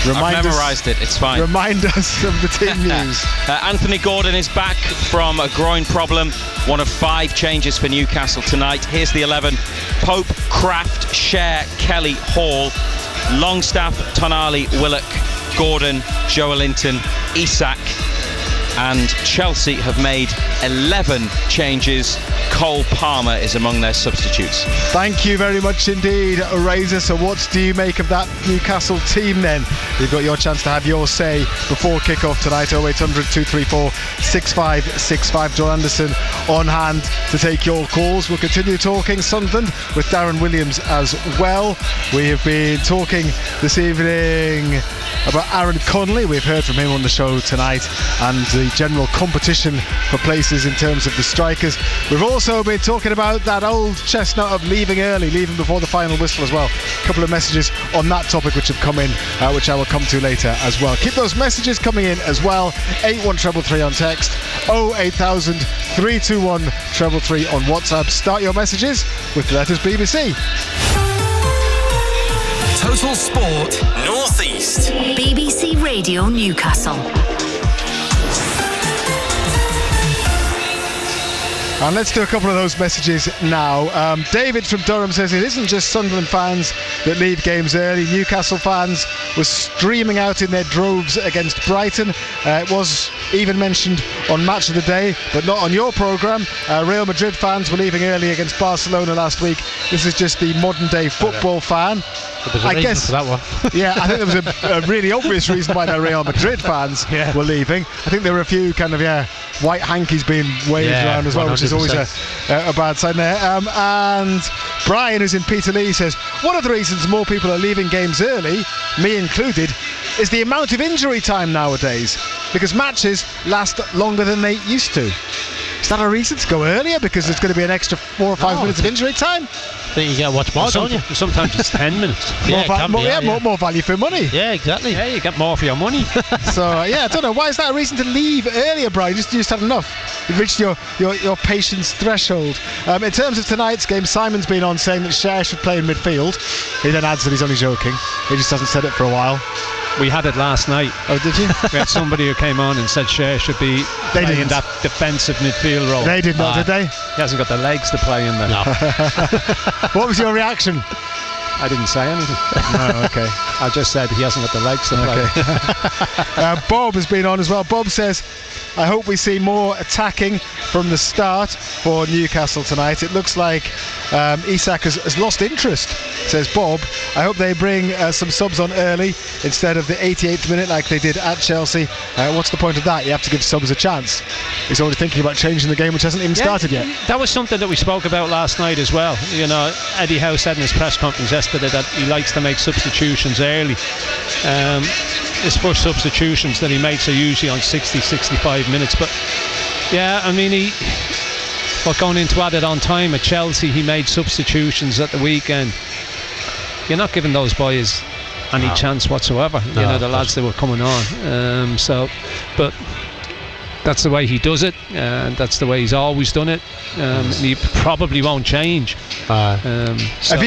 I've memorised it, it's fine. Remind us of the team news. Anthony Gordon is back from a groin problem. One of 5 changes for Newcastle tonight. Here's the 11. Pope, Kraft, Cher, Kelly, Hall, Longstaff, Tonali, Willock, Gordon, Joelinton, Isak, and Chelsea have made 11 changes. Cole Palmer is among their substitutes. Thank you very much indeed, Razor. So what do you make of that Newcastle team then? You've got your chance to have your say before kick-off tonight. 0800 234 6565. John Anderson on hand to take your calls. We'll continue talking Sunderland with Darren Williams as well. We have been talking this evening about Aaron Connolly. We've heard from him on the show tonight, and the general competition for places in terms of the strikers. We've also been talking about that old chestnut of leaving early, leaving before the final whistle as well. A couple of messages on that topic which have come in, which I will come to later as well. Keep those messages coming in as well. 81333 on text, 08000 321 333 on WhatsApp. Start your messages with the letters BBC. Total Sport North East. BBC Radio Newcastle. And let's do a couple of those messages now. David from Durham says it isn't just Sunderland fans that leave games early. Newcastle fans were streaming out in their droves against Brighton. It was even mentioned on Match of the Day, but not on your programme. Real Madrid fans were leaving early against Barcelona last week. This is just the modern day football fan. There's a reason for that one. Yeah, I think there was a really obvious reason why the Real Madrid fans were leaving. I think there were a few kind of white hankies being waved around as well, 100%. Which is always a bad sign there. And Brian, who's in Peterlee, says one of the reasons more people are leaving games early, me included, is the amount of injury time nowadays, because matches last longer than they used to. Is that a reason to go earlier, because there's going to be an extra 4 or 5 minutes of injury time? I think you get watch more, don't you? Sometimes it's 10 minutes. More value for money. Yeah, exactly. Yeah, you get more for your money. So I don't know, why is that a reason to leave earlier, Brian? You just had enough. You've reached your patience threshold. In terms of tonight's game, Simon's been on saying that Cher should play in midfield. He then adds that he's only joking. He just hasn't said it for a while. We had it last night. Oh, did you? We had somebody who came on and said Cher should be playing that defensive midfield role. They did not, did they? He hasn't got the legs to play in there. No. What was your reaction? I didn't say anything. Oh, okay. I just said he hasn't got the legs to play. Okay. Bob has been on as well. Bob says, I hope we see more attacking from the start for Newcastle tonight. It looks like Isak has lost interest, says Bob. I hope they bring some subs on early instead of the 88th minute like they did at Chelsea. What's the point of that? You have to give subs a chance. He's already thinking about changing the game, which hasn't even started yet. That was something that we spoke about last night as well. You know, Eddie Howe said in his press conference yesterday that he likes to make substitutions early. His first substitutions that he makes are usually on 60-65 minutes, but I mean, going into added on time at Chelsea, he made substitutions at the weekend. You're not giving those boys any chance whatsoever. No, you know, the lads that were coming on. But that's the way he does it, and that's the way he's always done it. And he probably won't change. Did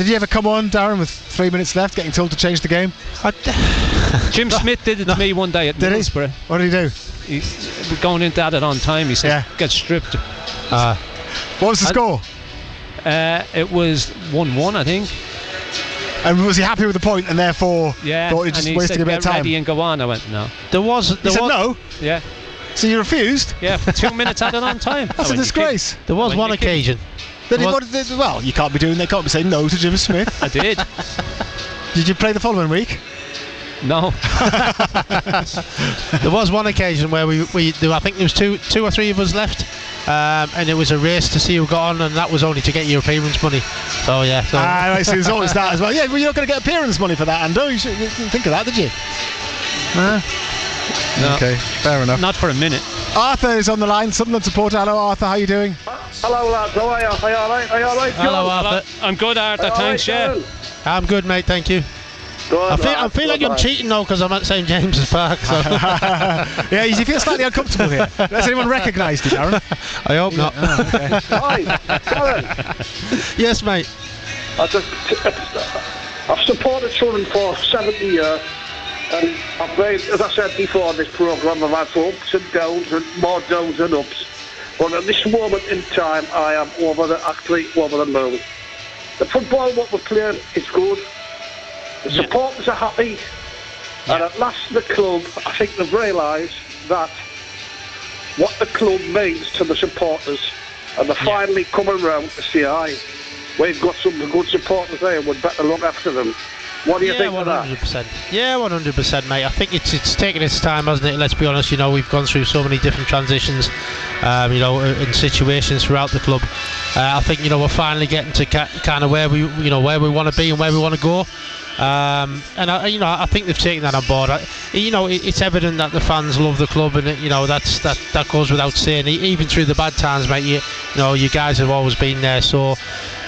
you ever come on, Darren, with 3 minutes left, getting told to change the game? Jim Smith did it to me one day at Middlesbrough. What did he do? Going into added on time, he said, get stripped. What was the score? It was 1-1, I think. And was he happy with the point and therefore thought he just wasting a bit of time? Ready and go on. I went, no. He said no? Yeah. So you refused? Yeah, for 2 minutes added on time. That's a disgrace. There was one occasion. Well, you can't be saying no to Jim Smith. I did. Did you play the following week? No. There was one occasion where I think there was two or three of us left, and it was a race to see who got on, and that was only to get your appearance money. So yeah. Right, so there's always that as well. Yeah, well, you're not going to get appearance money for that, Ando. You didn't think of that, did you? No. Okay, fair enough. Not for a minute. Arthur is on the line, Sunderland supporter. Hello, Arthur. How are you doing? Hello, lads. How are you? Are you all right? Hello, Arthur. I'm good, Arthur. Thanks, right, yeah. I'm good, mate. Thank you. I feel like I'm cheating now because I'm at St James's Park. So. Yeah, you feel slightly uncomfortable here. Has anyone recognised you, Darren? I hope not. Okay. Hi, Darren. Yes, mate. I've supported children for 70 years, and I've made, as I said before, this programme, I've had ups and downs and more downs and ups. But at this moment in time, I am actually over the moon. The football, what we're playing, is good. The supporters are happy. And at last, the club, I think they've realised that what the club means to the supporters. And they're finally coming around to say, aye, we've got some good supporters there, we'd better look after them. What do you think of that? 100%. Yeah, 100%, mate. I think it's taken its time, hasn't it? Let's be honest. We've gone through so many different transitions, and situations throughout the club. I think we're finally getting to kind of where we want to be and where we want to go. And I think they've taken that on board. It's evident that the fans love the club, and that goes without saying. Even through the bad times, mate, you guys have always been there. So,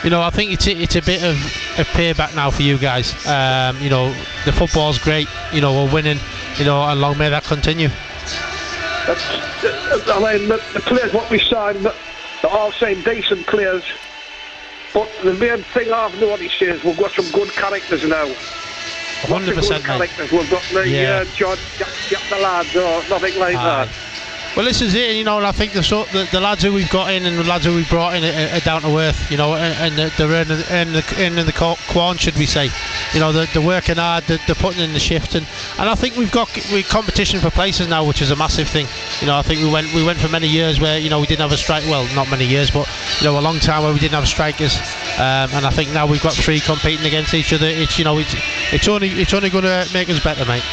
I think it's a bit of a payback now for you guys. The football's great. We're winning. And long may that continue. I mean, the players what we signed, they're all saying decent players. But the main thing I've noticed is we've got some good characters now. 100%, characters. We've got the John, the lads, or nothing like that. Well, this is it, and I think the lads who we've got in and the lads who we've brought in are down to earth, and they're in the quant, should we say. They're working hard, they're putting in the shift, and I think we've competition for places now, which is a massive thing. I think we went for many years where we didn't have a strike. Well, not many years, but a long time where we didn't have strikers, and I think now we've got three competing against each other. It's only going to make us better, mate.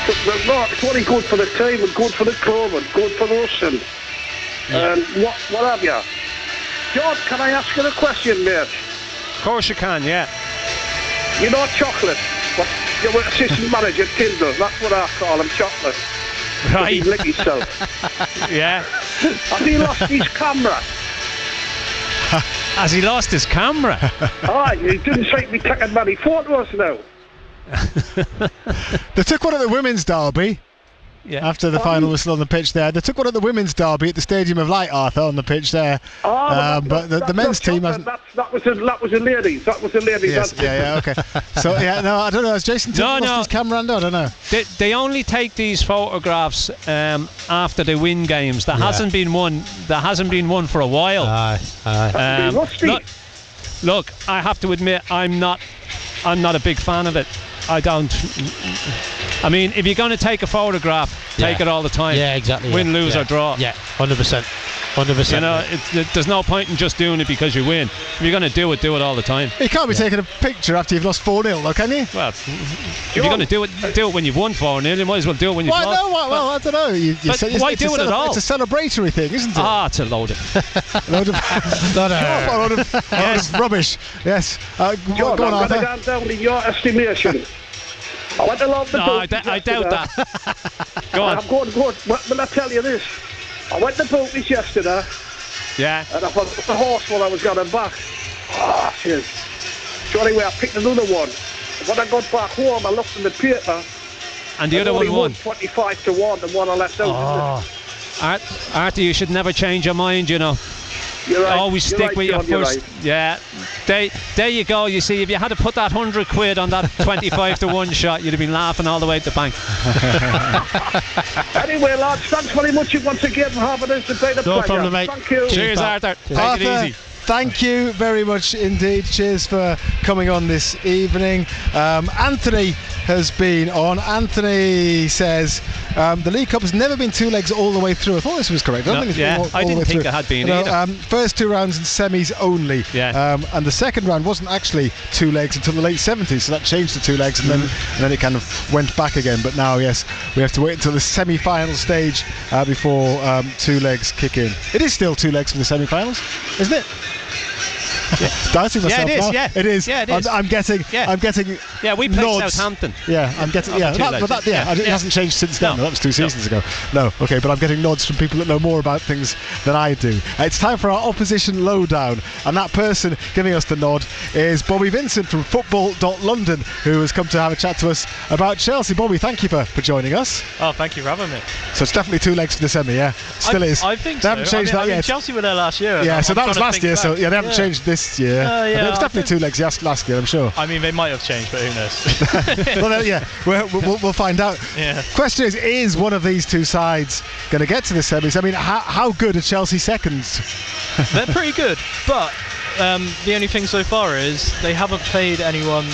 It's only good for the team and good for the club and good for us and what have you. John, can I ask you a question, mate? Of course you can, yeah. Chocolate. You're assistant manager at Tinder. That's what I call him, chocolate. Right. He lick himself. Yeah. Has he lost his camera? Has he lost his camera? Aye, he didn't take me taking many photos now. They took one at the women's derby after the final whistle on the pitch there. They took one at the women's derby at the Stadium of Light, Arthur, on the pitch there. But the men's team hasn't. That was the ladies. That was the ladies. Yes, okay. So I don't know. Has Jason lost his camera? I don't know. They only take these photographs after they win games. There hasn't been one. There hasn't been one for a while. Look, I have to admit, I'm not a big fan of it. I mean, if you're going to take a photograph, take it all the time. Yeah, exactly. Win, lose or draw. Yeah, 100%. There's no point in just doing it because you win. If you're going to do it all the time. You can't be taking a picture after you've lost 4-0, though, can you? Well, if you're going to do it when you've won 4-0. You might as well do it when you've lost. Well, I don't know. Why do it at all? It's a celebratory thing, isn't it? It's a load of rubbish. Yes. John, go on, I'm Arthur. going to go down in your estimation. I went along the boat. I doubt that. Go on. I'm going. Will I tell you this? I went to Booties yesterday. Yeah. And I forgot the horse while I was going back. Cheers. So anyway, I picked another one. When I got back home, I looked in the paper. And the other one won. 25 to 1, the one I left out. Arthur, you should never change your mind, You're right. Always stick with your first. Right. Yeah. There you go. You see, if you had to put that 100 quid on that 25 to 1 shot, you'd have been laughing all the way to the bank. Anyway, lads, thanks very much once again for having us. It's been a pleasure. No problem, mate. Thank you. Cheers, Arthur. Take it easy. Thank you very much indeed. Cheers for coming on this evening. Anthony has been on. Anthony says the League Cup has never been two legs all the way through. I thought this was correct. I didn't think it had been either. First two rounds and semis only. Yeah. And the second round wasn't actually two legs until the late 70s, so that changed to two legs, and then it kind of went back again. But now, yes, we have to wait until the semi-final stage before two legs kick in. It is still two legs for the semi-finals, isn't it? Doubting myself now. Yeah, it is. Yeah, it is. I'm getting Yeah, we played nods. Southampton. Yeah, I'm getting. Yeah, it hasn't changed since then. No. That was 2 seasons ago. No, okay, but I'm getting nods from people that know more about things than I do. It's time for our opposition lowdown, and that person giving us the nod is Bobby Vincent from Football.London, who has come to have a chat to us about Chelsea. Bobby, thank you for joining us. Oh, thank you for having me. So it's definitely 2 legs to the semi, yeah? Still is. I think they haven't changed that yet. Chelsea were there last year. Yeah, so that was last year, so yeah, they haven't changed this year. It was definitely 2 legs last year, I'm sure. I mean, they might have changed, but who knows? Well, yeah, we'll find out. Yeah. Question is one of these 2 sides going to get to the semis? I mean, how good are Chelsea seconds? They're pretty good, but the only thing so far is they haven't played anyone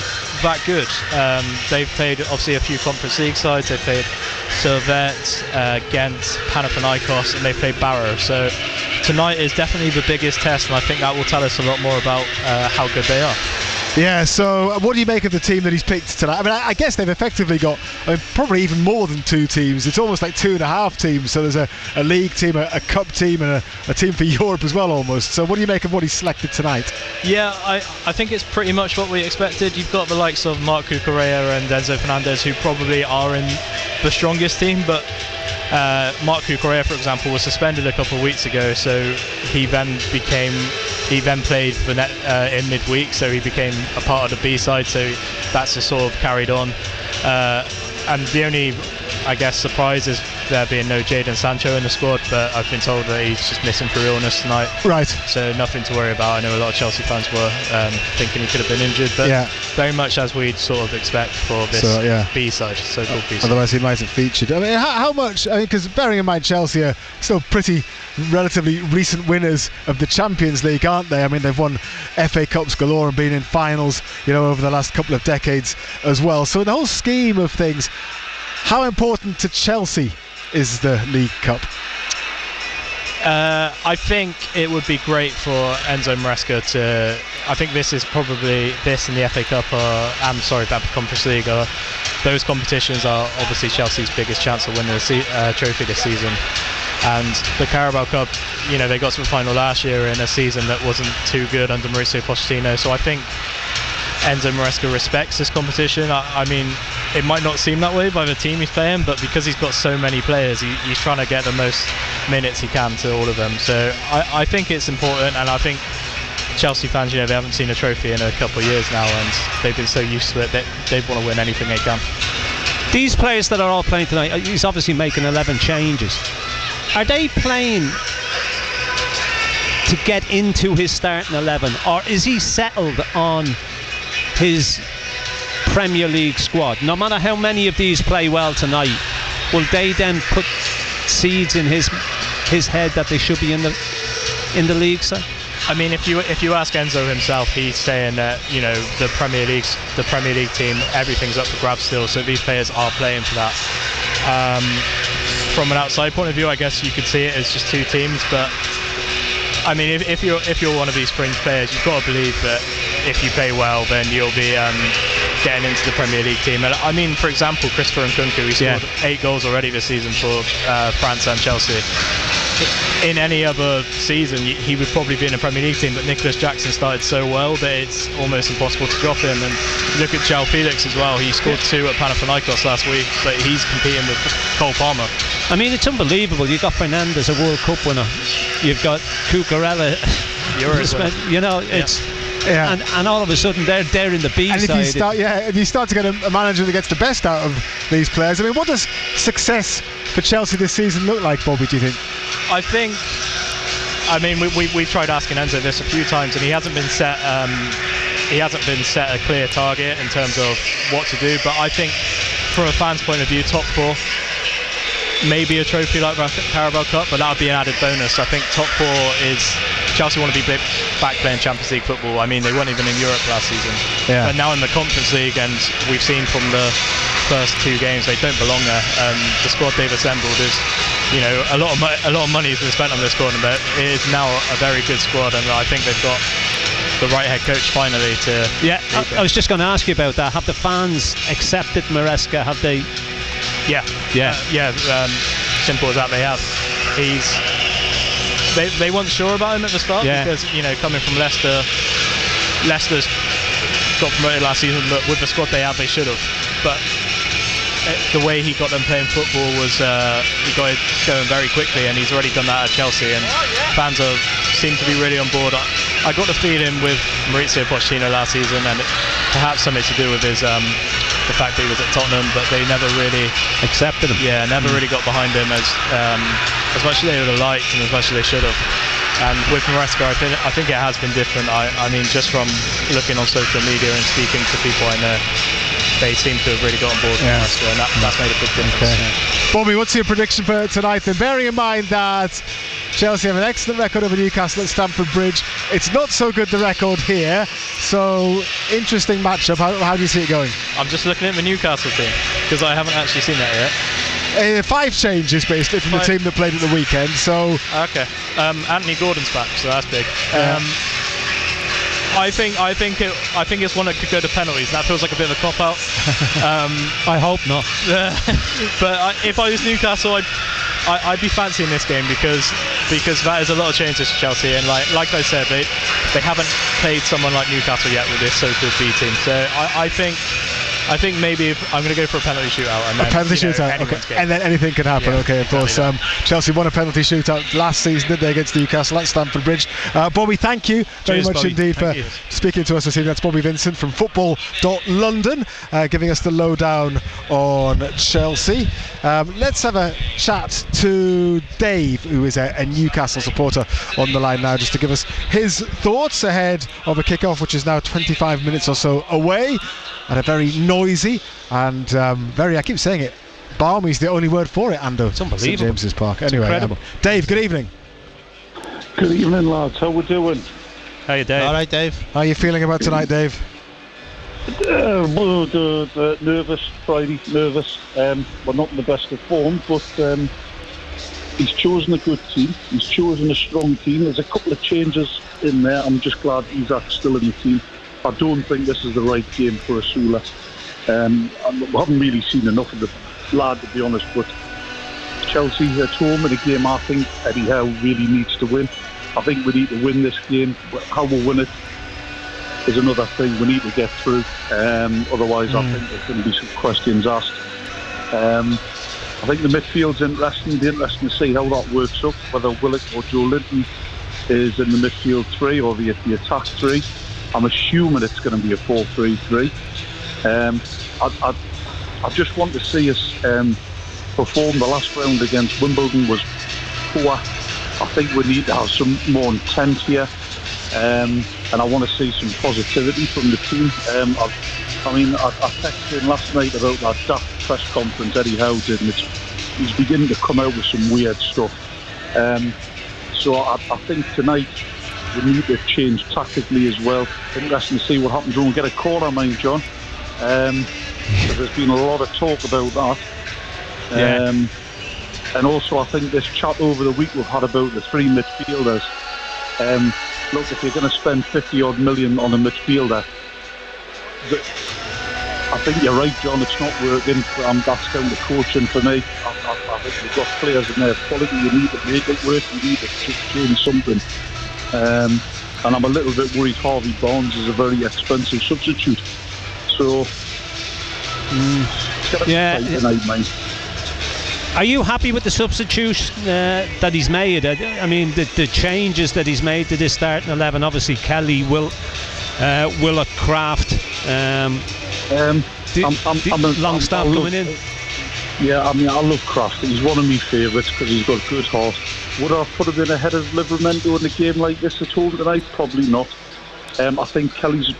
that good. They've played obviously a few Conference League sides. They've played Servette, Ghent, Panathinaikos, and they've played Barrow. So tonight is definitely the biggest test, and I think that will tell us a lot more about how good they are. Yeah, so what do you make of the team that he's picked tonight? I mean, I guess they've effectively got probably even more than 2 teams. It's almost like 2.5 teams. So there's a league team, a cup team, and a team for Europe as well, almost. So what do you make of what he's selected tonight? Yeah, I think it's pretty much what we expected. You've got the likes of Marc Cucurella and Enzo Fernandez, who probably are in the strongest team, but Marc Cucurella, for example, was suspended a couple of weeks ago, so he then played in midweek, so he became a part of the B side, so that's just sort of carried on. And the only, I guess, surprise is there being no Jadon Sancho in the squad, but I've been told that he's just missing through illness tonight. Right. So nothing to worry about. I know a lot of Chelsea fans were thinking he could have been injured, but very much as we'd sort of expect for this B side, so-called B side. Otherwise he might have featured. I mean, how much, because bearing in mind Chelsea are still pretty relatively recent winners of the Champions League, aren't they? I mean, they've won FA Cups galore and been in finals, over the last couple of decades as well. So in the whole scheme of things, how important to Chelsea is the League Cup? I think it would be great for Enzo Maresca to. I think this is probably this and the FA Cup the Conference League those competitions are obviously Chelsea's biggest chance of winning the trophy this season. And the Carabao Cup, they got to the final last year in a season that wasn't too good under Mauricio Pochettino. So I think Enzo Maresca respects this competition. I mean, it might not seem that way by the team he's playing, but because he's got so many players, he's trying to get the most minutes he can to all of them. So I think it's important, and I think Chelsea fans, they haven't seen a trophy in a couple of years now, and they've been so used to it that they want to win anything they can. These players that are all playing tonight, he's obviously making 11 changes. Are they playing to get into his starting 11, or is he settled on his Premier League squad? No matter how many of these play well tonight, will they then put seeds in his head that they should be in the league, sir? I mean, if you ask Enzo himself, he's saying that the Premier League team, everything's up for grabs still. So these players are playing for that. From an outside point of view, I guess you could see it as just 2 teams, but I mean, if you're one of these fringe players, you've got to believe that if you play well, then you'll be getting into the Premier League team. And I mean, for example, Christopher Nkunku, he scored 8 goals already this season for France and Chelsea. In any other season, he would probably be in a Premier League team, but Nicholas Jackson started so well that it's almost impossible to drop him. And look at João Felix as well. He scored 2 at Panathinaikos last week, but he's competing with Cole Palmer. I mean, it's unbelievable. You've got Fernandes, a World Cup winner. You've got Cucurella. It's... Yeah. And all of a sudden they're in the B side. If you start to get a manager that gets the best out of these players, I mean, what does success for Chelsea this season look like, Bobby, do you think? I mean, we've tried asking Enzo this a few times, and he hasn't been set a clear target in terms of what to do. But I think, from a fan's point of view, top 4. Maybe a trophy like the Carabao Cup, but that would be an added bonus. I think top 4 is Chelsea want to be back playing Champions League football. I mean, they weren't even in Europe last season. Yeah. But now in the Conference League, and we've seen from the first 2 games, they don't belong there. The squad they've assembled is, a lot of money has been spent on this squad, but it is now a very good squad, and I think they've got the right head coach finally to. Yeah, I was just going to ask you about that. Have the fans accepted Maresca? Have they? Yeah. Simple as that. They have. They weren't sure about him at the start because coming from Leicester's got promoted last season, but with the squad they have, they should have. But the way he got them playing football was he got it going very quickly, and he's already done that at Chelsea, and fans seem to be really on board. I got the feeling with Mauricio Pochettino last season, and perhaps something to do with his the fact that he was at Tottenham, but they never really accepted him. Yeah, never really got behind him as much as they would have liked and as much as they should have. And with Maresca, I think it has been different. I mean, just from looking on social media and speaking to people I know, they seem to have really got on board with Maresca, and that's made a big difference. Okay. Bobby, what's your prediction for tonight then? Bearing in mind that Chelsea have an excellent record over Newcastle at Stamford Bridge. It's not so good, the record here. So, interesting matchup. How do you see it going? I'm just looking at the Newcastle team, because I haven't actually seen that yet. 5 changes basically from the team that played at the weekend. So okay, Anthony Gordon's back, so that's big. I think it's one that could go to penalties. That feels like a bit of a cop out. I hope not. But if I was Newcastle, I'd be fancying this game because that is a lot of changes to Chelsea, and like I said, they haven't played someone like Newcastle yet with this so-called B team. So I think maybe if I'm going to go for a penalty shootout. And then, shootout, okay. And then anything can happen, okay, of course. Chelsea won a penalty shootout last season, didn't they, against Newcastle at Stamford Bridge. Bobby, thank you very much indeed for speaking to us this evening. That's Bobby Vincent from Football.London, giving us the lowdown on Chelsea. Let's have a chat to Dave, who is a Newcastle supporter, on the line now, just to give us his thoughts ahead of a kick-off, which is now 25 minutes or so away, and a very noisy and I keep saying it, balmy is the only word for it, Ando. It's unbelievable. St James's Park. Anyway, Dave, good evening. Good evening, lads. How we doing? How you, Dave? All right, Dave. How are you feeling about tonight, Dave? Nervous, Friday, nervous. We're not in the best of form, but he's chosen a good team. He's chosen a strong team. There's a couple of changes in there. I'm just glad Isak's still in the team. I don't think this is the right game for Asula. We haven't really seen enough of the lad, to be honest, but Chelsea at home in a game I think Eddie Howe really needs to win. I think we need to win this game. How we'll win it is another thing. We need to get through. Otherwise, I think there's going to be some questions asked. I think the midfield's interesting. It'll be interesting to see how that works up, whether Willock or Joe Linton is in the midfield 3 or the attack 3. I'm assuming it's going to be a 4-3-3. I just want to see us perform. The last round against Wimbledon was poor. I think we need to have some more intent here, and I want to see some positivity from the team. I texted him last night about that daft press conference Eddie Howe did, and he's beginning to come out with some weird stuff. So I think tonight we need to change tactically as well. Interesting to see what happens when we get a corner, mind John. So there's been a lot of talk about that. And also I think this chat over the week we've had about the 3 midfielders. Look, if you're going to spend 50 odd million on a midfielder, I think you're right, John, it's not working. That's down to coaching for me. I think we've got players in their quality. You need to make it work. You need to change something. And I'm a little bit worried Harvey Barnes is a very expensive substitute. So, tonight, mate. Are you happy with the substitution that he's made? I mean, the changes that he's made to this starting 11. Obviously, Kelly, Willock, Kraft, Longstaff coming in. Yeah, I mean, I love Kraft. He's one of my favourites because he's got a good horse. Would I put him in ahead of Livramento in a game like this at home tonight? Probably not. I think Kelly's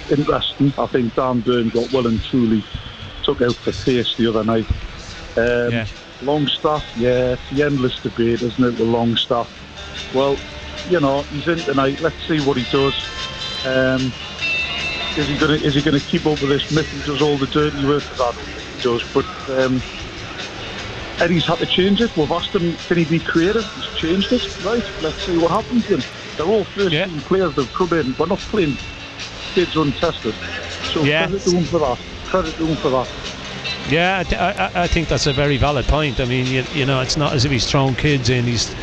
interesting. I think Dan Burn got well and truly took out the face the other night. Longstaff, it's the endless debate, isn't it, with Longstaff? Well, he's in tonight. Let's see what he does. Is he gonna keep up with this myth and does all the dirty work? I don't think he does, but Eddie's had to change it. We've asked him, can he be creative? He's changed it. Right, let's see what happens then. They're all first-team players that have come in. We're not playing kids untested. So credit to him for that. Yeah, I think that's a very valid point. I mean, it's not as if he's thrown kids in. He's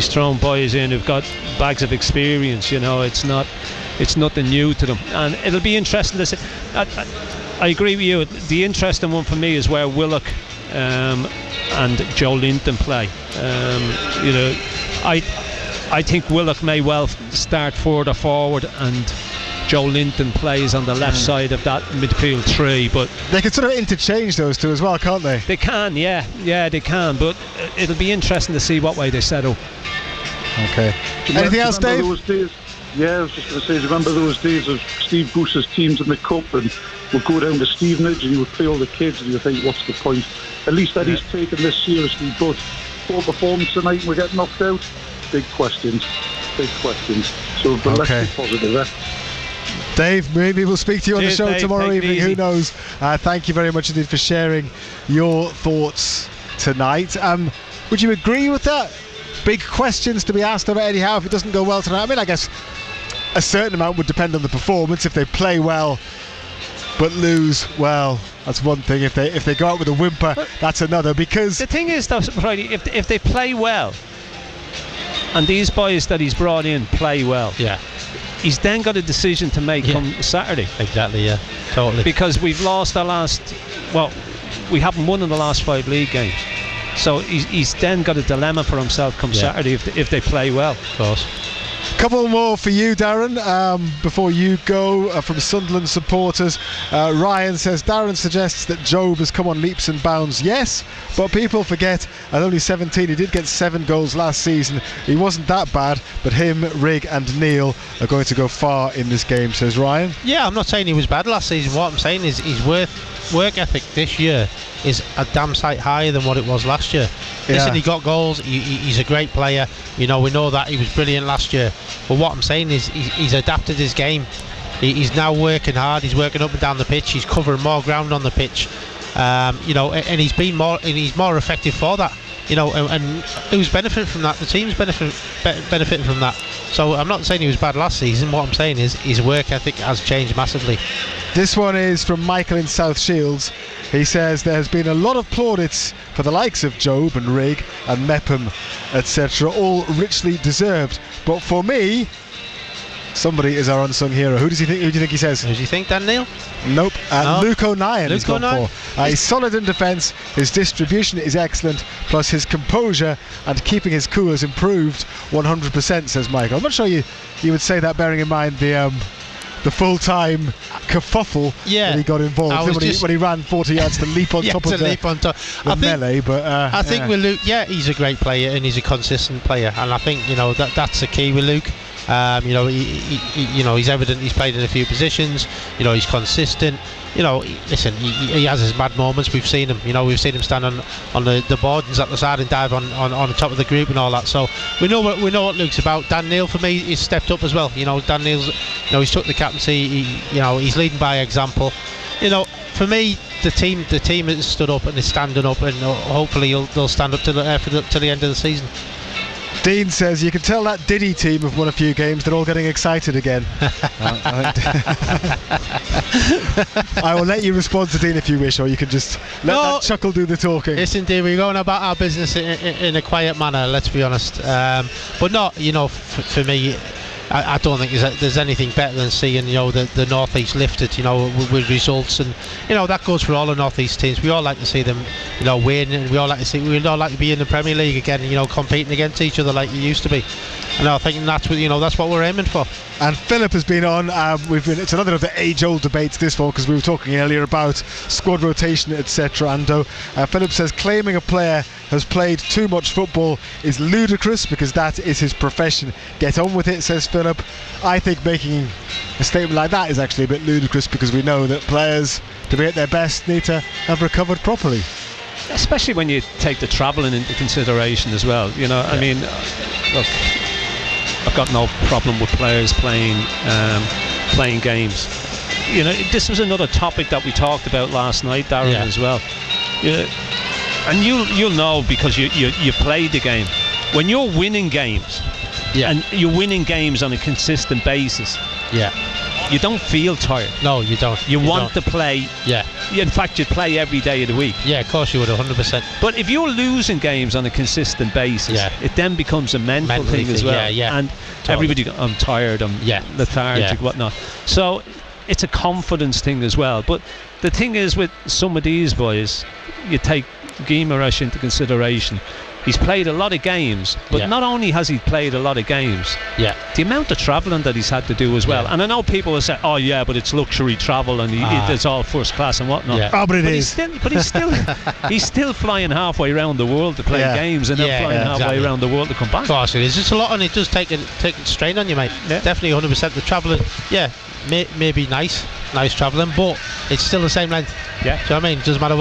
thrown boys in who've got bags of experience. It's not it's nothing new to them, and it'll be interesting to see. I agree with you. The interesting one for me is where Willock and Joe Linton play. I think Willock may well start further forward, and Joe Linton plays on the left side of that midfield three. But they can sort of interchange those two as well, can't they? They can, yeah, they can. But it'll be interesting to see what way they set up. Okay. Anything else, Dave? Yeah, I was just going to say, remember those days of Steve Bruce's teams in the Cup, and we'd go down to Stevenage and you would play all the kids and you think, what's the point? At least Eddie's taken this seriously, but poor performance tonight and we're getting knocked out. Big questions. So but let's be positive, eh? Dave, maybe we'll speak to you on the show tomorrow evening. Who knows? Thank you very much indeed for sharing your thoughts tonight. Would you agree with that? Big questions to be asked over Eddie Howe if it doesn't go well tonight. I mean, I guess a certain amount would depend on the performance. If they play well but lose, well, that's one thing. If they go out with a whimper, that's another. Because the thing is, though, Friday, if they play well, and these boys that he's brought in play well, he's then got a decision to make on Saturday. Exactly, yeah, totally. Because we've lost we haven't won in the last 5 league games. So he's then got a dilemma for himself come Saturday if they play well. Of course. Couple more for you, Darren, before you go, from Sunderland supporters. Ryan says, Darren suggests that Job has come on leaps and bounds. Yes, but people forget at only 17 he did get 7 goals last season. He wasn't that bad, but him, Rig and Neil are going to go far in this game, says Ryan. Yeah, I'm not saying he was bad last season. What I'm saying is his work ethic this year is a damn sight higher than what it was last year. Listen, he got goals, he's a great player, we know that he was brilliant last year, but what I'm saying is he's adapted his game. He's now working hard, he's working up and down the pitch, he's covering more ground on the pitch, and he's more effective for that, and who's benefiting from that? The team's benefiting from that. So I'm not saying he was bad last season. What I'm saying is his work ethic has changed massively. This one is from Michael in South Shields. He says there has been a lot of plaudits for the likes of Job and Rig and Mepham, etc., all richly deserved. But for me, somebody is our unsung hero. Who do you think he says? Who do you think, Dan Neil? Nope. No. Luke O'Nien Luke has gone O'Nien? for. He's solid in defence, his distribution is excellent, plus his composure and keeping his cool has improved 100%, says Michael. I'm not sure you would say that, bearing in mind the full-time kerfuffle that he got involved in when he ran 40 yards to leap on top of the melee. But I think with Luke, he's a great player and he's a consistent player, and I think that's the key with Luke. He's evident. He's played in a few positions. He's consistent. Listen, he has his mad moments. We've seen him. We've seen him stand on the boards at the side and dive on the top of the group and all that. So we know what Luke's about. Dan Neil for me, he's stepped up as well. Dan Neil's, he's took the captaincy. He's leading by example. For me, the team has stood up and is standing up, and hopefully they'll stand up till the end of the season. Dean says you can tell that Diddy team have won a few games. They're all getting excited again. I will let you respond to Dean if you wish, or you can just let that chuckle do the talking. Listen, Dean, we're going about our business in a quiet manner, let's be honest. But not, for me, I don't think there's anything better than seeing the North East lifted with results, and that goes for all the North East teams. We all like to see them win, and we all like to be in the Premier League again, competing against each other like you used to be. And I think that's what we're aiming for. And Philip has been on. It's another of the age-old debates, this one, because we were talking earlier about squad rotation, etc. And Philip says claiming a player has played too much football is ludicrous because that is his profession. Get on with it, says Philip. I think making a statement like that is actually a bit ludicrous because we know that players, to be at their best, need to have recovered properly. Especially when you take the travelling into consideration as well. I mean, look, I've got no problem with players playing games. This was another topic that we talked about last night, Darren, as well. And you'll know because you played the game. When you're winning games, and you're winning games on a consistent basis, you don't feel tired. No, you don't. You want to play. Yeah. In fact, you'd play every day of the week. Yeah, of course you would, 100%. But if you're losing games on a consistent basis, it then becomes a mental thing as well. Yeah. And everybody, I'm tired, I'm lethargic, whatnot. So it's a confidence thing as well. But the thing is, with some of these boys, you take Guimaraes into consideration. He's played a lot of games, but not only has he played a lot of games, the amount of travelling that he's had to do as well. And I know people will say, "Oh yeah, but it's luxury travel and it's all first class and whatnot." Yeah. Oh, but it is. He's still flying halfway around the world to play games and then flying halfway around the world to come back. Of course, it is. It's a lot, and it does take a strain on you, mate. Definitely 100%. The travelling, may be nice travelling, but it's still the same length. Do you know what I mean? It doesn't matter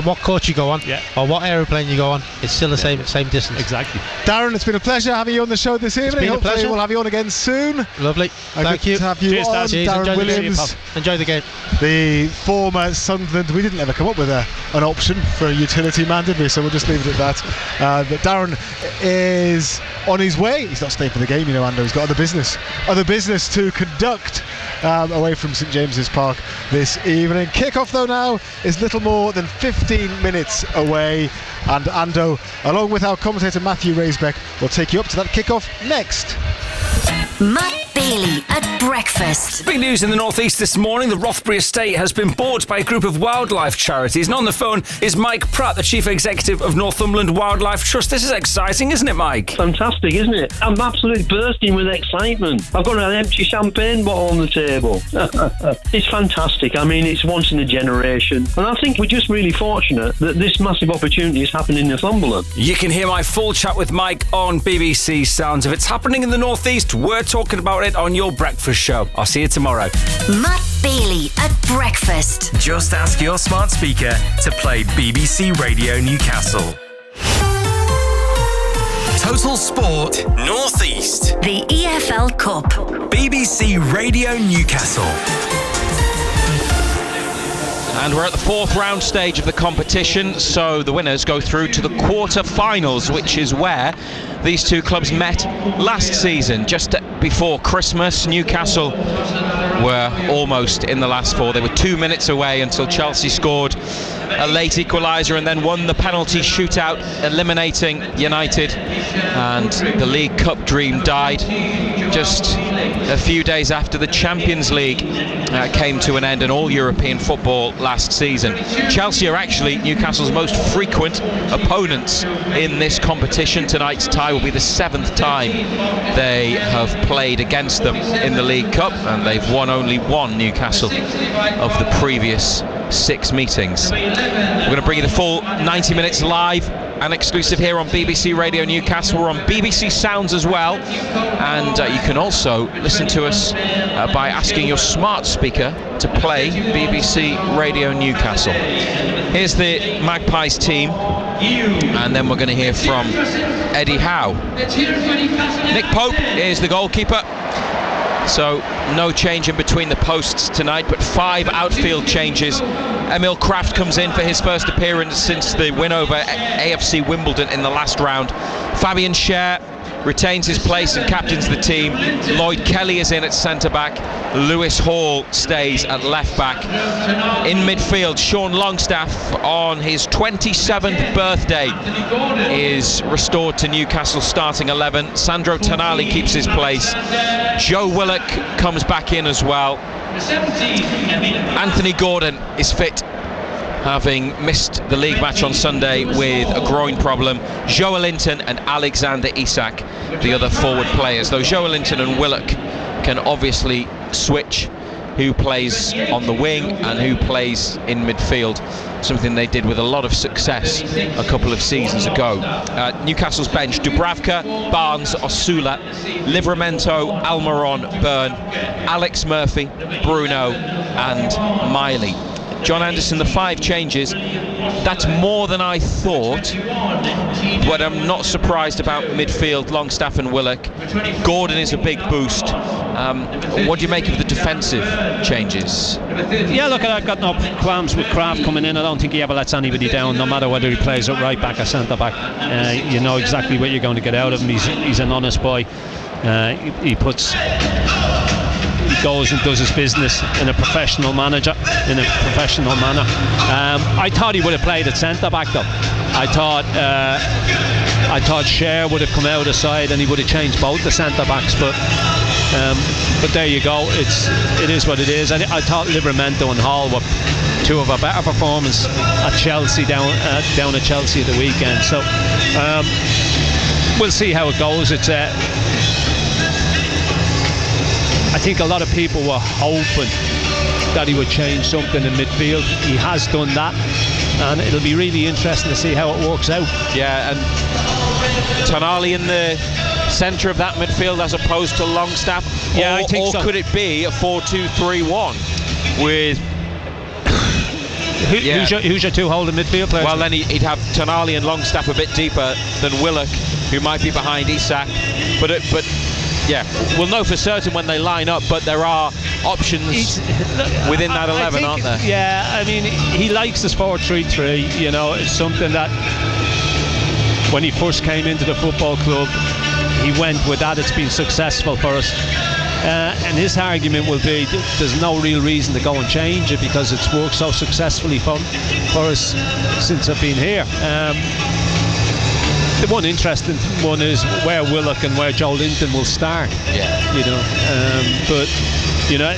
what coach you go on or what aeroplane you go on, it's still the same distance. Exactly. Darren, it's been a pleasure having you on the show this evening. Hopefully pleasure. We'll have you on again soon. Lovely. Thank you. To have you Cheers, on. Cheers. Darren Williams. Enjoy the game. The former Sunderland. We didn't ever come up with an option for a utility man, did we? So we'll just leave it at that. But Darren is on his way. He's not staying for the game, Ando. He's got other business to conduct away from St James's Park this evening. Kick-off, though, now is little more than 15 minutes away, and Ando, along with our commentator Matthew Raisbeck, will take you up to that kick-off next. Matt Bailey at breakfast. Big news in the northeast this morning. The Rothbury estate has been bought by a group of wildlife charities. And on the phone is Mike Pratt, the Chief Executive of Northumberland Wildlife Trust. This is exciting, isn't it, Mike? Fantastic, isn't it? I'm absolutely bursting with excitement. I've got an empty champagne bottle on the table. It's fantastic. I mean, it's once in a generation. And I think we're just really fortunate that this massive opportunity is happening in Northumberland. You can hear my full chat with Mike on BBC Sounds. If it's happening in the northeast, we're talking about it on your breakfast show. I'll see you tomorrow. Matt Bailey at breakfast. Just ask your smart speaker to play BBC Radio Newcastle. Total Sport Northeast. The EFL Cup. BBC Radio Newcastle. And we're at the fourth round stage of the competition, so the winners go through to the quarter-finals, which is where these two clubs met last season, just before Christmas. Newcastle were almost in the last four. They were 2 minutes away until Chelsea scored a late equaliser and then won the penalty shootout, eliminating United, and the League Cup dream died just a few days after the Champions League came to an end and all European football last season. Chelsea are actually Newcastle's most frequent opponents in this competition. Tonight's tie will be the 7th time they have played against them in the League Cup, and they've won only one, Newcastle, of the previous 6 meetings. We're going to bring you the full 90 minutes live and exclusive here on BBC Radio Newcastle. We're on BBC Sounds as well, and you can also listen to us by asking your smart speaker to play BBC Radio Newcastle. Here's the Magpies team, and then we're going to hear from Eddie Howe. Nick Pope is the goalkeeper, so no change in between the posts tonight, but 5 outfield changes. Emil Kraft comes in for his first appearance since the win over AFC Wimbledon in the last round. Fabian Schär retains his place and captains the team. Lloyd Kelly is in at centre-back. Lewis Hall stays at left-back. In midfield, Sean Longstaff, on his 27th birthday, is restored to Newcastle starting 11. Sandro Tonali keeps his place. Joe Willock comes back in as well. Anthony Gordon is fit, having missed the league match on Sunday with a groin problem. Joe Linton and Alexander Isak, the other forward players, though Joe Linton and Willock can obviously switch who plays on the wing and who plays in midfield, something they did with a lot of success a couple of seasons ago. Newcastle's bench: Dubravka, Barnes, Osula, Livramento, Almiron, Byrne, Alex Murphy, Bruno and Miley. John Anderson, the 5 changes, that's more than I thought, but I'm not surprised about midfield, Longstaff and Willock. Gordon is a big boost. What do you make of the defensive changes? Yeah, look, I've got no qualms with Kraft coming in. I don't think he ever lets anybody down, no matter whether he plays at right back or centre back. You know exactly what you're going to get out of him. He's an honest boy. He puts he goes and does his business in a professional manner. I thought he would have played at centre back though. I thought Cher would have come out of the side and he would have changed both the centre backs, but there you go. It is what it is. I thought Livramento and Hall were two of our better performance at Chelsea down at Chelsea at the weekend. So we'll see how it goes. It's I think a lot of people were hoping that he would change something in midfield. He has done that, and it'll be really interesting to see how it works out. Yeah, and Tonali in the centre of that midfield as opposed to Longstaff. Yeah, I think so. Or could it be a 4-2-3-1 with? Who's your two holding midfield players? Well, then he'd have Tonali and Longstaff a bit deeper than Willock, who might be behind Isak. But yeah, we'll know for certain when they line up. But there are options within that 11, aren't there? Yeah, I mean, he likes his 4-3-3. You know, it's something that when he first came into the football club, he went with that. It's been successful for us. And his argument will be there's no real reason to go and change it because it's worked so successfully for us since I've been here. The one interesting one is where Willock and where Joe Linton will start. Yeah. You know, but you know,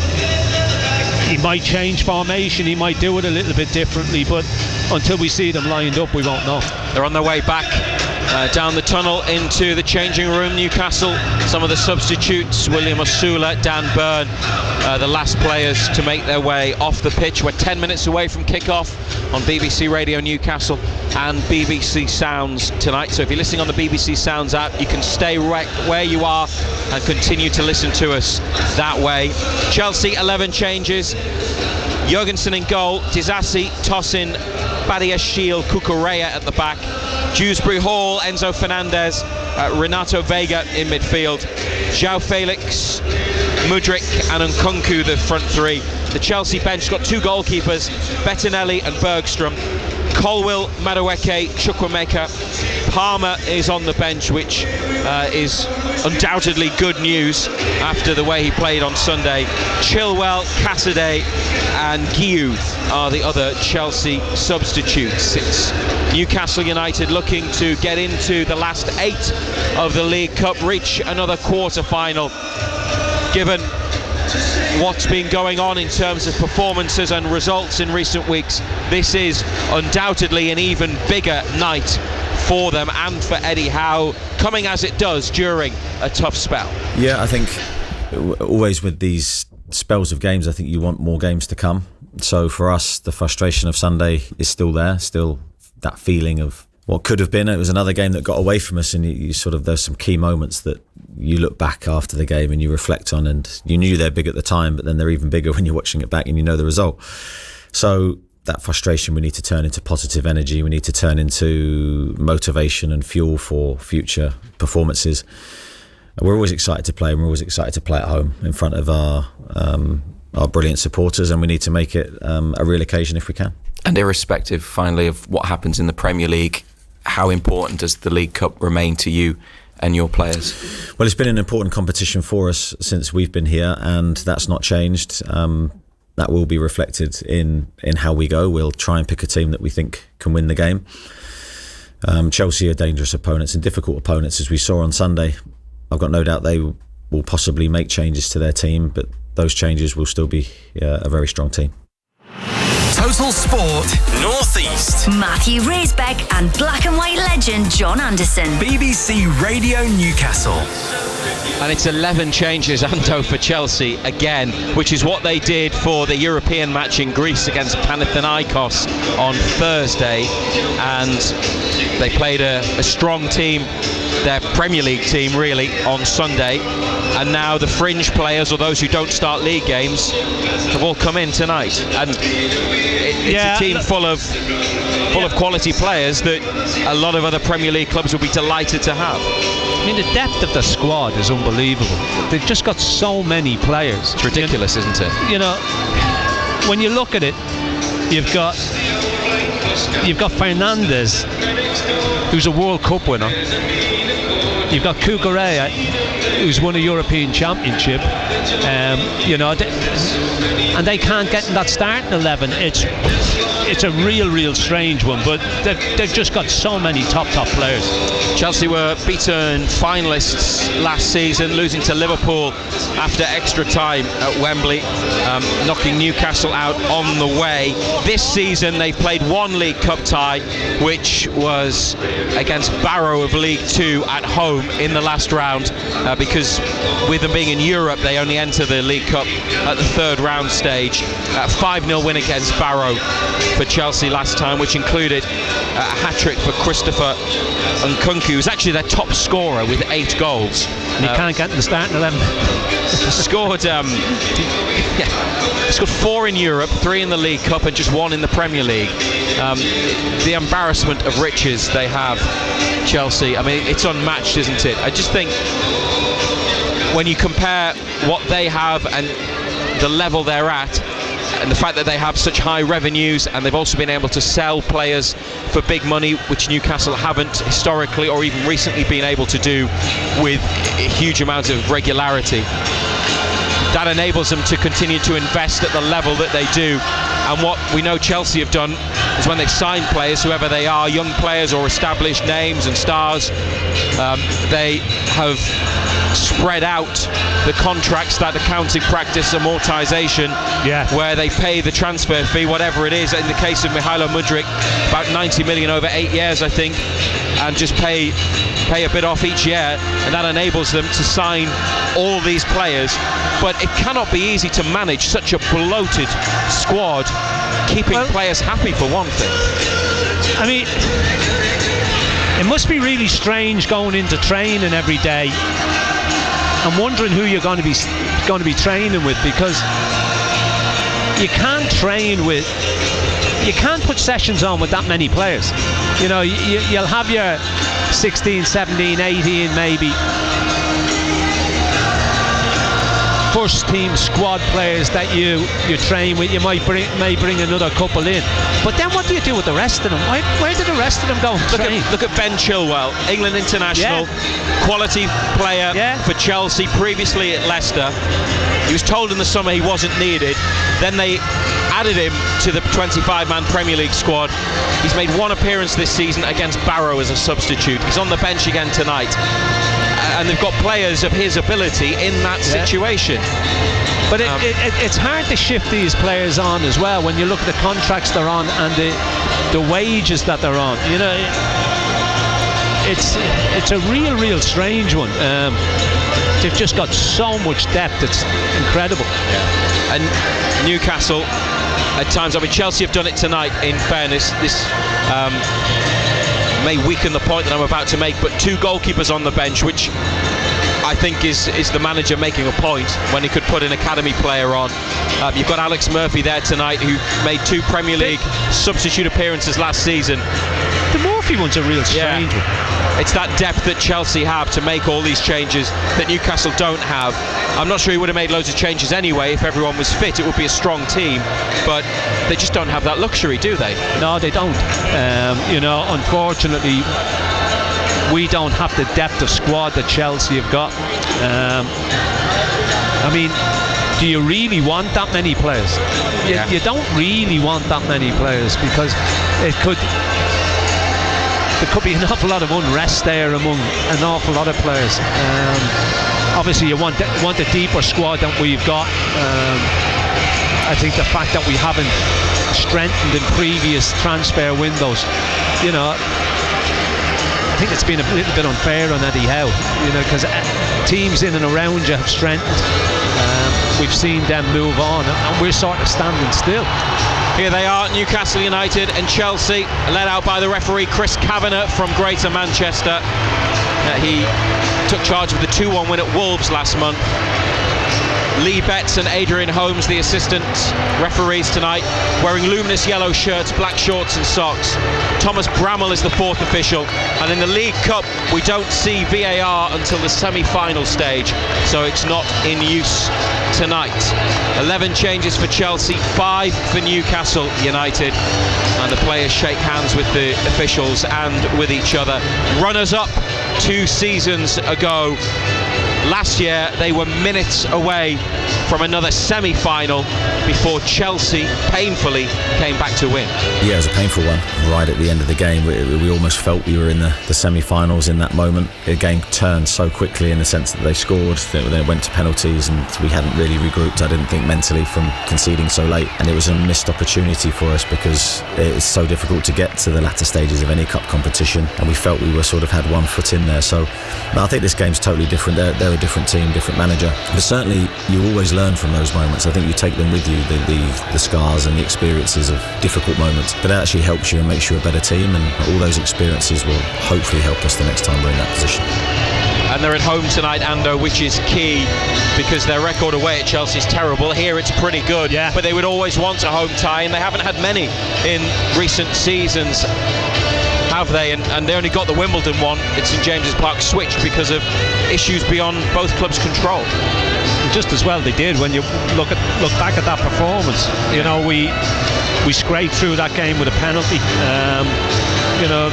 he might change formation, he might do it a little bit differently, but until we see them lined up, we won't know. They're on their way back down the tunnel into the changing room, Newcastle. Some of the substitutes, William Osula, Dan Byrne, the last players to make their way off the pitch. We're 10 minutes away from kick-off on BBC Radio Newcastle and BBC Sounds tonight. So if you're listening on the BBC Sounds app, you can stay right where you are and continue to listen to us that way. Chelsea, 11 changes. Jurgensen in goal, Disasi, Tosin, Badiashile, Cucurella at the back, Dewsbury Hall, Enzo Fernandez, Renato Vega in midfield, João Felix, Mudryk and Nkunku the front three. The Chelsea bench got two goalkeepers, Bettinelli and Bergstrom, Colwill, Madueke, Chukwuemeka. Palmer is on the bench, which is undoubtedly good news after the way he played on Sunday. Chilwell, Cassidy and Guiu are the other Chelsea substitutes. It's Newcastle United looking to get into the last 8 of the League Cup, reach another quarter-final. Given what's been going on in terms of performances and results in recent weeks, this is undoubtedly an even bigger night for them and for Eddie Howe, coming as it does during a tough spell. Yeah, I think always with these spells of games, I think you want more games to come. So for us, the frustration of Sunday is still there, still that feeling of what could have been. It was another game that got away from us, and you sort of, there's some key moments that you look back after the game and you reflect on, and you knew they're big at the time, but then they're even bigger when you're watching it back and you know the result. So that frustration we need to turn into positive energy, we need to turn into motivation and fuel for future performances. We're always excited to play, and we're always excited to play at home in front of our brilliant supporters, and we need to make it a real occasion if we can. And irrespective, finally, of what happens in the Premier League, how important does the League Cup remain to you and your players? Well, it's been an important competition for us since we've been here, and that's not changed. That will be reflected in how we go. We'll try and pick a team that we think can win the game. Chelsea are dangerous opponents and difficult opponents, as we saw on Sunday. I've got no doubt they will possibly make changes to their team, but those changes will still be a very strong team. Total Sport North East. Matthew Raisbeck and black and white legend John Anderson. BBC Radio Newcastle. And it's 11 changes, Anto, for Chelsea again, which is what they did for the European match in Greece against Panathinaikos on Thursday. And they played a strong team, their Premier League team really, on Sunday. And now the fringe players, or those who don't start league games, have all come in tonight. And it's a team full of quality players that a lot of other Premier League clubs will be delighted to have. I mean, the depth of the squad is unbelievable. They've just got so many players. It's ridiculous, isn't it? You know, when you look at it, you've got Fernandes, who's a World Cup winner. You've got Cucurella, who's won a European Championship, and they can't get in that starting 11. It's a real strange one, but they've just got so many top players. Chelsea were beaten finalists last season, losing to Liverpool after extra time at Wembley, knocking Newcastle out on the way. This season they've played one League Cup tie, which was against Barrow of League 2 at home in the last round, because with them being in Europe they only enter the League Cup at the third round stage. 5-0 win against Barrow for Chelsea last time, which included a hat-trick for Christopher Nkunku, who's actually their top scorer with 8 goals. And he can't get in the starting 11. Scored 4 in Europe, 3 in the League Cup and just 1 in the Premier League. The embarrassment of riches they have, Chelsea. I mean, it's unmatched, isn't it? I just think when you compare what they have and the level they're at, and the fact that they have such high revenues, and they've also been able to sell players for big money, which Newcastle haven't historically or even recently been able to do with a huge amount of regularity. That enables them to continue to invest at the level that they do. And what we know Chelsea have done is when they've signed players, whoever they are, young players or established names and stars, they have spread out the contracts, that accounting practice, amortization, where they pay the transfer fee, whatever it is. In the case of Mihajlo Mudryk, about 90 million over 8 years, I think, and just pay a bit off each year, and that enables them to sign all these players. But it cannot be easy to manage such a bloated squad, keeping players happy for one thing. I mean, it must be really strange going into training every day and wondering who you're going to be training with, because you can't put sessions on with that many players. You know, you'll have your 16, 17, 18 maybe first team squad players that you train with. You may bring another couple in, but then what do you do with the rest of them? Where do the rest of them go and train? Look at Ben Chilwell, England international, quality player for Chelsea, previously at Leicester. He was told in the summer he wasn't needed, then they added him to the 25-man Premier League squad. He's made one appearance this season against Barrow as a substitute. He's on the bench again tonight, and they've got players of his ability in that situation. But it's hard to shift these players on as well when you look at the contracts they're on and the wages that they're on. You know, it's a real strange one. They've just got so much depth, it's incredible. And Newcastle at times, I mean, Chelsea have done it tonight, in fairness. This may weaken the point that I'm about to make, but 2 goalkeepers on the bench, which I think is the manager making a point when he could put an academy player on. You've got Alex Murphy there tonight, who made 2 Premier League substitute appearances last season. The Murphy one's a real strange one. It's that depth that Chelsea have to make all these changes that Newcastle don't have. I'm not sure he would have made loads of changes anyway if everyone was fit. It would be a strong team, but they just don't have that luxury, do they? No, they don't. You know, unfortunately, we don't have the depth of squad that Chelsea have got. I mean, do you really want that many players? You don't really want that many players, because there could be an awful lot of unrest there among an awful lot of players. Obviously, you want a deeper squad than we've got. I think the fact that we haven't strengthened in previous transfer windows, you know, I think it's been a little bit unfair on Eddie Howe, you know, because teams in and around you have strengthened. We've seen them move on, and we're sort of standing still. Here they are, Newcastle United and Chelsea, led out by the referee Chris Kavanagh from Greater Manchester. He took charge of the 2-1 win at Wolves last month. Lee Betts and Adrian Holmes, the assistant referees tonight, wearing luminous yellow shirts, black shorts and socks. Thomas Bramall is the 4th official, and in the League Cup we don't see VAR until the semi-final stage, so it's not in use tonight. 11 changes for Chelsea, 5 for Newcastle United. and the players shake hands with the officials and with each other. Runners-up 2 seasons ago. Last year they were minutes away from another semi-final before Chelsea painfully came back to win. Yeah, it was a painful one. Right at the end of the game, we almost felt we were in the semi-finals in that moment. The game turned so quickly in the sense that they scored, then it went to penalties, and we hadn't really regrouped, I didn't think, mentally from conceding so late. And it was a missed opportunity for us because it's so difficult to get to the latter stages of any cup competition, and we felt we were sort of had one foot in there. So no, I think this game's totally different. They're a different team, different manager, but certainly you always learn from those moments. I think you take them with you, the scars and the experiences of difficult moments, but it actually helps you and makes you a better team, and all those experiences will hopefully help us the next time we're in that position. And they're at home tonight, Ando, which is key because their record away at Chelsea is terrible. Here it's pretty good, but they would always want a home tie, and they haven't had many in recent seasons, have they? And they only got the Wimbledon one at St James's Park switched because of issues beyond both clubs' control. Just as well they did. When you look back at that performance, you know, we scraped through that game with a penalty, you know.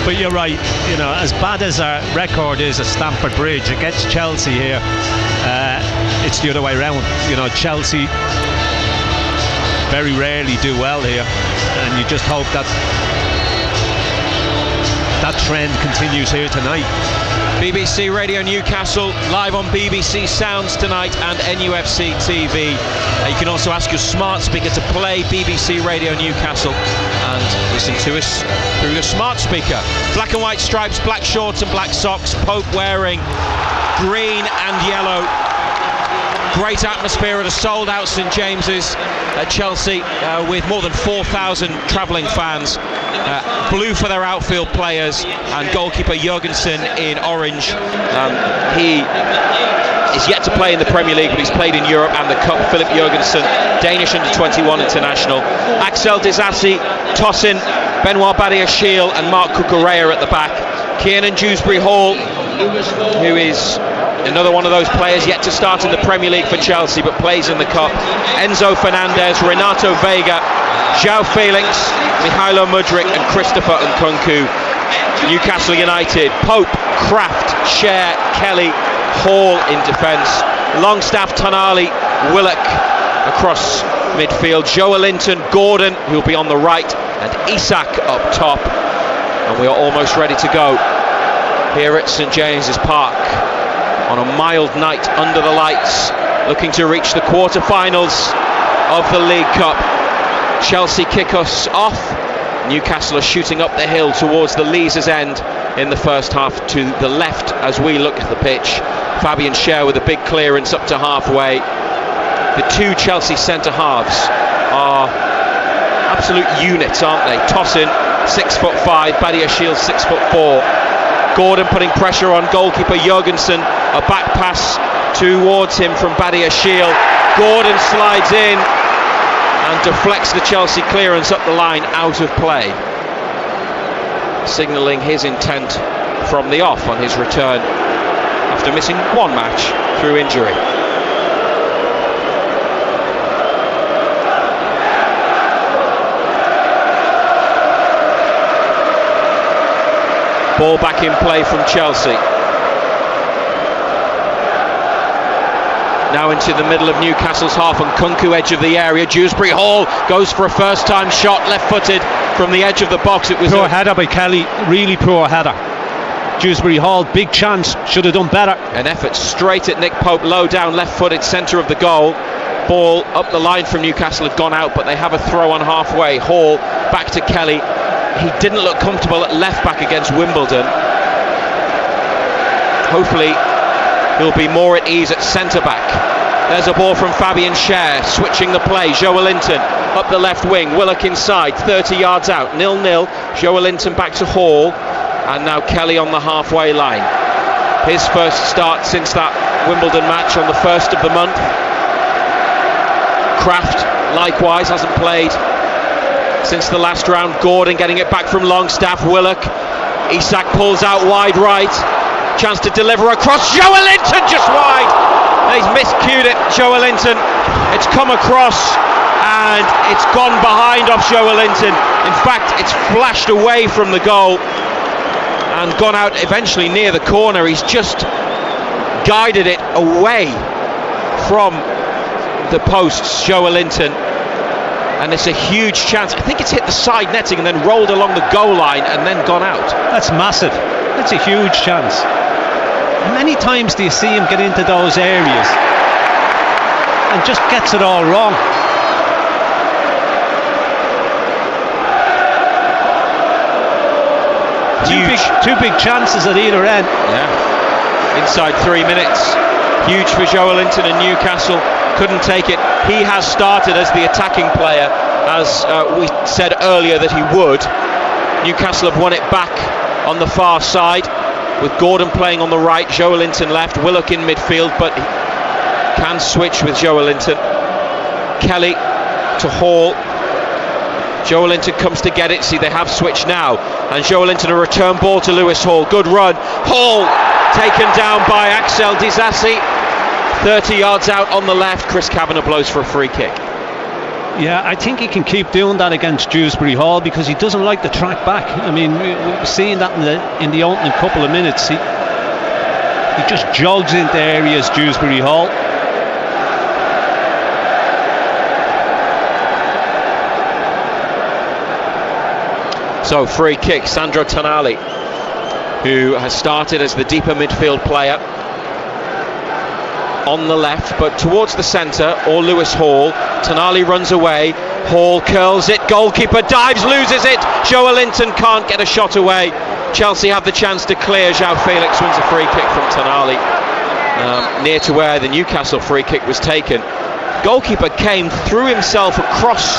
But you're right, you know, as bad as our record is at Stamford Bridge against Chelsea here, it's the other way around. You know, Chelsea very rarely do well here, and you just hope that trend continues here tonight. BBC Radio Newcastle, live on BBC Sounds tonight and NUFC TV. You can also ask your smart speaker to play BBC Radio Newcastle and listen to us through your smart speaker. Black and white stripes, black shorts and black socks. Pope wearing green and yellow. Great atmosphere at a sold-out St James's at Chelsea with more than 4,000 travelling fans. Blue for their outfield players and goalkeeper Jurgensen in orange. He is yet to play in the Premier League, but he's played in Europe and the Cup. Philip Jurgensen, Danish under-21 international. Axel Disasi, Tosin, Benoit Badiashile and Mark Cucurella at the back. Kiernan Dewsbury-Hall, who is another one of those players yet to start in the Premier League for Chelsea but plays in the Cup. Enzo Fernandez, Renato Vega, João Felix, Mihailo Mudryk and Christopher Nkunku. Newcastle United, Pope, Kraft, Cher, Kelly, Hall in defence. Longstaff, Tonali, Willock across midfield. Joelinton, Gordon, who'll be on the right, and Isak up top. And we are almost ready to go here at St James's Park on a mild night under the lights, looking to reach the quarter-finals of the League Cup. Chelsea kick us off. Newcastle are shooting up the hill towards the Leazes end in the first half to the left as we look at the pitch. Fabian Schär with a big clearance up to halfway. The two Chelsea centre-halves are absolute units, aren't they? Tosin, 6'5", Badiashile 6'4". Gordon putting pressure on goalkeeper Jurgensen. A back pass towards him from Badiashile. Gordon slides in and deflects the Chelsea clearance up the line out of play, signalling his intent from the off on his return after missing one match through injury. Ball back in play from Chelsea. Now into the middle of Newcastle's half, and Nkunku edge of the area. Dewsbury-Hall goes for a first-time shot, left-footed from the edge of the box. It was poor header by Kelly, really poor header. Dewsbury-Hall, big chance, should have done better. An effort straight at Nick Pope, low down, left-footed, centre of the goal. Ball up the line from Newcastle had gone out, but they have a throw on halfway. Hall back to Kelly. He didn't look comfortable at left-back against Wimbledon. Hopefully he'll be more at ease at centre-back. There's a ball from Fabian Schär, switching the play. Joelinton up the left wing, Willock inside, 30 yards out, 0-0. Joelinton back to Hall, and now Kelly on the halfway line. His first start since that Wimbledon match on the 1st of the month. Kraft likewise hasn't played since the last round. Gordon getting it back from Longstaff. Willock, Isak pulls out wide right, chance to deliver across. Joelinton just wide. He's miscued it, Joelinton. It's come across and it's gone behind off Joelinton. In fact, it's flashed away from the goal and gone out eventually near the corner. He's just guided it away from the posts, Joelinton, and it's a huge chance. I think it's hit the side netting and then rolled along the goal line and then gone out. That's massive. That's a huge chance. How many times do you see him get into those areas and just gets it all wrong? Two big chances at either end. Yeah. Inside 3 minutes. Huge for Joelinton and Newcastle. Couldn't take it. He has started as the attacking player, as we said earlier that he would. Newcastle have won it back on the far side, with Gordon playing on the right, Joelinton left, Willock in midfield, but he can switch with Joelinton. Kelly to Hall. Joelinton comes to get it. See, they have switched now, and Joelinton a return ball to Lewis Hall. Good run. Hall taken down by Axel Disasi. 30 yards out on the left. Chris Kavanagh blows for a free kick. Yeah, I think he can keep doing that against Dewsbury Hall, because he doesn't like the track back. I mean, we've seen that in the opening couple of minutes. He just jogs into areas, Dewsbury Hall. So free kick, Sandro Tonali, who has started as the deeper midfield player on the left, but towards the centre, or Lewis Hall. Tonali runs away, Hall curls it, goalkeeper dives, loses it. Joelinton can't get a shot away. Chelsea have the chance to clear. João Felix wins a free kick from Tonali, near to where the Newcastle free kick was taken. Goalkeeper came, threw himself across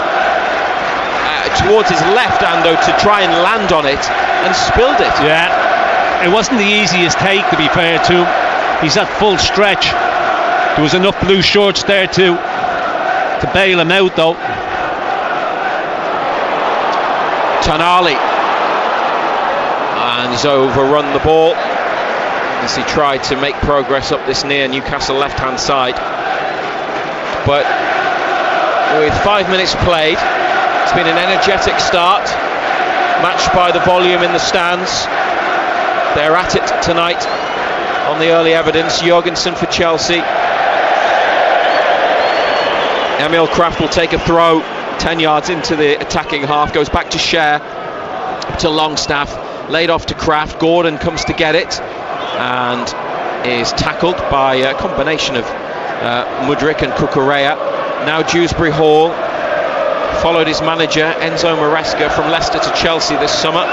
towards his left, Ando, to try and land on it, and spilled it. Yeah, it wasn't the easiest take, to be fair to him. He's at full stretch. There was enough blue shorts there to bail him out, though. Tonali, and he's overrun the ball as he tried to make progress up this near Newcastle left hand side, but with 5 minutes played, it's been an energetic start, matched by the volume in the stands. They're at it tonight on the early evidence. Jorgensen for Chelsea. Emil Kraft will take a throw 10 yards into the attacking half, goes back to Cher, to Longstaff, laid off to Kraft. Gordon comes to get it and is tackled by a combination of Mudryk and Cucurella. Now Dewsbury Hall followed his manager Enzo Maresca from Leicester to Chelsea this summer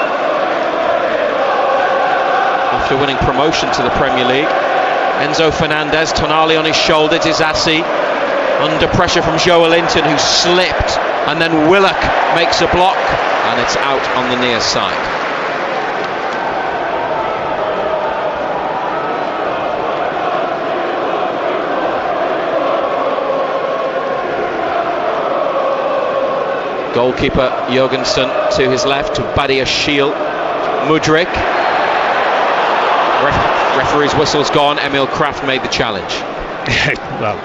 after winning promotion to the Premier League. Enzo Fernandez, Tonali on his shoulder, Disasi under pressure from Joelinton, who slipped, and then Willock makes a block, and it's out on the near side. Goalkeeper Jorgensen to his left, to Badia Shiel. Mudryk. Referee's whistle's gone. Emil Kraft made the challenge. Well,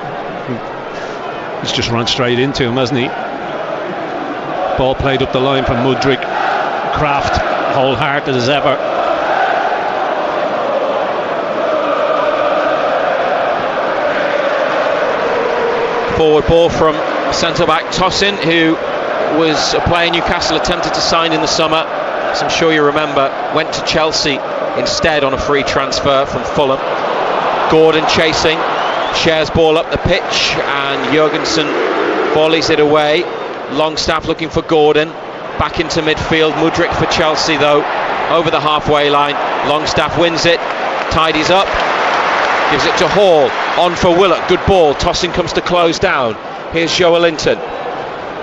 he's just run straight into him, hasn't he? Ball played up the line from Mudryk. Kraft, wholehearted as ever. Forward ball from centre-back Tosin, who was a player Newcastle attempted to sign in the summer, as I'm sure you remember, went to Chelsea instead on a free transfer from Fulham. Gordon chasing, shares ball up the pitch, and Jorgensen volleys it away. Longstaff looking for Gordon, back into midfield. Mudryk for Chelsea though, over the halfway line. Longstaff wins it, tidies up, gives it to Hall, on for Willock, good ball. Tosin comes to close down. Here's Joelinton.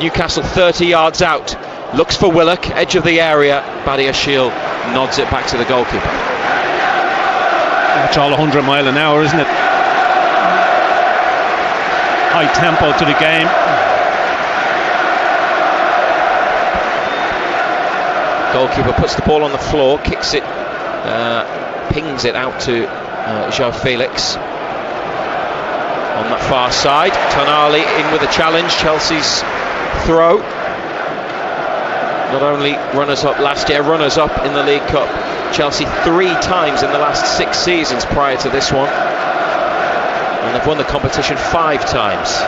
Newcastle 30 yards out, looks for Willock, edge of the area. Badia Shiel nods it back to the goalkeeper. That's all 100 mile an hour, isn't it? High tempo to the game. Goalkeeper puts the ball on the floor, kicks it, pings it out to João Felix on that far side. Tonali in with a challenge. Chelsea's throw. Not only runners-up last year, runners-up in the League Cup. Chelsea 3 times in the last 6 seasons prior to this one. And they've won the competition 5 times.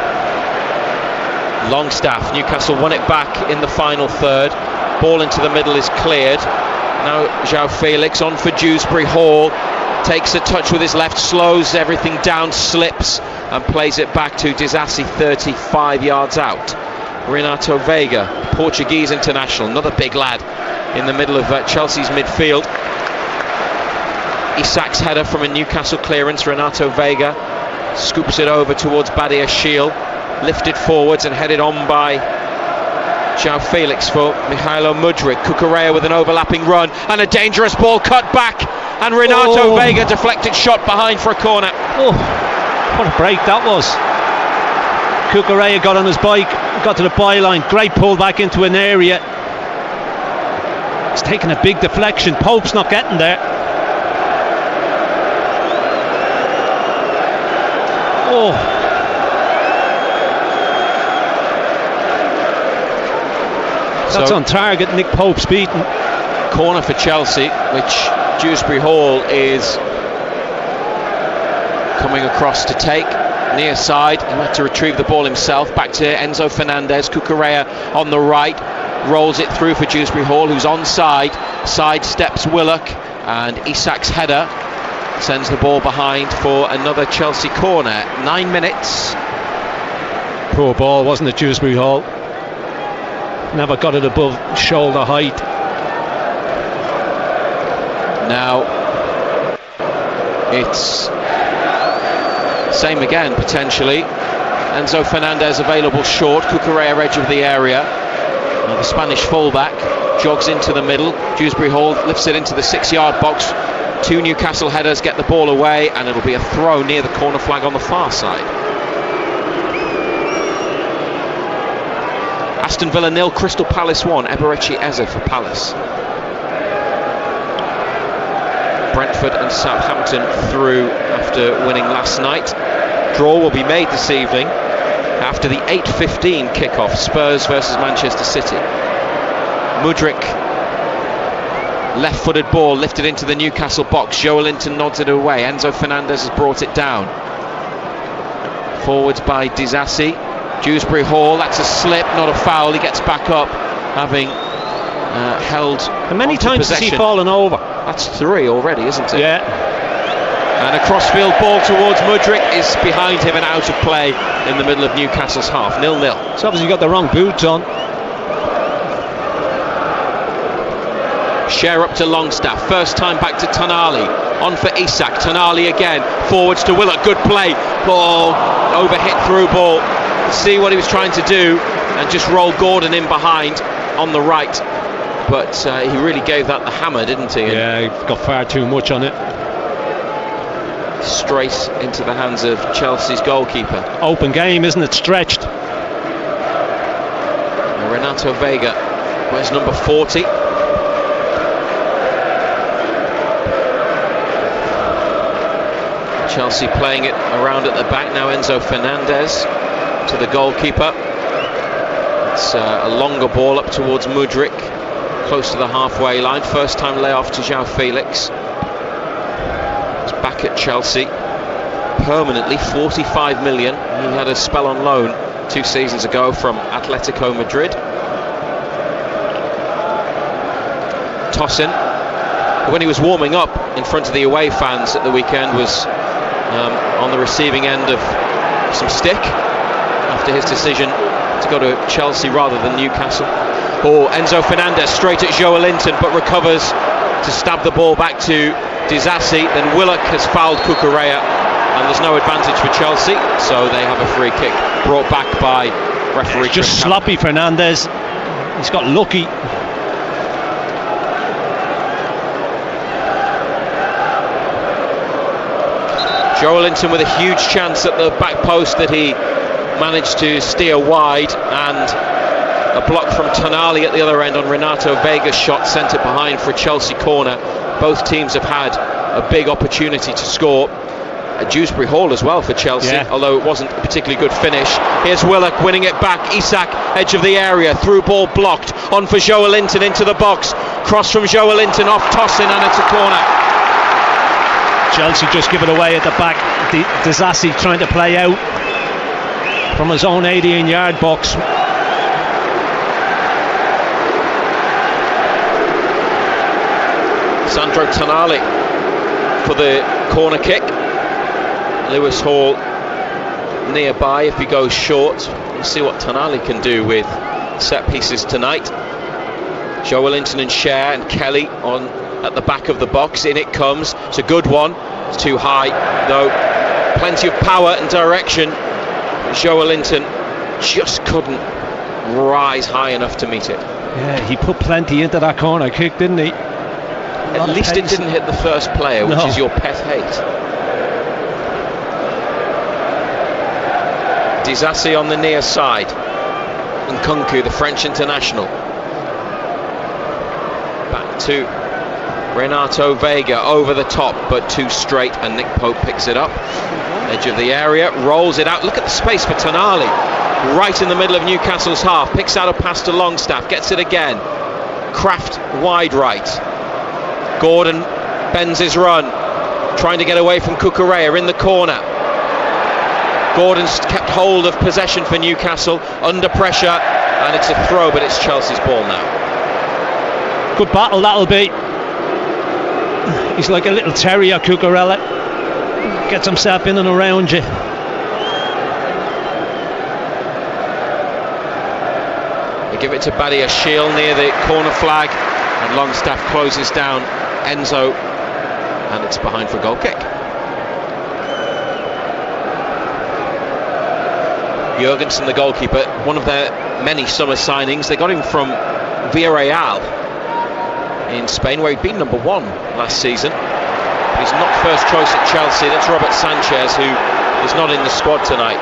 Longstaff, Newcastle won it back in the final third. Ball into the middle is cleared. Now João Felix on for Dewsbury Hall. Takes a touch with his left, slows everything down, slips and plays it back to Disasi 35 yards out. Renato Veiga, Portuguese international, another big lad in the middle of Chelsea's midfield. Isak's header from a Newcastle clearance. Renato Veiga scoops it over towards Badiashile, lifted forwards and headed on by João Felix for Mihailo Mudryk. Cucurella with an overlapping run and a dangerous ball cut back, and Renato Veiga deflected shot behind for a corner. Oh, what a break that was. Cucurella got on his bike, got to the byline, great pull back into an area. He's taking a big deflection. Pope's not getting there. Oh. That's on target. Nick Pope's beaten. Corner for Chelsea, which Dewsbury Hall is coming across to take. Near side, he had to retrieve the ball himself. Back to Enzo Fernandez. Cucurella on the right, rolls it through for Dewsbury Hall, who's onside. Side steps Willock, and Isak's header sends the ball behind for another Chelsea corner. 9 minutes. Poor ball, wasn't it, Dewsbury Hall? Never got it above shoulder height. Now it's same again potentially. Enzo Fernandez available short. Cucurella edge of the area. Now the Spanish fullback jogs into the middle. Dewsbury Hall lifts it into the 6-yard box. 2 Newcastle headers get the ball away, and it'll be a throw near the corner flag on the far side. Aston Villa 0, Crystal Palace 1. Eberechi Eze for Palace. Brentford and Southampton through after winning last night. Draw will be made this evening after the 8:15 kickoff. Spurs versus Manchester City. Mudryk, left-footed ball lifted into the Newcastle box. Joelinton nods it away. Enzo Fernandez has brought it down. Forwards by Disasi. Dewsbury Hall, that's a slip, not a foul. He gets back up, having held. And many times has he fallen over? That's 3 already, isn't it? Yeah. And a crossfield ball towards Mudryk is behind him and out of play in the middle of Newcastle's half. 0-0. So obviously got the wrong boots on. Share up to Longstaff. First time back to Tonali. On for Isak. Tonali again. Forwards to Willock. Good play. Ball overhit through ball. See what he was trying to do and just roll Gordon in behind on the right. But he really gave that the hammer, didn't he? Yeah, he got far too much on it. Straight into the hands of Chelsea's goalkeeper. Open game, isn't it? Stretched. And Renato Veiga, where's number 40? Chelsea playing it around at the back now. Enzo Fernandez to the goalkeeper. It's a longer ball up towards Mudryk, close to the halfway line. First time layoff to João Felix. He's back at Chelsea permanently, 45 million. He had a spell on loan 2 seasons ago from Atletico Madrid. Tosin, when he was warming up in front of the away fans at the weekend, was on the receiving end of some stick after his decision to go to Chelsea rather than Newcastle. Enzo Fernandez straight at Joelinton, but recovers to stab the ball back to Disasi. Then Willock has fouled Cucurella, and there's no advantage for Chelsea, so they have a free kick brought back by referee. Just sloppy Fernandez. He's got lucky. Joelinton with a huge chance at the back post that he managed to steer wide, and a block from Tonali at the other end on Renato Veiga's shot sent it behind for a Chelsea corner. Both teams have had a big opportunity to score. at Dewsbury Hall as well for Chelsea, although it wasn't a particularly good finish. Here's Willock winning it back. Isak, edge of the area, through ball blocked, on for Joelinton into the box, cross from Joelinton off Tosin, and it's a corner. Chelsea just give it away at the back. Disasi trying to play out from his own 18-yard box. Sandro Tonali for the corner kick. Lewis Hall nearby if he goes short. We'll see what Tonali can do with set pieces tonight. Joelinton and Cher and Kelly on at the back of the box. In it comes. It's a good one. It's too high though. Plenty of power and direction. Joelinton just couldn't rise high enough to meet it. Yeah, he put plenty into that corner kick, didn't he? At least it didn't hit the first player, which is your pet hate. Disasi on the near side. Nkunku, the French international. Back to Renato Vega, over the top, but too straight, and Nick Pope picks it up. Edge of the area, rolls it out. Look at the space for Tonali. Right in the middle of Newcastle's half. Picks out a pass to Longstaff, gets it again. Kraft wide right. Gordon bends his run, trying to get away from Cucurella in the corner. Gordon's kept hold of possession for Newcastle, under pressure, and it's a throw, but it's Chelsea's ball now. Good battle that'll be. He's like a little terrier, Cucurella. Gets himself in and around you. They give it to Badiashile near the corner flag, and Longstaff closes down Enzo, and it's behind for a goal kick. Jurgensen, the goalkeeper, one of their many summer signings. They got him from Villarreal in Spain, where he'd been number 1 last season. But he's not first choice at Chelsea. That's Robert Sanchez, who is not in the squad tonight.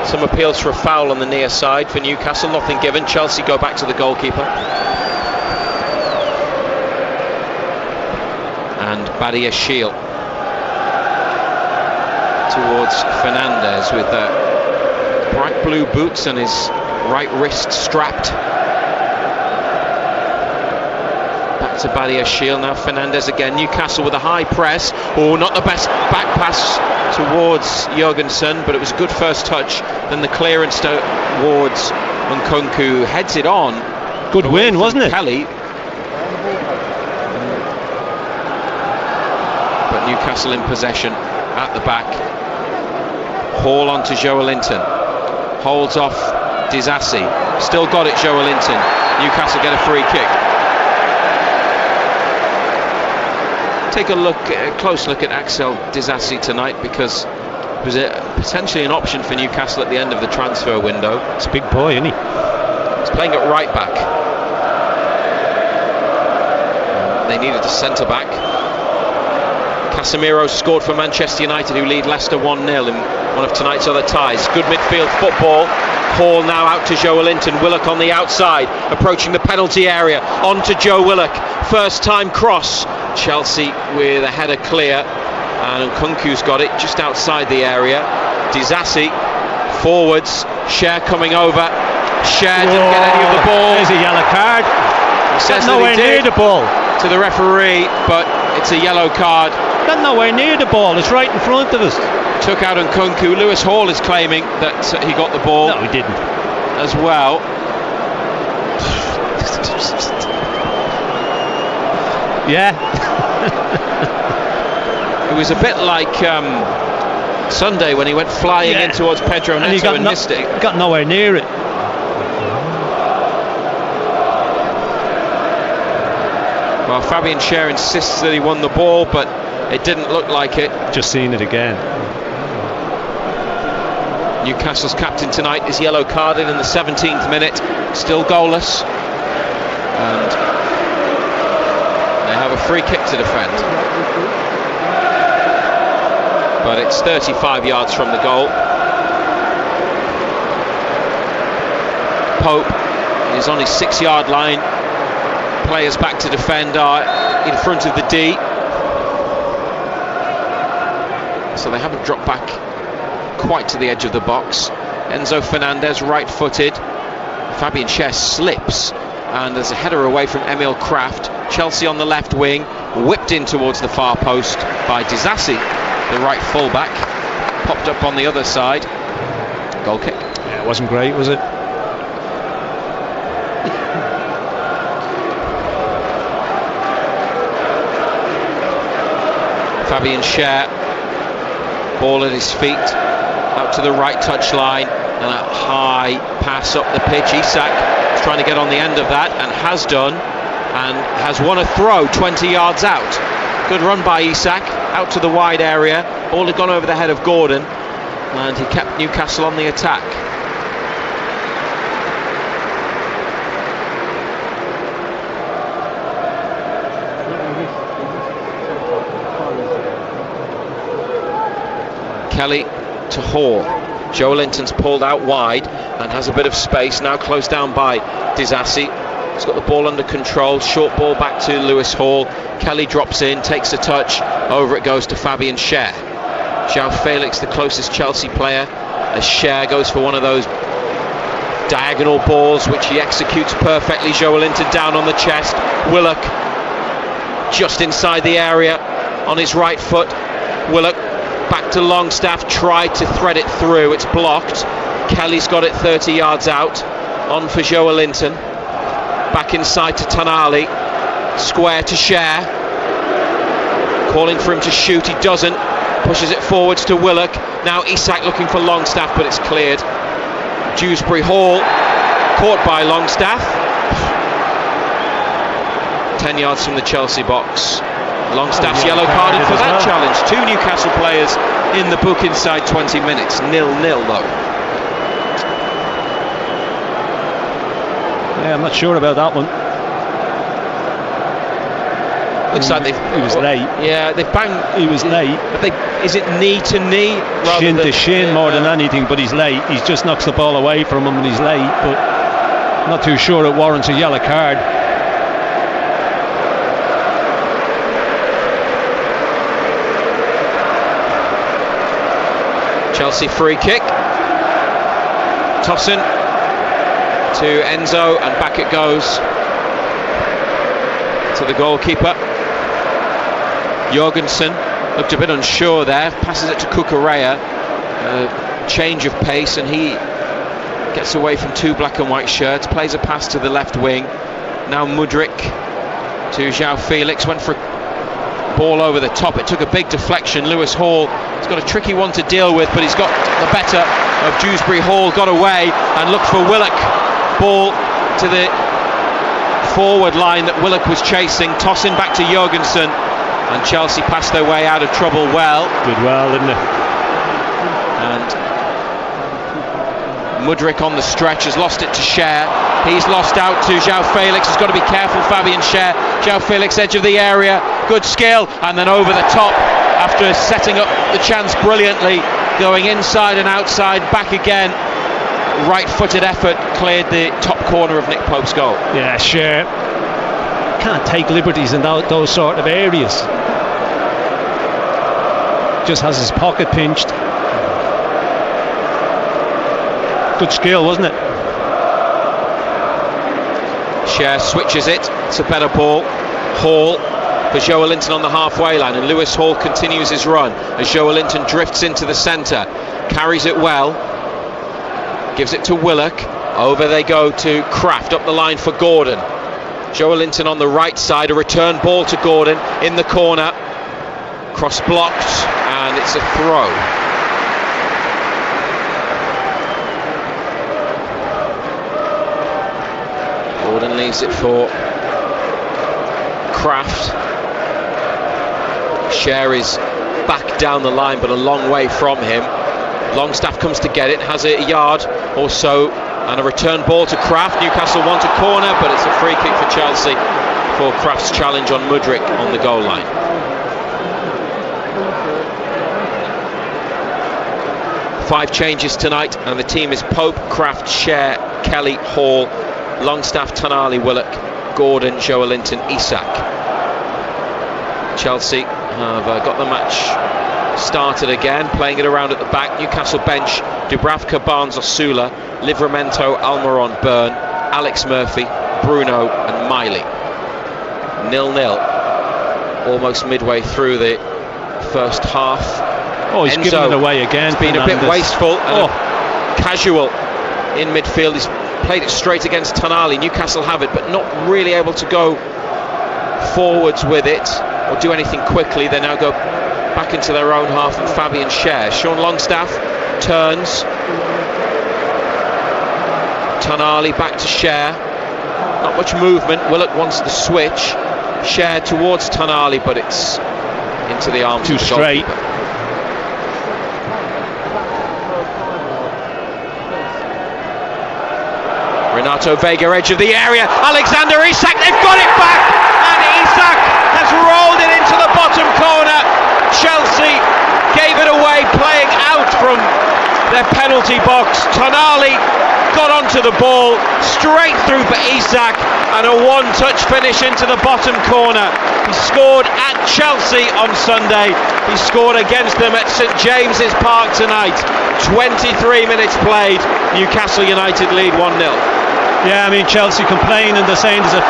Some appeals for a foul on the near side for Newcastle, nothing given. Chelsea go back to the goalkeeper. And Badiashile towards Fernandez with bright blue boots and his right wrist strapped. Back to Badiashile, now Fernandez again. Newcastle with a high press. Oh, not the best back pass towards Jurgensen, but it was a good first touch. Then the clearance towards Nkunku, heads it on. Good win, wasn't it? Kelly. But Newcastle in possession at the back. Hall on to Joelinton. Holds off Disasi. Still got it, Joelinton. Newcastle get a free kick. Take a close look at Axel Disasi tonight, because it was potentially an option for Newcastle at the end of the transfer window. It's a big boy, isn't he? He's playing at right back. They needed a centre back. Casemiro scored for Manchester United, who lead Leicester 1-0 in one of tonight's other ties. Good midfield football. Hall now out to Joelinton. Willock on the outside, approaching the penalty area. On to Joe Willock. First time cross. Chelsea with a header clear, and Nkunku's got it just outside the area. Disasi forwards. Cher coming over. Cher didn't get any of the ball. There's a yellow card. He says nowhere near the ball to the referee, but it's a yellow card. Got nowhere near the ball. It's right in front of us. Took out Nkunku. Lewis Hall is claiming that he got the ball. No, he didn't. As well. Yeah. It was a bit like Sunday when he went flying in towards Pedro Neto and missed it. Got nowhere near it. Well, Fabian Cher insists that he won the ball, but it didn't look like it. Just seen it again. Newcastle's captain tonight is yellow carded in the 17th minute, still goalless, and they have a free kick to defend. But it's 35 yards from the goal. Pope is on his 6-yard line. Players back to defend are in front of the D. so they haven't dropped back quite to the edge of the box. Enzo Fernandez, right-footed. Fabian Schär slips, and there's a header away from Emil Kraft. Chelsea on the left wing, whipped in towards the far post by Disasi, the right full-back. Popped up on the other side. Goal kick. Yeah, it wasn't great, was it? Fabian Schär, ball at his feet, out to the right touchline, and a high pass up the pitch. Isak is trying to get on the end of that, and has done, and has won a throw 20 yards out. Good run by Isak, out to the wide area. Ball had gone over the head of Gordon, and he kept Newcastle on the attack. Kelly to Hall. Joelinton's pulled out wide and has a bit of space, now closed down by Disasi. He's got the ball under control, short ball back to Lewis Hall. Kelly drops in, takes a touch, over it goes to Fabian Schär. João Felix, the closest Chelsea player, as Schär goes for one of those diagonal balls which he executes perfectly. Joelinton down on the chest, Willock just inside the area on his right foot. Willock back to Longstaff, tried to thread it through, it's blocked. Kelly's got it 30 yards out, on for Joelinton, back inside to Tonali, square to Schär, calling for him to shoot, he doesn't, pushes it forwards to Willock, now Isak looking for Longstaff, but it's cleared. Dewsbury Hall, caught by Longstaff, 10 yards from the Chelsea box. Longstaff's yellow carded for that challenge. 2 Newcastle players in the book inside 20 minutes. 0-0 though. Yeah, I'm not sure about that one. Looks like he was late. Yeah, they've banged. He was late. But is it knee to knee? Shin to shin more than anything, but he's late. He just knocks the ball away from him and he's late, but I'm not too sure it warrants a yellow card. Chelsea free kick. Tosin to Enzo, and back it goes to the goalkeeper. Jorgensen looked a bit unsure there, passes it to Cucurella. Change of pace, and he gets away from 2 black and white shirts, plays a pass to the left wing. Now Mudryk to João Felix, went for a ball over the top, it took a big deflection. Lewis Hall has got a tricky one to deal with, but he's got the better of Dewsbury Hall, got away and looked for Willock. Ball to the forward line that Willock was chasing, tossing back to Jorgensen, and Chelsea passed their way out of trouble well. Did well, didn't it? And Mudryk on the stretch has lost it to Schär. He's lost out to João Felix. He's got to be careful, Fabian Schär. João Felix, edge of the area, good skill, and then over the top after setting up the chance brilliantly, going inside and outside, back again. Right-footed effort cleared the top corner of Nick Pope's goal. Yeah, Schär can't take liberties in those sort of areas. Just has his pocket pinched. Good skill, wasn't it? Schär switches it. It's a better ball. Hall for Joelinton on the halfway line, and Lewis Hall continues his run as Joelinton drifts into the centre, carries it well, gives it to Willock. Over they go to Kraft, up the line for Gordon. Joelinton on the right side, a return ball to Gordon in the corner, cross blocked, and it's a throw. Gordon leaves it for Kraft. Schär is back down the line, but a long way from him. Longstaff comes to get it, has a yard or so, and a return ball to Kraft. Newcastle want a corner, but it's a free kick for Chelsea for Kraft's challenge on Mudryk on the goal line. Five changes tonight, and the team is Pope, Kraft, Schär, Kelly, Hall, Longstaff, Tonali, Willock, Gordon, Joelinton, Isak. Chelsea have got the match started again, playing it around at the back. Newcastle bench: Dubravka, Barnes, Osula, Livramento, Almiron, Byrne, Alex Murphy, Bruno and Miley. 0-0, almost midway through the first half. Oh, he's given it away again. It's been a bit wasteful and casual in midfield. He's played it straight against Tonali. Newcastle have it, but not really able to go forwards with it or do anything quickly. They now go back into their own half, and Fabian Schär. Sean Longstaff turns. Tonali back to Schär. Not much movement. Willock wants the switch. Schär towards Tonali, but it's into the arms too of the straight. goalkeeper. Renato Vega, edge of the area. Alexander Isak, they've got it back, and Isak has rolled it into the bottom corner. Chelsea gave it away, playing out from their penalty box. Tonali got onto the ball, straight through for Isak, and a one-touch finish into the bottom corner. He scored at Chelsea on Sunday. He scored against them at St James's Park tonight. 23 minutes played. Newcastle United lead 1-0. Yeah, I mean, Chelsea complaining, they're saying there's a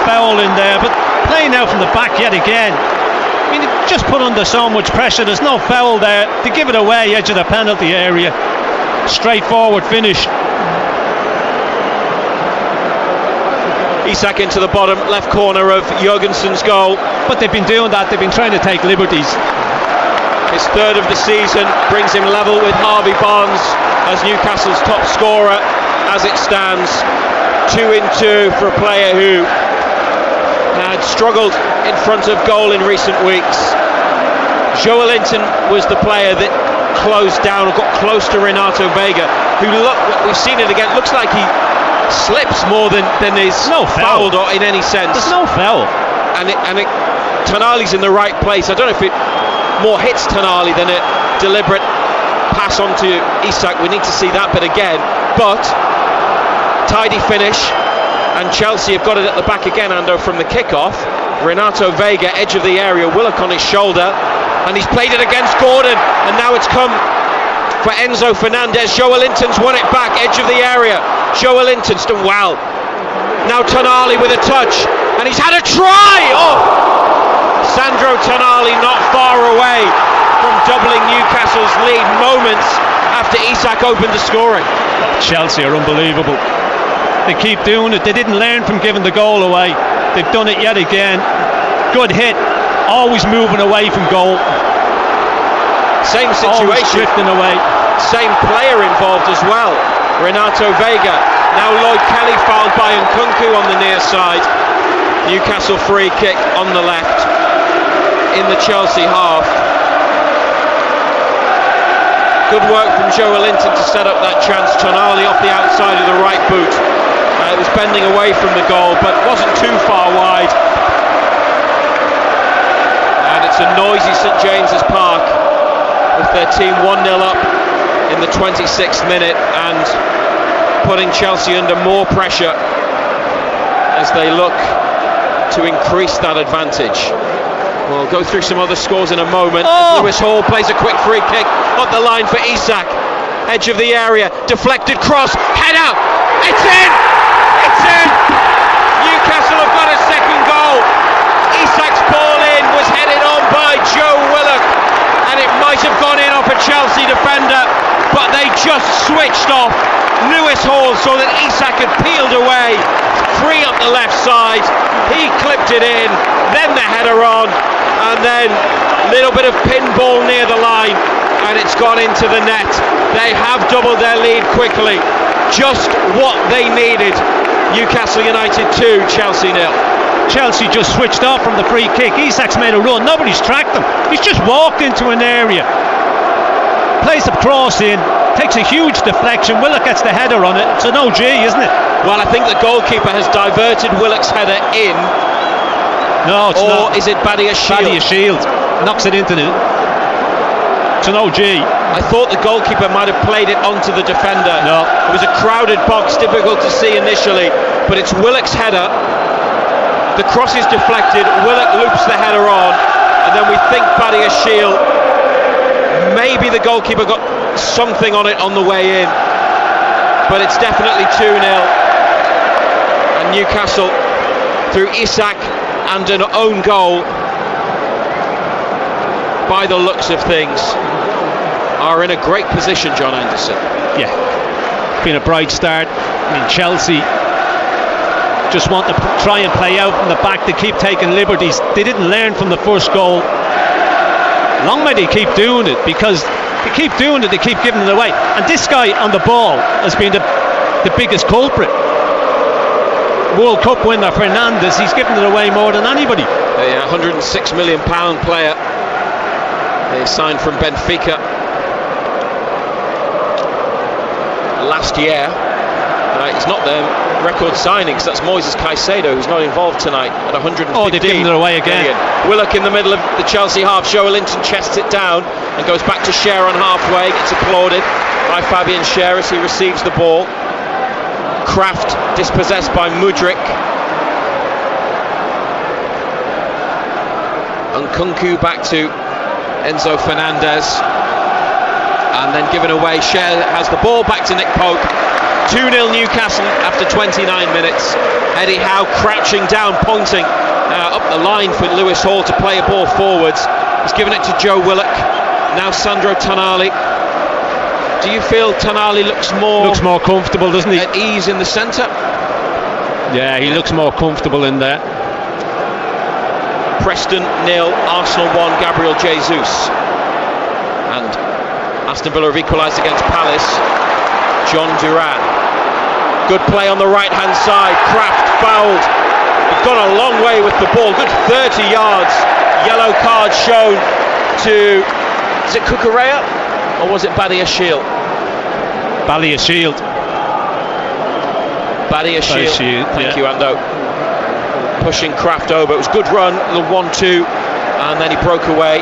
foul in there, but playing out from the back yet again. I mean, just put under so much pressure. There's no foul there. To give it away, edge of the penalty area. Straightforward finish. Isak into the bottom left corner of Jurgensen's goal. But they've been doing that. They've been trying to take liberties. His third of the season brings him level with Harvey Barnes as Newcastle's top scorer. As it stands, 2-2 for a player who had struggled in front of goal in recent weeks. Joelinton was the player that closed down or got close to Renato Vega, who we've seen it again, looks like he slips more than is fouled or in any sense. There's no foul. And Tonali's in the right place. I don't know if it more hits Tonali than a deliberate pass on to Isak. We need to see that bit again. But tidy finish, and Chelsea have got it at the back again, Ando, from the kickoff. Renato Vega, edge of the area, Willock on his shoulder, and he's played it against Gordon, and now it's come for Enzo Fernandez. Joelinton's won it back, edge of the area. Joelinton's done well. Now Tonali with a touch, and he's had a try! Oh! Sandro Tonali not far away from doubling Newcastle's lead moments after Isak opened the scoring. Chelsea are unbelievable. They keep doing it. They didn't learn from giving the goal away. They've done it yet again. Good hit. Always moving away from goal. Same situation. Always drifting away. Same player involved as well. Renato Vega. Now Lloyd Kelly fouled by Nkunku on the near side. Newcastle free kick on the left in the Chelsea half. Good work from Joelinton to set up that chance. Tonali off the outside of the right boot. It was bending away from the goal, but wasn't too far wide. And it's a noisy St James's Park with their team 1-0 up in the 26th minute and putting Chelsea under more pressure as they look to increase that advantage. We'll go through some other scores in a moment. Lewis Hall plays a quick free kick up the line for Isak. Edge of the area, deflected cross, header. It's in! It's in! Newcastle have got a second goal. Isak's ball in was headed on by Joe Willock, and it might have gone in off a Chelsea defender, but they just switched off. Lewis Hall saw that Isak had peeled away, free up the left side. He clipped it in, then the header on, and then a little bit of pinball near the line, and it's gone into the net. They have doubled their lead quickly. Just what they needed. Newcastle United 2, Chelsea 0. Chelsea just switched off from the free kick. Isak's made a run. Nobody's tracked him. He's just walked into an area. Plays the cross in. Takes a huge deflection. Willock gets the header on it. It's an OG, isn't it? Well, I think the goalkeeper has diverted Willock's header in. No, it's not. Or is it Badia Shield? Badia Shield. Knocks it into the... It's an OG. I thought the goalkeeper might have played it onto the defender. No. It was a crowded box, difficult to see initially, but it's Willock's header. The cross is deflected, Willock loops the header on, and then we think Badia Shield Maybe the goalkeeper got something on it on the way in, but it's definitely 2-0. And Newcastle, through Isak and an own goal, by the looks of things, are in a great position, John Anderson. Yeah, been a bright start. I mean, Chelsea just want to try and play out from the back. They keep taking liberties. They didn't learn from the first goal. Long may they keep doing it, because they keep doing it, they keep giving it away. And this guy on the ball has been the biggest culprit. World Cup winner Fernandes, he's given it away more than anybody. The £106 million player, they signed from Benfica last year. It's not their record signings. That's Moises Caicedo, who's not involved tonight, at 115. Oh, they've given it away again. Willock in the middle of the Chelsea half. Joe Linton chests it down and goes back to Schär on halfway. Gets applauded by Fabian Schär as he receives the ball. Kraft dispossessed by Mudryk. Nkunku back to Enzo Fernandez, and then given away. Schär has the ball back to Nick Pope. 2-0 Newcastle after 29 minutes. Eddie Howe crouching down, pointing up the line for Lewis Hall to play a ball forwards. He's given it to Joe Willock. Now Sandro Tonali. Do you feel Tonali looks more comfortable, doesn't he? At ease in the centre? Yeah, he looks more comfortable in there. Preston 0, Arsenal 1, Gabriel Jesus. And Aston Villa have equalised against Palace. John Duran. Good play on the right hand side. Kraft fouled. He's gone a long way with the ball. Good 30 yards. Yellow card shown to, is it Cucurella or was it Badiashile? Badiashile. Thank you, Ando. Pushing Kraft over. It was a good run, the 1-2, and then he broke away.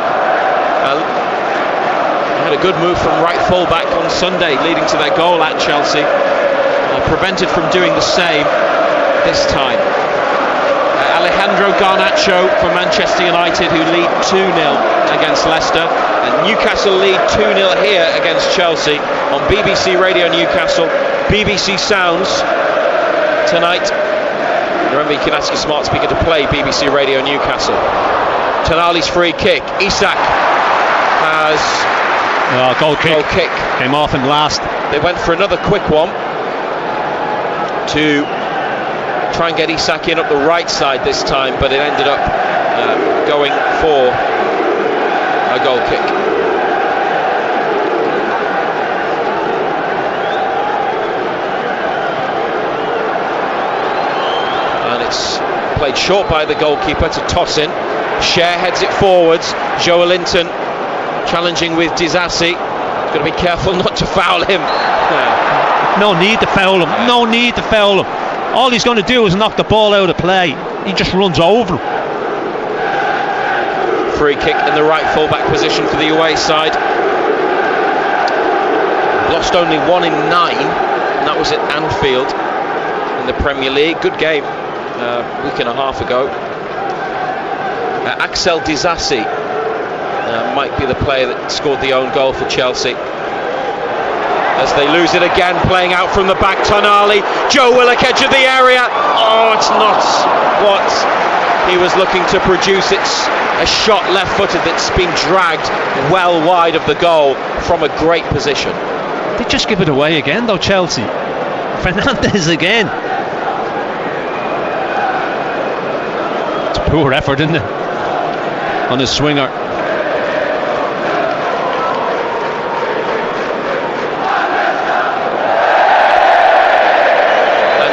Had a good move from right full-back on Sunday, leading to their goal at Chelsea. Prevented from doing the same this time. Alejandro Garnacho for Manchester United, who lead 2-0 against Leicester, and Newcastle lead 2-0 here against Chelsea on BBC Radio Newcastle. BBC Sounds tonight. Remember, you can ask your smart speaker to play BBC Radio Newcastle. Tonali's free kick. Isak has goal kick. Came off in last. They went for another quick one to try and get Isak in up the right side this time, but it ended up going for a goal kick. And it's played short by the goalkeeper to toss in. Schär heads it forwards. Joe Linton challenging with Disasi. Got to be careful not to foul him. No need to foul him. No need to foul him. All he's going to do is knock the ball out of play. He just runs over him. Free kick in the right full-back position for the away side. Lost only 1 in 9, and that was at Anfield in the Premier League. Good game a week and a half ago. Axel Disasi might be the player that scored the own goal for Chelsea. As they lose it again, playing out from the back, Tonali. Joe Willock, edge of the area. Oh, it's not what he was looking to produce. It's a shot left-footed that's been dragged well wide of the goal from a great position. They just give it away again, though, Chelsea. Fernandes again. It's poor effort, isn't it? On his swinger.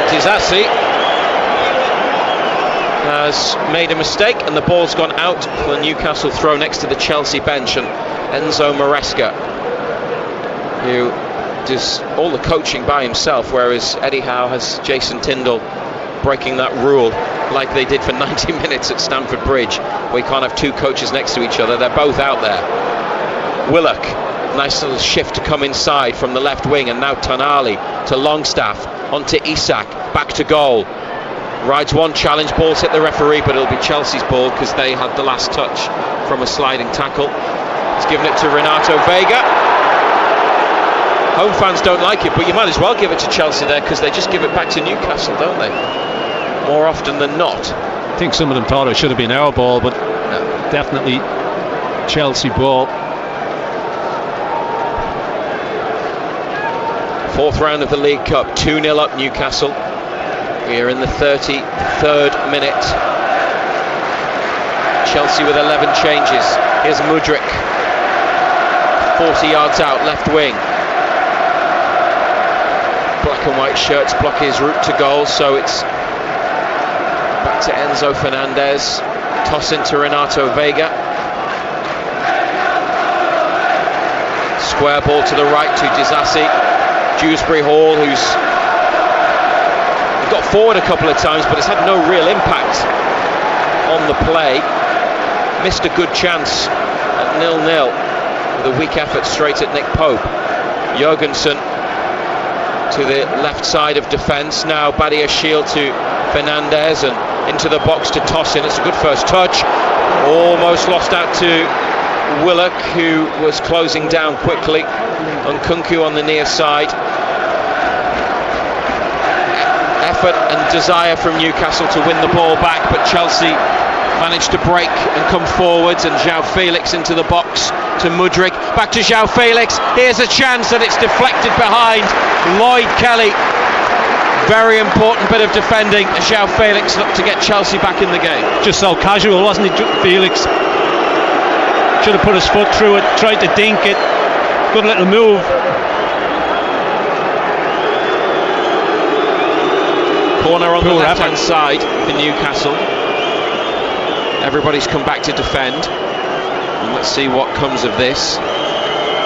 Disasi has made a mistake and the ball's gone out for the Newcastle throw next to the Chelsea bench, and Enzo Maresca, who does all the coaching by himself, whereas Eddie Howe has Jason Tindall breaking that rule like they did for 90 minutes at Stamford Bridge, where you can't have two coaches next to each other. They're both out there. Willock, nice little shift to come inside from the left wing, and now Tonali to Longstaff, onto Isak, back to goal. Rides one challenge, ball's hit the referee, but it'll be Chelsea's ball because they had the last touch from a sliding tackle. He's given it to Renato Vega. Home fans don't like it, but you might as well give it to Chelsea there, because they just give it back to Newcastle, don't they? More often than not. I think some of them thought it should have been our ball, but definitely Chelsea ball. Fourth round of the League Cup, 2-0 up Newcastle. We are in the 33rd minute. Chelsea with 11 changes. Here's Mudryk, 40 yards out, left wing. Black and white shirts block his route to goal, so it's back to Enzo Fernandez. Toss into Renato Vega. Square ball to the right to Disasi. Dewsbury Hall, who's got forward a couple of times, but has had no real impact on the play. Missed a good chance at 0-0 with a weak effort straight at Nick Pope. Jurgensen to the left side of defence. Now Badiashile to Fernandez and into the box to Tosin. It's a good first touch. Almost lost out to Willock, who was closing down quickly. Nkunku on the near side. Effort and desire from Newcastle to win the ball back, but Chelsea managed to break and come forwards, and João Felix into the box to Mudryk. Back to João Felix. Here's a chance, and it's deflected behind Lloyd Kelly. Very important bit of defending as João Felix looked to get Chelsea back in the game. Just so casual, wasn't it, Felix? Should have put his foot through it, tried to dink it. Good little move. Corner on the left-hand side for Newcastle. Everybody's come back to defend. And let's see what comes of this.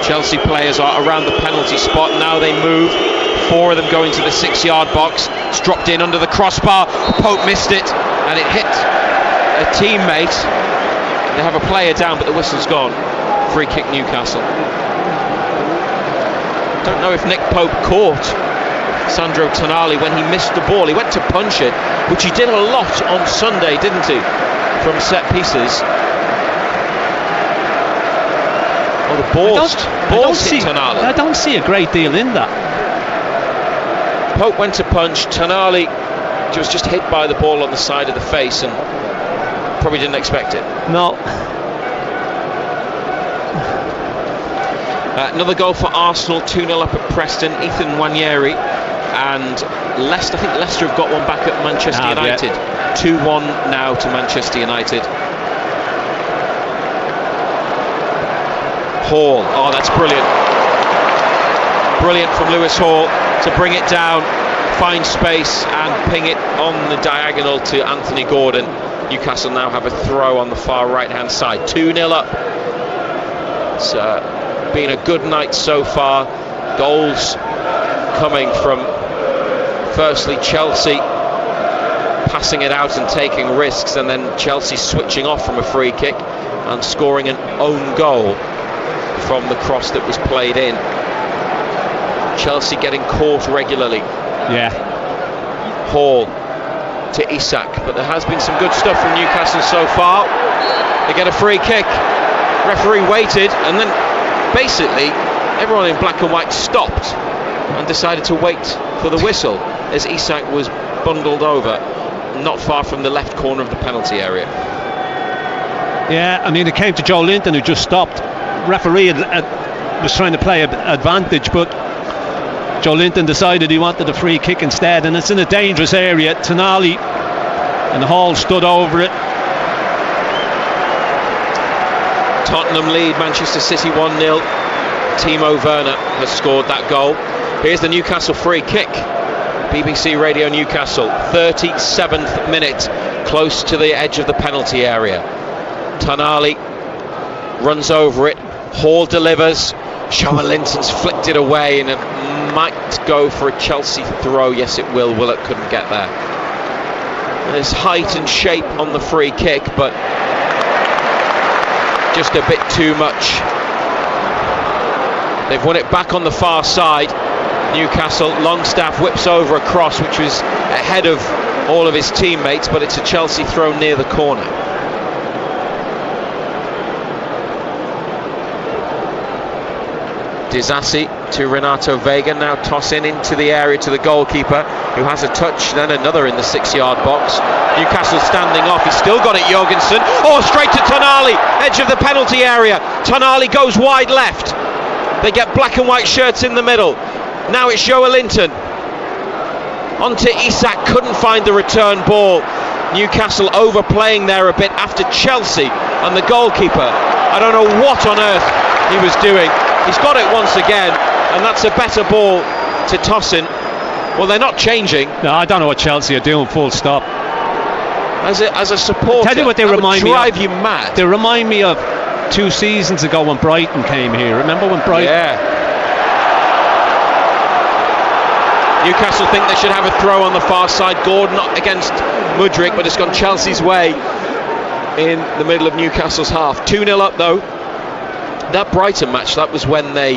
Chelsea players are around the penalty spot. Now they move. 4 of them go into the 6-yard box. It's dropped in under the crossbar. Pope missed it, and it hit a teammate. They have a player down, but the whistle's gone. Free kick Newcastle. Don't know if Nick Pope caught Sandro Tonali when he missed the ball. He went to punch it, which he did a lot on Sunday, didn't he? From set pieces. Oh, the balls hit Tonali. I don't see a great deal in that. Pope went to punch. Tonali was just hit by the ball on the side of the face and probably didn't expect it. No. Another goal for Arsenal, 2-0 up at Preston. Ethan Nwaneri and Leicester. I think Leicester have got one back at Manchester United. 2-1 now to Manchester United. Hall. Oh, that's brilliant. Brilliant from Lewis Hall to bring it down, find space and ping it on the diagonal to Anthony Gordon. Newcastle now have a throw on the far right-hand side. 2-0 up. It's been a good night so far. Goals coming from, firstly, Chelsea passing it out and taking risks, and then Chelsea switching off from a free kick and scoring an own goal from the cross that was played in. Chelsea getting caught regularly. Yeah. Hall to Isak, but there has been some good stuff from Newcastle so far. They get a free kick. Referee waited, and then basically everyone in black and white stopped and decided to wait for the whistle as Isak was bundled over not far from the left corner of the penalty area. Yeah, I mean, it came to Joe Linton, who just stopped. Referee was trying to play advantage, but Joe Linton decided he wanted a free kick instead, and it's in a dangerous area. Tonali and Hall stood over it. Tottenham lead Manchester City 1-0. Timo Werner has scored that goal. Here's the Newcastle free kick. BBC Radio Newcastle, 37th minute, close to the edge of the penalty area. Tonali runs over it. Hall delivers. Sean Linton's flicked it away, and it might go for a Chelsea throw. Yes, it will. Willock couldn't get there. There's height and shape on the free kick, but just a bit too much. They've won it back on the far side. Newcastle. Longstaff whips over a cross which was ahead of all of his teammates, but it's a Chelsea throw near the corner. Disasi to Renato Vega, now tossing into the area to the goalkeeper, who has a touch, then another in the 6-yard box. Newcastle standing off, he's still got it, Jorgensen. Oh, straight to Tonali, edge of the penalty area. Tonali goes wide left. They get black and white shirts in the middle. Now it's Joelinton. Onto Isak, couldn't find the return ball. Newcastle overplaying there a bit after Chelsea, and the goalkeeper, I don't know what on earth he was doing. He's got it once again, and that's a better ball to Tosin. Well, they're not changing. No, I don't know what Chelsea are doing, full stop. As a supporter, Tell you what they remind me drive of. You mad. They remind me of 2 seasons ago when Brighton came here. Remember when Brighton... Yeah. Newcastle think they should have a throw on the far side. Gordon against Mudryk, but it's gone Chelsea's way in the middle of Newcastle's half. 2-0 up though. That Brighton match, that was when they,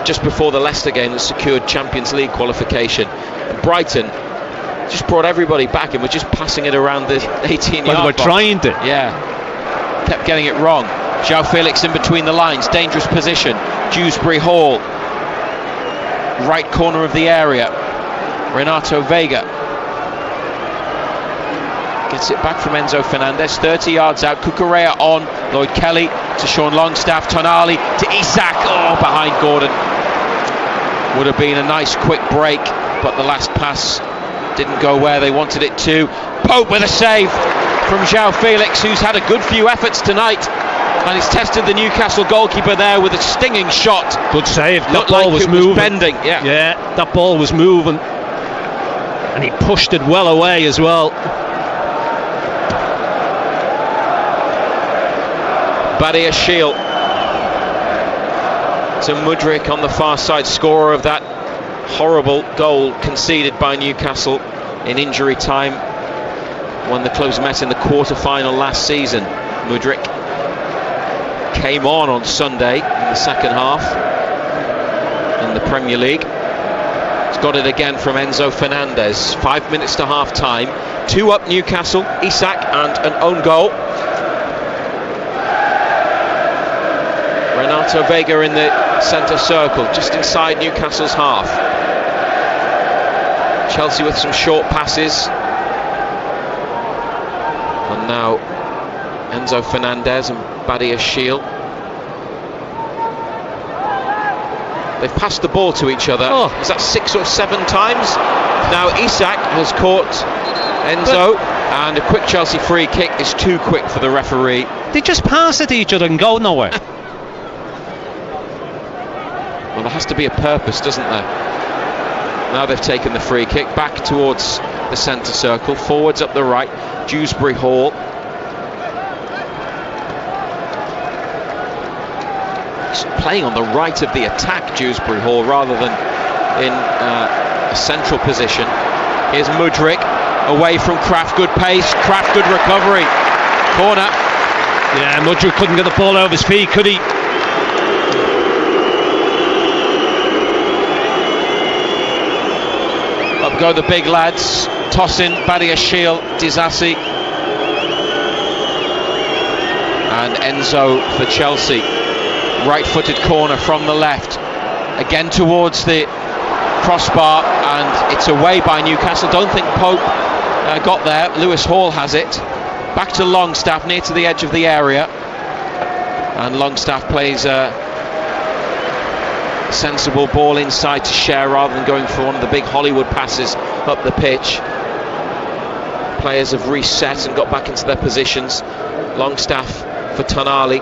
just before the Leicester game, that secured Champions League qualification. And Brighton just brought everybody back and were just passing it around the 18-yard box. They were trying to. Yeah. Kept getting it wrong. João Felix in between the lines, dangerous position. Dewsbury Hall, right corner of the area. Renato Vega gets it back from Enzo Fernandez, 30 yards out. Cucurella on, Lloyd Kelly to Sean Longstaff, Tonali to Isak, behind Gordon. Would have been a nice quick break, but the last pass didn't go where they wanted it to. Pope with a save from João Felix, who's had a good few efforts tonight, and he's tested the Newcastle goalkeeper there with a stinging shot. Good save. Looked That ball like was it moving. Bending. Yeah, that ball was moving, and he pushed it well away as well. Badia Shiel to Mudryk on the far side, scorer of that horrible goal conceded by Newcastle in injury time when the clubs met in the quarter-final last season. Mudryk came on Sunday in the second half in the Premier League. He's got it again from Enzo Fernandez. 5 minutes to half-time. 2 up Newcastle, Isak and an own goal. Renato Vega in the centre circle, just inside Newcastle's half. Chelsea with some short passes. And now Enzo Fernandez and Badia Shiel. They've passed the ball to each other. Is that 6 or 7 times? Now Isak has caught Enzo, and a quick Chelsea free kick is too quick for the referee. They just pass it to each other and go nowhere. Well, there has to be a purpose, doesn't there? Now they've taken the free kick back towards the centre circle, forwards up the right. Dewsbury Hall. He's playing on the right of the attack, Dewsbury Hall, rather than in a central position. Here's Mudryk, away from Kraft, good pace, Kraft, good recovery. Corner. Yeah, Mudryk couldn't get the ball over his feet, could he? Up go the big lads. Tosin, Badia Shiel, Disasi and Enzo for Chelsea. Right-footed corner from the left. Again towards the crossbar, and it's away by Newcastle. Don't think Pope got there. Lewis Hall has it. Back to Longstaff, near to the edge of the area. And Longstaff plays a sensible ball inside to Share rather than going for one of the big Hollywood passes up the pitch. Players have reset and got back into their positions. Longstaff for Tonali,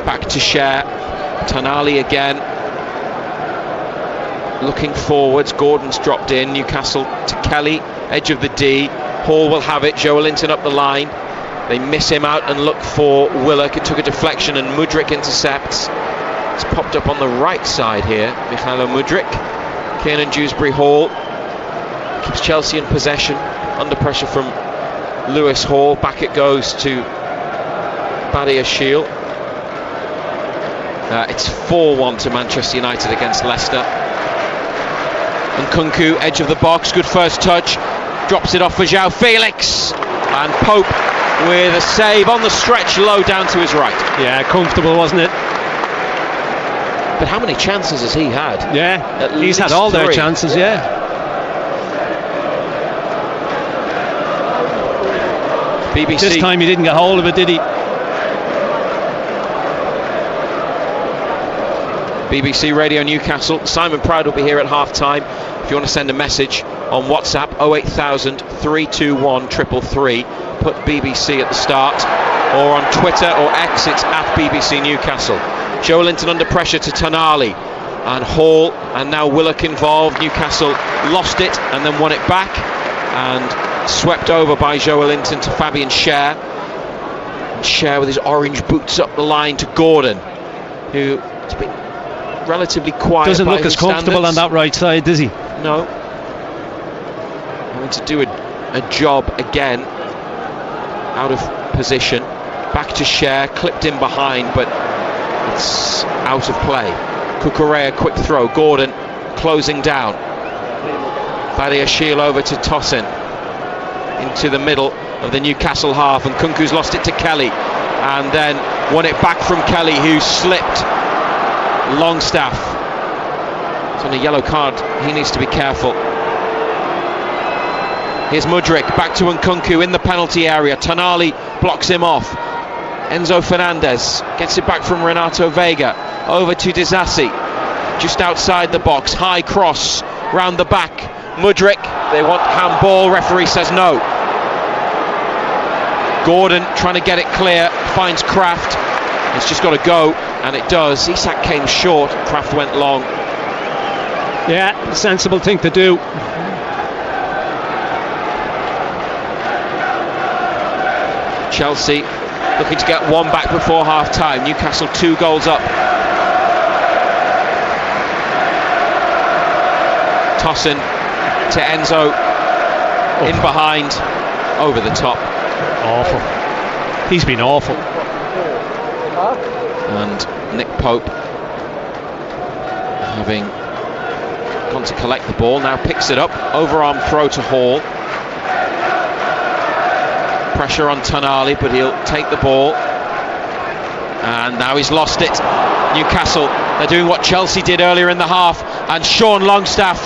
back to Share. Tonali again, looking forwards. Gordon's dropped in. Newcastle to Kelly, edge of the D. Hall will have it. Joelinton up the line. They miss him out and look for Willock. It took a deflection and Mudryk intercepts. It's popped up on the right side here, Mikhailo Mudryk. Kiernan Dewsbury Hall keeps Chelsea in possession, under pressure from Lewis Hall. Back it goes to Badia Shiel. It's 4-1 to Manchester United against Leicester. And Nkunku, edge of the box, good first touch, drops it off for João Felix, and Pope with a save on the stretch, low down to his right. Yeah, comfortable, wasn't it? But how many chances has he had? Yeah, he's had all their chances, yeah. BBC. This time he didn't get hold of it, did he? BBC Radio Newcastle. Simon Proud will be here at half-time. If you want to send a message on WhatsApp, 08000 321 333, put BBC at the start, or on Twitter or X, it's at BBC Newcastle. Joe Linton under pressure to Tonali and Hall, and now Willock involved. Newcastle lost it and then won it back, and swept over by Joe Linton to Fabian Schär. Schär with his orange boots up the line to Gordon, who has been relatively quiet. Doesn't look as comfortable on that right side, does he? No. Having to do a job again, out of position. Back to Schär, clipped in behind, but it's out of play. Cucurella, quick throw. Gordon closing down. Badiashile over to Tosin into the middle of the Newcastle half, and Kunku's lost it to Kelly, and then won it back from Kelly, who slipped. Longstaff, it's on a yellow card, he needs to be careful. Here's Mudryk, back to Nkunku in the penalty area. Tonali blocks him off. Enzo Fernandez gets it back from Renato Vega, over to Disasi, just outside the box, high cross round the back. Mudryk, they want handball, referee says no. Gordon trying to get it clear, finds Kraft, it's just got to go, and it does. Isak came short, Kraft went long. Yeah, sensible thing to do. Chelsea looking to get one back before half time. Newcastle 2 goals up. Tosin to Enzo, in behind, over the top. Awful. He's been awful. And Nick Pope, having gone to collect the ball, now picks it up, overarm throw to Hall. Pressure on Tonali, but he'll take the ball, and now he's lost it. Newcastle, they're doing what Chelsea did earlier in the half, and Sean Longstaff,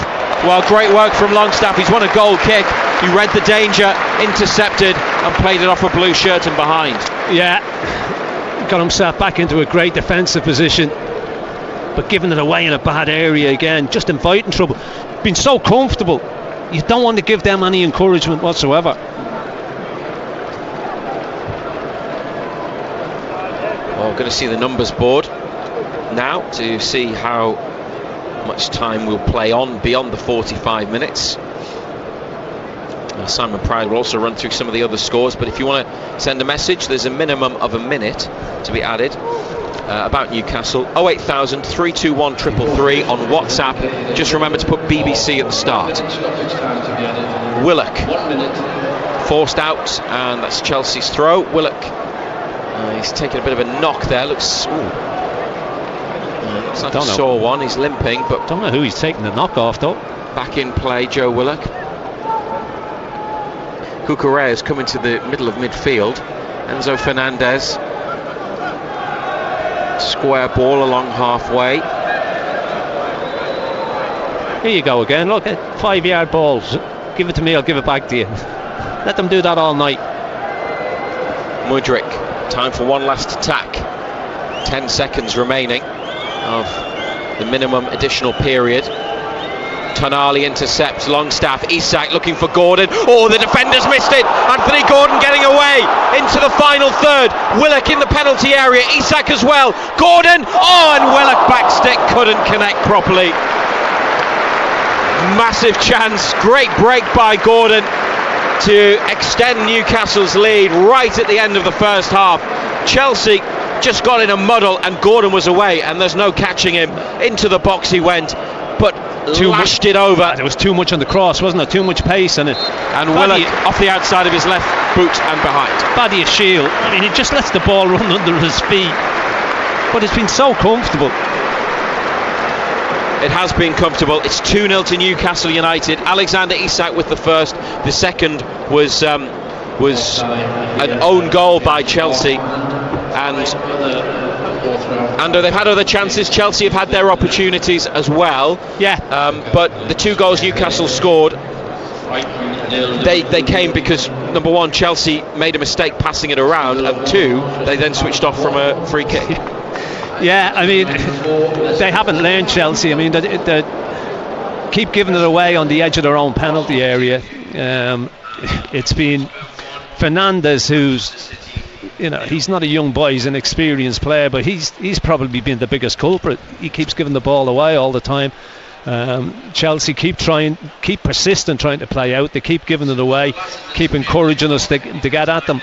well, great work from Longstaff. He's won a goal kick, he read the danger, intercepted and played it off a blue shirt and behind. Yeah, got himself back into a great defensive position, but giving it away in a bad area again, just inviting trouble. Been so comfortable, you don't want to give them any encouragement whatsoever. Well, we're going to see the numbers board now to see how much time we'll play on beyond the 45 minutes. Simon Pride will also run through some of the other scores, but if you want to send a message, there's a minimum of a minute to be added about Newcastle. 08000 321 333 on WhatsApp. Just remember to put BBC at the start. Willock forced out, and that's Chelsea's throw. Willock, he's taking a bit of a knock there. Looks like a sore one. He's limping, but don't know who he's taking the knock off though. Back in play, Joe Willock. Cucurella has come into the middle of midfield. Enzo Fernandez, square ball along halfway. Here you go again. Look at 5-yard balls. Give it to me, I'll give it back to you. Let them do that all night. Mudryk, time for one last attack. 10 seconds remaining of the minimum additional period. Tonali intercepts Longstaff. Isak looking for Gordon. Oh, the defender's missed it. Anthony Gordon getting away into the final third. Willock in the penalty area. Isak as well. Gordon. Oh, and Willock backstick couldn't connect properly. Massive chance. Great break by Gordon to extend Newcastle's lead right at the end of the first half. Chelsea just got in a muddle, and Gordon was away, and there's no catching him. Into the box he went, but lashed it over. There was too much on the cross, wasn't there? Too much pace on it. And Willock off the outside of his left boot and behind. Badiashile, I mean, he just lets the ball run under his feet, but it's been so comfortable. It has been comfortable. It's 2-0 to Newcastle United. Alexander Isak with the first. The second was an own goal by Chelsea, and Ando, they've had other chances. Chelsea have had their opportunities as well. Yeah. But the 2 goals Newcastle scored, they came because, number one, Chelsea made a mistake passing it around, and 2, they then switched off from a free kick. Yeah, I mean, they haven't learned, Chelsea. I mean, they keep giving it away on the edge of their own penalty area. It's been Fernandes, who's, he's not a young boy, he's an experienced player, but he's probably been the biggest culprit. He keeps giving the ball away all the time. Chelsea keep persistent trying to play out. They keep giving it away, keep encouraging us to get at them,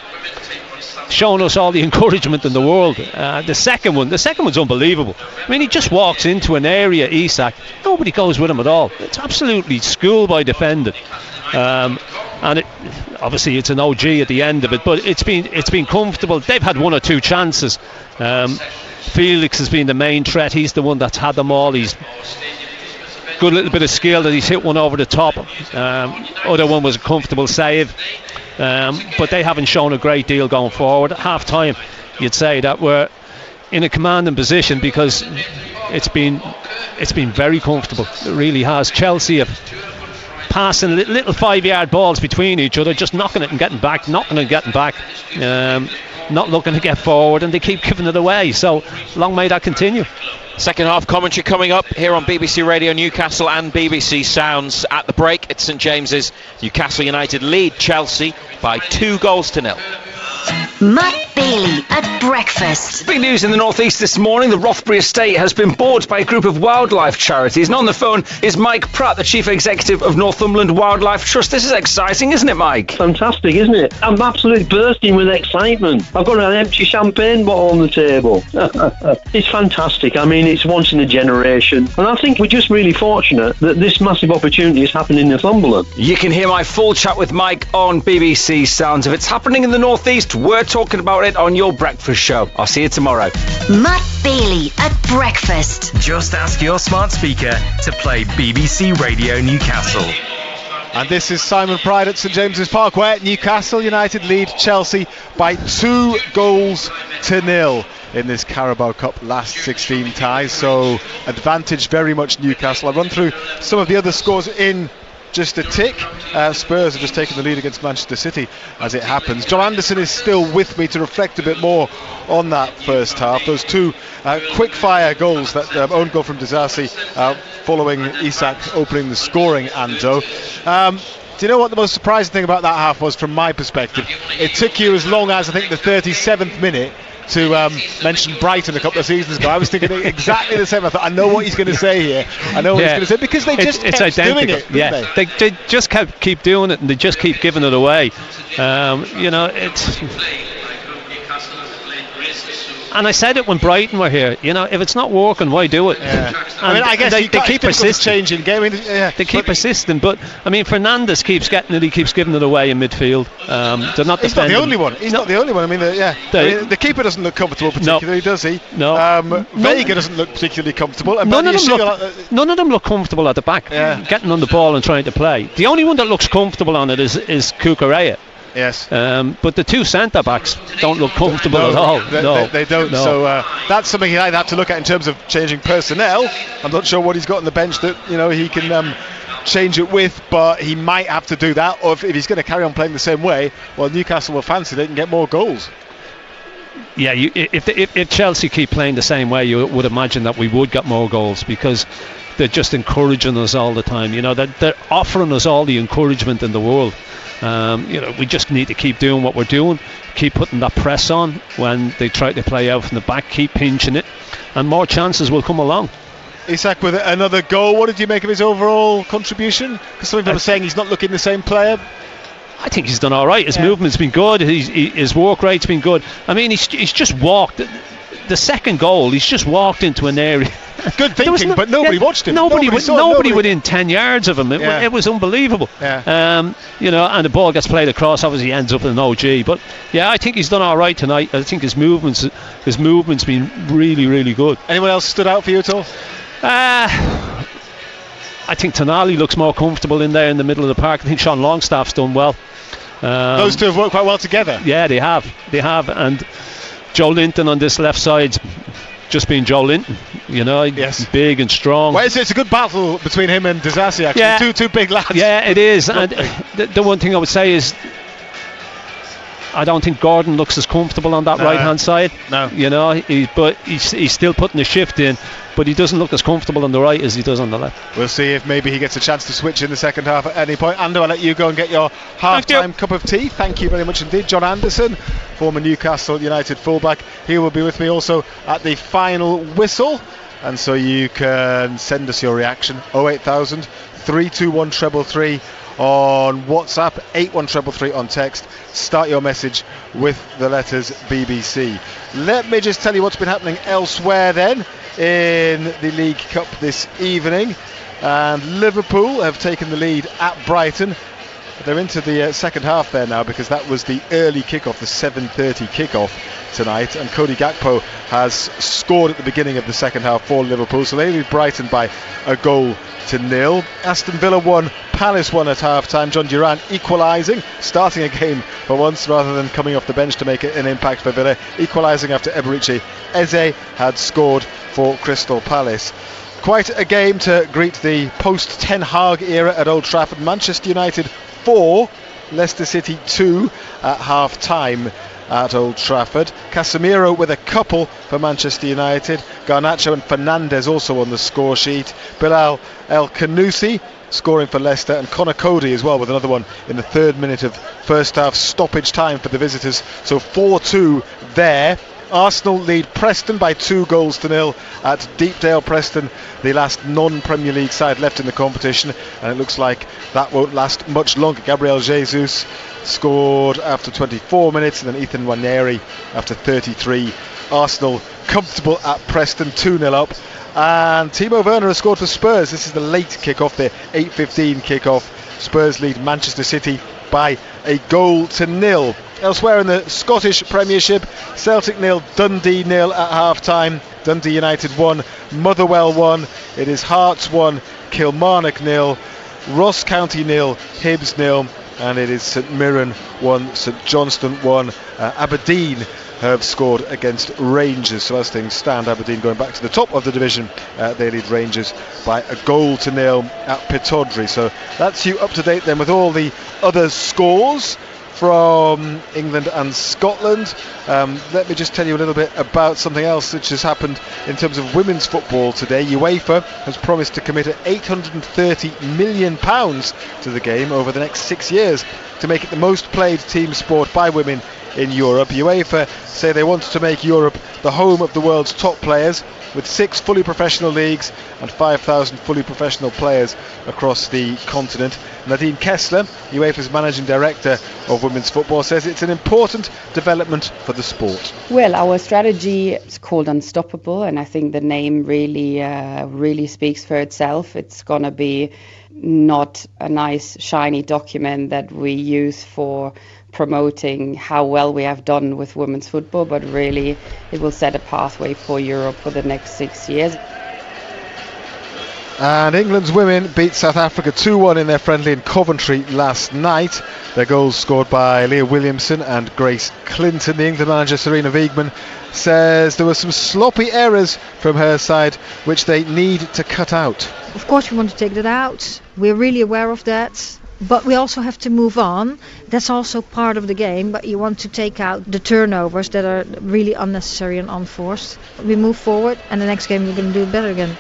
showing us all the encouragement in the world. The second one's unbelievable. I mean, he just walks into an area, Isak, nobody goes with him at all. It's absolutely schoolboy defending. And obviously it's an OG at the end of it, but it's been comfortable. They've had 1 or 2 chances. Felix has been the main threat. He's the one that's had them all. He's good little bit of skill that he's hit one over the top. Other one was a comfortable save. But they haven't shown a great deal going forward. At half time, you'd say that we're in a commanding position because it's been very comfortable. It really has. Chelsea have passing little 5-yard balls between each other, just knocking it and getting back, not looking to get forward, and they keep giving it away. So long may that continue. Second half commentary coming up here on BBC Radio Newcastle and BBC Sounds. At the break at St James's, Newcastle United lead Chelsea by 2-0. Matt Bailey at breakfast. Big news in the northeast this morning. The Rothbury estate has been bought by a group of wildlife charities. And on the phone is Mike Pratt, the Chief Executive of Northumberland Wildlife Trust. This is exciting, isn't it, Mike? Fantastic, isn't it? I'm absolutely bursting with excitement. I've got an empty champagne bottle on the table. It's fantastic. I mean, it's once in a generation. And I think we're just really fortunate that this massive opportunity is happening in Northumberland. You can hear my full chat with Mike on BBC Sounds. If it's happening in the northeast, we're talking about it on your breakfast show. I'll see you tomorrow. Matt Bailey at breakfast. Just ask your smart speaker to play BBC Radio Newcastle. And this is Simon Pride at St James's Park, where Newcastle United lead Chelsea by 2-0 in this Carabao Cup last 16 ties. So advantage very much Newcastle. I'll run through some of the other scores in just a tick. Spurs have just taken the lead against Manchester City as it happens. John Anderson is still with me to reflect a bit more on that first half. Those 2 quick fire goals, that own goal from Disasi following Isak opening the scoring, Ando. Do you know what the most surprising thing about that half was from my perspective? It took you as long as, I think, the 37th minute to mention Brighton a couple of seasons ago. I was thinking exactly the same. I thought, I know what he's going to say here. I know what he's going to say, because they just kept doing it, didn't they? They just keep doing it, and they just keep giving it away. It's... And I said it when Brighton were here. If it's not working, why do it? Yeah. I mean, I guess they keep persisting. Changing game. They keep persisting, but I mean, Fernandes keeps getting it. He keeps giving it away in midfield. They're not. He's not the only one. He's not the only one. I mean, the keeper doesn't look comfortable particularly, does he? No. Vega doesn't look particularly comfortable. And none of them look comfortable at the back. Yeah. Getting on the ball and trying to play. The only one that looks comfortable on it is Cucurella. Yes. But the 2 centre backs don't look comfortable at all. They don't. No. So that's something he'd either have to look at in terms of changing personnel. I'm not sure what he's got on the bench that he can change it with, but he might have to do that. Or if he's going to carry on playing the same way, well, Newcastle will fancy they can get more goals. Yeah, if Chelsea keep playing the same way, you would imagine that we would get more goals, because they're just encouraging us all the time. They're offering us all the encouragement in the world. We just need to keep doing what we're doing, keep putting that press on when they try to play out from the back, keep pinching it, and more chances will come along. Isak with another goal. What did you make of his overall contribution? Because some people are saying he's not looking the same player. I think he's done all right. His movement's been good. His work rate's been good. I mean, he's just walked. The second goal, he's just walked into an area. Good thinking, but nobody watched him. Nobody within 10 yards of him. It was unbelievable. Yeah. And the ball gets played across. Obviously, ends up in an OG. But yeah, I think he's done all right tonight. I think his movement's been really, really good. Anyone else stood out for you at all? I think Tonali looks more comfortable in there in the middle of the park. I think Sean Longstaff's done well. Those two have worked quite well together. Yeah, they have. And Joe Linton on this left side just been Joe Linton. He's big and strong. Well, it's a good battle between him and Disasi, actually. Yeah. Two big lads. Yeah, it is. And the one thing I would say is, I don't think Gordon looks as comfortable on that right-hand side. No. But he's still putting the shift in, but he doesn't look as comfortable on the right as he does on the left. We'll see if maybe he gets a chance to switch in the second half at any point. Ando, I'll let you go and get your half-time cup of tea. Thank you very much indeed. John Anderson, former Newcastle United fullback, he will be with me also at the final whistle. And so you can send us your reaction. 08000 321 333 on WhatsApp, 81333 on text. Start your message with the letters BBC. Let me just tell you what's been happening elsewhere then in the League Cup this evening. And Liverpool have taken the lead at Brighton. They're into the second half there now, because that was the early kickoff, the 7:30 kickoff tonight, and Cody Gakpo has scored at the beginning of the second half for Liverpool, so they lead Brighton by 1-0. Aston Villa won, Palace won at half-time. John Duran equalising, starting a game for once rather than coming off the bench to make an impact for Villa, equalising after Eberechi Eze had scored for Crystal Palace. Quite a game to greet the post-Ten Hag era at Old Trafford. Manchester United 4, Leicester City 2 at half-time at Old Trafford. Casemiro with a couple for Manchester United. Garnacho and Fernandes also on the score sheet. Bilal El Khanouzi scoring for Leicester, and Conor Cody as well with another one in the 3rd minute of first half stoppage time for the visitors. So 4-2 there. Arsenal lead Preston by 2-0 at Deepdale. Preston, the last non-Premier League side left in the competition, and it looks like that won't last much longer. Gabriel Jesus scored after 24 minutes, and then Ethan Nwaneri after 33. Arsenal comfortable at Preston, 2-0 up. And Timo Werner has scored for Spurs. This is the late kick-off, the 8:15 kick-off. Spurs lead Manchester City by 1-0. Elsewhere in the Scottish Premiership, Celtic 0, Dundee 0 at half-time. Dundee United 1, Motherwell 1. It is Hearts 1, Kilmarnock 0, Ross County 0, Hibs 0, and it is St Mirren 1, St Johnstone 1. Aberdeen have scored against Rangers, so as things stand, Aberdeen going back to the top of the division, they lead Rangers by 1-0 at Pittodrie. So that's you up to date then with all the other scores from England and Scotland. Let me just tell you a little bit about something else which has happened in terms of women's football today. UEFA has promised to commit £830 million to the game over the next 6 years to make it the most played team sport by women in Europe. UEFA say they want to make Europe the home of the world's top players, with 6 fully professional leagues and 5,000 fully professional players across the continent. Nadine Kessler, UEFA's managing director of women's football, says it's an important development for the sport. Well, our strategy is called Unstoppable, and I think the name really speaks for itself. It's going to be not a nice shiny document that we use for promoting how well we have done with women's football, but really it will set a pathway for Europe for the next 6 years. And England's women beat South Africa 2-1 in their friendly in Coventry last night. Their goals scored by Leah Williamson and Grace Clinton. The England manager Serena Wiegman says there were some sloppy errors from her side which they need to cut out. Of course we want to take that out. We're really aware of that. But we also have to move on. That's also part of the game, but you want to take out the turnovers that are really unnecessary and unforced. We move forward, and the next game we're going to do it better again.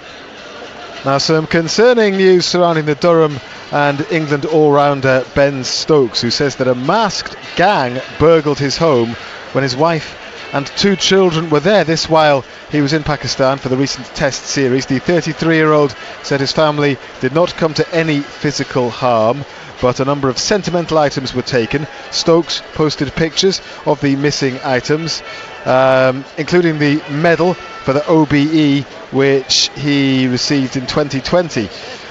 Now, some concerning news surrounding the Durham and England all-rounder Ben Stokes, who says that a masked gang burgled his home when his wife and 2 children were there. This while he was in Pakistan for the recent Test series. The 33-year-old said his family did not come to any physical harm, but a number of sentimental items were taken. Stokes posted pictures of the missing items, including the medal for the OBE which he received in 2020.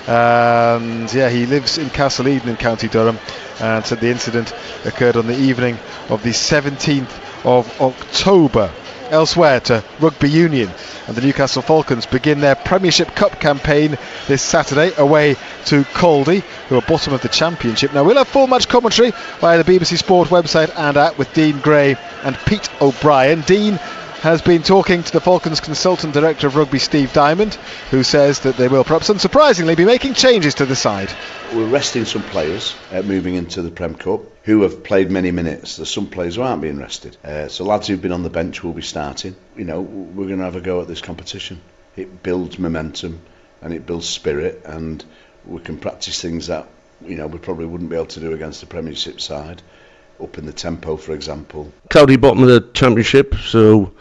And he lives in Castle Eden in County Durham, and said the incident occurred on the evening of the 17th of October. Elsewhere to rugby union, and the Newcastle Falcons begin their Premiership Cup campaign this Saturday away to Caldy, who are bottom of the Championship. Now we'll have full match commentary via the BBC Sport website and app with Dean Gray and Pete O'Brien. Dean has been talking to the Falcons Consultant Director of Rugby, Steve Diamond, who says that they will, perhaps unsurprisingly, be making changes to the side. We're resting some players moving into the Prem Cup who have played many minutes. There's some players who aren't being rested. So lads who've been on the bench will be starting. You know, we're going to have a go at this competition. It builds momentum and it builds spirit, and we can practice things that, you know, we probably wouldn't be able to do against the Premiership side. Up in the tempo, for example. Cloudy bottom of the Championship, so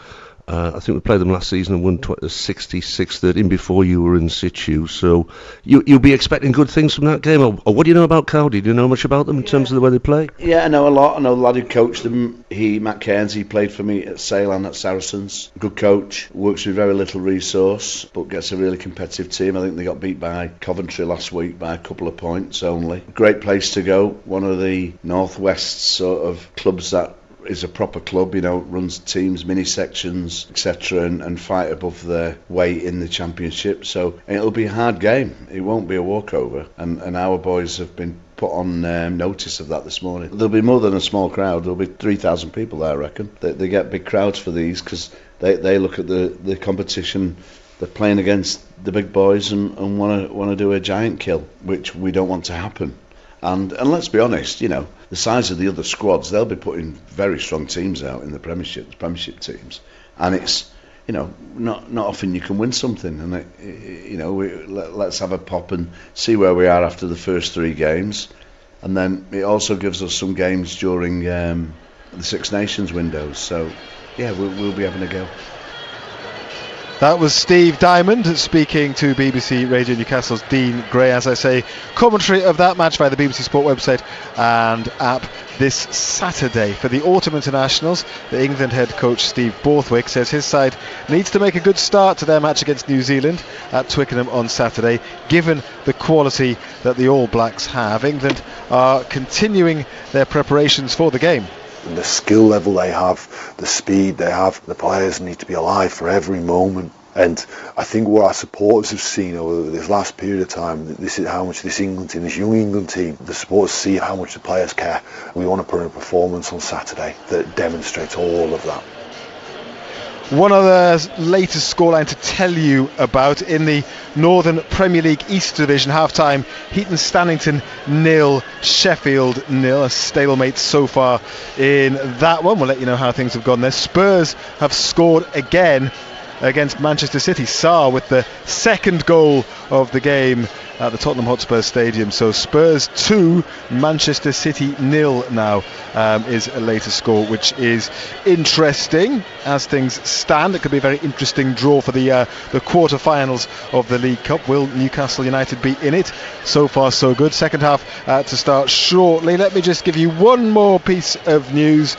I think we played them last season and won 66-13 before you were in situ, so you'll be expecting good things from that game. Or what do you know about Cloudy? Do you know much about them in terms of the way they play? Yeah, I know a lot. I know the lad who coached them. Matt Cairns, he played for me at Sale and at Saracens. Good coach, works with very little resource, but gets a really competitive team. I think they got beat by Coventry last week by a couple of points only. Great place to go. One of the Northwest sort of clubs that is a proper club, you know, runs teams, mini sections, etc., and fight above their weight in the Championship. So it'll be a hard game. It won't be a walkover, and our boys have been put on notice of that this morning. There'll be more than a small crowd. There'll be 3,000 people there, I reckon. They get big crowds for these because they look at the competition. They're playing against the big boys and want to do a giant kill, which we don't want to happen. And let's be honest, you know, the size of the other squads, they'll be putting very strong teams out in the Premiership teams, and it's, you know, not often you can win something, and you know, let's have a pop and see where we are after the first 3 games, and then it also gives us some games during the Six Nations windows. So yeah, we'll be having a go. That was Steve Diamond speaking to BBC Radio Newcastle's Dean Gray. As I say, commentary of that match via the BBC Sport website and app this Saturday. For the Autumn Internationals, the England head coach Steve Borthwick says his side needs to make a good start to their match against New Zealand at Twickenham on Saturday, given the quality that the All Blacks have. England are continuing their preparations for the game. And the skill level they have, the speed they have, the players need to be alive for every moment. And I think what our supporters have seen over this last period of time, this is how much this England team, this young England team, the supporters see how much the players care. We want to put in a performance on Saturday that demonstrates all of that. One other latest scoreline to tell you about in the Northern Premier League East Division half-time: Heaton Stannington 0, Sheffield 0, a stalemate so far in that one. We'll let you know how things have gone there. Spurs have scored again against Manchester City. Sarr with the second goal of the game at the Tottenham Hotspur Stadium. So Spurs 2, Manchester City 0 now is a latest score, which is interesting as things stand. It could be a very interesting draw for the quarter-finals of the League Cup. Will Newcastle United be in it? So far so good. Second half to start shortly. Let me just give you one more piece of news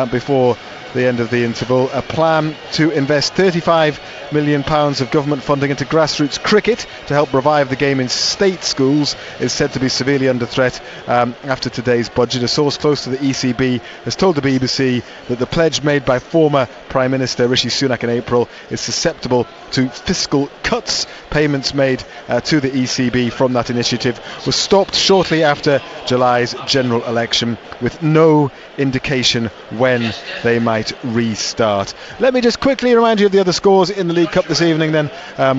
before the end of the interval. A plan to invest £35 million of government funding into grassroots cricket to help revive the game in state schools is said to be severely under threat after today's budget. A source close to the ECB has told the BBC that the pledge made by former Prime Minister Rishi Sunak in April is susceptible to fiscal cuts. Payments made to the ECB from that initiative was stopped shortly after July's general election, with no indication when they might restart. Let me just quickly remind you of the other scores in the League Cup this evening then.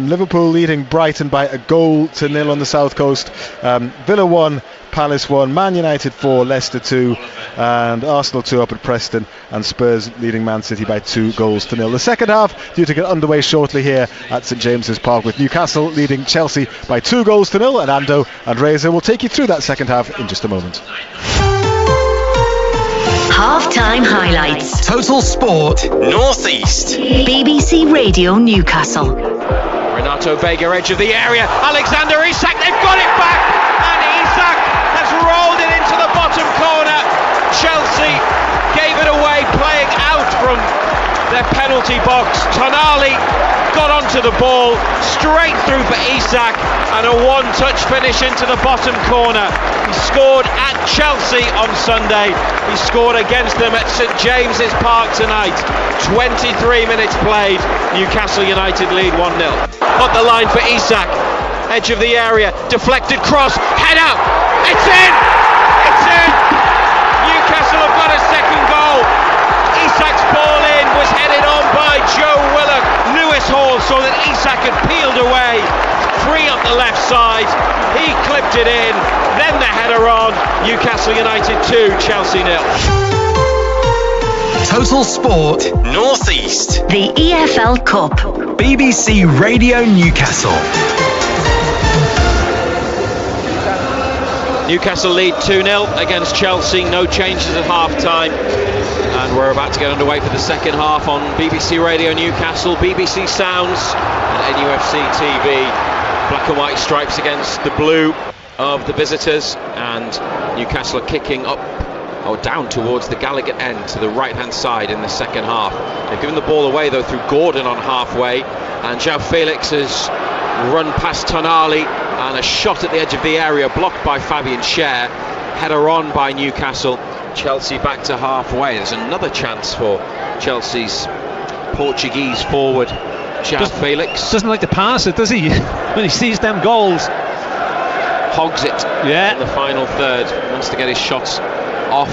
Liverpool leading Brighton by 1-0 on the South Coast. Villa 1, Palace 1, Man United 4, Leicester 2, and Arsenal 2 up at Preston, and Spurs leading Man City by 2-0. The second half due to get underway shortly here at St James's Park, with Newcastle leading Chelsea by 2-0, and Ando and Reza will take you through that second half in just a moment. Half-time highlights. Total Sport Northeast. BBC Radio Newcastle. Renato Vega, edge of the area. Alexander Isak, they've got it back, and Isak has rolled it into the bottom corner. Chelsea gave it away, playing out from their penalty box. Tonali got onto the ball, straight through for Isak, and a one-touch finish into the bottom corner. He scored at Chelsea on Sunday. He scored against them at St James's Park tonight. 23 minutes played. Newcastle United lead 1-0. Up the line for Isak. Edge of the area. Deflected cross. Header. It's in! It's in! Newcastle have got a second goal. Isak's ball in. was headed on by Joe Willock. Lewis Hall saw that Isak had peeled away. Free up the left side. He clipped it in. Then the header on. Newcastle United 2, Chelsea 0. Total Sport Northeast. The EFL Cup. BBC Radio Newcastle. Newcastle lead 2-0 against Chelsea. No changes at half-time. And we're about to get underway for the second half on BBC Radio Newcastle, BBC Sounds and NUFC TV. Black and white stripes against the blue of the visitors, and Newcastle are kicking up or down towards the Gallagher end to the right-hand side in the second half. They've given the ball away though through Gordon on halfway, and João Felix has run past Tonali, and a shot at the edge of the area blocked by Fabian Schär. Header on by Newcastle. Chelsea back to halfway. There's another chance for Chelsea's Portuguese forward, João Felix. Doesn't like to pass it, does he? When he sees them goals. Hogs it in the final third. Wants to get his shots off.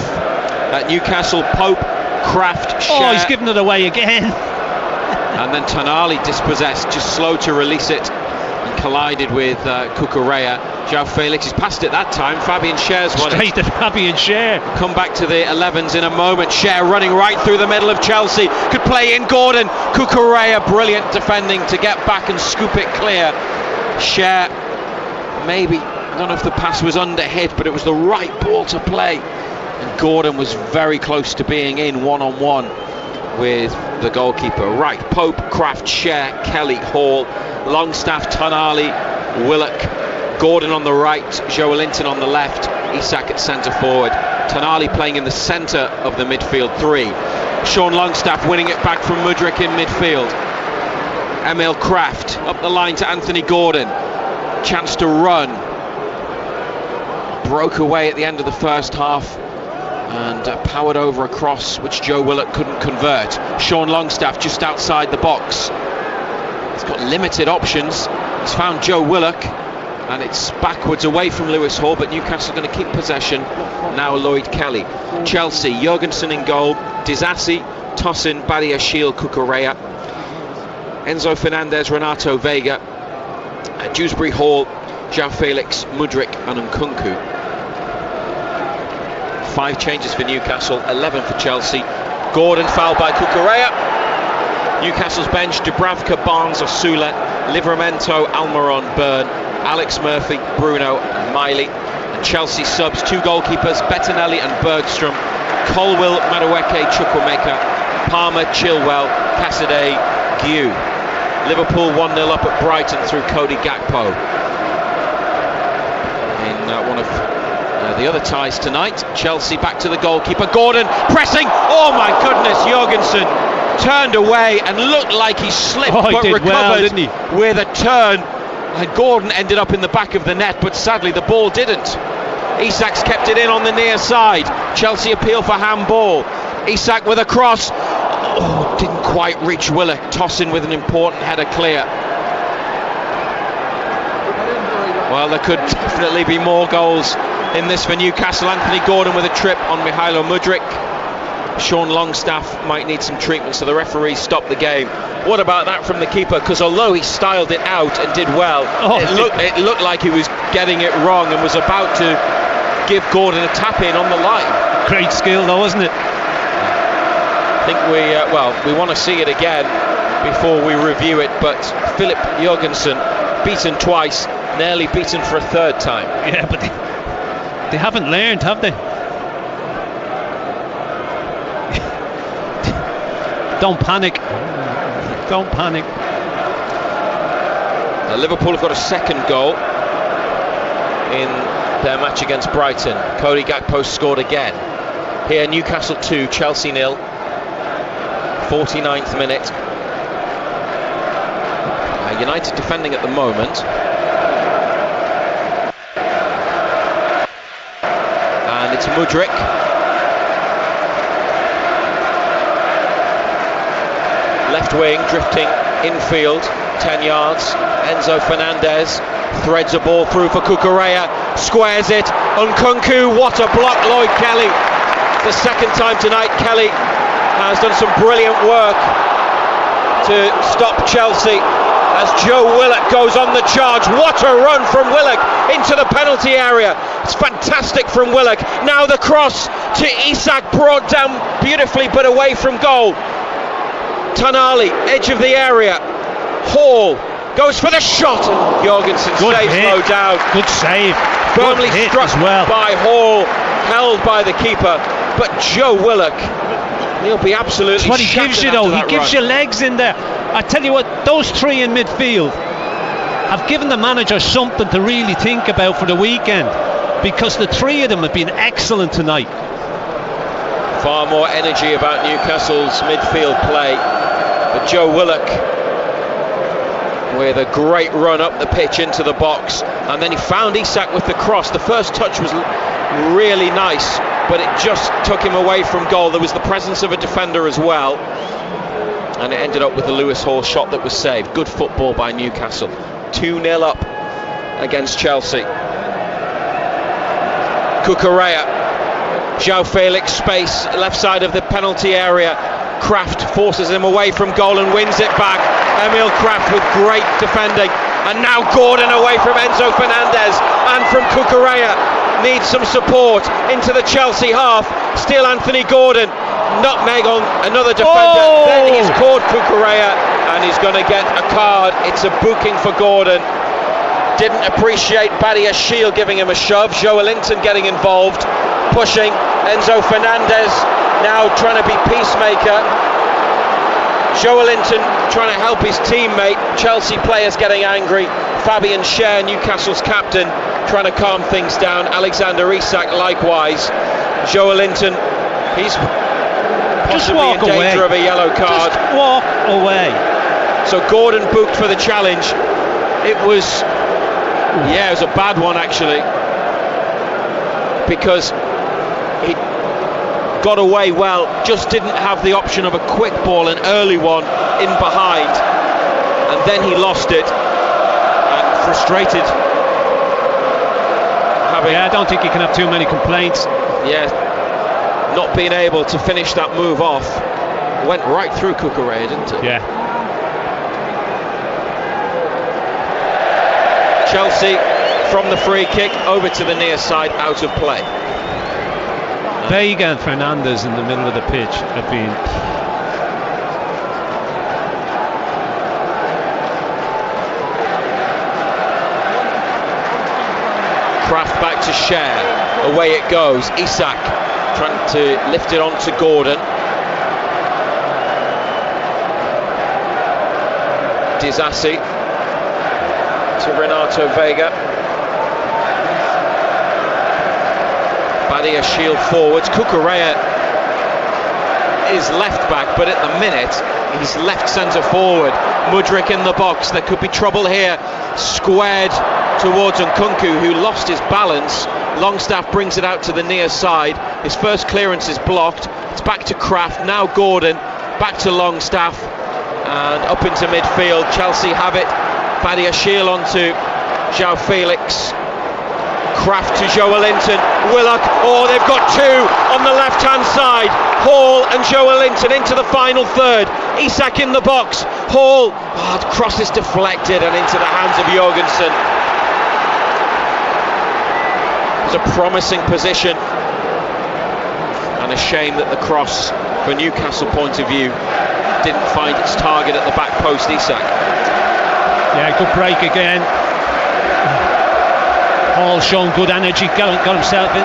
At Newcastle, Pope, Kraft, Schär. Oh, he's given it away again. And then Tonali dispossessed, just slow to release it, and collided with Cucurella. João Felix has passed it that time. Fabian Schär's won it. Straight to Fabian Schär. Come back to the 11s in a moment. Schär running right through the middle of Chelsea. Could play in Gordon. Cucurella, brilliant defending to get back and scoop it clear. Schär, maybe, I don't know if the pass was under hit, but it was the right ball to play. And Gordon was very close to being in one-on-one with the goalkeeper. Right, Pope, Kraft, Schär, Kelly, Hall, Longstaff, Tonali, Willock, Gordon on the right, Joelinton on the left, Isak at centre forward. Tonali playing in the centre of the midfield three. Sean Longstaff winning it back from Mudryk in midfield. Emil Kraft up the line to Anthony Gordon. Chance to run. Broke away at the end of the first half and powered over a cross which Joe Willock couldn't convert. Sean Longstaff just outside the box. He's got limited options. He's found Joe Willock, and it's backwards away from Lewis Hall, but Newcastle going to keep possession. Now Lloyd Kelly. Chelsea, Jurgensen in goal, Disasi, Tosin, Badiashile, Cucurella, Enzo Fernandez, Renato Vega, Dewsbury Hall, João Felix, Mudryk and Nkunku. 5 changes for Newcastle, 11 for Chelsea. Gordon fouled by Cucurella. Newcastle's bench: Dubravka, Barnes, Osula, Livramento, Almiron, Byrne, Alex Murphy, Bruno and Miley. And Chelsea subs: 2 goalkeepers, Bettinelli and Bergstrom, Colwill, Madueke, Chukwuemeka, Palmer, Chilwell, Cassidy, Guiu. Liverpool 1-0 up at Brighton through Cody Gakpo. In one of the other ties tonight, Chelsea back to the goalkeeper. Gordon pressing. Oh my goodness, Jurgensen turned away and looked like he slipped, but recovered well, didn't he? With a turn. And Gordon ended up in the back of the net, but sadly the ball didn't. Isak's kept it in on the near side. Chelsea appeal for handball. Isak with a cross. Oh, didn't quite reach Willock. Tosin with an important header clear. Well, there could definitely be more goals in this for Newcastle. Anthony Gordon with a trip on Mihailo Mudryk. Sean Longstaff might need some treatment, so the referee stopped the game. What about that from the keeper? Because although he styled it out and did well, it looked like he was getting it wrong and was about to give Gordon a tap in on the line. Great skill though, wasn't it? I think we want to see it again before we review it, but Philip Jurgensen beaten twice, nearly beaten for a third time. Yeah, but they haven't learned, have they? Don't panic. Don't panic. Now Liverpool have got a second goal in their match against Brighton. Cody Gakpo scored again. Here Newcastle 2, Chelsea 0. 49th minute. United defending at the moment. And it's Mudryk. Left wing, drifting infield, 10 yards. Enzo Fernandez threads a ball through for Cucurella, squares it. Nkunku, what a block, Lloyd Kelly. The second time tonight, Kelly has done some brilliant work to stop Chelsea as Joe Willock goes on the charge. What a run from Willock into the penalty area. It's fantastic from Willock. Now the cross to Isak, brought down beautifully but away from goal. Tonali, edge of the area. Hall goes for the shot, and Jorgensen saves low down. Good save. Firmly struck as well by Hall, held by the keeper. But Joe Willock, he'll be absolutely. That's what he gives you, though. He gives you legs in there. I tell you what, those three in midfield have given the manager something to really think about for the weekend, because the three of them have been excellent tonight. Far more energy about Newcastle's midfield play, but Joe Willock with a great run up the pitch into the box, and then he found Isak with the cross. The first touch was really nice, but it just took him away from goal. There was the presence of a defender as well, and it ended up with the Lewis Hall shot that was saved. Good football by Newcastle. 2-0 up against Chelsea. Cucurella, João Felix, space left side of the penalty area. Kraft forces him away from goal and wins it back. Emil Kraft with great defending, and now Gordon away from Enzo Fernandez, and from Cucurella, needs some support into the Chelsea half. Still Anthony Gordon, nutmeg on another defender. Then he's caught Cucurella, and he's going to get a card. It's a booking for Gordon. Didn't appreciate Badiashile giving him a shove. Joelinton getting involved, pushing. Enzo Fernandez now trying to be peacemaker. Joelinton trying to help his teammate. Chelsea players getting angry. Fabian Schär, Newcastle's captain, trying to calm things down. Alexander Isak likewise. Joelinton, he's possibly in danger of a yellow card. Just walk away. So Gordon booked for the challenge. It was a bad one actually, because he got away well, just didn't have the option of a quick ball, an early one in behind, and then he lost it, and frustrated. I don't think you can have too many complaints. Yeah, not being able to finish that move off. Went right through Cucurella, didn't it? Yeah. Chelsea from the free kick over to the near side, out of play. Vega and Fernandez in the middle of the pitch have been Kraft back to Schär, away it goes. Isak trying to lift it on to Gordon. Disasi to Renato Vega. Badiashile forwards. Cucurella is left back, but at the minute he's left centre forward. Mudryk in the box. There could be trouble here. Squared towards Nkunku, who lost his balance. Longstaff brings it out to the near side. His first clearance is blocked. It's back to Kraft. Now Gordon. Back to Longstaff. And up into midfield. Chelsea have it. Badiashile onto João Felix. Kraft to Joelinton. Willock. Oh, they've got two on the left-hand side. Hall and Joelinton into the final third. Isak in the box. Hall. Oh, the cross is deflected and into the hands of Jorgensen. It's a promising position. And a shame that the cross, from Newcastle point of view, didn't find its target at the back post. Isak. Yeah, good break again. Hall showing good energy, got himself in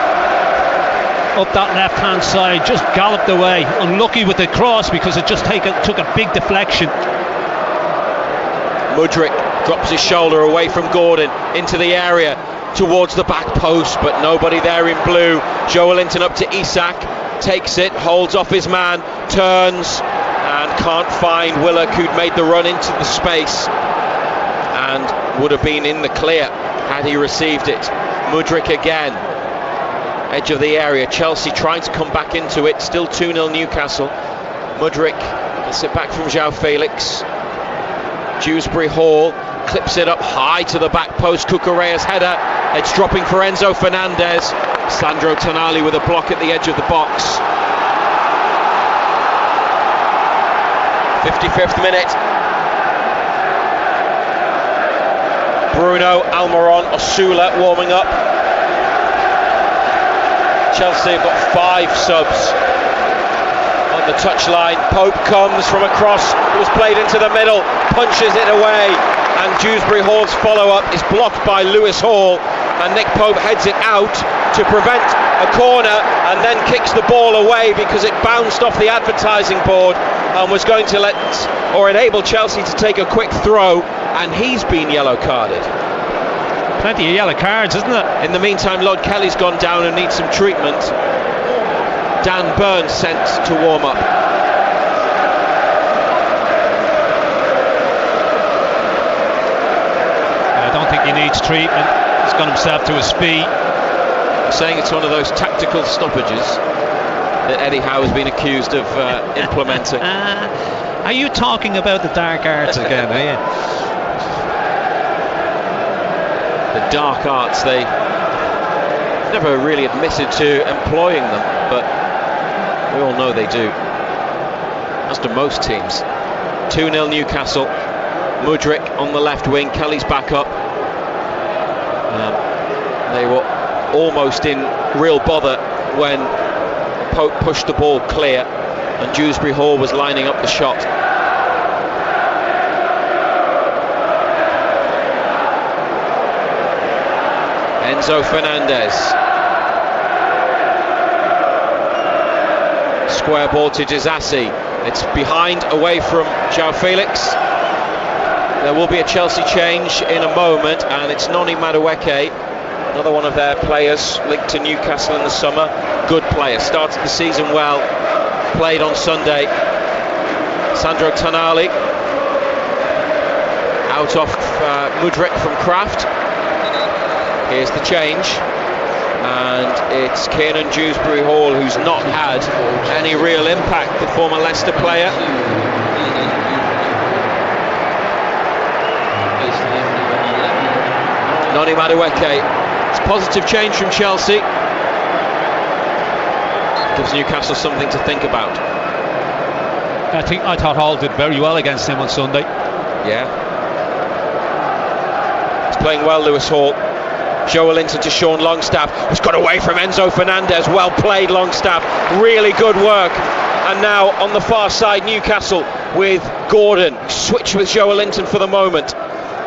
up that left hand side, just galloped away. Unlucky with the cross because it just took a big deflection. Mudryk drops his shoulder away from Gordon into the area towards the back post, but nobody there in blue. Joelinton up to Isak, takes it, holds off his man, turns and can't find Willock, who'd made the run into the space and would have been in the clear had he received it. Mudryk again, edge of the area. Chelsea trying to come back into it, still 2-0 Newcastle. Mudryk gets it back from João Felix. Dewsbury Hall clips it up high to the back post. Cucurella's header, it's dropping for Enzo Fernandez. Sandro Tonali with a block at the edge of the box. 55th minute. Bruno, Almiron, Osula warming up. Chelsea have got 5 subs on the touchline. Pope comes from across, it was played into the middle, punches it away, and Dewsbury Hall's follow-up is blocked by Lewis Hall, and Nick Pope heads it out to prevent a corner, and then kicks the ball away because it bounced off the advertising board and was going to enable Chelsea to take a quick throw, and he's been yellow carded. Plenty of yellow cards, isn't it? In the meantime, Lord Kelly's gone down and needs some treatment. Dan Burns sent to warm up. I don't think he needs treatment. He's got himself to his feet. Saying it's one of those tactical stoppages that Eddie Howe has been accused of implementing. Are you talking about the dark arts again, are you? The dark arts, they never really admitted to employing them, but we all know they do, as do most teams. 2-0 Newcastle. Mudryk on the left wing, Kelly's back up. They were almost in real bother when Pope pushed the ball clear and Dewsbury Hall was lining up the shot. Enzo Fernandez. Square ball to Disasi. It's behind, away from João Felix. There will be a Chelsea change in a moment, and it's Noni Madueke, another one of their players linked to Newcastle in the summer. Good player, started the season well, played on Sunday. Sandro Tonali out off Mudryk from Kraft. Here's the change, and it's Kiernan Dewsbury Hall, who's not had any real impact, the former Leicester player. Noni Madueke. It's positive change from Chelsea. Gives Newcastle something to think about. I thought Hall did very well against him on Sunday. Yeah. He's playing well, Lewis Hall. Joelinton to Sean Longstaff, who's got away from Enzo Fernandez. Well played, Longstaff. Really good work. And now on the far side, Newcastle with Gordon. Switch with Joelinton for the moment.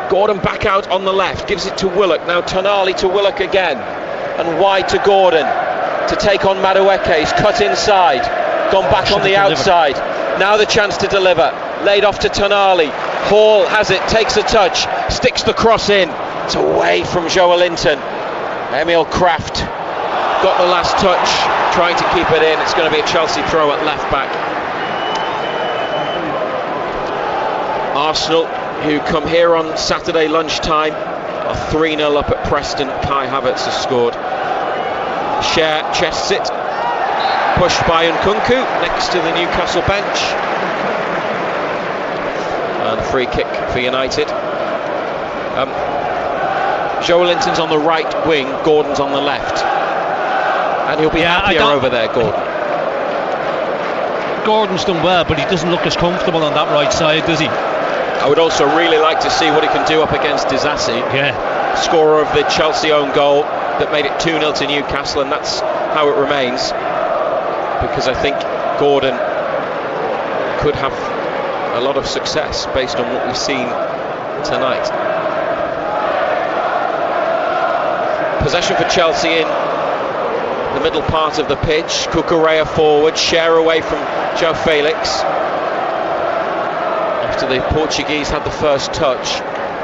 Gordon back out on the left, gives it to Willock. Now Tonali to Willock again, and wide to Gordon to take on Madueke. He's cut inside, gone back on the outside. Now the chance to deliver, laid off to Tonali. Hall has it, takes a touch, sticks the cross in. It's away from Joelinton. Emil Kraft got the last touch, trying to keep it in. It's going to be a Chelsea throw at left back. Arsenal, who come here on Saturday lunchtime, are 3-0 up at Preston. Kai Havertz has scored. Cher chests it, pushed by Nkunku next to the Newcastle bench, and a free kick for United. Joelinton's on the right wing, Gordon's on the left, and he'll be happier over there, Gordon. Gordon's done well, but he doesn't look as comfortable on that right side, does he? I would also really like to see what he can do up against Disasi. Yeah. Scorer of the Chelsea own goal that made it 2-0 to Newcastle, and that's how it remains, because I think Gordon could have a lot of success based on what we've seen tonight. Possession for Chelsea in the middle part of the pitch. Cucurella forward, Cher away from João Felix. After the Portuguese had the first touch,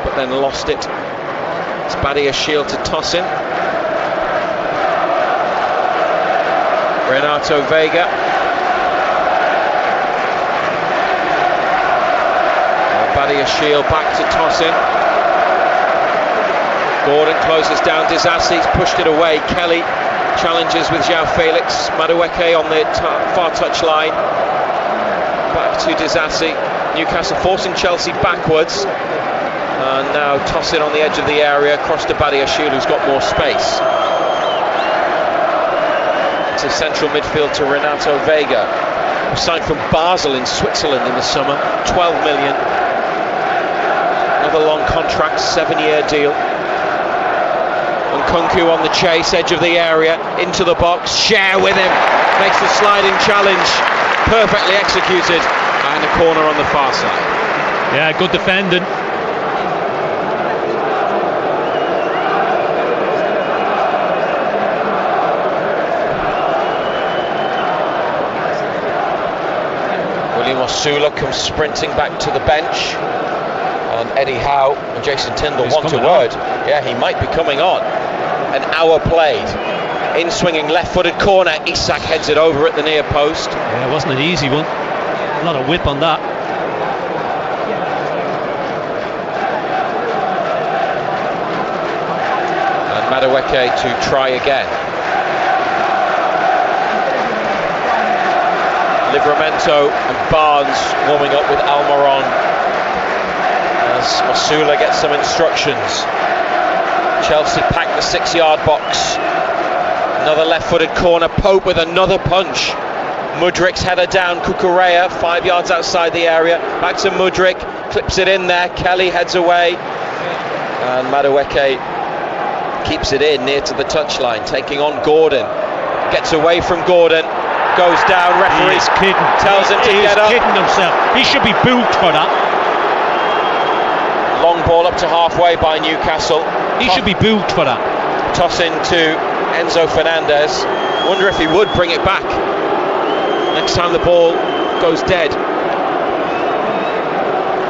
but then lost it. It's Badia Shield to Tosin. Renato Vega. Badia Shield back to Tosin. Gordon closes down Disasi, he's pushed it away. Kelly challenges with João Felix. Madueke on the far touch line. Back to Disasi. Newcastle forcing Chelsea backwards. And now Tosin on the edge of the area, across to Badia Shield, who's got more space. To central midfield to Renato Vega. signed from Basel in Switzerland in the summer, 12 million. Another long contract, 7-year deal. And Nkunku on the chase, edge of the area, into the box. Cher with him, makes the sliding challenge, perfectly executed, and a corner on the far side. Yeah, good defending. William Osula comes sprinting back to the bench, and Eddie Howe and Jason Tyndall want a word. Yeah, he might be coming on. An hour played. In swinging left-footed corner, Isak heads it over at the near post. Yeah, it wasn't an easy one. A lot of whip on that. And Madueke to try again. Livramento and Barnes warming up with Almiron as Osula gets some instructions. Chelsea pack the 6-yard box. Another left-footed corner. Pope with another punch. Mudrik's header down. Cucurella 5 yards outside the area. Back to Mudrik. Clips it in there. Kelly heads away. And Madueke keeps it in near to the touchline. Taking on Gordon. Gets away from Gordon. Goes down. Referee tells him to get up. He's kidding himself. He should be booked for that. Long ball up to halfway by Newcastle. He should be booked for that. Toss in to Enzo Fernandez. Wonder if he would bring it back next time the ball goes dead.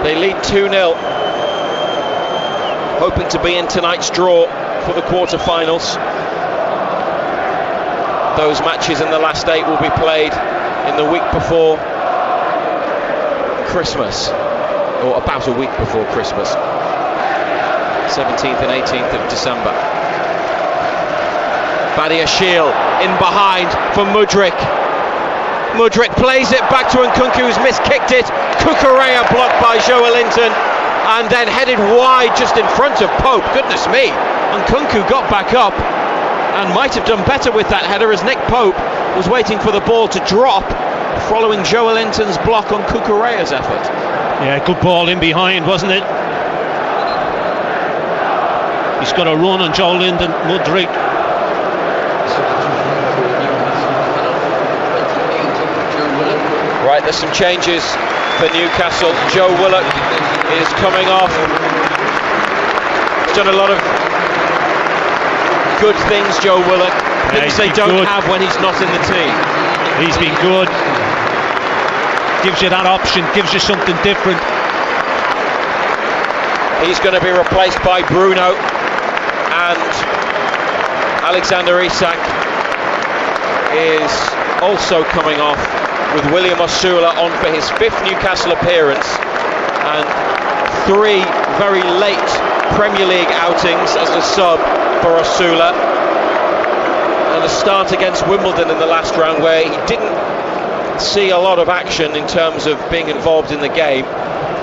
They lead 2-0, hoping to be in tonight's draw for the quarter-finals. Those matches in the last 8 will be played in the week before Christmas, or about a week before Christmas, 17th and 18th of December. Badiashile in behind for Mudrik. Mudrik plays it back to Nkunku, who's miskicked it. Cucurella blocked by Joelinton and then headed wide just in front of Pope. Goodness me. Nkunku got back up and might have done better with that header as Nick Pope was waiting for the ball to drop following Joelinton's block on Cucurella's effort. Yeah, good ball in behind, wasn't it? He's got a run on Joelinton. Mudrik. Right, there's some changes for Newcastle. Joe Willock is coming off. He's done a lot of good things, Joe Willock. Things they don't have when he's not in the team. He's been good. Gives you that option, gives you something different. He's going to be replaced by Bruno, and Alexander Isak is also coming off, with William Osula on for his 5th Newcastle appearance and 3 very late Premier League outings as a sub for Osula, and a start against Wimbledon in the last round where he didn't see a lot of action in terms of being involved in the game.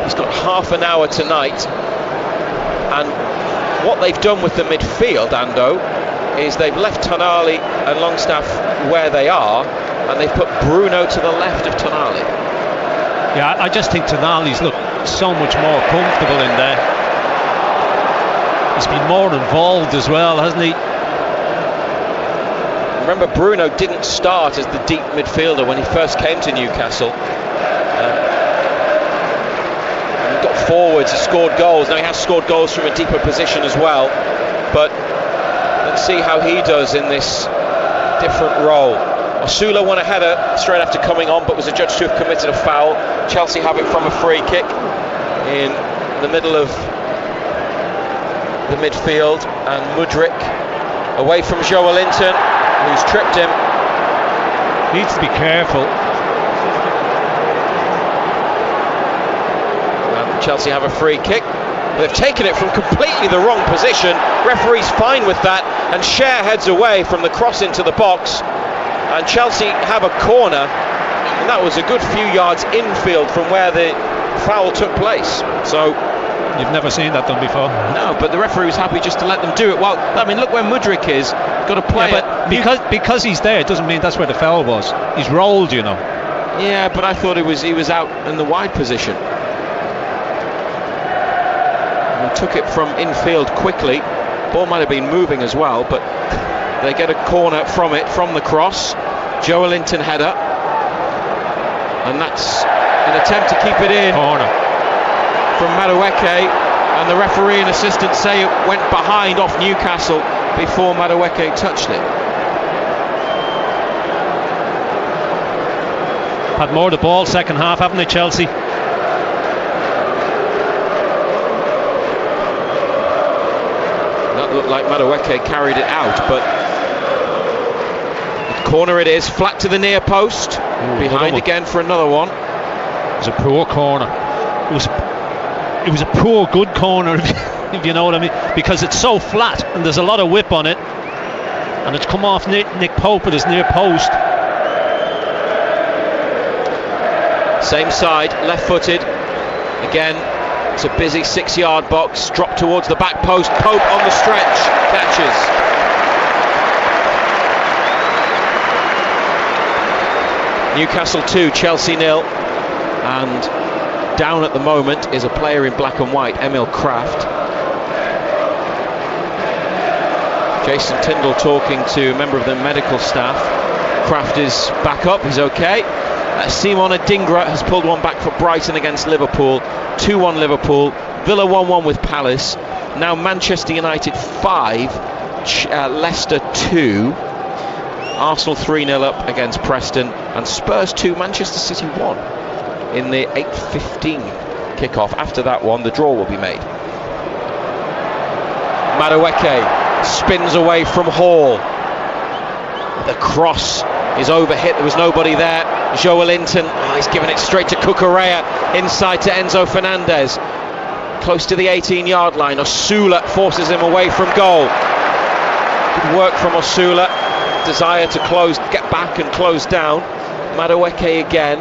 He's got half an hour tonight, and what they've done with the midfield, Ando, is they've left Tonali and Longstaff where they are, and they've put Bruno to the left of Tonali. Yeah, I just think Tonali's looked so much more comfortable in there. He's been more involved as well, hasn't he? Remember, Bruno didn't start as the deep midfielder when he first came to Newcastle. He got forwards, he scored goals. Now he has scored goals from a deeper position as well. But let's see how he does in this different role. Osula won a header straight after coming on, but was adjudged to have committed a foul. Chelsea have it from a free kick in the middle of the midfield, and Mudrik away from Joelinton, who's tripped him. Needs to be careful. And Chelsea have a free kick. They've taken it from completely the wrong position. Referee's fine with that, and Cher heads away from the cross into the box. And Chelsea have a corner, and that was a good few yards infield from where the foul took place. So you've never seen that done before. No, but the referee was happy just to let them do it. Well, I mean, look where Mudrik is. Got to play but because he's there, it doesn't mean that's where the foul was. He's rolled, you know. Yeah, but I thought he was out in the wide position. He took it from infield quickly. Ball might have been moving as well, but they get a corner from it, from the cross. Joelinton header, and that's an attempt to keep it in. Corner from Madueke, and the referee and assistant say it went behind off Newcastle before Madueke touched it. Had more the ball second half, haven't they, Chelsea? That looked like Madueke carried it out, but corner it is, flat to the near post. Behind again for another one. It was a poor corner. It was a poor good corner, if you know what I mean, because it's so flat and there's a lot of whip on it, and it's come off Nick Pope at his near post. Same side, left-footed. Again, it's a busy 6-yard box. Dropped towards the back post. Pope on the stretch. Catches. Newcastle 2, Chelsea 0. And down at the moment is a player in black and white, Emil Kraft. Jason Tyndall talking to a member of the medical staff. Kraft is back up, he's okay. Simon Adingra has pulled one back for Brighton against Liverpool. 2-1 Liverpool. Villa 1-1 with Palace. Now Manchester United 5, Leicester 2. Arsenal 3-0 up against Preston. And Spurs 2, Manchester City 1 in the 8:15 kickoff. After that one, the draw will be made. Madueke spins away from Hall. The cross is overhit, there was nobody there. Joelinton, he's given it straight to Cucurella, inside to Enzo Fernandez, close to the 18-yard line. Osula forces him away from goal. Good work from Osula, desire to get back and close down. Madueke again,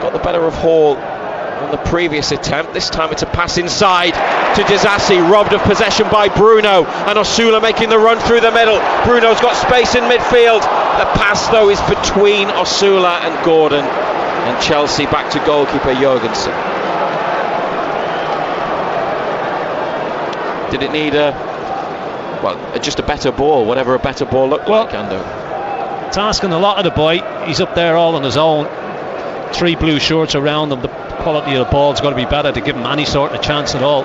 got the better of Hall on the previous attempt. This time it's a pass inside to Disasi, robbed of possession by Bruno, and Osula making the run through the middle. Bruno's got space in midfield. The pass though is between Osula and Gordon, and Chelsea back to goalkeeper Jorgensen. Did it need just a better ball, whatever a better ball looked like, Ando? It's asking a lot of the boy. He's up there all on his own. 3 blue shirts around him. The quality of the ball's got to be better to give him any sort of chance at all.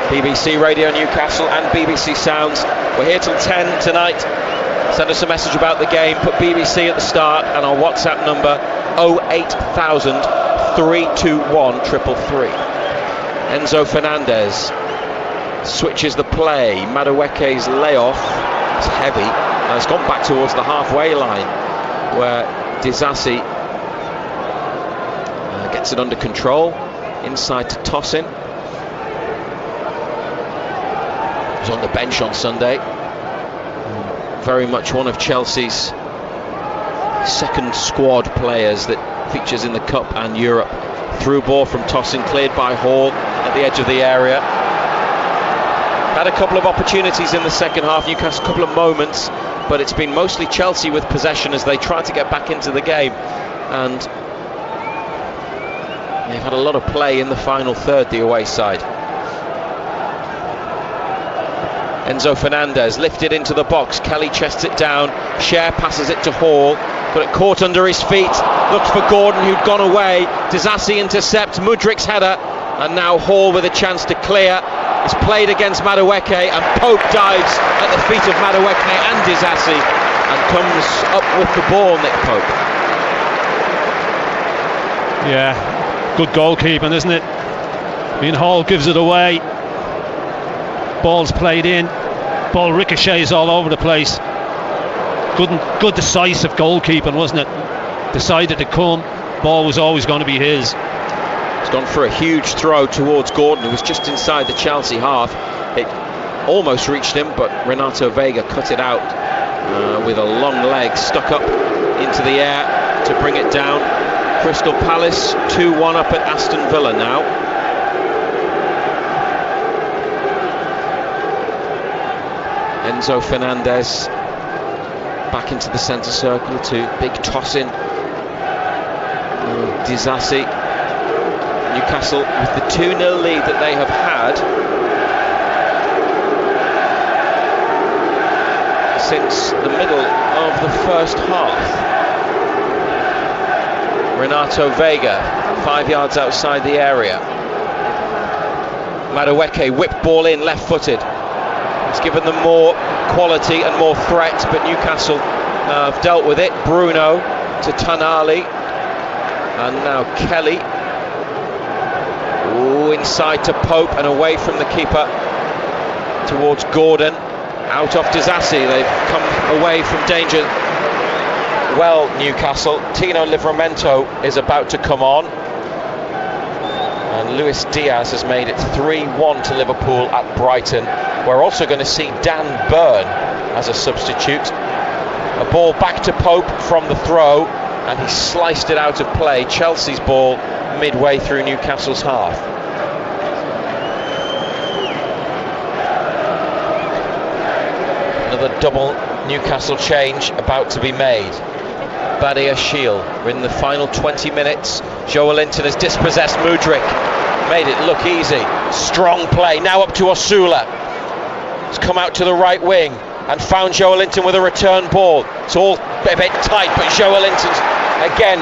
BBC Radio Newcastle and BBC Sounds. We're here till 10 tonight. Send us a message about the game. Put BBC at the start, and our WhatsApp number 08000 321 333. Enzo Fernandez switches the play. Madueke's layoff is heavy and it's gone back towards the halfway line, where Disasi gets it under control. Inside to Tosin. Was on the bench on Sunday. Very much one of Chelsea's second squad players that features in the Cup and Europe. Through ball from Tosin, cleared by Hall at the edge of the area. Had a couple of opportunities in the second half, Newcastle a couple of moments, but it's been mostly Chelsea with possession as they try to get back into the game, and they've had a lot of play in the final third, the away side. Enzo Fernandez lifted into the box. Kelly chests it down. Cher passes it to Hall, but it caught under his feet. Looked for Gordon, who'd gone away. Disasi intercepts Mudrik's header, and now Hall with a chance to clear. It's played against Madueke, and Pope dives at the feet of Madueke and Disasi, and comes up with the ball. Nick Pope. Yeah, good goalkeeping, isn't it? I mean, Hall gives it away. Ball's played in, ball ricochets all over the place. Good decisive goalkeeping, wasn't it? Decided to come, ball was always going to be his. He's gone for a huge throw towards Gordon, who was just inside the Chelsea half. It almost reached him, but Renato Vega cut it out with a long leg, stuck up into the air to bring it down. Crystal Palace 2-1 up at Aston Villa now. Enzo Fernandez back into the centre circle to big toss in. Disasi. Newcastle with the 2-0 lead that they have had since the middle of the first half. Renato Vega, 5 yards outside the area. Madueke whipped ball in, left-footed. It's given them more quality and more threat, but Newcastle have dealt with it. Bruno to Tonali, and now Kelly. Ooh, inside to Pope and away from the keeper towards Gordon. Out off Disasi. They've come away from danger well, Newcastle. Tino Livramento is about to come on, and Luis Diaz has made it 3-1 to Liverpool at Brighton. We're also going to see Dan Burn as a substitute. A ball back to Pope from the throw, and he sliced it out of play. Chelsea's ball midway through Newcastle's half. Another double Newcastle change about to be made. Badiashile, we're in the final 20 minutes. Joelinton has dispossessed Mudryk, made it look easy. Strong play, now up to Osula. He's come out to the right wing and found Joelinton with a return ball. It's all a bit tight, but Joelinton's again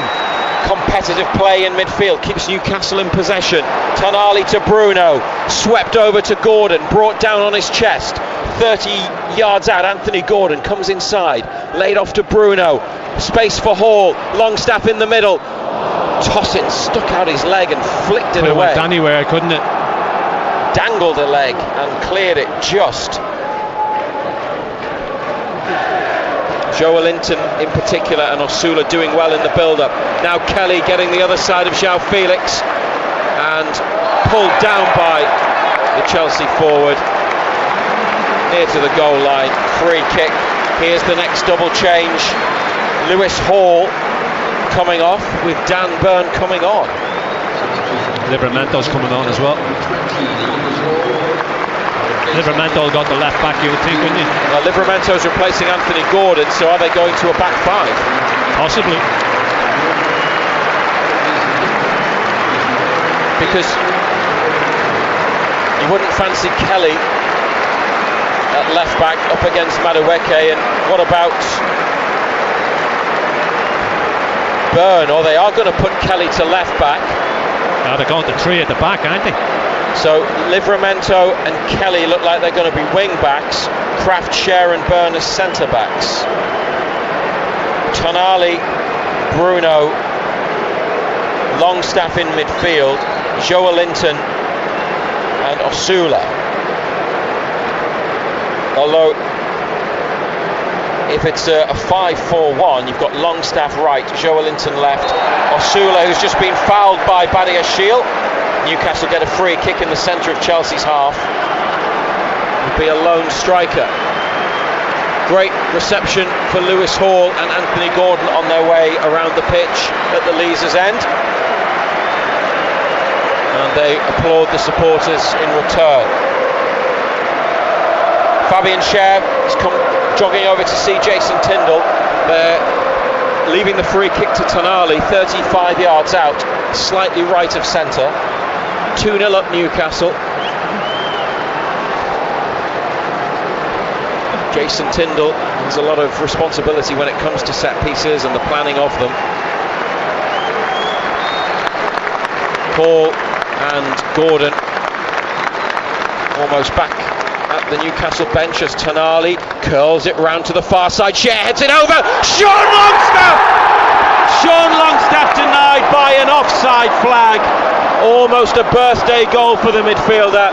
competitive play in midfield keeps Newcastle in possession. Tonali to Bruno, swept over to Gordon, brought down on his chest. 30 yards out, Anthony Gordon comes inside, laid off to Bruno, space for Hall, Longstaff in the middle. Tosin stuck out his leg and flicked it away. Went anywhere, couldn't it? Dangled a leg and cleared it just. Joelinton in particular and Osula doing well in the build-up. Now Kelly getting the other side of João Felix and pulled down by the Chelsea forward near to the goal line. Free kick. Here's the next double change. Lewis Hall coming off with Dan Burn coming on. Livramento's coming on as well. Livramento got the left back, you would think, wouldn't you? Well, Livramento's replacing Anthony Gordon, so are they going to a back five? Possibly. Because you wouldn't fancy Kelly at left back up against Madueke, and what about Burn? Or they are going to put Kelly to left back. Now they're going to three at the back, aren't they? So Livramento and Kelly look like they're going to be wing backs. Kraft, Share and Burn as centre backs. Tonali, Bruno, Longstaff in midfield, Joelinton and Osula. Although if it's a 5-4-1, you've got Longstaff right, Joelinton left, Osula, who's just been fouled by Badiashile. Newcastle get a free kick in the centre of Chelsea's half. Would be a lone striker. Great reception for Lewis Hall and Anthony Gordon on their way around the pitch at the Leazes end. And they applaud the supporters in return. Fabian Schär has come jogging over to see Jason Tindall. They're leaving the free kick to Tonali, 35 yards out, slightly right of centre. 2-0 up Newcastle. Jason Tindall has a lot of responsibility when it comes to set pieces and the planning of them. Hall and Gordon almost back at the Newcastle bench as Tonali curls it round to the far side. Share heads it over. Sean Longstaff! Sean Longstaff denied by an offside flag. Almost a birthday goal for the midfielder.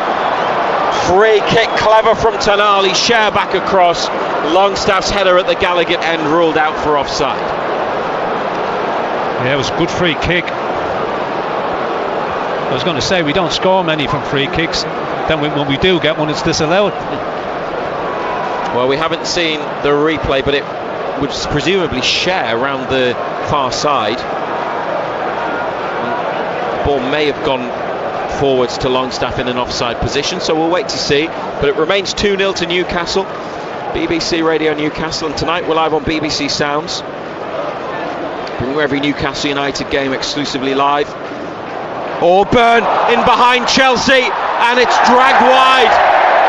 Free kick, clever from Tonali. Share back across. Longstaff's header at the Gallagher end ruled out for offside. Yeah, it was a good free kick. I was going to say we don't score many from free kicks. Then when we do get one, it's disallowed. Well, we haven't seen the replay, but it would presumably Share around the far side. The ball may have gone forwards to Longstaff in an offside position, so we'll wait to see. But it remains 2-0 to Newcastle. BBC Radio Newcastle, and tonight we're live on BBC Sounds. Bringing you every Newcastle United game exclusively live. Burn in behind Chelsea, and it's dragged wide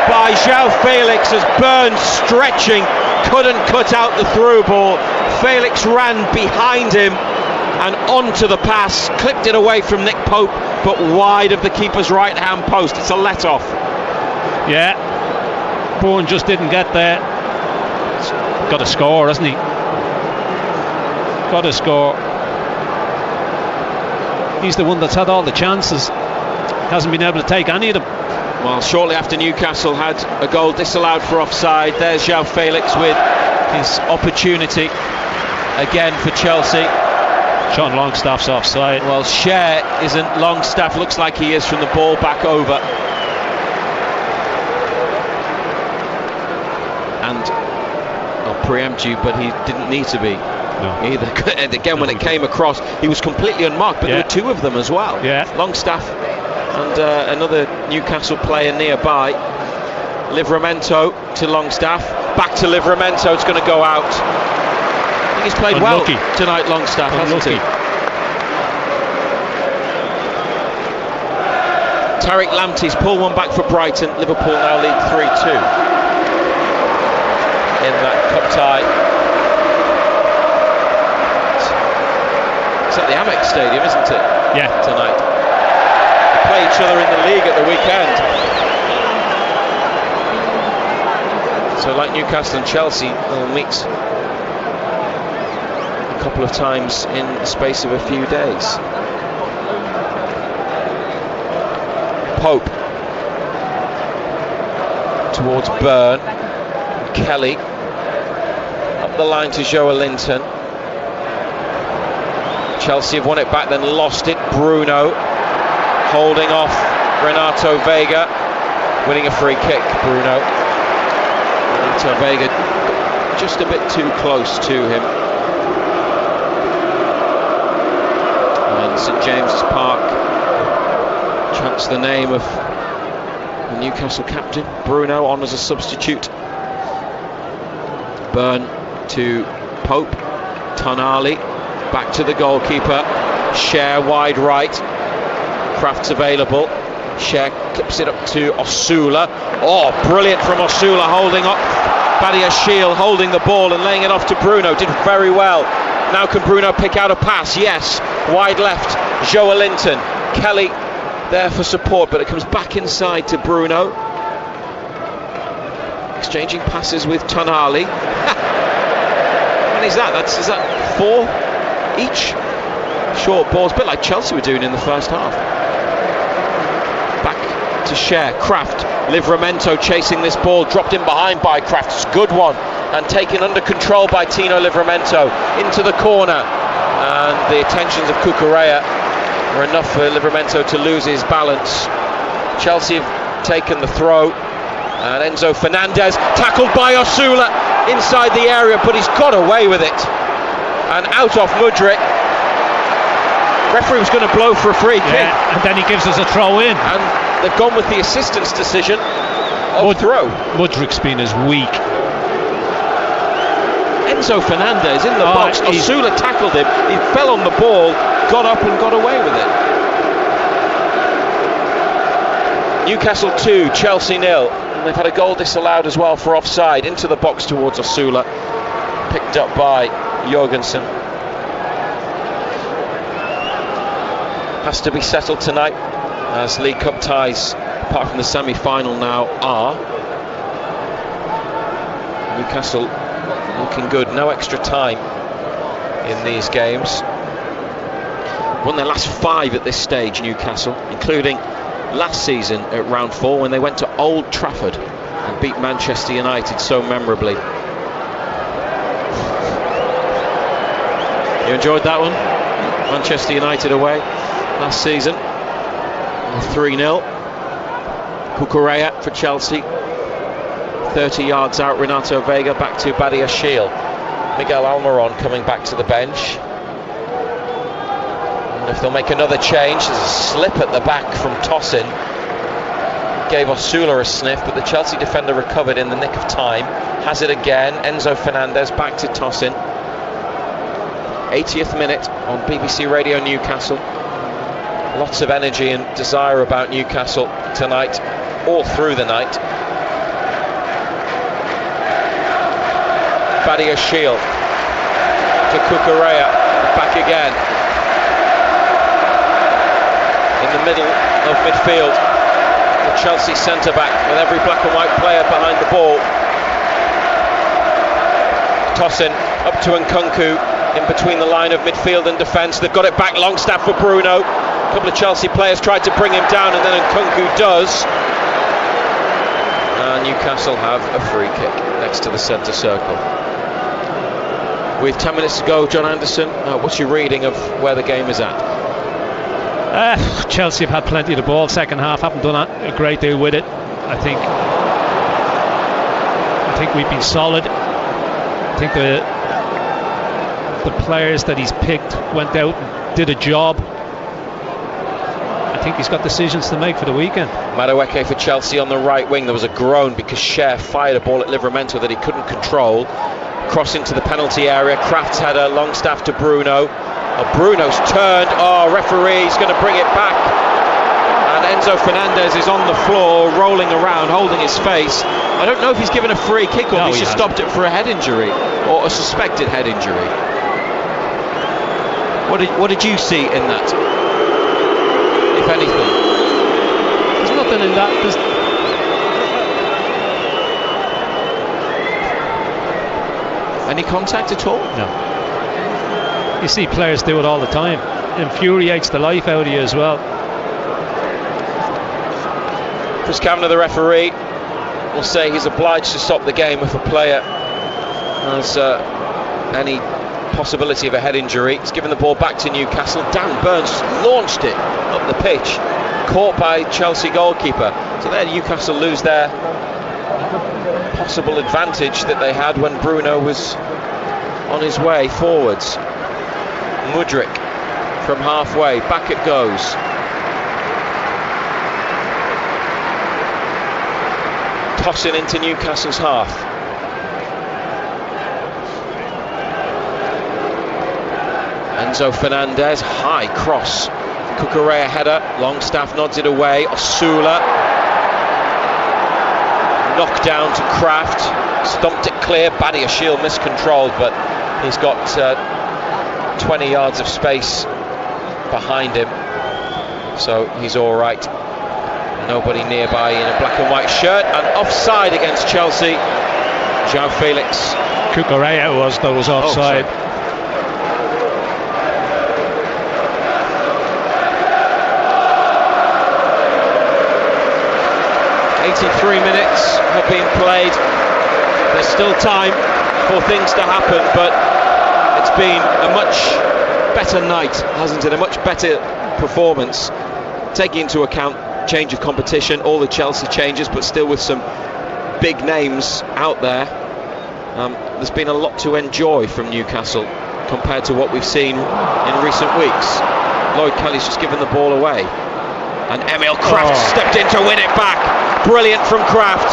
by João Felix as Burn, stretching, couldn't cut out the through ball. Felix ran behind him and onto the pass, clipped it away from Nick Pope, but wide of the keeper's right hand post. It's a let off. Yeah, Bourne just didn't get there. Got to score, hasn't he? Got to score. He's the one that's had all the chances, hasn't been able to take any of them. Well, shortly after Newcastle had a goal disallowed for offside, there's João Felix with his opportunity again for Chelsea. Sean Longstaff's offside. Well, Cher isn't. Longstaff looks like he is from the ball back over. And I'll preempt you, but he didn't need to be. No. Either. And again, when it came across, he was completely unmarked, but there were two of them as well. Yeah. Longstaff and another Newcastle player nearby. Livramento to Longstaff, back to Livramento. It's going to go out. I think he's played Unlucky. well tonight, Longstaff, hasn't he? Tariq Lamptey's pulled one back for Brighton. Liverpool now lead 3-2 in that cup tie. It's at the Amex Stadium, isn't it? Yeah. Tonight. They play each other in the league at the weekend. So like Newcastle and Chelsea, they'll meet a couple of times in the space of a few days. Pope towards Burn. Kelly up the line to Joe Linton. Chelsea have won it back, then lost it. Bruno holding off Renato Vega, winning a free kick. Bruno. Renato Vega just a bit too close to him. And St James's Park chants the name of the Newcastle captain. Bruno on as a substitute. Burn to Pope. Tonali back to the goalkeeper. Cher wide right. Kraft's available. Cher clips it up to Osula. Oh, brilliant from Osula, holding up Badiashile, holding the ball and laying it off to Bruno. Did very well. Now can Bruno pick out a pass? Yes. Wide left, Joe Linton. Kelly there for support, but it comes back inside to Bruno. Exchanging passes with Tonali. How many is that? Is that 4 each? Short balls, a bit like Chelsea were doing in the first half. Back to Cher. Kraft. Livramento chasing this ball, dropped in behind by Kraft. It's a good one, and taken under control by Tino Livramento into the corner. And the attentions of Cucurella were enough for Livramento to lose his balance. Chelsea have taken the throw, and Enzo Fernandez tackled by Osula inside the area, but he's got away with it and out off Mudryk. Referee was going to blow for a free kick, and then he gives us a throw in, and they've gone with the assistant's decision of throw. Mudryk's been as weak. Enzo Fernandez in the box. Osula tackled him. He fell on the ball, got up and got away with it. Newcastle 2, Chelsea 0. And they've had a goal disallowed as well for offside. Into the box towards Osula. Picked up by Jorgensen. Has to be settled tonight, as League Cup ties, apart from the semi-final now, are. Newcastle looking good, no extra time in these games. Won their last 5 at this stage, Newcastle, including last season at round 4 when they went to Old Trafford and beat Manchester United so memorably. You enjoyed that one? Manchester United away last season, 3-0. Cucurella for Chelsea, 30 yards out. Renato Vega back to Badiashile. Miguel Almiron coming back to the bench. And if they'll make another change, there's a slip at the back from Tosin. gave Osula a sniff, but the Chelsea defender recovered in the nick of time. Has it again. Enzo Fernandez back to Tosin. 80th minute on BBC Radio Newcastle. Lots of energy and desire about Newcastle tonight, all through the night. Badia Shield to Cucurella, back again. In the middle of midfield, the Chelsea centre-back with every black and white player behind the ball. Tosin up to Nkunku in between the line of midfield and defence. They've got it back, Longstaff for Bruno. A couple of Chelsea players tried to bring him down, and then Nkunku does. And Newcastle have a free kick next to the centre circle. With 10 minutes to go, John Anderson, what's your reading of where the game is at? Chelsea have had plenty of the ball second half, haven't done a great deal with it. I think we've been solid. I think the players that he's picked went out and did a job. I think he's got decisions to make for the weekend. Madueke for Chelsea on the right wing. There was a groan because Cher fired a ball at Livramento that he couldn't control. Cross into the penalty area. Kraft's had a Longstaff to Bruno. Bruno's turned. Referee's going to bring it back. And Enzo Fernandez is on the floor, rolling around, holding his face. I don't know if he's given a free kick or he's just stopped it for a head injury or a suspected head injury. What did you see in that, if anything? There's nothing in that. Any contact at all? No. You see players do it all the time. It infuriates the life out of you as well. Chris Kavanagh, the referee, will say he's obliged to stop the game if a player has any possibility of a head injury. He's given the ball back to Newcastle. Dan Burns launched it up the pitch, caught by Chelsea goalkeeper. So there Newcastle lose their possible advantage that they had when Bruno was on his way forwards. Mudryk from halfway, back it goes. Tossing into Newcastle's half. Enzo Fernandez, high cross. Cucurella header, Longstaff nods it away. Osula, knocked down to Kraft, stomped it clear. Badia Shield miscontrolled, but he's got 20 yards of space behind him, so he's all right. Nobody nearby in a black and white shirt, and offside against Chelsea. João Felix. Cucurella was offside. 83 minutes have been played. There's still time for things to happen, but it's been a much better night, hasn't it? A much better performance, taking into account change of competition, all the Chelsea changes, but still with some big names out there. There's been a lot to enjoy from Newcastle compared to what we've seen in recent weeks. Lloyd Kelly's just given the ball away, and Emil Kraft stepped in to win it back. Brilliant from Kraft,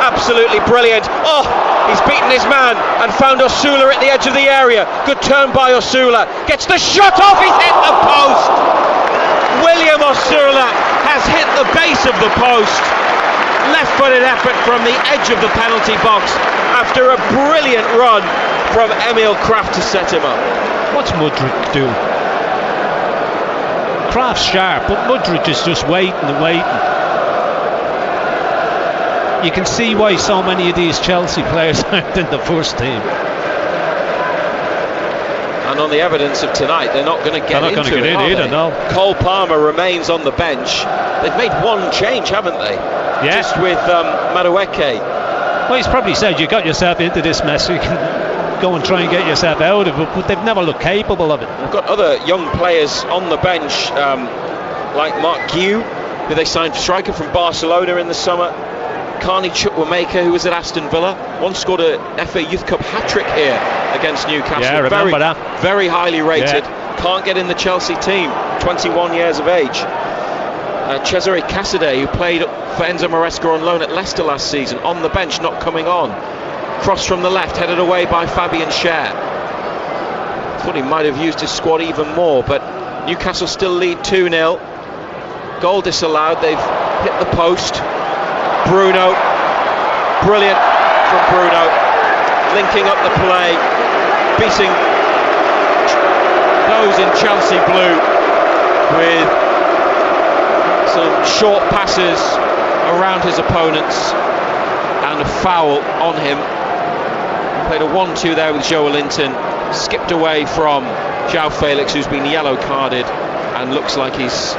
absolutely brilliant. He's beaten his man and found Osula at the edge of the area. Good turn by Osula, gets the shot off, he's hit the post. William Osula has hit the base of the post. Left-footed effort from the edge of the penalty box after a brilliant run from Emil Kraft to set him up. What's Mudryk doing? Kraft's sharp, but Mudryk is just waiting and waiting. You can see why so many of these Chelsea players aren't in the first team. And on the evidence of tonight, they're not going to get into it. They're not going to get in either, no. Cole Palmer remains on the bench. They've made one change, haven't they? Yeah. Just with Madueke. Well, he's probably said, you got yourself into this mess, you can go and try and get yourself out of it, but they've never looked capable of it. They've got other young players on the bench, like Mark Guiu, who they signed striker from Barcelona in the summer. Carney Chukwuemeka, who was at Aston Villa, once scored a FA Youth Cup hat-trick here against Newcastle. Yeah, remember that. Very highly rated. Yeah. Can't get in the Chelsea team, 21 years of age. Cesare Casadei, who played for Enzo Maresca on loan at Leicester last season, on the bench, not coming on. Cross from the left, headed away by Fabian Schär. Thought he might have used his squad even more, but Newcastle still lead 2-0. Goal disallowed, they've hit the post. Bruno, brilliant from Bruno, linking up the play, beating those in Chelsea blue with some short passes around his opponents and a foul on him. Played a 1-2 there with Joe Linton, skipped away from João Felix, who's been yellow carded and looks like he's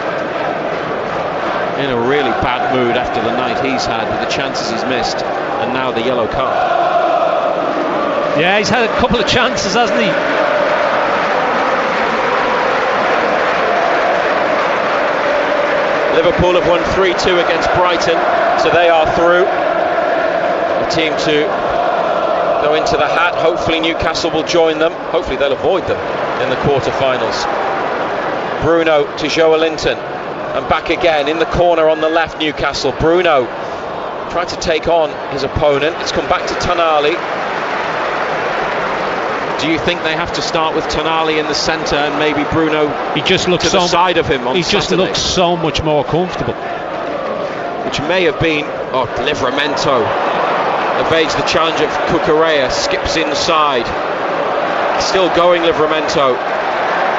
in a really bad mood after the night he's had with the chances he's missed and now the yellow card. Yeah, he's had a couple of chances, hasn't he? Liverpool have won 3-2 against Brighton, so they are through. A team to go into the hat. Hopefully Newcastle will join them. Hopefully they'll avoid them in the quarter-finals. Bruno to Joe Linton, and back again in the corner on the left. Newcastle. Bruno tried to take on his opponent. It's come back to Tonali. Do you think they have to start with Tonali in the centre and maybe Bruno he just looks to the side of him on He just Saturday? looks so much more comfortable. Which may have been... Oh, Livramento evades the challenge of Cucurella, skips inside. Still going, Livramento.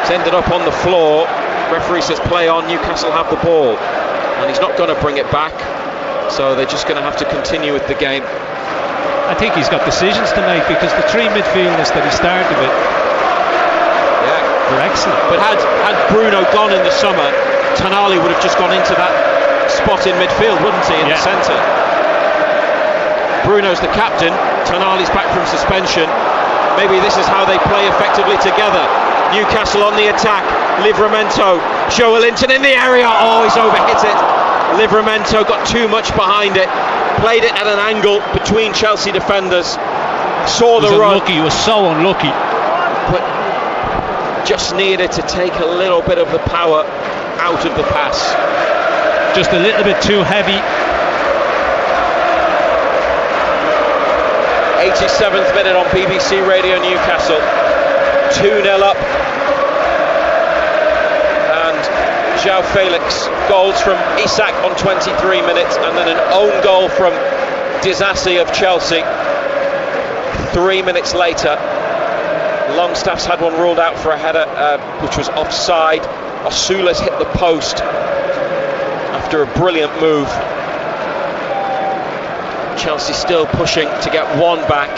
It's ended up on the floor. Referee says play on, Newcastle have the ball. And he's not going to bring it back. So they're just going to have to continue with the game. I think he's got decisions to make because the three midfielders that he started with were excellent. But had Bruno gone in the summer, Tonali would have just gone into that spot in midfield, wouldn't he, in the centre? Bruno's the captain, Tonali's back from suspension. Maybe this is how they play effectively together. Newcastle on the attack, Livramento, Joe Linton in the area, oh, he's overhit it. Livramento got too much behind it, played it at an angle between Chelsea defenders, saw the run. He was so unlucky. But just needed to take a little bit of the power out of the pass. Just a little bit too heavy. 87th minute on BBC Radio Newcastle. 2-0 up. João Felix, goals from Isak on 23 minutes and then an own goal from Disasi of Chelsea 3 minutes later. Longstaff's had one ruled out for a header which was offside. Osula's hit the post after a brilliant move. Chelsea still pushing to get one back.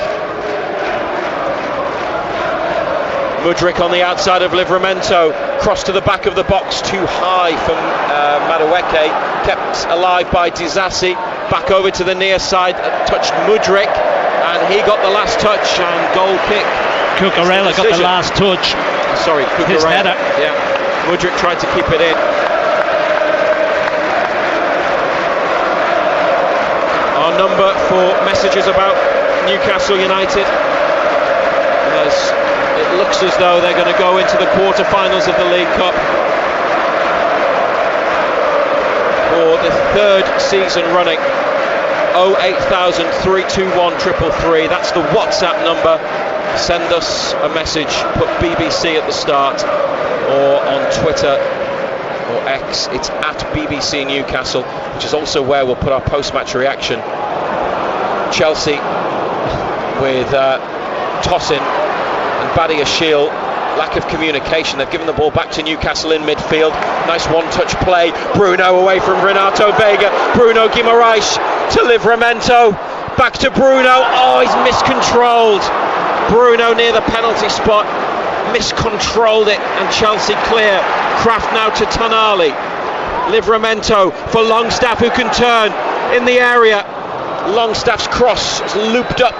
Mudryk on the outside of Livramento, cross to the back of the box, too high from Madueke, kept alive by Disasi, back over to the near side, touched Mudryk, and he got the last touch, and goal kick. Cucurella got the last touch. Sorry, Cucurella. His header. Yeah, Mudryk tried to keep it in. Our number for messages about Newcastle United. It looks as though they're going to go into the quarter-finals of the League Cup for the third season running. 08000 321 333. That's the WhatsApp number. Send us a message. Put BBC at the start, or on Twitter or X. It's at BBC Newcastle, which is also where we'll put our post-match reaction. Chelsea with Tosin and Badia Shield, lack of communication. They've given the ball back to Newcastle in midfield. Nice one-touch play. Bruno away from Renato Vega. Bruno Guimaraes to Livramento. Back to Bruno. Oh, he's miscontrolled. Bruno near the penalty spot. Miscontrolled it, and Chelsea clear. Kraft now to Tonali. Livramento for Longstaff, who can turn in the area. Longstaff's cross is looped up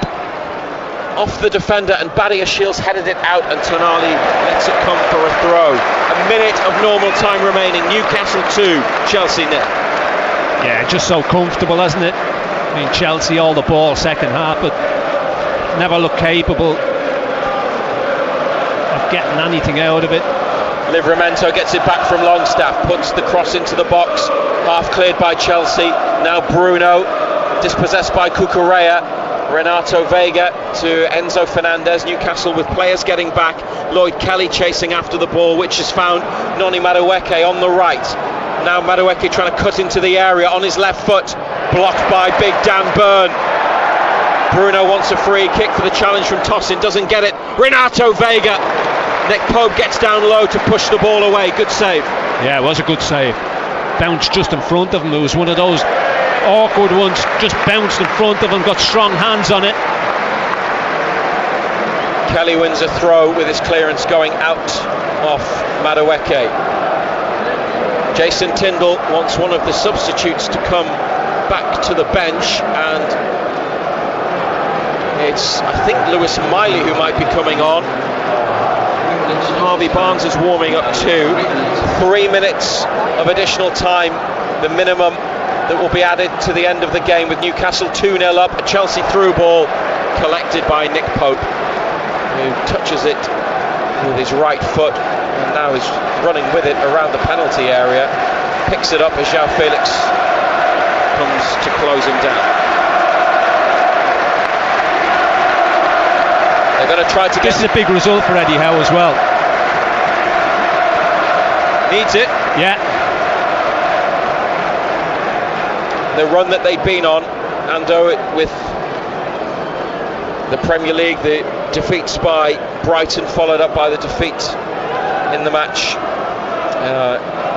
off the defender, and Badia Shields headed it out, and Tonali lets it come for a throw. A minute of normal time remaining. Newcastle 2, Chelsea 0. Yeah, just so comfortable, hasn't it? I mean, Chelsea all the ball second half, but never look capable of getting anything out of it. Livramento gets it back from Longstaff, puts the cross into the box, half cleared by Chelsea. Now Bruno, dispossessed by Cucurella. Renato Vega to Enzo Fernandez. Newcastle with players getting back. Lloyd Kelly chasing after the ball, which has found Noni Madueke on the right. Now Madueke trying to cut into the area on his left foot, blocked by big Dan Burn. Bruno wants a free kick for the challenge from Tosin, doesn't get it. Renato Vega. Nick Pope gets down low to push the ball away. Good save. Yeah, it was a good save. Bounced just in front of him. It was one of those awkward ones, just bounced in front of him, got strong hands on it. Kelly wins a throw with his clearance going out off Madueke. Jason Tindall wants one of the substitutes to come back to the bench, and it's, I think, Lewis Miley who might be coming on. Harvey Barnes is warming up too. 3 minutes of additional time, the minimum that will be added to the end of the game, with Newcastle 2-0 up. A Chelsea through ball collected by Nick Pope, who touches it with his right foot and now is running with it around the penalty area. Picks it up as João Felix comes to close him down. They're going to try to get... This is a big result for Eddie Howe as well. Needs it. Yeah. The run that they'd been on, and with the Premier League, the defeats by Brighton followed up by the defeat in the match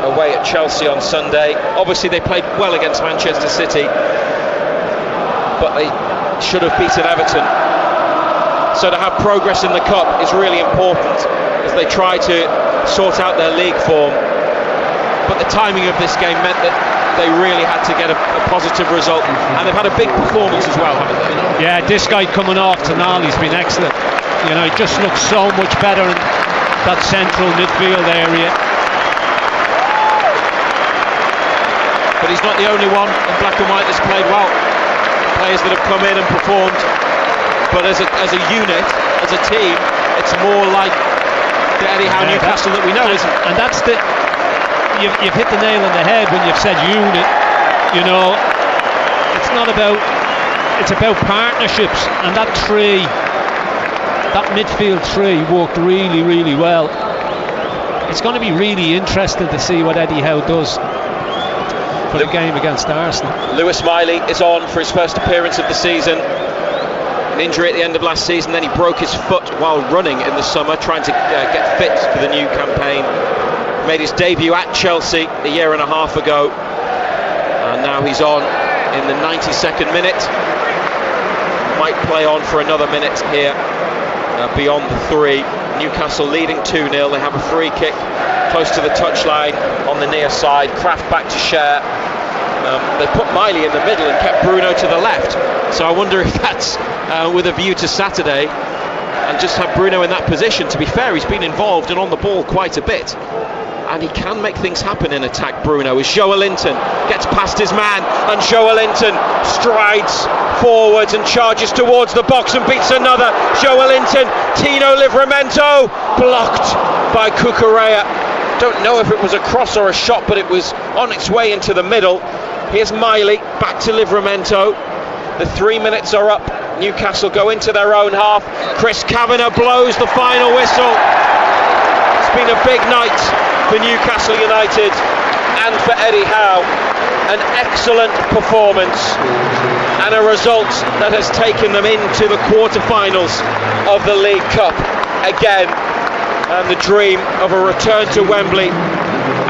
away at Chelsea on Sunday. Obviously they played well against Manchester City, but they should have beaten Everton. So to have progress in the Cup is really important as they try to sort out their league form. But the timing of this game meant that they really had to get a positive result, and they've had a big performance as well, haven't they? Yeah, this guy coming off Tonali's been excellent. You know, he just looks so much better in that central midfield area. But he's not the only one in black and white that's played well. Players that have come in and performed, but as a unit, as a team, it's more like the Eddie Howe Newcastle that we know, isn't it? And that's the... You've hit the nail on the head when you've said unit. You know, it's not about, it's about partnerships, and that midfield three worked really, really well. It's going to be really interesting to see what Eddie Howe does for the game against Arsenal. Lewis Miley is on for his first appearance of the season. An injury at the end of last season, then he broke his foot while running in the summer, trying to get fit for the new campaign. Made his debut at Chelsea a year and a half ago, and now he's on in the 92nd minute. Might play on for another minute here beyond the 3. Newcastle leading 2-0. They have a free kick close to the touchline on the near side. Kraft back to share. They put Miley in the middle and kept Bruno to the left, so I wonder if that's with a view to Saturday, and just have Bruno in that position. To be fair, he's been involved and on the ball quite a bit, and he can make things happen in attack. Bruno, as Joelinton gets past his man, and Joelinton strides forwards and charges towards the box and beats another. Joelinton, Tino Livramento, blocked by Cucurella. Don't know if it was a cross or a shot, but it was on its way into the middle. Here's Miley, back to Livramento. The 3 minutes are up. Newcastle go into their own half. Chris Kavanagh blows the final whistle. It's been a big night for Newcastle United and for Eddie Howe. An excellent performance and a result that has taken them into the quarter-finals of the League Cup again, and the dream of a return to Wembley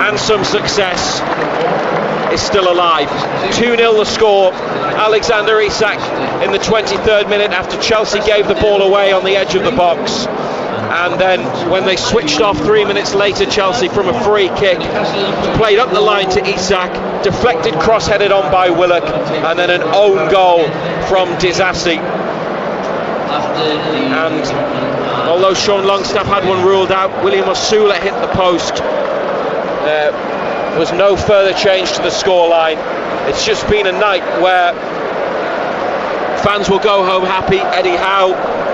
and some success is still alive. 2-0 the score. Alexander Isak in the 23rd minute after Chelsea gave the ball away on the edge of the box. And then when they switched off 3 minutes later, Chelsea, from a free kick, played up the line to Isak, deflected cross headed on by Willock, and then an own goal from Disasi. And although Sean Longstaff had one ruled out, William Osula hit the post. There was no further change to the scoreline. It's just been a night where fans will go home happy. Eddie Howe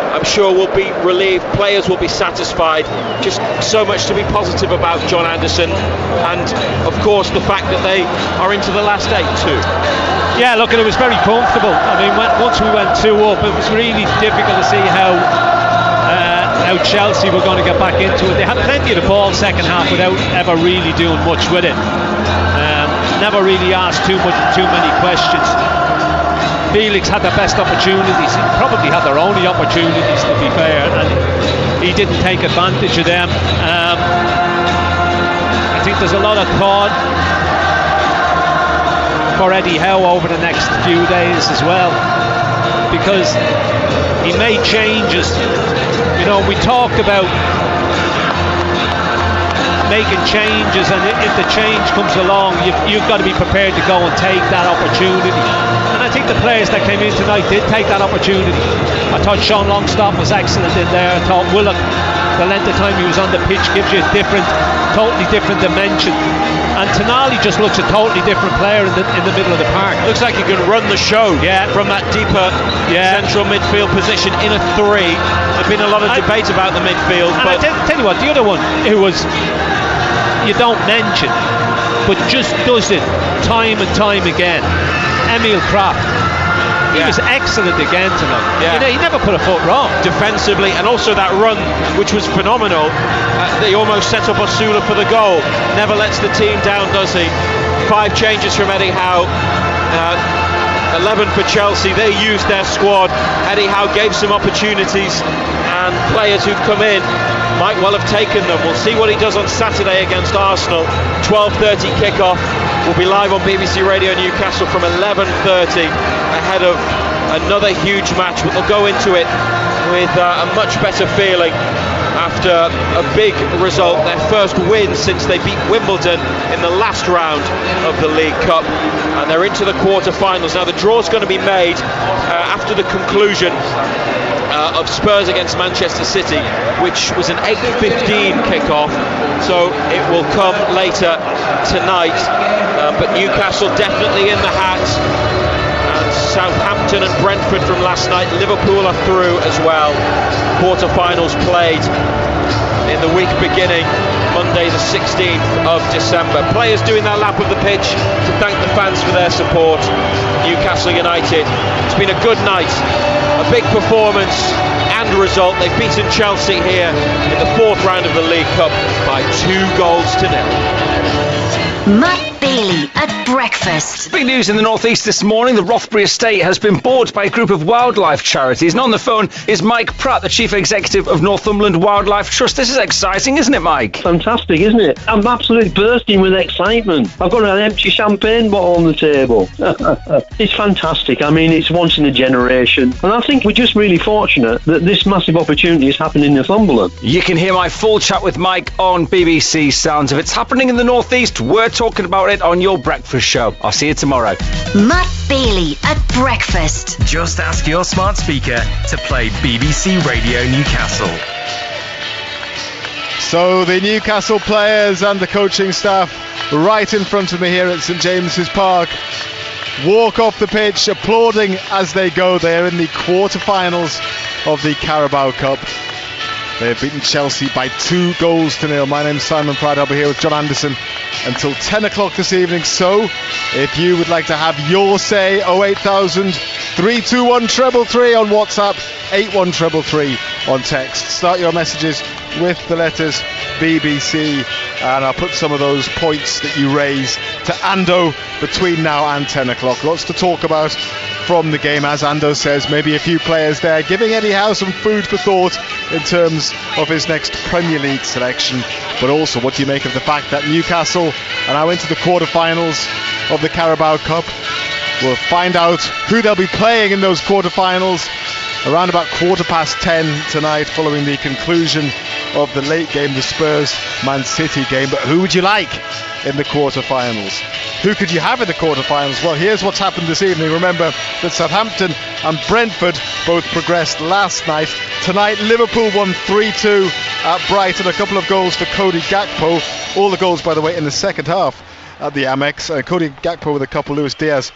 I'm sure will be relieved. Players will be satisfied. Just so much to be positive about John Anderson, and of course the fact that they are into the last 8 too. Yeah, look, and it was very comfortable. I mean, once we went 2 up, it was really difficult to see how Chelsea were going to get back into it. They had plenty of the ball second half without ever really doing much with it. Never really asked too many questions. Felix had the best opportunities. He probably had their only opportunities, to be fair, and he didn't take advantage of them. I think there's a lot of thought for Eddie Howe over the next few days as well, because he made changes. You know, we talked about making changes, and if the change comes along, you've got to be prepared to go and take that opportunity. And I think the players that came in tonight did take that opportunity. I thought Sean Longstaff was excellent in there. I thought Willock, the length of time he was on the pitch gives you a totally different dimension. And Tonali just looks a totally different player in the middle of the park. Looks like he can run the show from that deeper central midfield position in a 3. There's been a lot of debate about the midfield. And but I tell you what, the other one who was, you don't mention, but just does it time and time again, Emil Kraft. He was excellent again tonight. You know, he never put a foot wrong. Defensively, and also that run, which was phenomenal. They almost set up Osula for the goal. Never lets the team down, does he? 5 changes from Eddie Howe. 11 for Chelsea. They used their squad. Eddie Howe gave some opportunities, and players who've come in might well have taken them. We'll see what he does on Saturday against Arsenal. 12:30 kickoff. We'll be live on BBC Radio Newcastle from 11:30 ahead of another huge match. We'll go into it with a much better feeling after a big result, their first win since they beat Wimbledon in the last round of the League Cup, and they're into the quarter-finals. Now the draw's going to be made after the conclusion of Spurs against Manchester City, which was an 8:15 kickoff, so it will come later tonight, but Newcastle definitely in the hat, and Southampton and Brentford from last night. Liverpool are through as well. Quarter-finals played in the week beginning Monday the 16th of December. Players doing their lap of the pitch to thank the fans for their support. Newcastle United, it's been a good night, a big performance and result. They've beaten Chelsea here in the 4th round of the League Cup by 2-0. Matt Bailey at breakfast. Big news in the northeast this morning. The Rothbury estate has been bought by a group of wildlife charities. And on the phone is Mike Pratt, the Chief Executive of Northumberland Wildlife Trust. This is exciting, isn't it, Mike? Fantastic, isn't it? I'm absolutely bursting with excitement. I've got an empty champagne bottle on the table. It's fantastic. I mean, it's once in a generation. And I think we're just really fortunate that this massive opportunity is happening in Northumberland. You can hear my full chat with Mike on BBC Sounds. If it's happening in the northeast, we're talking about it on your breakfast show. I'll see you tomorrow. Matt Bailey at breakfast. Just ask your smart speaker to play BBC Radio Newcastle. So the Newcastle players and the coaching staff right in front of me here at St James's Park walk off the pitch applauding as they go. They're in the quarter-finals of the Carabao Cup. They've beaten Chelsea by 2-0. My name's Simon Pratt. I'll be here with John Anderson until 10 o'clock this evening. So if you would like to have your say, 08000 321 333 on WhatsApp, 81333 on text. Start your messages with the letters BBC, and I'll put some of those points that you raise to Ando between now and 10 o'clock. Lots to talk about from the game, as Ando says. Maybe a few players there giving Eddie Howe some food for thought in terms of his next Premier League selection. But also, what do you make of the fact that Newcastle are now into the quarter-finals of the Carabao Cup? We'll find out who they'll be playing in those quarter-finals around about 10:15 tonight, following the conclusion of the late game, the Spurs-Man City game. But who would you like in the quarter-finals? Who could you have in the quarter-finals? Well, here's what's happened this evening. Remember that Southampton and Brentford both progressed last night. Tonight, Liverpool won 3-2 at Brighton. A couple of goals for Cody Gakpo. All the goals, by the way, in the second half at the Amex. Cody Gakpo with a couple, Luis Diaz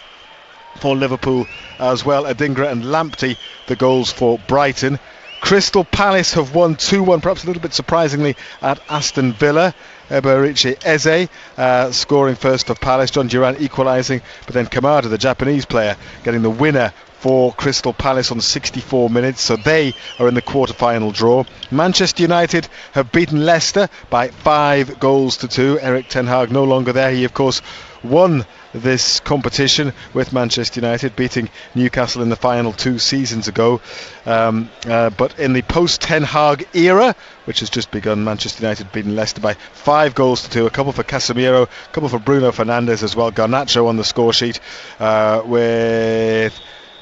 for Liverpool as well. Adingra and Lamptey, the goals for Brighton. Crystal Palace have won 2-1, perhaps a little bit surprisingly, at Aston Villa. Eberiche Eze scoring first for Palace, John Duran equalising, but then Kamada, the Japanese player, getting the winner for Crystal Palace on 64 minutes, so they are in the quarter-final draw. Manchester United have beaten Leicester by 5-2. Erik ten Hag no longer there. He, of course, won this competition with Manchester United, beating Newcastle in the final 2 seasons ago. But in the post-Ten Hag era, which has just begun, Manchester United beating Leicester by 5-2. A couple for Casemiro, a couple for Bruno Fernandes as well. Garnacho on the score sheet with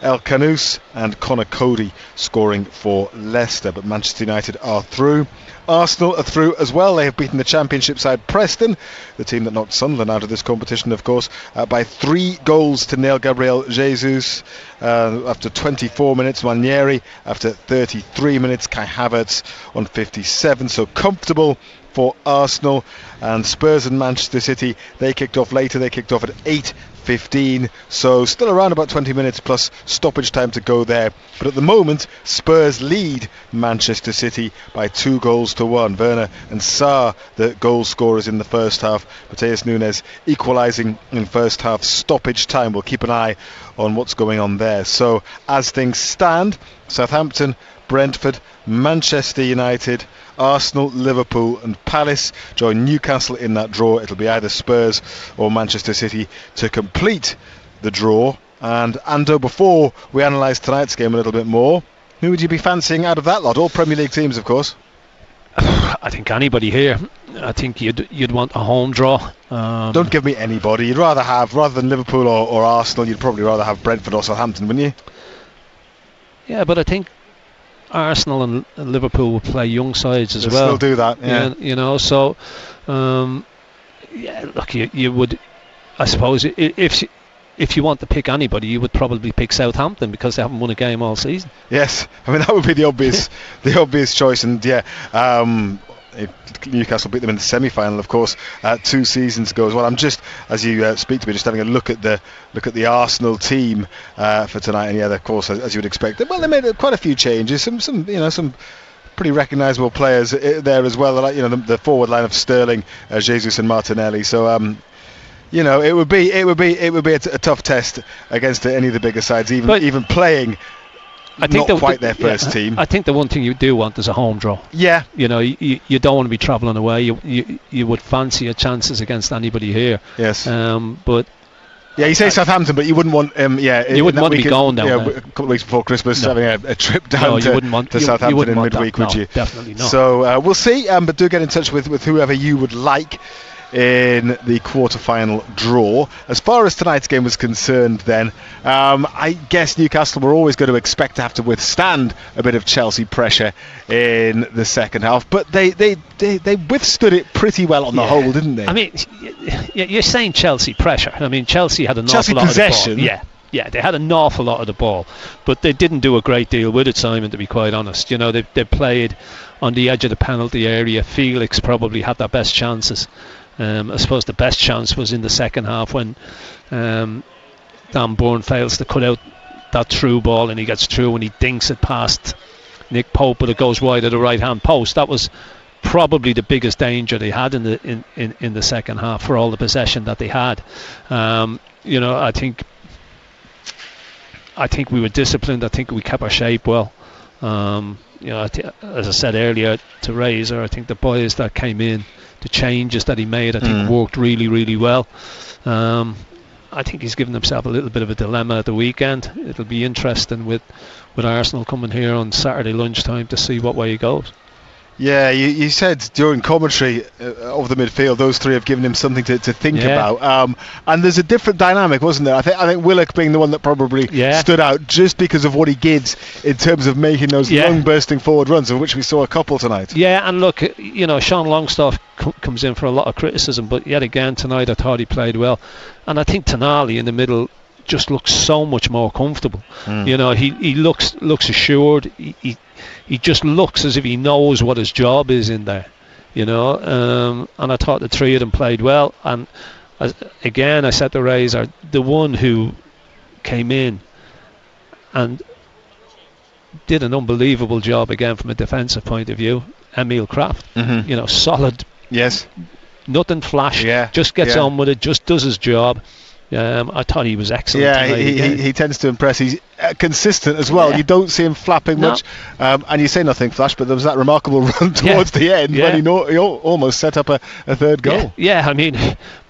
El Canous and Conor Cody scoring for Leicester. But Manchester United are through. Arsenal are through as well. They have beaten the Championship side Preston, the team that knocked Sunderland out of this competition, of course, by 3-0. Gabriel Jesus after 24 minutes, Manieri after 33 minutes, Kai Havertz on 57. So comfortable for Arsenal. And Spurs and Manchester City, they kicked off later. They kicked off at 8:15, so still around about 20 minutes plus stoppage time to go there. But at the moment, Spurs lead Manchester City by 2-1. Werner and Sarr, the goal scorers in the first half. Mateus Nunes equalising in first half stoppage time. We'll keep an eye on what's going on there. So as things stand, Southampton, Brentford, Manchester United, Arsenal, Liverpool and Palace join Newcastle in that draw. It'll be either Spurs or Manchester City to complete the draw. And Ando, before we analyse tonight's game a little bit more, who would you be fancying out of that lot? All Premier League teams, of course. I think anybody here. I think you'd want a home draw. Don't give me anybody. You'd rather than Liverpool or Arsenal, you'd probably rather have Brentford or Southampton, wouldn't you? Yeah, but I think Arsenal and Liverpool will play young sides as well. They'll still do that, yeah. You know, so yeah, look, you would, I suppose, if you want to pick anybody, you would probably pick Southampton because they haven't won a game all season. Yes, I mean that would be the obvious choice, and yeah. Newcastle beat them in the semi-final, of course, 2 seasons ago as well. I'm just, as you speak to me, just having a look at the Arsenal team for tonight, and yeah, of course, as you would expect, well, they made quite a few changes. Some pretty recognisable players there as well. Like the forward line of Sterling, Jesus, and Martinelli. So it would be a tough test against any of the bigger sides, even playing. I think not quite their first team. I think the one thing you do want is a home draw. Yeah. You don't want to be travelling away. You would fancy your chances against anybody here. Yes. But yeah, you say Southampton, but you wouldn't want you wouldn't want to be going down there. A couple of weeks before Christmas, having a trip down to Southampton in midweek, would you? Definitely not. So we'll see. But do get in touch with whoever you would like in the quarter-final draw. As far as tonight's game was concerned then, I guess Newcastle were always going to expect to have to withstand a bit of Chelsea pressure in the second half, but they withstood it pretty well on the whole, didn't they? I mean, you're saying Chelsea pressure. I mean, Chelsea had an awful lot possession. of the ball. Yeah, they had an awful lot of the ball, but they didn't do a great deal with it, Simon, to be quite honest. They played on the edge of the penalty area. Felix probably had their best chances. I suppose the best chance was in the second half when Dan Burn fails to cut out that through ball, and he gets through and he dinks it past Nick Pope, but it goes wide of the right hand post. That was probably the biggest danger they had in the second half for all the possession that they had. I think we were disciplined. I think we kept our shape well. As I said earlier to Razor, I think the boys that came in, the changes that he made, I think worked really, really well. I think he's given himself a little bit of a dilemma at the weekend. It'll be interesting with Arsenal coming here on Saturday lunchtime to see what way he goes. Yeah, you said during commentary of the midfield, those three have given him something to think about. And there's a different dynamic, wasn't there? I think Willock being the one that probably stood out just because of what he gives in terms of making those long bursting forward runs, of which we saw a couple tonight. Yeah, and look, Sean Longstaff comes in for a lot of criticism, but yet again tonight I thought he played well. And I think Tonali in the middle just looks so much more comfortable. He looks assured. He just looks as if he knows what his job is in there, and I thought the three of them played well. And again, I said to Razor, the one who came in and did an unbelievable job again from a defensive point of view. Emil Kraft, solid. Yes. Nothing flash. Yeah. Just gets on with it. Just does his job. I thought he was excellent. Yeah, he tends to impress. He's consistent as well. Yeah. You don't see him flapping much. And you say nothing flash, but there was that remarkable run towards the end when he almost set up a third goal. Yeah, I mean,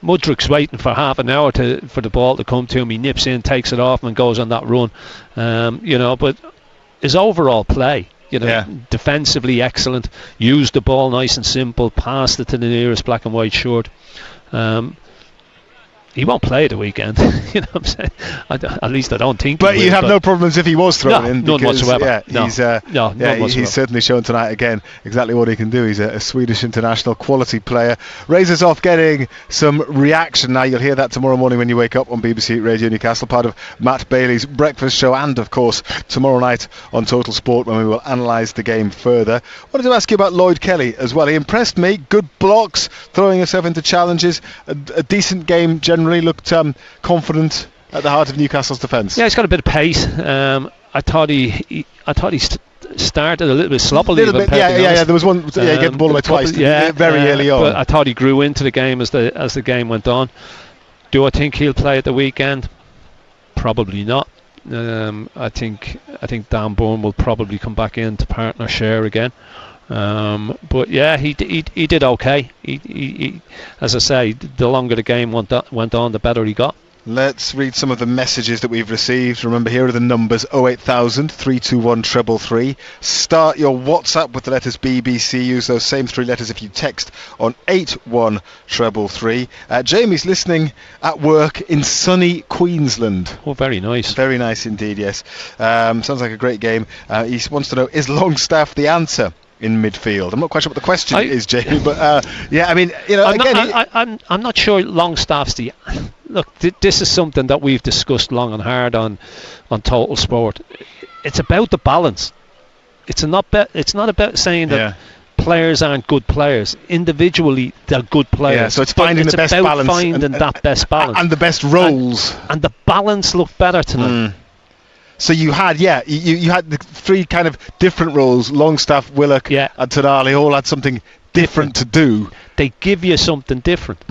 Mudrick's waiting for half an hour for the ball to come to him. He nips in, takes it off, and goes on that run. But his overall play, defensively excellent. Used the ball nice and simple. Passed it to the nearest black and white shirt. He won't play the weekend. You know what I'm saying? At least I don't think. But you have no problems if he was thrown in. None whatsoever. None whatsoever. He's certainly shown tonight again exactly what he can do. He's a Swedish international quality player. Raises off getting some reaction now. You'll hear that tomorrow morning when you wake up on BBC Radio Newcastle, part of Matt Bailey's breakfast show, and of course tomorrow night on Total Sport when we will analyse the game further. I wanted to ask you about Lloyd Kelly as well. He impressed me. Good blocks, throwing himself into challenges. A decent game generally. Looked confident at the heart of Newcastle's defence. Yeah, he's got a bit of pace. I thought he started a little bit sloppily. There was one. He gave the ball away twice. Very early on. But I thought he grew into the game as the game went on. Do I think he'll play at the weekend? Probably not. I think Dan Bourne will probably come back in to partner share again. But yeah, he did okay. He as I say, the longer the game went on, the better he got. Let's read some of the messages that we've received. Remember, here are the numbers: 08000 321 333. Start your WhatsApp with the letters BBC. Use those same three letters if you text on 81333. Jamie's listening at work in sunny Queensland. Oh, very nice. Very nice indeed, yes. Sounds like a great game. He wants to know, is Longstaff the answer in midfield? I'm not quite sure what the question is, Jamie, but I mean, I'm not sure Longstaff's the. Look, this is something that we've discussed long and hard on Total Sport. It's about the balance. It's not about saying that players aren't good players. Individually, they're good players. Yeah, so it's finding the best balance. Finding that best balance and the best roles. And the balance looked better tonight. So you had, you had the three kind of different roles. Longstaff, Willock, and Tonali all had something different to do. They give you something different.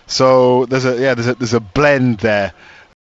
So there's a blend there.